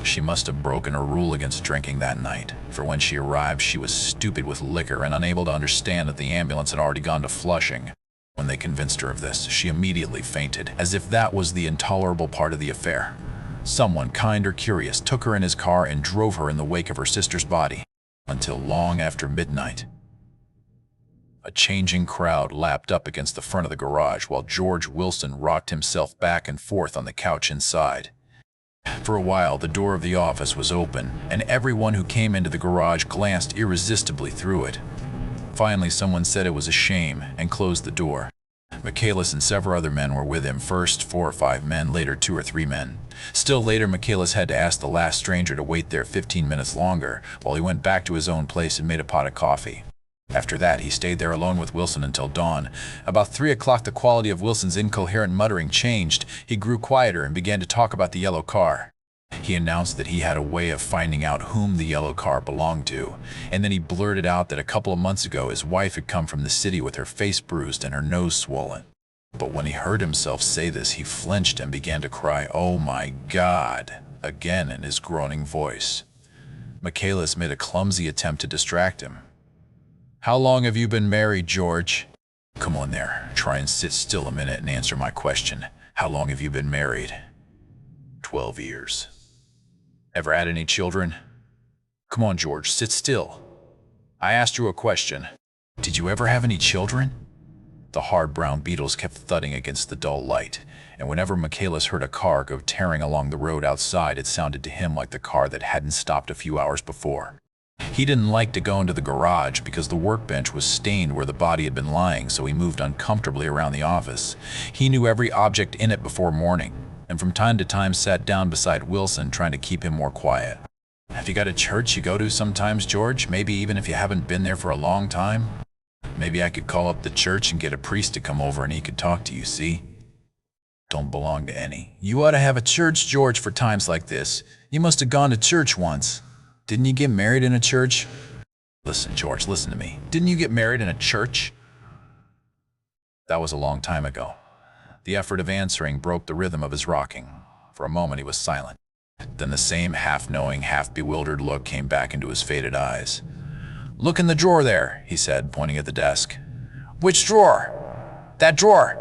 She must have broken her rule against drinking that night, for when she arrived she was stupid with liquor and unable to understand that the ambulance had already gone to Flushing. When they convinced her of this, she immediately fainted, as if that was the intolerable part of the affair. Someone, kind or curious, took her in his car and drove her in the wake of her sister's body, until long after midnight. A changing crowd lapped up against the front of the garage while George Wilson rocked himself back and forth on the couch inside. For a while, the door of the office was open, and everyone who came into the garage glanced irresistibly through it. Finally, someone said it was a shame and closed the door. Michaelis and several other men were with him, first 4 or 5 men, later 2 or 3 men. Still later, Michaelis had to ask the last stranger to wait there 15 minutes longer while he went back to his own place and made a pot of coffee. After that, he stayed there alone with Wilson until dawn. About 3 o'clock, the quality of Wilson's incoherent muttering changed. He grew quieter and began to talk about the yellow car. He announced that he had a way of finding out whom the yellow car belonged to, and then he blurted out that a couple of months ago his wife had come from the city with her face bruised and her nose swollen. But when he heard himself say this, he flinched and began to cry, "Oh my God," again in his groaning voice. Michaelis made a clumsy attempt to distract him. "How long have you been married, George?" "Come on there, try and sit still a minute and answer my question. How long have you been married?" 12 years. Ever had any children?" "Come on, George, sit still. I asked you a question. Did you ever have any children?" The hard brown beetles kept thudding against the dull light, and whenever Michaelis heard a car go tearing along the road outside, it sounded to him like the car that hadn't stopped a few hours before. He didn't like to go into the garage because the workbench was stained where the body had been lying, so he moved uncomfortably around the office. He knew every object in it before morning, and from time to time sat down beside Wilson, trying to keep him more quiet. "Have you got a church you go to sometimes, George? Maybe even if you haven't been there for a long time? Maybe I could call up the church and get a priest to come over and he could talk to you, see? Don't belong to any." "You ought to have a church, George, for times like this. You must have gone to church once. Didn't you get married in a church?" "Listen, George, listen to me. Didn't you get married in a church?" That was a long time ago. The effort of answering broke the rhythm of his rocking. For a moment he was silent. Then the same half-knowing, half-bewildered look came back into his faded eyes. "Look in the drawer there," he said, pointing at the desk. "Which drawer?" "That drawer.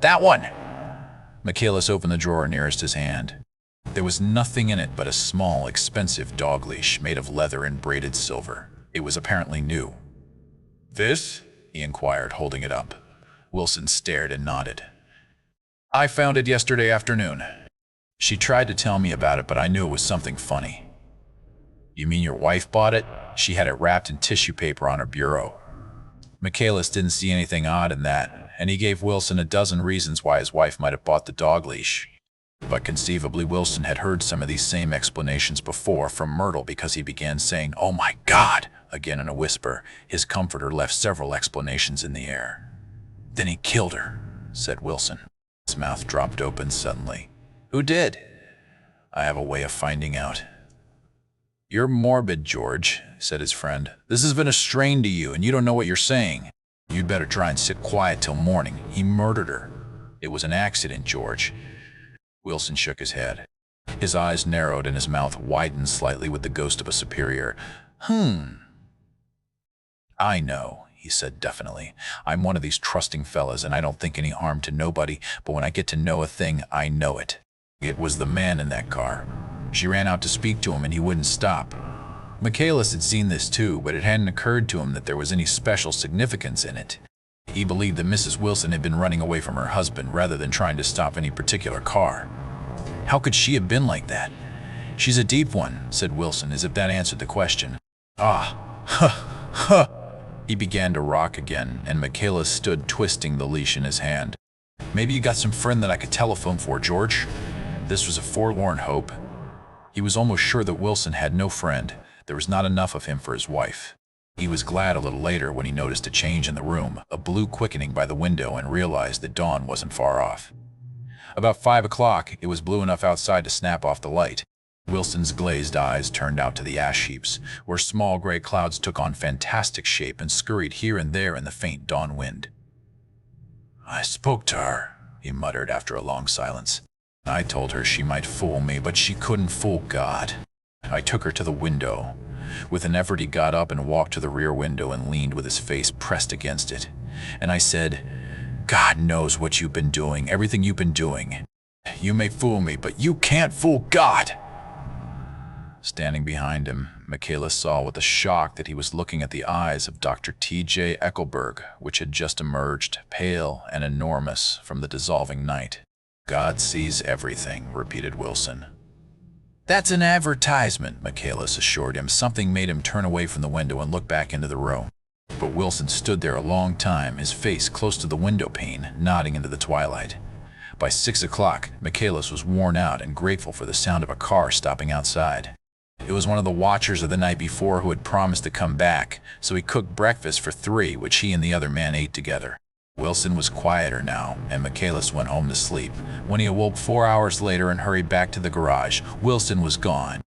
That one." Michaelis opened the drawer nearest his hand. There was nothing in it but a small, expensive dog leash made of leather and braided silver. It was apparently new. "This?" he inquired, holding it up. Wilson stared and nodded. "I found it yesterday afternoon. She tried to tell me about it, but I knew it was something funny." "You mean your wife bought it?" "She had it wrapped in tissue paper on her bureau." Michaelis didn't see anything odd in that, and he gave Wilson a dozen reasons why his wife might have bought the dog leash. But conceivably Wilson had heard some of these same explanations before from Myrtle, because he began saying, "Oh my God," again in a whisper. His comforter left several explanations in the air. "Then he killed her," said Wilson. His mouth dropped open suddenly. "Who did?" "I have a way of finding out." "You're morbid, George," said his friend. "This has been a strain to you, and you don't know what you're saying. You'd better try and sit quiet till morning. He murdered her. It was an accident, George." Wilson shook his head. His eyes narrowed and his mouth widened slightly with the ghost of a superior. "I know," he said definitely. "I'm one of these trusting fellas, and I don't think any harm to nobody, but when I get to know a thing, I know it. It was the man in that car. She ran out to speak to him, and he wouldn't stop. Michaelis had seen this too, but it hadn't occurred to him that there was any special significance in it. He believed that Mrs. Wilson had been running away from her husband rather than trying to stop any particular car. How could she have been like that? "She's a deep one," said Wilson, as if that answered the question. "Ah, huh, huh." He began to rock again, and Michaelis stood twisting the leash in his hand. "Maybe you got some friend that I could telephone for, George?" This was a forlorn hope. He was almost sure that Wilson had no friend. There was not enough of him for his wife. He was glad a little later when he noticed a change in the room, a blue quickening by the window, and realized that dawn wasn't far off. About 5 o'clock, it was blue enough outside to snap off the light. Wilson's glazed eyes turned out to the ash heaps, where small gray clouds took on fantastic shape and scurried here and there in the faint dawn wind. "I spoke to her," he muttered after a long silence. "I told her she might fool me, but she couldn't fool God. I took her to the window." With an effort, he got up and walked to the rear window and leaned with his face pressed against it. "And I said, God knows what you've been doing, everything you've been doing. You may fool me, but you can't fool God." Standing behind him, Michaelis saw with a shock that he was looking at the eyes of Dr. T.J. Eckelberg, which had just emerged, pale and enormous, from the dissolving night. "God sees everything," repeated Wilson. "That's an advertisement," Michaelis assured him. Something made him turn away from the window and look back into the room. But Wilson stood there a long time, his face close to the window pane, nodding into the twilight. By 6 o'clock, Michaelis was worn out and grateful for the sound of a car stopping outside. It was one of the watchers of the night before who had promised to come back, so he cooked breakfast for 3, which he and the other man ate together. Wilson was quieter now, and Michaelis went home to sleep. When he awoke 4 hours later and hurried back to the garage, Wilson was gone.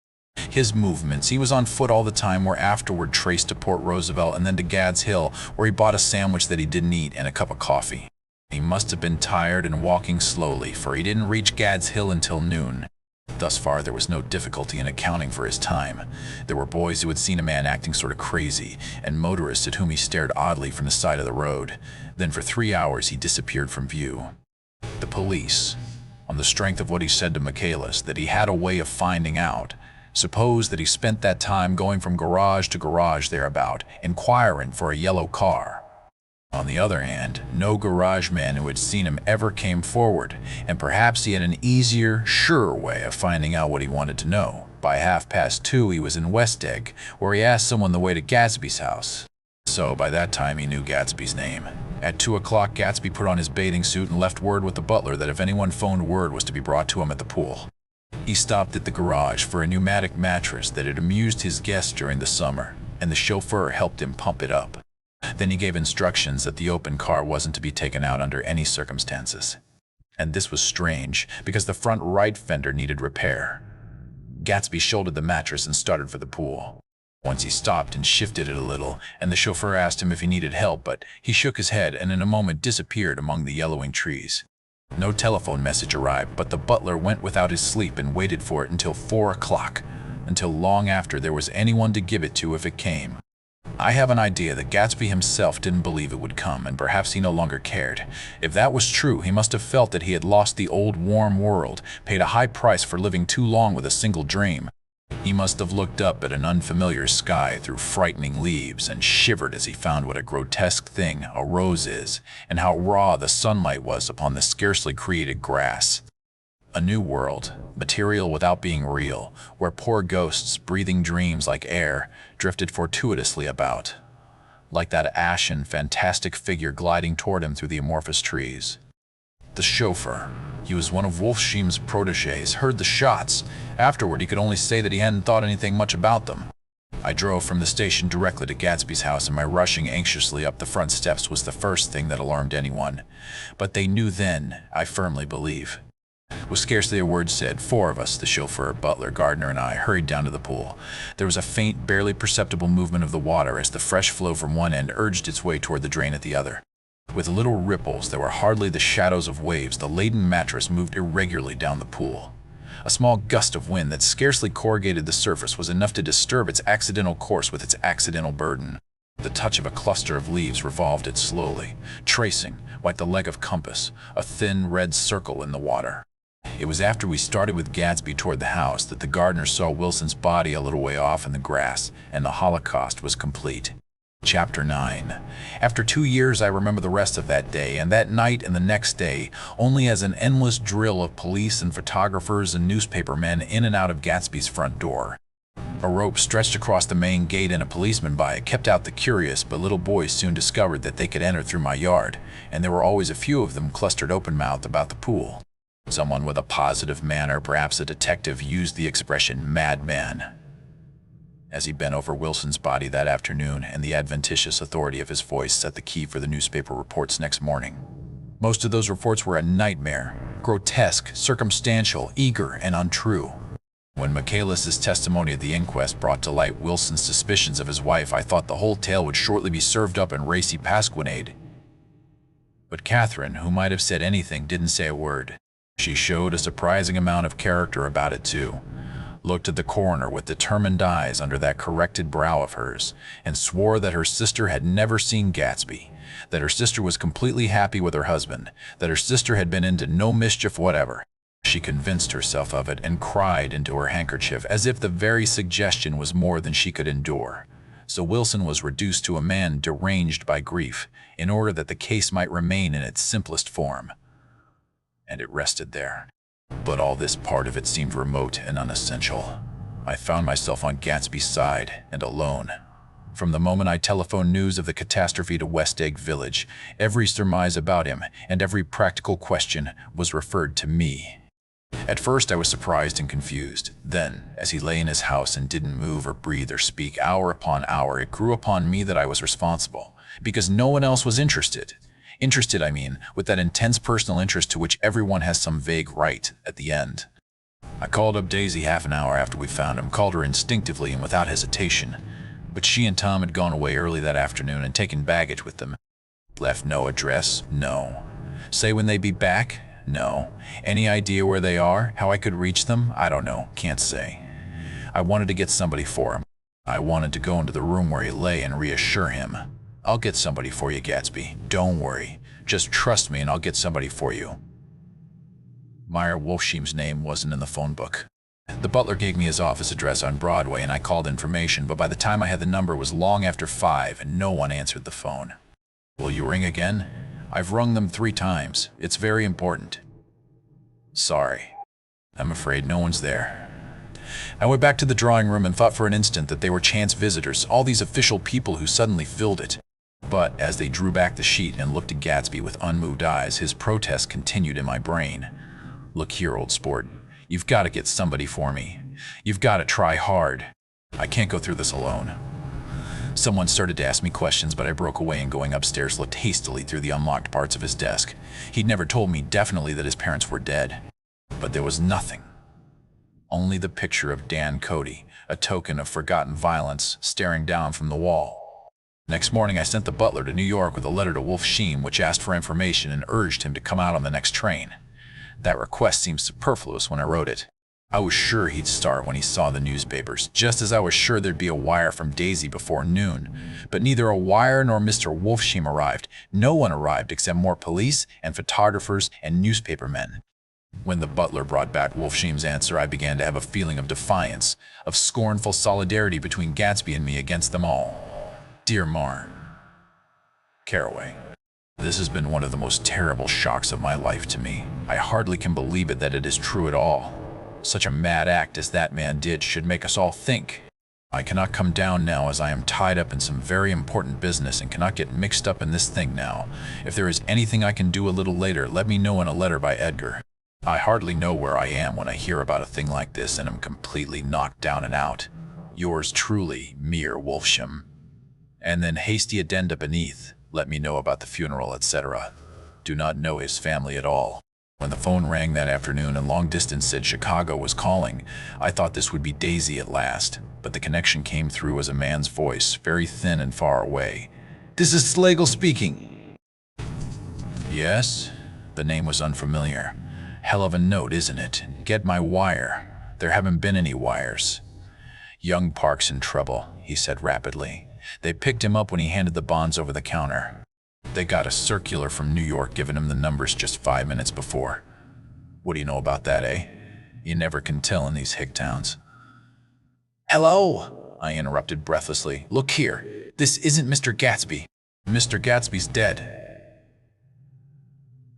His movements, he was on foot all the time, were afterward traced to Port Roosevelt and then to Gad's Hill, where he bought a sandwich that he didn't eat and a cup of coffee. He must have been tired and walking slowly, for he didn't reach Gad's Hill until noon. Thus far, there was no difficulty in accounting for his time. There were boys who had seen a man acting sort of crazy, and motorists at whom he stared oddly from the side of the road. Then for 3 hours he disappeared from view. The police, on the strength of what he said to Michaelis, that he had a way of finding out, supposed that he spent that time going from garage to garage thereabout, inquiring for a yellow car. On the other hand, no garage man who had seen him ever came forward, and perhaps he had an easier, surer way of finding out what he wanted to know. By 2:30 he was in West Egg, where he asked someone the way to Gatsby's house. So by that time he knew Gatsby's name. At 2 o'clock, Gatsby put on his bathing suit and left word with the butler that if anyone phoned, word was to be brought to him at the pool. He stopped at the garage for a pneumatic mattress that had amused his guests during the summer, and the chauffeur helped him pump it up. Then he gave instructions that the open car wasn't to be taken out under any circumstances. And this was strange, because the front right fender needed repair. Gatsby shouldered the mattress and started for the pool. Once he stopped and shifted it a little, and the chauffeur asked him if he needed help, but he shook his head and in a moment disappeared among the yellowing trees. No telephone message arrived, but the butler went without his sleep and waited for it until 4 o'clock, until long after there was anyone to give it to if it came. I have an idea that Gatsby himself didn't believe it would come, and perhaps he no longer cared. If that was true, he must have felt that he had lost the old warm world, paid a high price for living too long with a single dream. He must have looked up at an unfamiliar sky through frightening leaves and shivered as he found what a grotesque thing a rose is, and how raw the sunlight was upon the scarcely created grass. A new world, material without being real, where poor ghosts, breathing dreams like air, drifted fortuitously about, like that ashen, fantastic figure gliding toward him through the amorphous trees. The chauffeur, he was one of Wolfsheim's protégés, heard the shots. Afterward, he could only say that he hadn't thought anything much about them. I drove from the station directly to Gatsby's house, and my rushing anxiously up the front steps was the first thing that alarmed anyone. But they knew then, I firmly believe. With scarcely a word said, 4 of us, the chauffeur, butler, gardener, and I, hurried down to the pool. There was a faint, barely perceptible movement of the water as the fresh flow from one end urged its way toward the drain at the other. With little ripples that were hardly the shadows of waves, the laden mattress moved irregularly down the pool. A small gust of wind that scarcely corrugated the surface was enough to disturb its accidental course with its accidental burden. The touch of a cluster of leaves revolved it slowly, tracing, like the leg of compass, a thin red circle in the water. It was after we started with Gatsby toward the house that the gardener saw Wilson's body a little way off in the grass, and the Holocaust was complete. Chapter 9. After 2 years, I remember the rest of that day, and that night and the next day, only as an endless drill of police and photographers and newspapermen in and out of Gatsby's front door. A rope stretched across the main gate and a policeman by it kept out the curious, but little boys soon discovered that they could enter through my yard, and there were always a few of them clustered open-mouthed about the pool. Someone with a positive manner, perhaps a detective, used the expression madman as he bent over Wilson's body that afternoon, and the adventitious authority of his voice set the key for the newspaper reports next morning. Most of those reports were a nightmare, grotesque, circumstantial, eager, and untrue. When Michaelis's testimony at the inquest brought to light Wilson's suspicions of his wife, I thought the whole tale would shortly be served up in racy pasquinade. But Catherine, who might have said anything, didn't say a word. She showed a surprising amount of character about it, too. Looked at the coroner with determined eyes under that corrected brow of hers, and swore that her sister had never seen Gatsby, that her sister was completely happy with her husband, that her sister had been into no mischief whatever. She convinced herself of it and cried into her handkerchief as if the very suggestion was more than she could endure. So Wilson was reduced to a man deranged by grief, in order that the case might remain in its simplest form. And it rested there. But all this part of it seemed remote and unessential. I found myself on Gatsby's side and alone. From the moment I telephoned news of the catastrophe to West Egg Village, every surmise about him and every practical question was referred to me. At first I was surprised and confused. Then, as he lay in his house and didn't move or breathe or speak hour upon hour, it grew upon me that I was responsible, because no one else was interested. Interested, I mean, with that intense personal interest to which everyone has some vague right at the end. I called up Daisy half an hour after we found him, called her instinctively and without hesitation. But she and Tom had gone away early that afternoon and taken baggage with them. Left no address? No. Say when they'd be back? No. Any idea where they are? How I could reach them? I don't know. Can't say. I wanted to get somebody for him. I wanted to go into the room where he lay and reassure him. I'll get somebody for you, Gatsby. Don't worry. Just trust me and I'll get somebody for you. Meyer Wolfsheim's name wasn't in the phone book. The butler gave me his office address on Broadway and I called information, but by the time I had the number it was long after 5 and no one answered the phone. Will you ring again? I've rung them 3 times. It's very important. Sorry. I'm afraid no one's there. I went back to the drawing room and thought for an instant that they were chance visitors, all these official people who suddenly filled it. But as they drew back the sheet and looked at Gatsby with unmoved eyes, his protest continued in my brain. Look here, old sport. You've got to get somebody for me. You've got to try hard. I can't go through this alone. Someone started to ask me questions, but I broke away and going upstairs looked hastily through the unlocked parts of his desk. He'd never told me definitely that his parents were dead. But there was nothing. Only the picture of Dan Cody, a token of forgotten violence, staring down from the wall. Next morning I sent the butler to New York with a letter to Wolfsheim which asked for information and urged him to come out on the next train. That request seemed superfluous when I wrote it. I was sure he'd start when he saw the newspapers, just as I was sure there'd be a wire from Daisy before noon. But neither a wire nor Mr. Wolfsheim arrived. No one arrived except more police and photographers and newspapermen. When the butler brought back Wolfsheim's answer, I began to have a feeling of defiance, of scornful solidarity between Gatsby and me against them all. Dear Mar. Carraway. This has been one of the most terrible shocks of my life to me. I hardly can believe it that it is true at all. Such a mad act as that man did should make us all think. I cannot come down now as I am tied up in some very important business and cannot get mixed up in this thing now. If there is anything I can do a little later, let me know in a letter by Edgar. I hardly know where I am when I hear about a thing like this and am completely knocked down and out. Yours truly, Meir Wolfsheim. And then hasty addenda beneath. Let me know about the funeral, etc. Do not know his family at all. When the phone rang that afternoon and long distance said Chicago was calling, I thought this would be Daisy at last, but the connection came through as a man's voice, very thin and far away. This is Slagle speaking. Yes? The name was unfamiliar. Hell of a note, isn't it? Get my wire. There haven't been any wires. Young Park's in trouble, he said rapidly. They picked him up when he handed the bonds over the counter. They got a circular from New York giving him the numbers just 5 minutes before. What do you know about that, eh? You never can tell in these hick towns. Hello, I interrupted breathlessly. Look here, this isn't Mr. Gatsby. Mr. Gatsby's dead.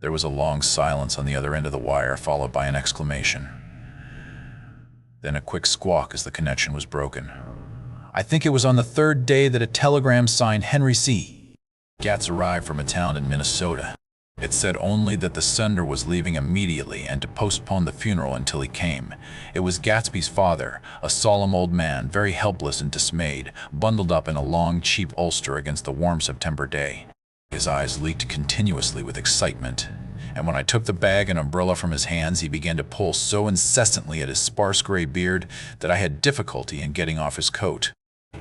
There was a long silence on the other end of the wire, followed by an exclamation. Then a quick squawk as the connection was broken. I think it was on the third day that a telegram signed Henry C. Gats arrived from a town in Minnesota. It said only that the sender was leaving immediately and to postpone the funeral until he came. It was Gatsby's father, a solemn old man, very helpless and dismayed, bundled up in a long, cheap ulster against the warm September day. His eyes leaked continuously with excitement, and when I took the bag and umbrella from his hands, he began to pull so incessantly at his sparse gray beard that I had difficulty in getting off his coat.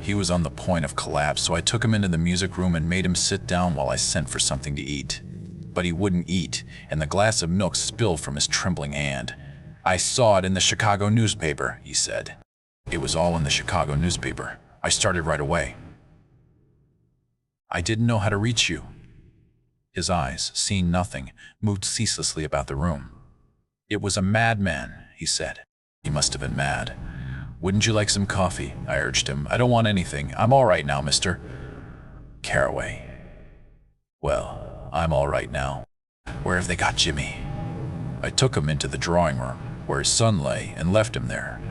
He was on the point of collapse, so I took him into the music room and made him sit down while I sent for something to eat. But he wouldn't eat, and the glass of milk spilled from his trembling hand. I saw it in the Chicago newspaper, he said. It was all in the Chicago newspaper. I started right away. I didn't know how to reach you. His eyes, seeing nothing, moved ceaselessly about the room. It was a madman, he said. He must have been mad. Wouldn't you like some coffee? I urged him. I don't want anything. I'm all right now, Mr. Carraway. Well, I'm all right now. Where have they got Jimmy? I took him into the drawing room, where his son lay, and left him there.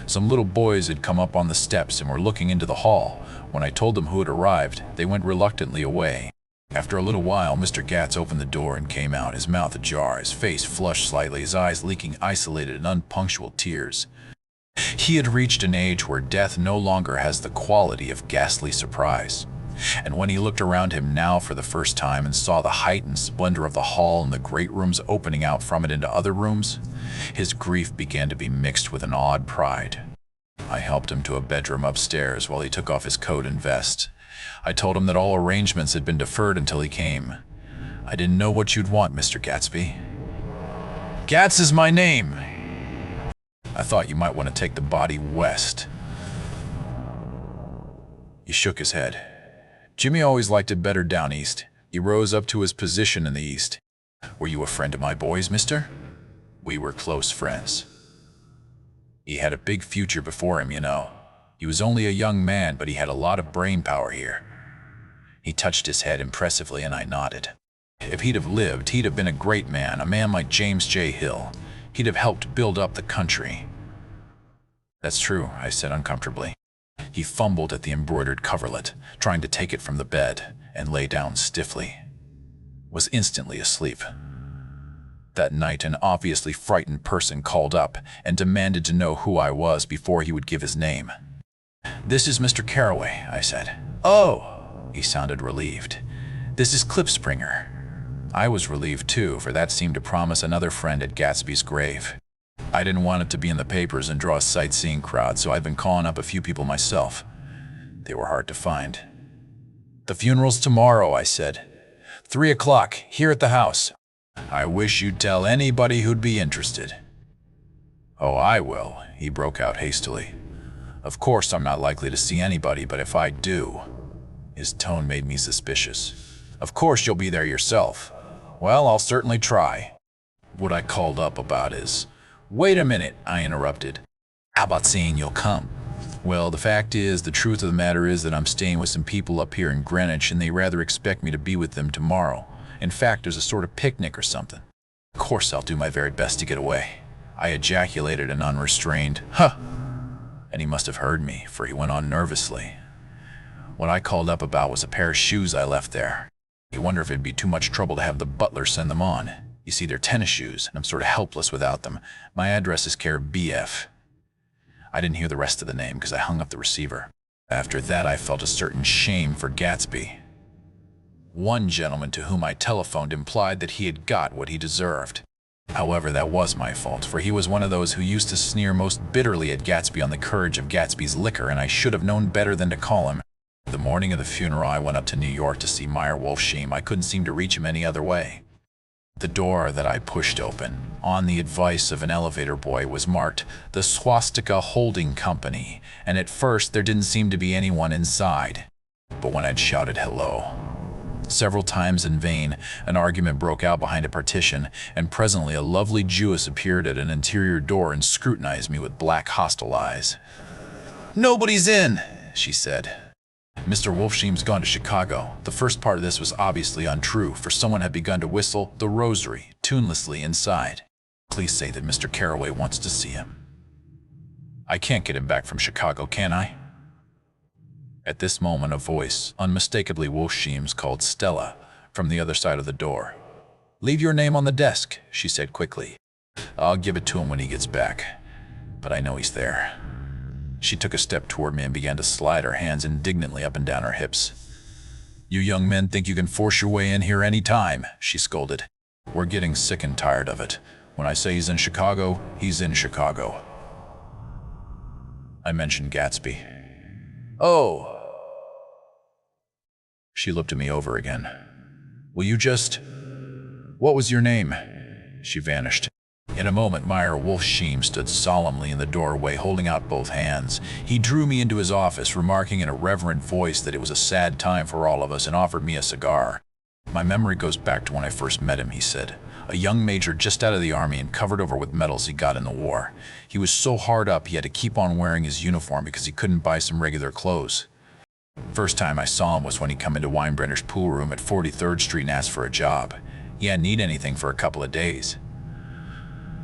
Some little boys had come up on the steps and were looking into the hall. When I told them who had arrived, they went reluctantly away. After a little while, Mr. Gats opened the door and came out, his mouth ajar, his face flushed slightly, his eyes leaking isolated and unpunctual tears. He had reached an age where death no longer has the quality of ghastly surprise. And when he looked around him now for the first time and saw the height and splendor of the hall and the great rooms opening out from it into other rooms, his grief began to be mixed with an awed pride. I helped him to a bedroom upstairs while he took off his coat and vest. I told him that all arrangements had been deferred until he came. I didn't know what you'd want, Mr. Gatsby. Gats is my name. I thought you might want to take the body west. He shook his head. Jimmy always liked it better down east. He rose up to his position in the east. Were you a friend of my boys, mister? We were close friends. He had a big future before him, you know. He was only a young man, but he had a lot of brain power here. He touched his head impressively, and I nodded. If he'd have lived, he'd have been a great man, a man like James J. Hill. He'd have helped build up the country. That's true, I said uncomfortably. He fumbled at the embroidered coverlet, trying to take it from the bed, and lay down stiffly. Was instantly asleep. That night, an obviously frightened person called up and demanded to know who I was before he would give his name. This is Mr. Carraway, I said. Oh, he sounded relieved. This is Klipspringer. I was relieved too, for that seemed to promise another friend at Gatsby's grave. I didn't want it to be in the papers and draw a sightseeing crowd, so I'd been calling up a few people myself. They were hard to find. The funeral's tomorrow, I said. 3 o'clock, here at the house. I wish you'd tell anybody who'd be interested. Oh, I will, he broke out hastily. Of course I'm not likely to see anybody, but if I do... His tone made me suspicious. Of course you'll be there yourself. Well, I'll certainly try. What I called up about is... Wait a minute, I interrupted. How about saying you'll come? Well, the fact is, the truth of the matter is that I'm staying with some people up here in Greenwich, and they rather expect me to be with them tomorrow. In fact, there's a sort of picnic or something. Of course I'll do my very best to get away. I ejaculated an unrestrained, "Huh!" And he must have heard me, for he went on nervously. What I called up about was a pair of shoes I left there. You wonder if it'd be too much trouble to have the butler send them on. You see, they're tennis shoes, and I'm sort of helpless without them. My address is care of BF. I didn't hear the rest of the name because I hung up the receiver. After that, I felt a certain shame for Gatsby. One gentleman to whom I telephoned implied that he had got what he deserved. However, that was my fault, for he was one of those who used to sneer most bitterly at Gatsby on the courage of Gatsby's liquor, and I should have known better than to call him. The morning of the funeral, I went up to New York to see Meyer Wolfsheim. I couldn't seem to reach him any other way. The door that I pushed open, on the advice of an elevator boy, was marked the Swastika Holding Company, and at first there didn't seem to be anyone inside. But when I'd shouted hello, Several times in vain, an argument broke out behind a partition, and presently a lovely Jewess appeared at an interior door and scrutinized me with black, hostile eyes. "Nobody's in," she said. "Mr. Wolfsheim's gone to Chicago." The first part of this was obviously untrue, for someone had begun to whistle The Rosary tunelessly inside. "Please say that Mr. Carraway wants to see him." "I can't get him back from Chicago, can I?" At this moment, a voice, unmistakably Wolfsheim's, called Stella from the other side of the door. "Leave your name on the desk," she said quickly. "I'll give it to him when he gets back, but I know he's there." She took a step toward me and began to slide her hands indignantly up and down her hips. "You young men think you can force your way in here any time," she scolded. "We're getting sick and tired of it. When I say he's in Chicago, he's in Chicago." I mentioned Gatsby. "Oh." She looked at me over again. "Will you just... What was your name?" She vanished. In a moment, Meyer Wolfsheim stood solemnly in the doorway, holding out both hands. He drew me into his office, remarking in a reverent voice that it was a sad time for all of us, and offered me a cigar. "My memory goes back to when I first met him," he said. "A young major just out of the army and covered over with medals he got in the war. He was so hard up he had to keep on wearing his uniform because he couldn't buy some regular clothes. First time I saw him was when he come into Weinbrenner's pool room at 43rd Street and asked for a job. He hadn't eaten anything for a couple of days.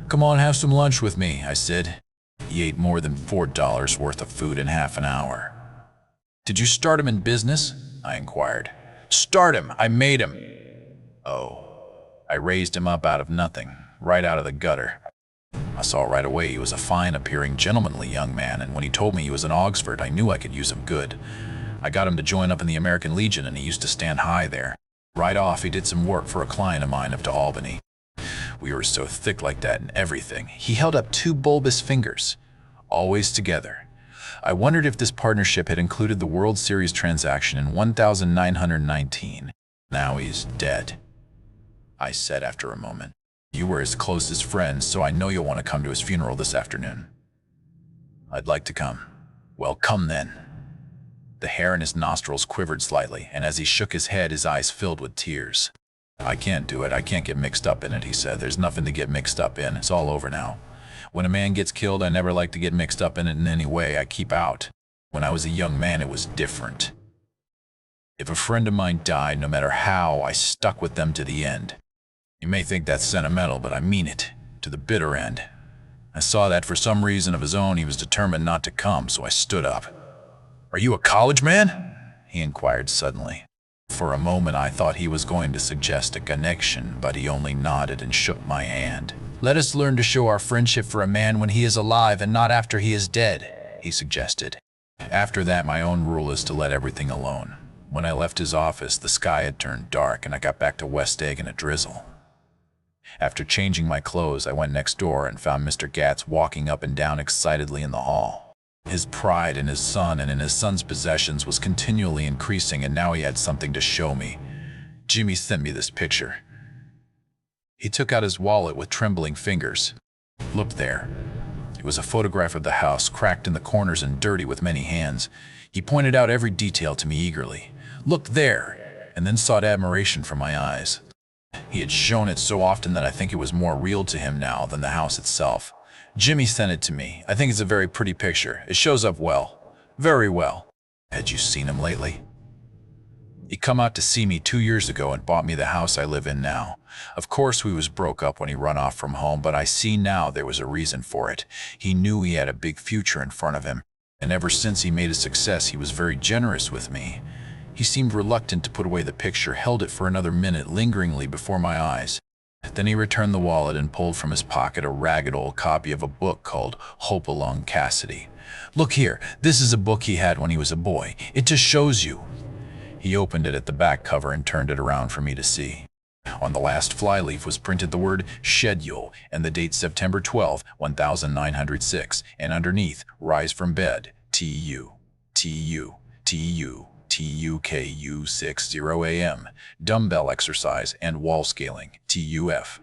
'Come on, have some lunch with me,' I said. He ate more than $4 worth of food in half an hour. 'Did you start him in business?' I inquired. 'Start him! I made him!' 'Oh.' I raised him up out of nothing, right out of the gutter. I saw right away he was a fine-appearing, gentlemanly young man, and when he told me he was in Oxford, I knew I could use him good. I got him to join up in the American Legion, and he used to stand high there. Right off, he did some work for a client of mine up to Albany. We were so thick like that in everything. He held up 2 bulbous fingers, always together. I wondered if this partnership had included the World Series transaction in 1919. Now he's dead," I said after a moment. "You were his closest friends, so I know you'll want to come to his funeral this afternoon." "I'd like to come." "Well, come then." The hair in his nostrils quivered slightly, and as he shook his head, his eyes filled with tears. "I can't do it. I can't get mixed up in it," he said. "There's nothing to get mixed up in. It's all over now. When a man gets killed, I never like to get mixed up in it in any way. I keep out. When I was a young man, it was different. If a friend of mine died, no matter how, I stuck with them to the end. You may think that's sentimental, but I mean it, to the bitter end. I saw that for some reason of his own he was determined not to come, so I stood up." "Are you a college man?" he inquired suddenly. For a moment I thought he was going to suggest a connection, but he only nodded and shook my hand. "Let us learn to show our friendship for a man when he is alive and not after he is dead," he suggested. After that, my own rule is to let everything alone. When I left his office, the sky had turned dark, and I got back to West Egg in a drizzle. After changing my clothes, I went next door and found Mr. Gatz walking up and down excitedly in the hall. His pride in his son and in his son's possessions was continually increasing, and now he had something to show me. "Jimmy sent me this picture." He took out his wallet with trembling fingers. "Look there." It was a photograph of the house, cracked in the corners and dirty with many hands. He pointed out every detail to me eagerly. "Look there," and then sought admiration from my eyes. He had shown it so often that I think it was more real to him now than the house itself. "Jimmy sent it to me. I think it's a very pretty picture. It shows up well. Very well." "Had you seen him lately?" "He come out to see me 2 years ago and bought me the house I live in now. Of course we was broke up when he run off from home, but I see now there was a reason for it. He knew he had a big future in front of him, and ever since he made a success he was very generous with me." He seemed reluctant to put away the picture, held it for another minute lingeringly before my eyes. Then he returned the wallet and pulled from his pocket a ragged old copy of a book called Hope Along Cassidy. "Look here, this is a book he had when he was a boy. It just shows you." He opened it at the back cover and turned it around for me to see. On the last flyleaf was printed the word schedule and the date September 12, 1906, and underneath, "Rise from bed, TU, TU, TU. TUKU 60 AM, dumbbell exercise and wall scaling, TUF.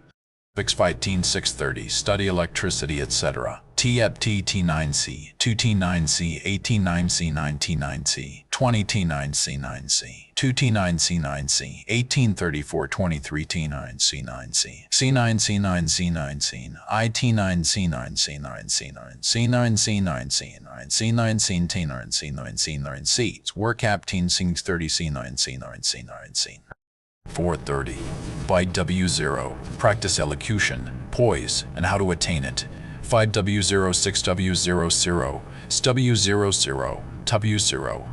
Fix 15 630, study electricity, etc., TFT T9C, 2T9C, 18-9C, 19-9C, 20T9C9C, 2T9C9C, 18-34-23T9C9C, C9C9C9C, IT9C9C9C9, C9C9C9, C9C9T9C9C9C, WorkApp Teen-Sings30C9C9C9C. 430. Byte W0. Practice elocution, poise, and how to attain it. 5W06W00, W00, W0.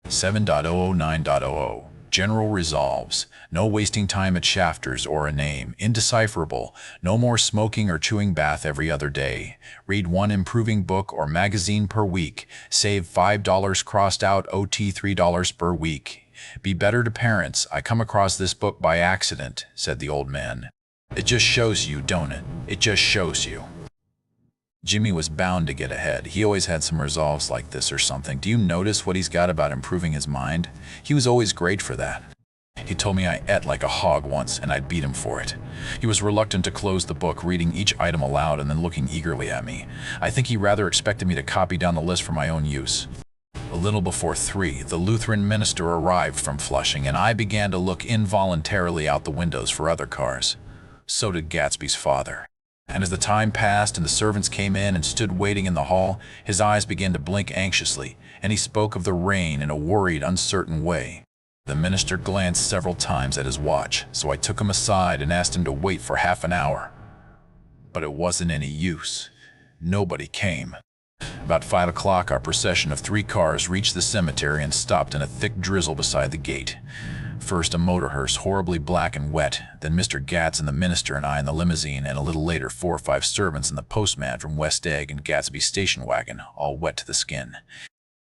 7.009.00. General resolves. No wasting time at shafters or a name. Indecipherable. No more smoking or chewing bath every other day. Read one improving book or magazine per week. Save $5 crossed out OT $3 per week. Be better to parents. I come across this book by accident, said the old man. It just shows you, don't it? It just shows you. Jimmy was bound to get ahead. He always had some resolves like this or something. Do you notice what he's got about improving his mind? He was always great for that. He told me I ate like a hog once, and I'd beat him for it. He was reluctant to close the book, reading each item aloud and then looking eagerly at me. I think he rather expected me to copy down the list for my own use. A little before 3, the Lutheran minister arrived from Flushing, and I began to look involuntarily out the windows for other cars. So did Gatsby's father. And as the time passed and the servants came in and stood waiting in the hall, his eyes began to blink anxiously, and he spoke of the rain in a worried, uncertain way. The minister glanced several times at his watch, so I took him aside and asked him to wait for half an hour. But it wasn't any use. Nobody came. About 5 o'clock, our procession of 3 cars reached the cemetery and stopped in a thick drizzle beside the gate. First a motor hearse, horribly black and wet, then Mr. Gatz and the minister and I in the limousine, and a little later 4 or 5 servants and the postman from West Egg and Gatsby's station wagon, all wet to the skin.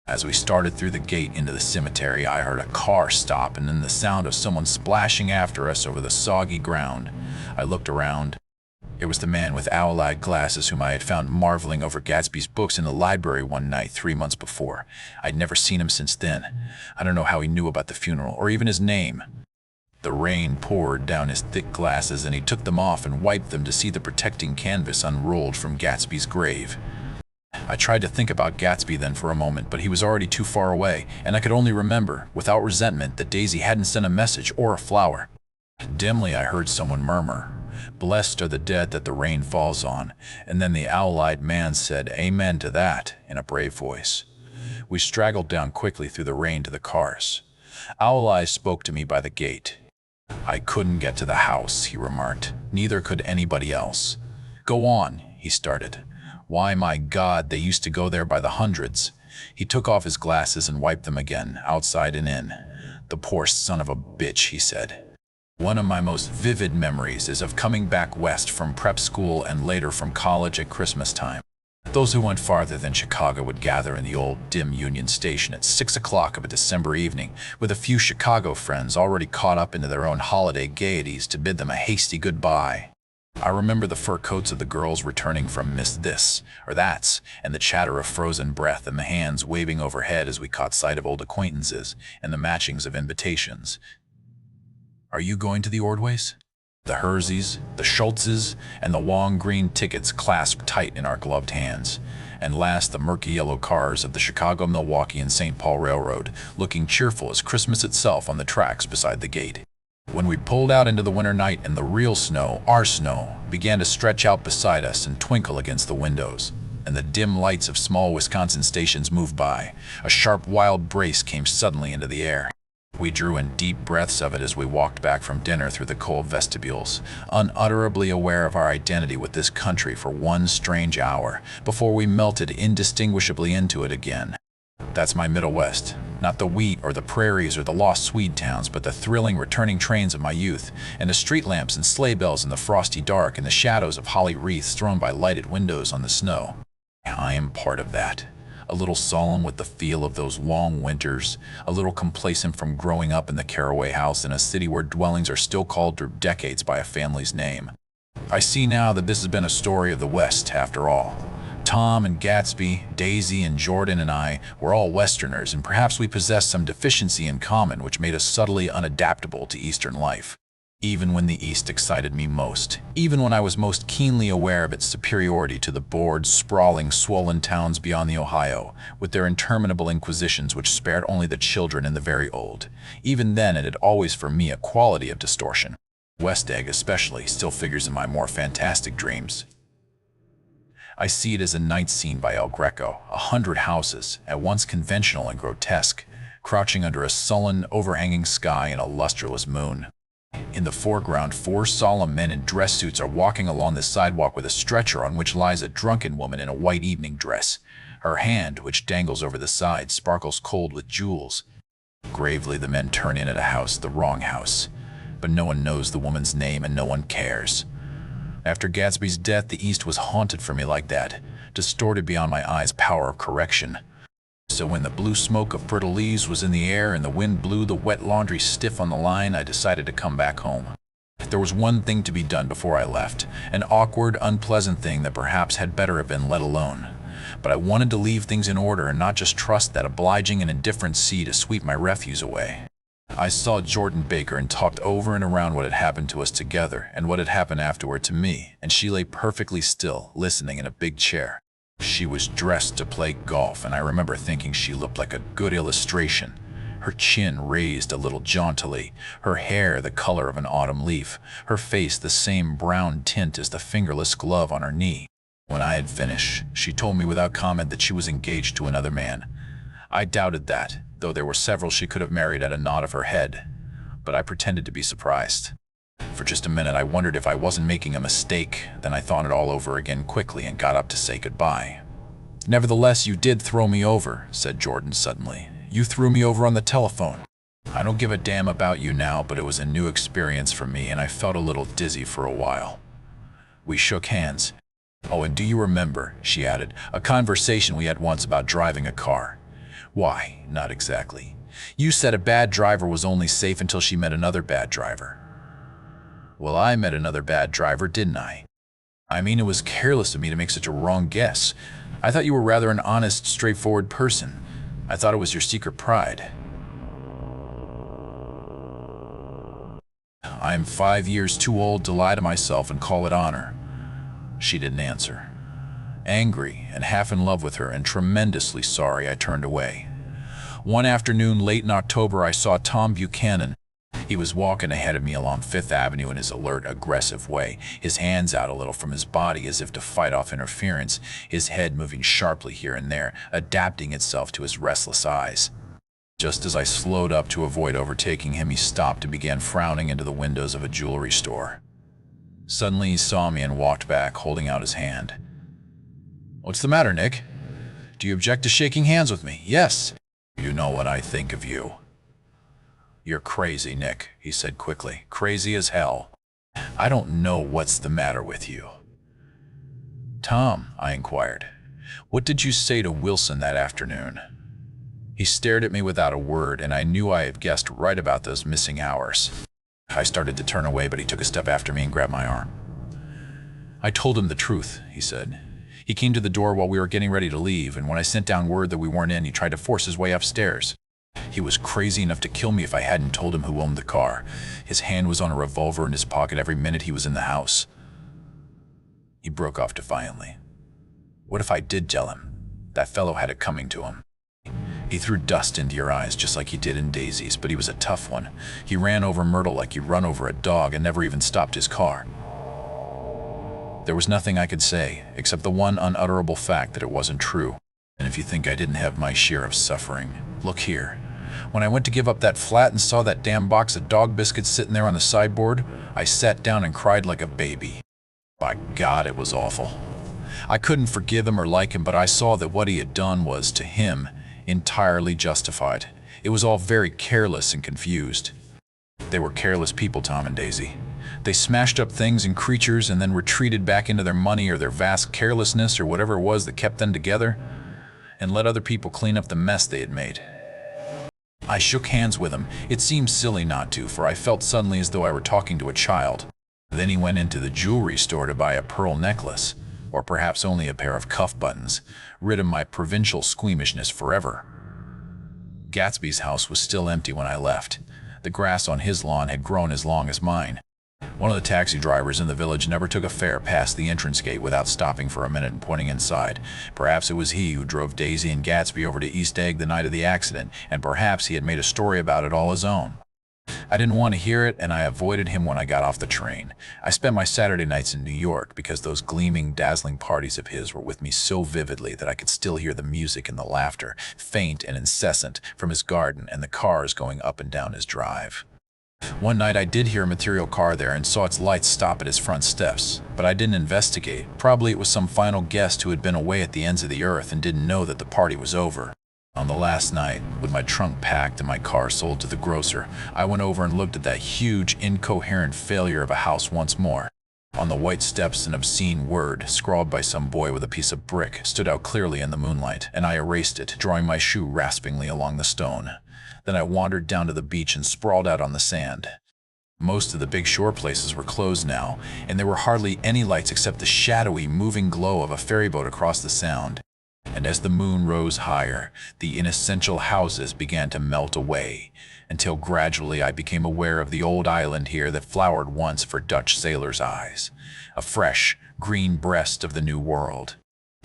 As we started through the gate into the cemetery, I heard a car stop and then the sound of someone splashing after us over the soggy ground. I looked around. It was the man with owl-eyed glasses whom I had found marveling over Gatsby's books in the library one night 3 months before. I'd never seen him since then. I don't know how he knew about the funeral, or even his name. The rain poured down his thick glasses, and he took them off and wiped them to see the protecting canvas unrolled from Gatsby's grave. I tried to think about Gatsby then for a moment, but he was already too far away, and I could only remember, without resentment, that Daisy hadn't sent a message or a flower. Dimly I heard someone murmur, "Blessed are the dead that the rain falls on," and then the owl-eyed man said, "Amen to that," in a brave voice. We straggled down quickly through the rain to the cars. Owl Eyes spoke to me by the gate. "I couldn't get to the house," he remarked. "Neither could anybody else." "Go on," he started. "Why, my God, they used to go there by the hundreds." He took off his glasses and wiped them again, outside and in. "The poor son of a bitch," he said. One of my most vivid memories is of coming back west from prep school and later from college at Christmas time. Those who went farther than Chicago would gather in the old dim Union Station at 6 o'clock of a December evening with a few Chicago friends already caught up into their own holiday gaieties to bid them a hasty goodbye. I remember the fur coats of the girls returning from Miss This or That's, and the chatter of frozen breath and the hands waving overhead as we caught sight of old acquaintances and the matchings of invitations. "Are you going to the Ordways?" The Herseys, the Schultzes, and the long green tickets clasped tight in our gloved hands. And last, the murky yellow cars of the Chicago, Milwaukee, and St. Paul Railroad, looking cheerful as Christmas itself on the tracks beside the gate. When we pulled out into the winter night and the real snow, our snow, began to stretch out beside us and twinkle against the windows, and the dim lights of small Wisconsin stations moved by, a sharp wild brace came suddenly into the air. We drew in deep breaths of it as we walked back from dinner through the cold vestibules, unutterably aware of our identity with this country for one strange hour, before we melted indistinguishably into it again. That's my Middle West, not the wheat or the prairies or the lost Swede towns, but the thrilling returning trains of my youth, and the street lamps and sleigh bells in the frosty dark, and the shadows of holly wreaths thrown by lighted windows on the snow. I am part of that. A little solemn with the feel of those long winters, a little complacent from growing up in the Carraway house in a city where dwellings are still called through decades by a family's name. I see now that this has been a story of the West, after all. Tom and Gatsby, Daisy and Jordan and I were all Westerners, and perhaps we possessed some deficiency in common which made us subtly unadaptable to Eastern life. Even when the East excited me most, even when I was most keenly aware of its superiority to the bored, sprawling, swollen towns beyond the Ohio, with their interminable inquisitions which spared only the children and the very old, even then it had always for me a quality of distortion. West Egg, especially, still figures in my more fantastic dreams. I see it as a night scene by El Greco, 100 houses, at once conventional and grotesque, crouching under a sullen, overhanging sky and a lustreless moon. In the foreground, 4 solemn men in dress suits are walking along the sidewalk with a stretcher on which lies a drunken woman in a white evening dress. Her hand, which dangles over the side, sparkles cold with jewels. Gravely, the men turn in at a house, the wrong house. But no one knows the woman's name and no one cares. After Gatsby's death, the East was haunted for me like that, distorted beyond my eyes' power of correction. So when the blue smoke of brittle leaves was in the air and the wind blew the wet laundry stiff on the line, I decided to come back home. There was one thing to be done before I left, an awkward, unpleasant thing that perhaps had better have been let alone. But I wanted to leave things in order and not just trust that obliging and indifferent sea to sweep my refuse away. I saw Jordan Baker and talked over and around what had happened to us together and what had happened afterward to me, and she lay perfectly still, listening in a big chair. She was dressed to play golf, and I remember thinking she looked like a good illustration. Her chin raised a little jauntily, her hair the color of an autumn leaf, her face the same brown tint as the fingerless glove on her knee. When I had finished, she told me without comment that she was engaged to another man. I doubted that, though there were several she could have married at a nod of her head, but I pretended to be surprised. For just a minute I wondered if I wasn't making a mistake, then I thought it all over again quickly and got up to say goodbye. "Nevertheless, you did throw me over," said Jordan suddenly. "You threw me over on the telephone. I don't give a damn about you now, but it was a new experience for me and I felt a little dizzy for a while." We shook hands. "Oh, and do you remember," she added, "a conversation we had once about driving a car?" "Why, not exactly. You said a bad driver was only safe until she met another bad driver." "Well, I met another bad driver, didn't I? I mean, it was careless of me to make such a wrong guess. I thought you were rather an honest, straightforward person. I thought it was your secret pride." "I am 5 years too old to lie to myself and call it honor." She didn't answer. Angry and half in love with her and tremendously sorry, I turned away. One afternoon late in October, I saw Tom Buchanan. He was walking ahead of me along Fifth Avenue in his alert, aggressive way, his hands out a little from his body as if to fight off interference, his head moving sharply here and there, adapting itself to his restless eyes. Just as I slowed up to avoid overtaking him, he stopped and began frowning into the windows of a jewelry store. Suddenly he saw me and walked back, holding out his hand. "What's the matter, Nick? Do you object to shaking hands with me?" "Yes." "You know what I think of you." "You're crazy, Nick," he said quickly. "Crazy as hell." "I don't know what's the matter with you." "Tom," I inquired, "what did you say to Wilson that afternoon?" He stared at me without a word, and I knew I had guessed right about those missing hours. I started to turn away, but he took a step after me and grabbed my arm. "I told him the truth," he said. "He came to the door while we were getting ready to leave, and when I sent down word that we weren't in, he tried to force his way upstairs. He was crazy enough to kill me if I hadn't told him who owned the car. His hand was on a revolver in his pocket every minute he was in the house." He broke off defiantly. "What if I did tell him? That fellow had it coming to him. He threw dust into your eyes just like he did in Daisy's, but he was a tough one. He ran over Myrtle like he'd run over a dog and never even stopped his car." There was nothing I could say, except the one unutterable fact that it wasn't true. And if you think I didn't have my share of suffering, look here. When I went to give up that flat and saw that damn box of dog biscuits sitting there on the sideboard, I sat down and cried like a baby. By God, it was awful. I couldn't forgive him or like him, but I saw that what he had done was, to him, entirely justified. It was all very careless and confused. They were careless people, Tom and Daisy. They smashed up things and creatures and then retreated back into their money or their vast carelessness or whatever it was that kept them together, and let other people clean up the mess they had made. I shook hands with him. It seemed silly not to, for I felt suddenly as though I were talking to a child. Then he went into the jewelry store to buy a pearl necklace, or perhaps only a pair of cuff buttons, rid of my provincial squeamishness forever. Gatsby's house was still empty when I left. The grass on his lawn had grown as long as mine. One of the taxi drivers in the village never took a fare past the entrance gate without stopping for a minute and pointing inside. Perhaps it was he who drove Daisy and Gatsby over to East Egg the night of the accident, and perhaps he had made a story about it all his own. I didn't want to hear it, and I avoided him when I got off the train. I spent my Saturday nights in New York because those gleaming, dazzling parties of his were with me so vividly that I could still hear the music and the laughter, faint and incessant, from his garden and the cars going up and down his drive. One night I did hear a material car there and saw its lights stop at his front steps, but I didn't investigate. Probably it was some final guest who had been away at the ends of the earth and didn't know that the party was over. On the last night, with my trunk packed and my car sold to the grocer, I went over and looked at that huge, incoherent failure of a house once more. On the white steps, an obscene word, scrawled by some boy with a piece of brick, stood out clearly in the moonlight, and I erased it, drawing my shoe raspingly along the stone. Then I wandered down to the beach and sprawled out on the sand. Most of the big shore places were closed now, and there were hardly any lights except the shadowy, moving glow of a ferryboat across the sound. And as the moon rose higher, the inessential houses began to melt away, until gradually I became aware of the old island here that flowered once for Dutch sailors' eyes, a fresh, green breast of the New World.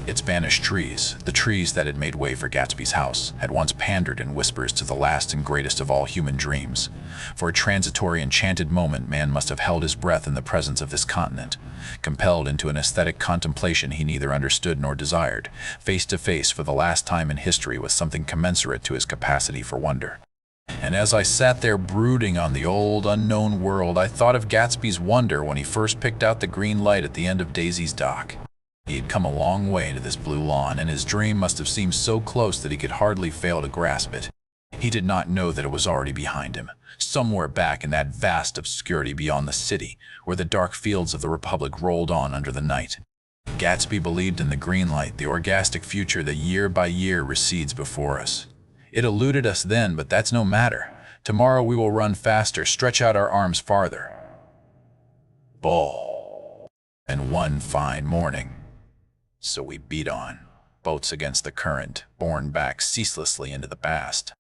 Its vanished trees, the trees that had made way for Gatsby's house, had once pandered in whispers to the last and greatest of all human dreams. For a transitory, enchanted moment, man must have held his breath in the presence of this continent, compelled into an aesthetic contemplation he neither understood nor desired, face to face for the last time in history with something commensurate to his capacity for wonder. And as I sat there brooding on the old, unknown world, I thought of Gatsby's wonder when he first picked out the green light at the end of Daisy's dock. He had come a long way to this blue lawn, and his dream must have seemed so close that he could hardly fail to grasp it. He did not know that it was already behind him, somewhere back in that vast obscurity beyond the city, where the dark fields of the Republic rolled on under the night. Gatsby believed in the green light, the orgastic future that year by year recedes before us. It eluded us then, but that's no matter. Tomorrow we will run faster, stretch out our arms farther. Bull. And one fine morning. So we beat on, boats against the current, borne back ceaselessly into the past.